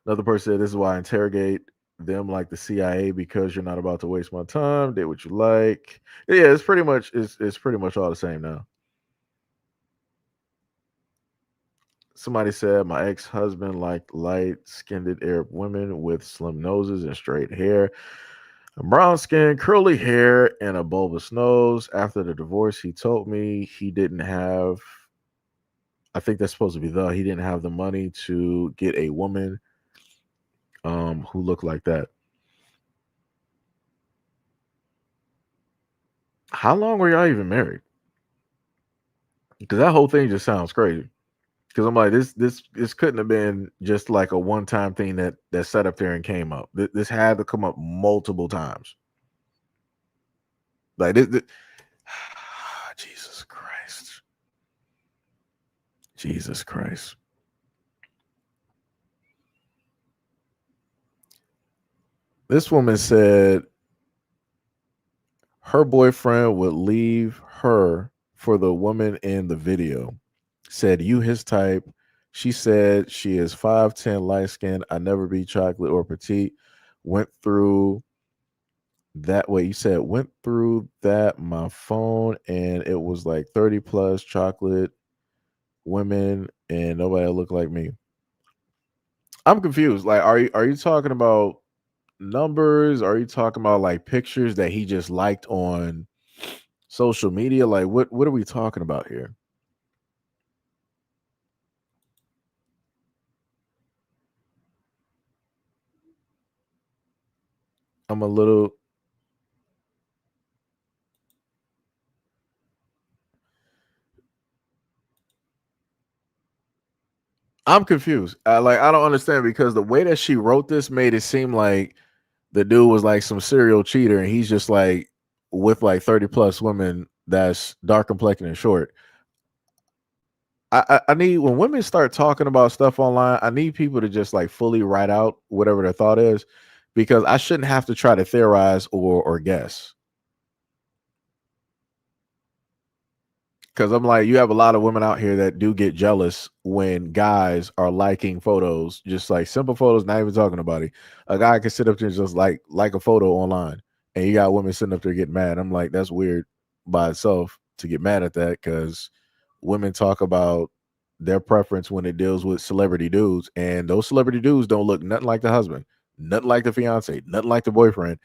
Another person said, this is why I interrogate them like the CIA, because you're not about to waste my time. Did what you like. Yeah, it's pretty much all the same now. Somebody said my ex-husband liked light-skinned Arab women with slim noses and straight hair. Brown skin, curly hair, and a bulbous nose. After the divorce, he told me he didn't have, I think that's supposed to be he didn't have the money to get a woman who looked like that. How long were y'all even married? Because that whole thing just sounds crazy. Because I'm like, this couldn't have been just like a one-time thing that sat up there and came up. This had to come up multiple times. Like this Jesus Christ. Jesus Christ. This woman said her boyfriend would leave her for the woman in the video. Said, you his type. She said she is 5'10", light skin. I never be chocolate or petite. Went through that way. You said went through that my phone and it was like 30 plus chocolate women and nobody looked like me. I'm confused. Like, are you talking about numbers? Are you talking about like pictures that he just liked on social media? Like, what are we talking about here? I'm a little I'm confused. I don't understand because the way that she wrote this made it seem like the dude was like some serial cheater, and he's just like with like 30 plus women that's dark complected and short. I need when women start talking about stuff online, I need people to just like fully write out whatever their thought is, because I shouldn't have to try to theorize or guess. Because I'm like, you have a lot of women out here that do get jealous when guys are liking photos, just like simple photos, not even talking about it. A guy can sit up there and just like a photo online, and you got women sitting up there getting mad. I'm like, that's weird by itself to get mad at that, because women talk about their preference when it deals with celebrity dudes, and those celebrity dudes don't look nothing like the husband, nothing like the fiance, nothing like the boyfriend,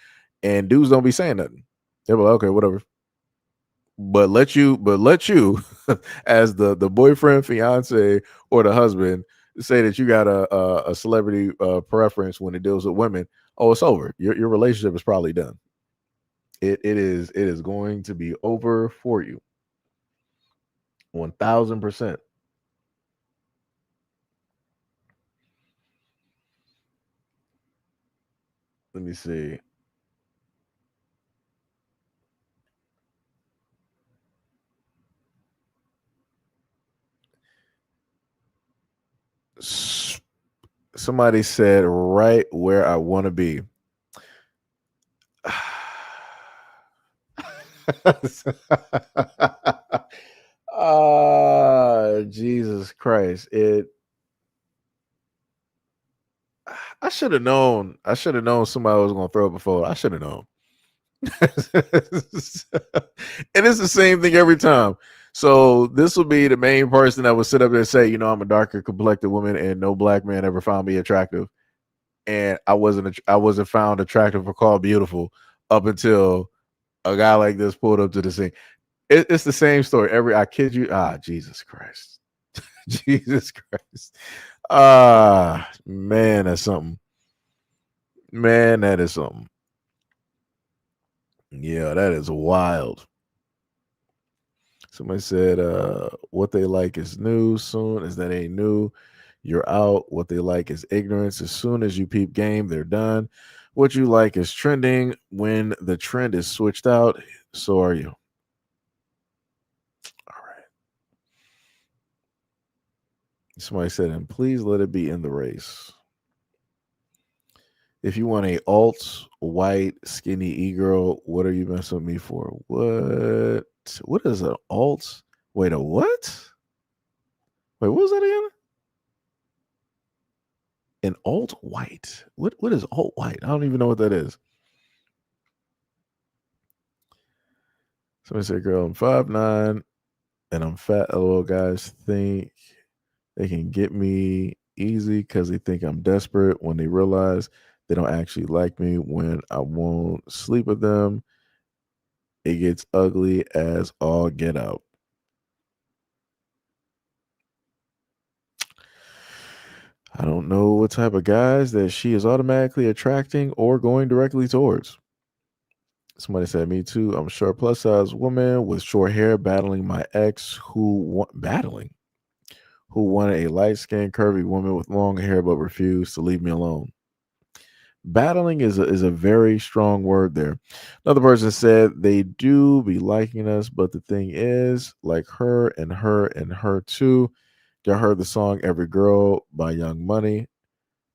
and dudes don't be saying nothing. They're like, okay, whatever. But let you as the boyfriend, fiance, or the husband say that you got a celebrity preference when it deals with women. Oh, it's over. Your relationship is probably done. It is going to be over for you. 1000%. Let me see. Somebody said right where I want to be. Jesus Christ. I should have known. I should have known somebody was going to throw up a photo. I should have known. And it's the same thing every time. So this will be the main person that would sit up there and say, I'm a darker complected woman, and no black man ever found me attractive. And I wasn't found attractive or called beautiful up until a guy like this pulled up to the scene. It's the same story. I kid you. Jesus Christ. Jesus Christ. Man, that's something. Man, that is something. Yeah, that is wild. Somebody said, what they like is new. Soon as that ain't new, you're out. What they like is ignorance. As soon as you peep game, they're done. What you like is trending. When the trend is switched out, so are you. All right. Somebody said, and please let it be in the race. If you want a alt, white, skinny e-girl, what are you messing with me for? What? What is an alt? Wait, a what? Wait, what was that again? An alt white. What is alt white? I don't even know what that is. Somebody said, girl, I'm 5'9" and I'm fat. LOL, guys think they can get me easy because they think I'm desperate when they realize they don't actually like me. When I won't sleep with them, it gets ugly as all get out. I don't know what type of guys that she is automatically attracting or going directly towards. Somebody said, me too. I'm a short plus size woman with short hair battling my ex who wanted a light skinned curvy woman with long hair but refused to leave me alone. Battling is a very strong word there. Another person said they do be liking us, but the thing is, like her and her and her too. They heard the song Every Girl by Young Money.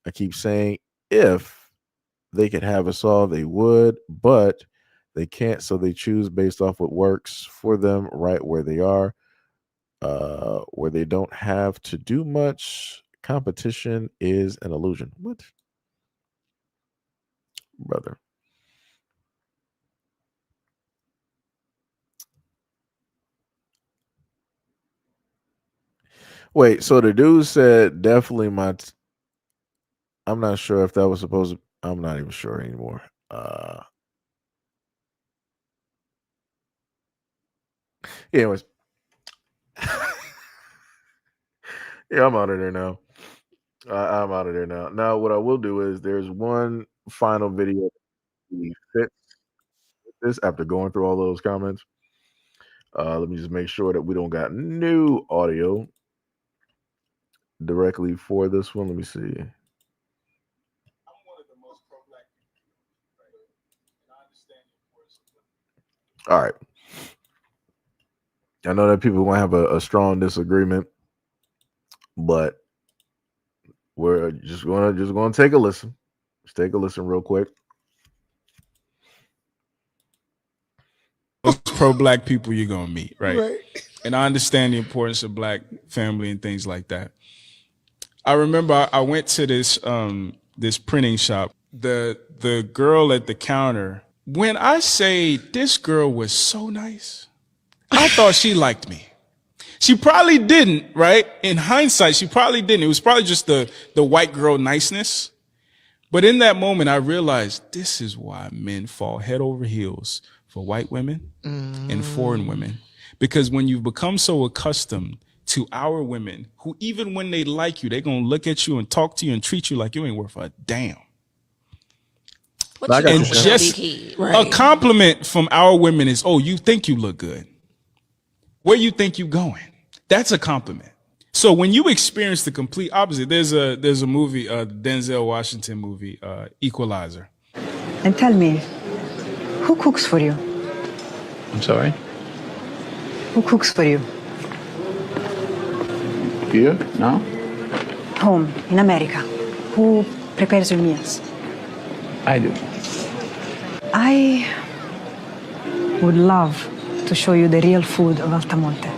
I keep saying if they could have us all, they would, but they can't, so they choose based off what works for them right where they are, where they don't have to do much. Competition is an illusion. What, brother? Wait, so the dude said definitely I'm not sure if that was supposed to. I'm not even sure anymore. Anyways, yeah, I'm out of there now. I'm out of there now. Now, what I will do is there's one final video that fits this after going through all those comments. Let me just make sure that we don't got new audio. directly for this one. Let me see. All right. I know that people want to have a strong disagreement, but we're just gonna take a listen. Let's take a listen real quick. Most pro-black people you're gonna meet, right? And I understand the importance of black family and things like that. I remember I went to this printing shop. The girl at the counter, when I say this girl was so nice, I thought she liked me. She probably didn't, right? In hindsight, she probably didn't. It was probably just the white girl niceness. But in that moment, I realized this is why men fall head over heels for white women and foreign women. Because when you've become so accustomed to our women, who even when they like you, they're going to look at you and talk to you and treat you like you ain't worth a damn. And just a compliment from our women is, oh, you think you look good. Where you think you going? That's a compliment. So when you experience the complete opposite, there's a movie, Denzel Washington movie, Equalizer. And tell me, who cooks for you? I'm sorry? Who cooks for you? Here? Now? Home, in America. Who prepares your meals? I do. I would love to show you the real food of Altamonte.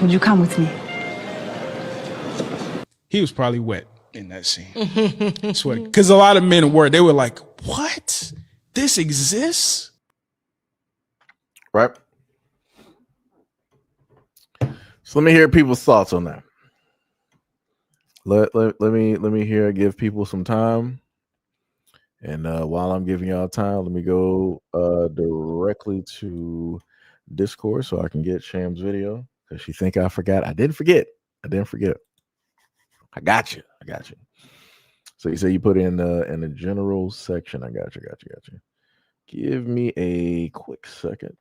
Would you come with me? He was probably wet in that scene. Because a lot of men were. They were like, what? This exists? Right. So let me hear people's thoughts on that. Let me hear. Give people some time. And while I'm giving y'all time, let me go directly to Discord so I can get Sham's video. Because she think I forgot. I didn't forget. I got you. So you say you put in the general section. I got you. Give me a quick second.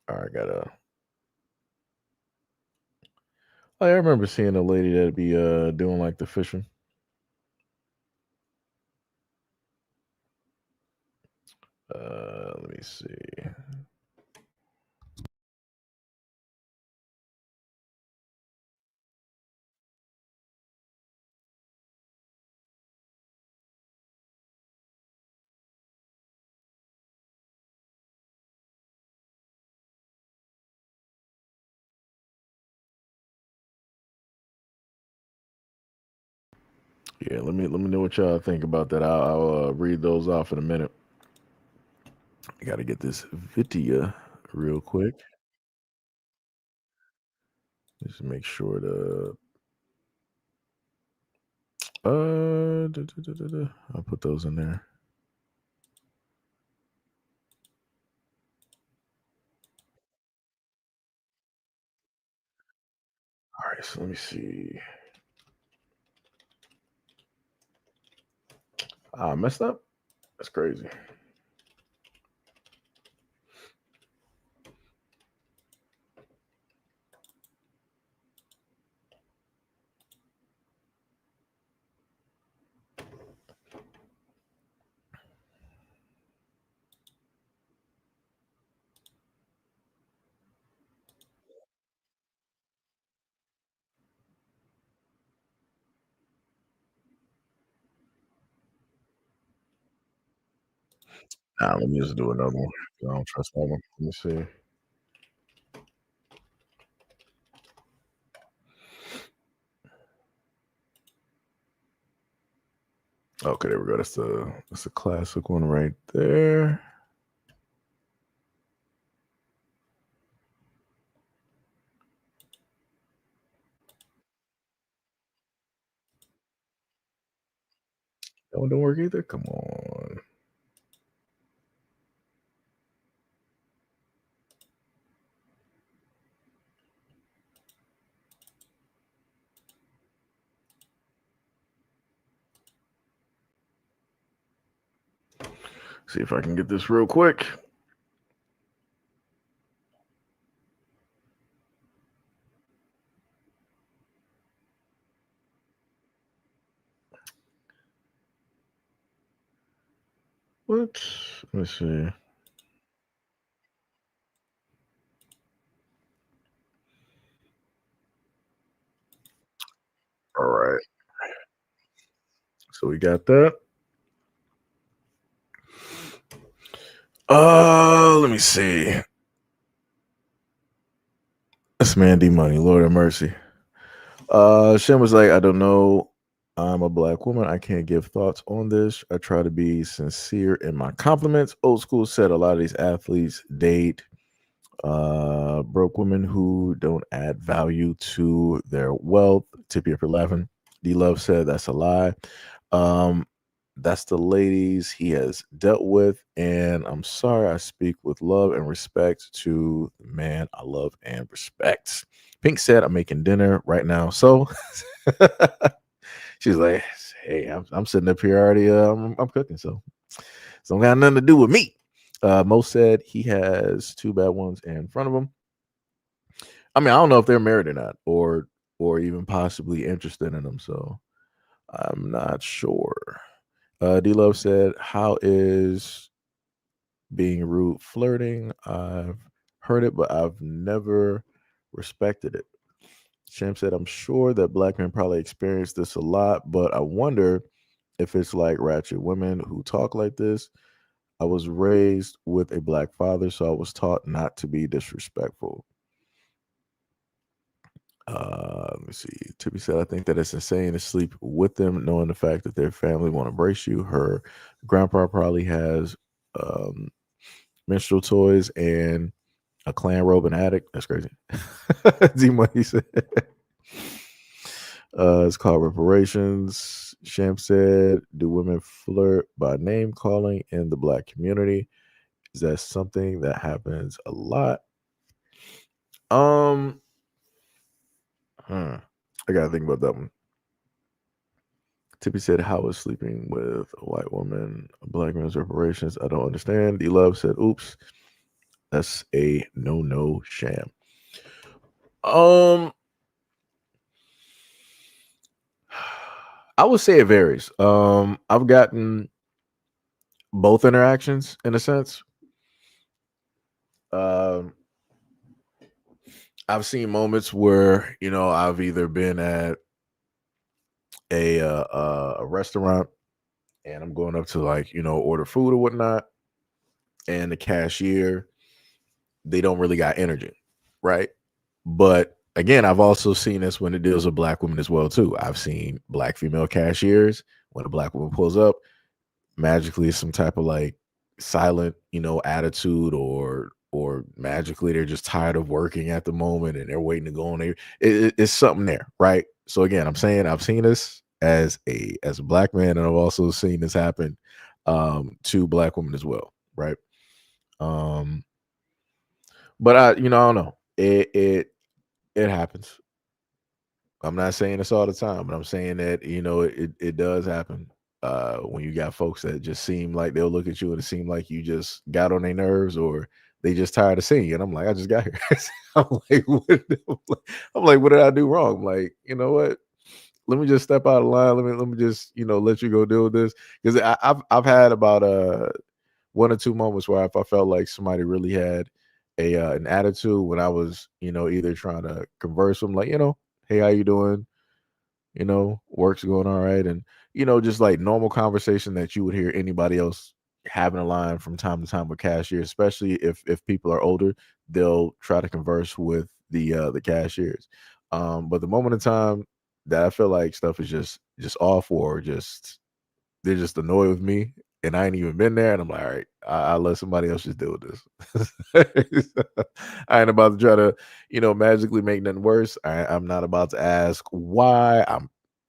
All right, I remember seeing a lady that'd be doing like the fishing. Let me see. Yeah, let me know what y'all think about that. I'll read those off in a minute. I got to get this video real quick. Just make sure to I'll put those in there. All right, so let me see. I messed up. That's crazy. Let me just do another one. I don't trust that one. Let me see. Okay, there we go. That's the classic one right there. That one don't work either. Come on. See if I can get this real quick. What? Let's see. All right. So we got that. Let me see. This man D Money, Lord have mercy. Shem was like, I don't know. I'm a black woman. I can't give thoughts on this. I try to be sincere in my compliments. Old school said a lot of these athletes date broke women who don't add value to their wealth. Tip you for laughing. D Love said that's a lie. Um, that's the ladies he has dealt with, and I'm sorry. I speak with love and respect to the man I love and respect. Pink said, I'm making dinner right now. So she's like, hey, I'm sitting up here already. I'm cooking. So don't got nothing to do with me. Mo said he has two bad ones in front of him. I mean, I don't know if they're married or not, or even possibly interested in them. So I'm not sure. D Love said, how is being rude flirting? I've heard it, but I've never respected it. Sham said, I'm sure that black men probably experience this a lot, but I wonder if it's like ratchet women who talk like this. I was raised with a black father, so I was taught not to be disrespectful. Let me see. Tippy said, I think that it's insane to sleep with them, knowing the fact that their family won't embrace you. Her grandpa probably has menstrual toys and a clan robe and attic. That's crazy. D Money said. It's called reparations. Sham said, do women flirt by name calling in the black community? Is that something that happens a lot? I gotta think about that one. Tippy said, how is sleeping with a white woman a black man's reparations? I don't understand. D Love said, oops, that's a no Sham. I would say it varies. I've gotten both interactions in a sense. I've seen moments where I've either been at a restaurant and I'm going up to order food or whatnot, and the cashier, they don't really got energy, right? But again, I've also seen this when it deals with black women as well too. I've seen black female cashiers when a black woman pulls up, magically some type of silent, attitude, or magically they're just tired of working at the moment and they're waiting to go on. It's something there, right? So again, I'm saying I've seen this as a black man, and I've also seen this happen to black women as well, right? But I don't know. It happens. I'm not saying this all the time, but I'm saying that it does happen when you got folks that just seem like they'll look at you and it seem like you just got on their nerves, or they just tired of seeing you. And I'm like, I just got here. I'm like, what did I do wrong? I'm like, you know what? Let me just step out of line. Let me just let you go deal with this, because I've had about one or two moments where if I felt like somebody really had an attitude when I was either trying to converse with them, like hey, how you doing? Work's going all right. And, just like normal conversation that you would hear anybody else having a line from time to time with cashier, especially if people are older, they'll try to converse with the cashiers. But the moment in time that I feel like stuff is just off, or just they're just annoyed with me and I ain't even been there, and I'm like, all right, I'll let somebody else just deal with this. I ain't about to try to, magically make nothing worse. I'm not about to ask why.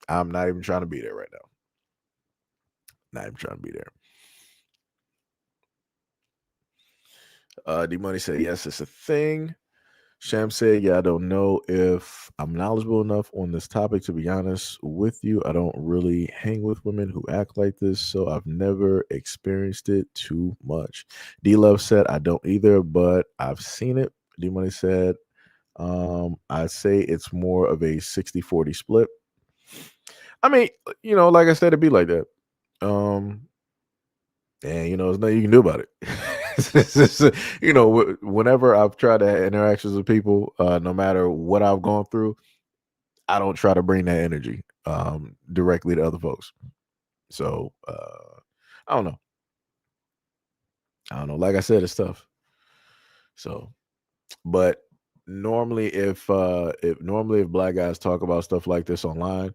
I'm not even trying to be there right now. Not even trying to be there. D Money said, yes, it's a thing. Sham said, yeah, I don't know if I'm knowledgeable enough on this topic to be honest with you. I don't really hang with women who act like this, so I've never experienced it too much. D Love said, I don't either, but I've seen it. D Money said, I'd say it's more of a 60-40 split. I mean, like I said, it'd be like that. And there's nothing you can do about it. It's just, whenever I've tried to have interactions with people, no matter what I've gone through, I don't try to bring that energy directly to other folks. So I don't know. Like I said, it's tough. So, but normally, if black guys talk about stuff like this online,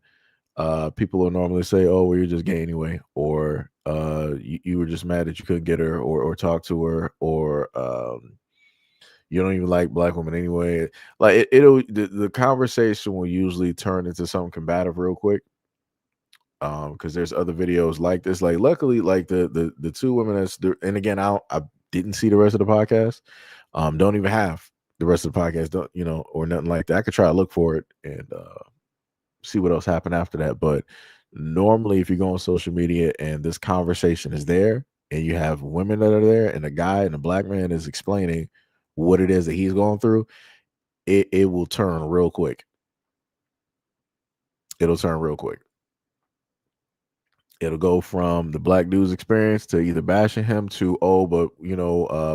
people will normally say, "Oh, well, you're just gay anyway," or you were just mad that you couldn't get her, or talk to her, or you don't even like black women anyway. Like the conversation will usually turn into something combative real quick. Because there's other videos like this. Like, luckily, like the two women and again, I didn't see the rest of the podcast. Don't even have the rest of the podcast, don't or nothing like that. I could try to look for it and see what else happened after that. But normally, if you go on social media and this conversation is there, and you have women that are there, and a guy and a black man is explaining what it is that he's going through, it will turn real quick. It'll turn real quick. It'll go from the black dude's experience to either bashing him to, oh, but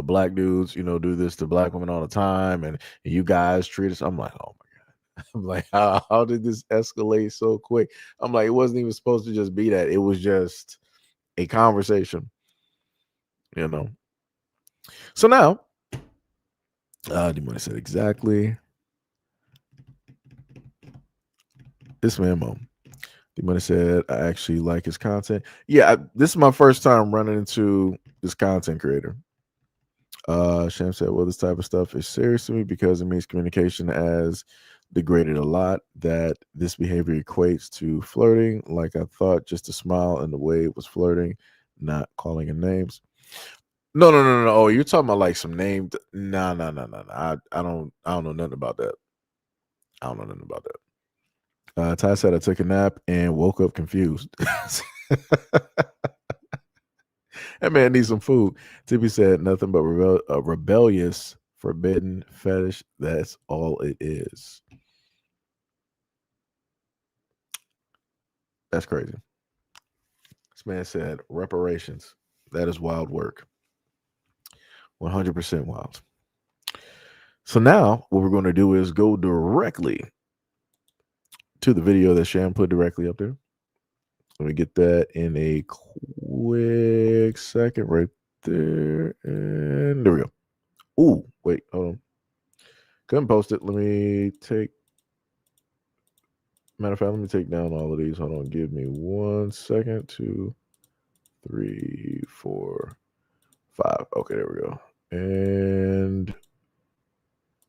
black dudes, do this to black women all the time, and you guys treat us. I'm like, oh my God. I'm like, how did this escalate so quick? I'm like, it wasn't even supposed to just be that. It was just a conversation, So now, Demonized said exactly. This man, Mom. Demonized said, I actually like his content. Yeah, this is my first time running into this content creator. Sham said, well, this type of stuff is serious to me because it means communication has degraded a lot, that this behavior equates to flirting. Like, I thought just a smile and the way it was flirting, not calling him names. No. Oh, you're talking about like some name. No. I don't know nothing about that. Ty said, I took a nap and woke up confused. That man needs some food. Tippy said, nothing but a rebellious, forbidden fetish. That's all it is. That's crazy. This man said, reparations. That is wild work. 100% wild. So now what we're going to do is go directly to the video that Sham put directly up there. Let me get that in a quick second right there. And there we go. Ooh, wait, hold on. Couldn't post it. Matter of fact, let me take down all of these. Hold on. Give me 1 second. 2, 3, 4, 5. Okay, there we go. And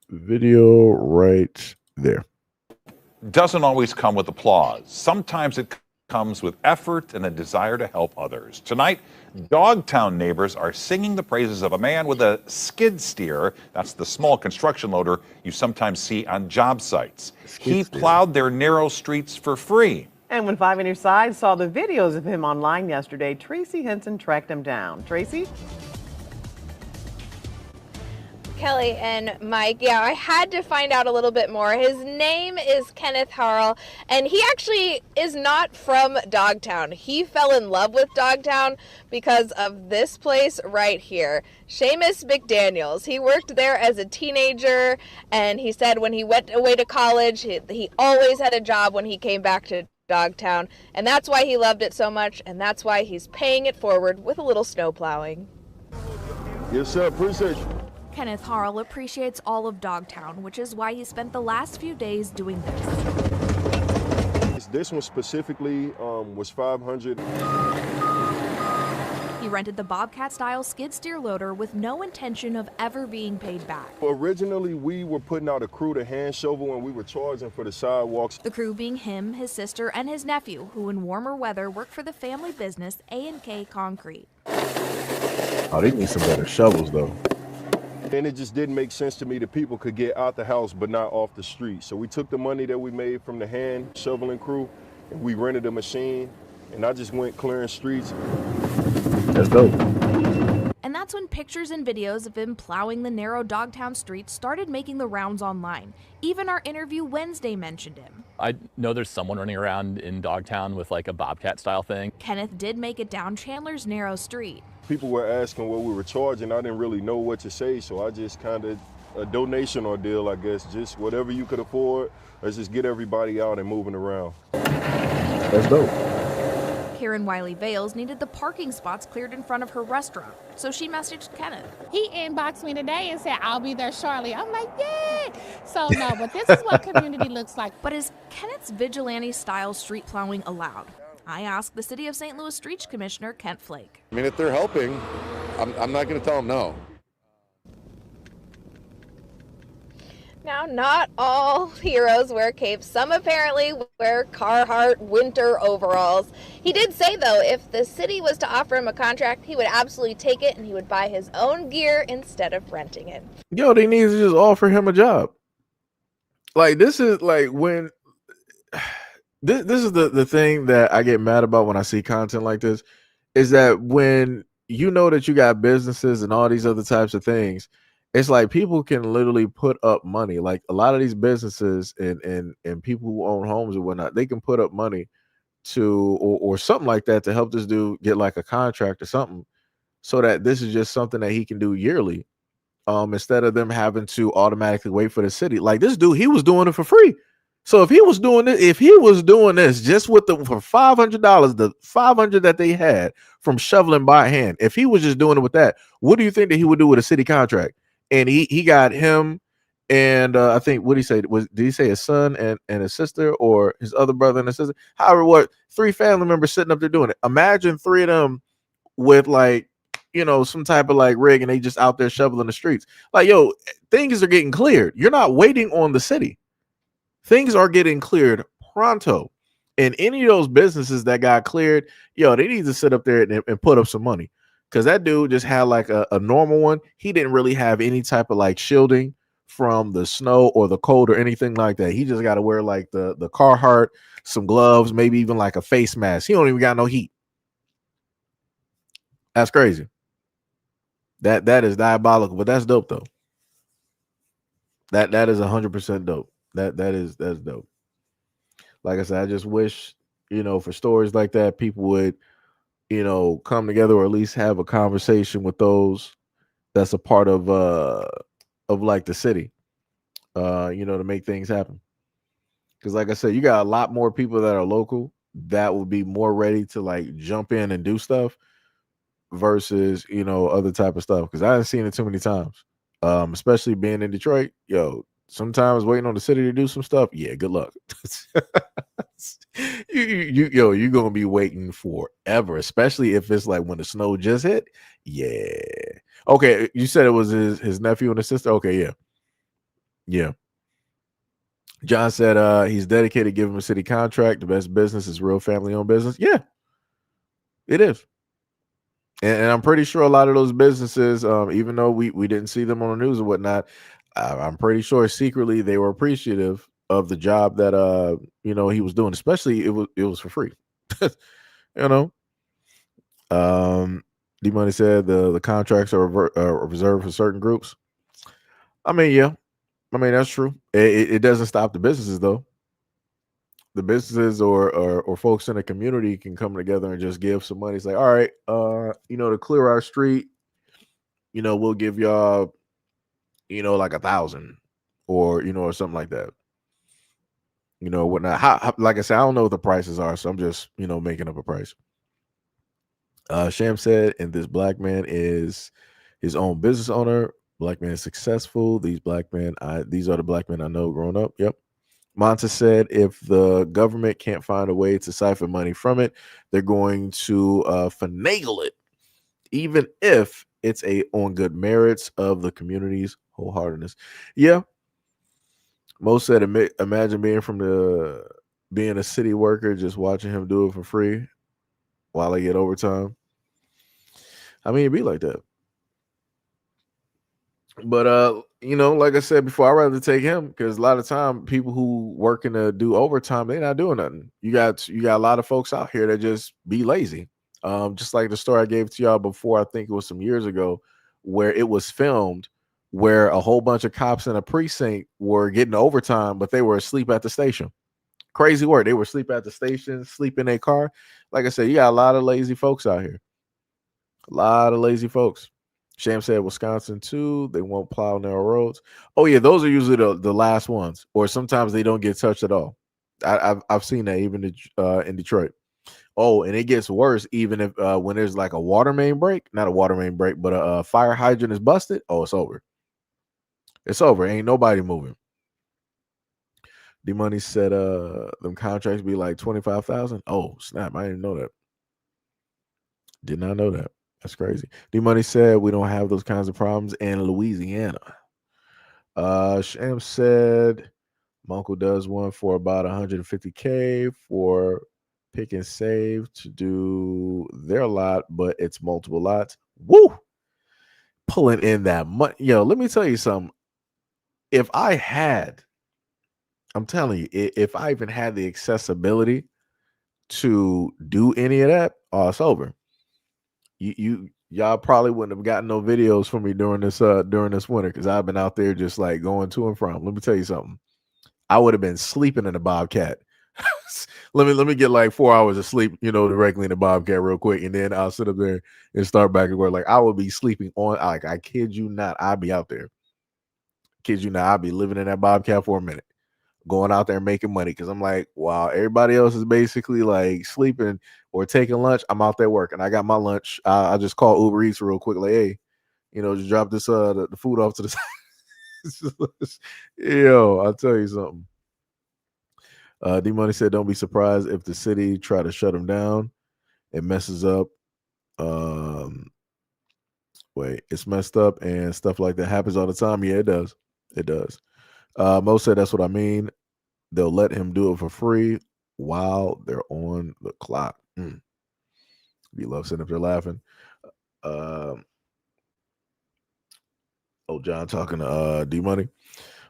video right there. Doesn't always come with applause. Sometimes it comes with effort and a desire to help others. Tonight, Dogtown neighbors are singing the praises of a man with a skid steer. That's the small construction loader you sometimes see on job sites. He plowed their narrow streets for free. And when 5 on Your Side saw the videos of him online yesterday, Tracy Henson tracked him down. Tracy? Kelly and Mike, yeah, I had to find out a little bit more. His name is Kenneth Harrell, and he actually is not from Dogtown. He fell in love with Dogtown because of this place right here, Seamus McDaniels. He worked there as a teenager, and he said when he went away to college, he always had a job when he came back to Dogtown, and that's why he loved it so much, and that's why he's paying it forward with a little snow plowing. Yes, sir. Appreciate you. Kenneth Harrell appreciates all of Dogtown, which is why he spent the last few days doing this. This one specifically was $500. He rented the Bobcat-style skid steer loader with no intention of ever being paid back. Originally, we were putting out a crew to hand shovel and we were charging for the sidewalks. The crew being him, his sister, and his nephew, who in warmer weather work for the family business A&K Concrete. Oh, they need some better shovels, though. And it just didn't make sense to me that people could get out the house but not off the street. So we took the money that we made from the hand shoveling crew and we rented a machine, and I just went clearing streets. That's dope. And that's when pictures and videos of him plowing the narrow Dogtown streets started making the rounds online. Even our interview Wednesday mentioned him. I know there's someone running around in Dogtown with like a Bobcat style thing. Kenneth did make it down Chandler's narrow street. People were asking what we were charging. I didn't really know what to say, so I just kind of a donation ordeal, I guess. Just whatever you could afford. Let's just get everybody out and moving around. That's dope. Karen Wiley-Vales needed the parking spots cleared in front of her restaurant, so she messaged Kenneth. He inboxed me today and said, I'll be there shortly. I'm like, yeah. So no, but this is what community looks like. But is Kenneth's vigilante-style street plowing allowed? I asked the City of St. Louis Street Commissioner Kent Flake. I mean, if they're helping, I'm not going to tell them no. Now, not all heroes wear capes. Some apparently wear Carhartt winter overalls. He did say, though, if the city was to offer him a contract, he would absolutely take it and he would buy his own gear instead of renting it. Yo, they need to just offer him a job. Like, this is like when this is the thing that I get mad about when I see content like this, is that when you know that you got businesses and all these other types of things, it's like people can literally put up money. Like a lot of these businesses and people who own homes and whatnot, they can put up money to or something like that to help this dude get like a contract or something, so that this is just something that he can do yearly, instead of them having to automatically wait for the city. Like this dude, he was doing it for free. So if he was doing this just with for $500, the $500 that they had from shoveling by hand, if he was just doing it with that, what do you think that he would do with a city contract? And he got him and I think what did he say? Did he say his son and his sister, or his other brother and his sister? However, what, 3 family members sitting up there doing it. Imagine 3 of them with like, some type of like rig, and they just out there shoveling the streets. Like, yo, things are getting cleared. You're not waiting on the city. Things are getting cleared pronto. And any of those businesses that got cleared, yo, they need to sit up there and put up some money. Because that dude just had like a normal one. He didn't really have any type of like shielding from the snow or the cold or anything like that. He just got to wear like the Carhartt, some gloves, maybe even like a face mask. He don't even got no heat. That's crazy. That is diabolical, but that's dope though. That is 100% dope. That's dope. Like I said, I just wish, for stories like that, people would, come together or at least have a conversation with those that's a part of like the city, to make things happen. Because like I said, you got a lot more people that are local that will be more ready to like jump in and do stuff versus, other type of stuff. Because I haven't seen it too many times, especially being in Detroit. Yo, sometimes waiting on the city to do some stuff. Yeah, good luck. You're gonna be waiting forever, especially if it's like when the snow just hit. Yeah. Okay, you said it was his nephew and his sister. Okay, yeah. John said he's dedicated to give him a city contract. The best business is real family-owned business. Yeah, it is. And I'm pretty sure a lot of those businesses, even though we didn't see them on the news or whatnot, I'm pretty sure secretly they were appreciative of the job that he was doing. Especially it was for free. D-Money said the contracts are reserved for certain groups. I mean, yeah. I mean, that's true. It doesn't stop the businesses though. The businesses or folks in the community can come together and just give some money. It's like, all right, to clear our street, we'll give y'all, like 1,000 or, or something like that. Whatnot. How, like I said, I don't know what the prices are, so I'm just, making up a price. Sham said, and this black man is his own business owner. Black man is successful. These are the black men I know growing up. Yep. Monta said, if the government can't find a way to siphon money from it, they're going to finagle it, even if it's on good merits of the community's wholeheartedness. Yeah. Most said, imagine being a city worker, just watching him do it for free while they get overtime. I mean, it'd be like that. But like I said before, I'd rather take him because a lot of time people who working to do overtime, they're not doing nothing. You got a lot of folks out here that just be lazy. Just like the story I gave to y'all before, I think it was some years ago, where it was filmed where a whole bunch of cops in a precinct were getting overtime, but they were asleep at the station. Crazy word. They were asleep at the station, sleep in their car. Like I said, you got a lot of lazy folks out here. A lot of lazy folks. Sham said Wisconsin too. They won't plow narrow roads. Oh yeah, those are usually the last ones, or sometimes they don't get touched at all. I've seen that even in Detroit. Oh, and it gets worse even if when there's like a water main break, not a water main break, but a fire hydrant is busted. Oh, it's over. It's over. Ain't nobody moving. D Money said them contracts be like 25,000. Oh, snap. I didn't know that. Did not know that. That's crazy. D Money said we don't have those kinds of problems in Louisiana. Sham said my uncle does one for about 150K for pick and save to do their lot, but it's multiple lots. Woo! Pulling in that money. Yo, let me tell you something. If I had, I'm telling you, if I even had the accessibility to do any of that, oh, it's over. Y'all probably wouldn't have gotten no videos from me during this winter because I've been out there just like going to and from. Let me tell you something. I would have been sleeping in a Bobcat. let me get like 4 hours of sleep, directly in the Bobcat real quick, and then I'll sit up there and start back at work. Like I would be sleeping on. Like I kid you not, I'd be out there. Kid you not, I'd be living in that Bobcat for a minute, going out there making money because I'm like, wow, everybody else is basically like sleeping or taking lunch. I'm out there working. I got my lunch. I just call Uber Eats real quick, like, hey, just drop this the food off to the side. Yo, I'll tell you something. D Money said, don't be surprised if the city try to shut them down. It messes up. It's messed up and stuff like that happens all the time. Yeah, it does. It does. Mo said that's what I mean. They'll let him do it for free while they're on the clock. You love sitting up there laughing. John talking to D Money.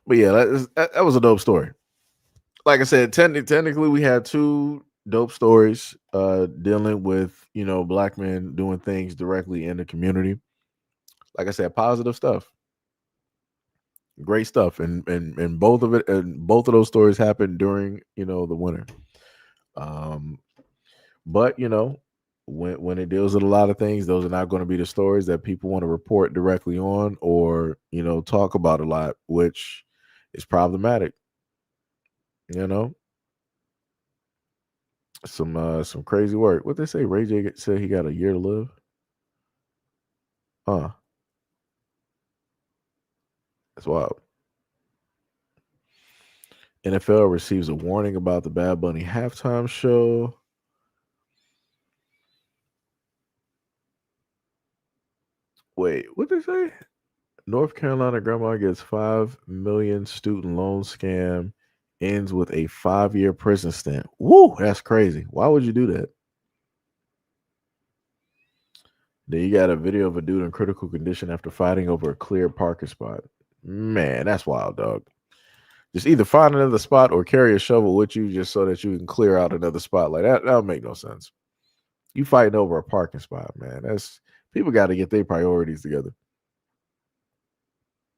But yeah, that was a dope story. Like I said, technically we had two dope stories dealing with, black men doing things directly in the community. Like I said, positive stuff. Great stuff. And both of those stories happened during, the winter. But when it deals with a lot of things, those are not going to be the stories that people want to report directly on or, talk about a lot, which is problematic. Some crazy work. What they say? Ray J said he got a year to live. Huh. That's wild. NFL receives a warning about the Bad Bunny halftime show. Wait, what did they say? North Carolina grandma gets $5 million student loan scam, ends with a 5-year prison stint. Woo, that's crazy. Why would you do that? Then you got a video of a dude in critical condition after fighting over a clear parking spot. Man, that's wild, dog. Just either find another spot or carry a shovel with you just so that you can clear out another spot. Like that would make no sense. You fighting over a parking spot, man. People got to get their priorities together.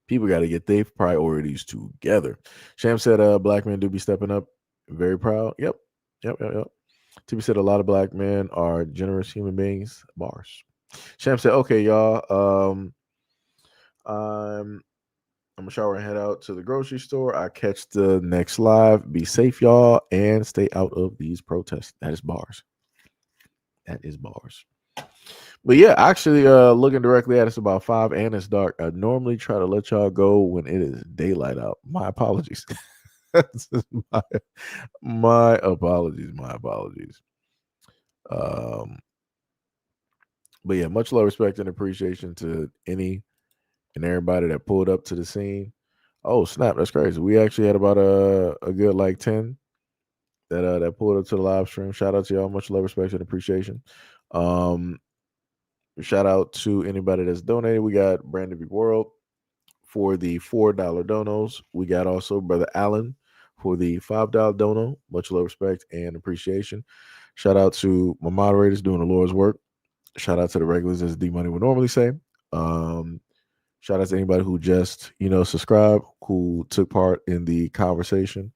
People got to get their priorities together. Sham said, black men do be stepping up. Very proud. Yep. TB said a lot of black men are generous human beings. Bars. Sham said, okay, y'all. I'm gonna shower and head out to the grocery store. I catch the next live. Be safe, y'all, and stay out of these protests. That is bars. That is bars. But yeah, actually, looking directly at us about 5 and it's dark. I normally try to let y'all go when it is daylight out. My apologies. my apologies. But yeah, much love, respect, and appreciation to any and everybody that pulled up to the scene. Oh snap, that's crazy. We actually had about a good like 10 that pulled up to the live stream. Shout out to y'all. Much love, respect, and appreciation. Shout out to anybody that's donated. We got Brandon B. World for the $4 donos. We got also Brother Allen for the $5 dono. Much love, respect, and appreciation. Shout out to my moderators doing the Lord's work. Shout out to the regulars, as D Money would normally say. Um, Shout out to anybody who just, subscribed, who took part in the conversation.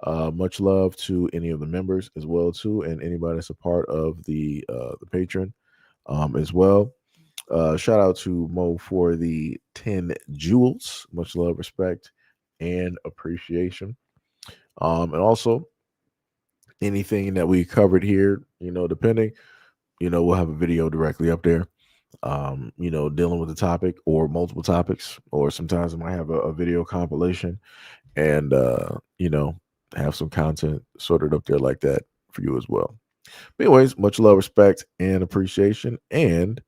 Much love to any of the members as well too, and anybody that's a part of the patron as well. Shout out to Mo for the 10 jewels. Much love, respect, and appreciation. And also anything that we covered here, depending, we'll have a video directly up there. Dealing with the topic or multiple topics, or sometimes I might have a video compilation and have some content sorted up there like that for you as well. But anyways, much love, respect, and appreciation. And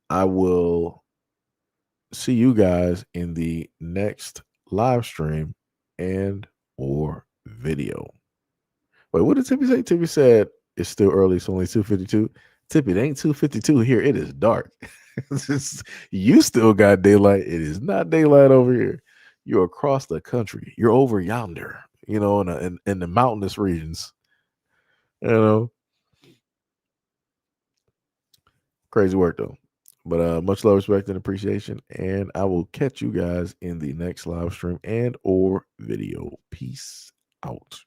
I will see you guys in the next live stream and or video. Wait, what did Tippy say? Tippy said it's still early. It's only 2:52. Tippy, it ain't 2:52 here. It is dark. You still got daylight. It is not daylight over here. You're across the country. You're over yonder, in the mountainous regions. Crazy work though. But much love, respect, and appreciation. And I will catch you guys in the next live stream and or video. Peace out.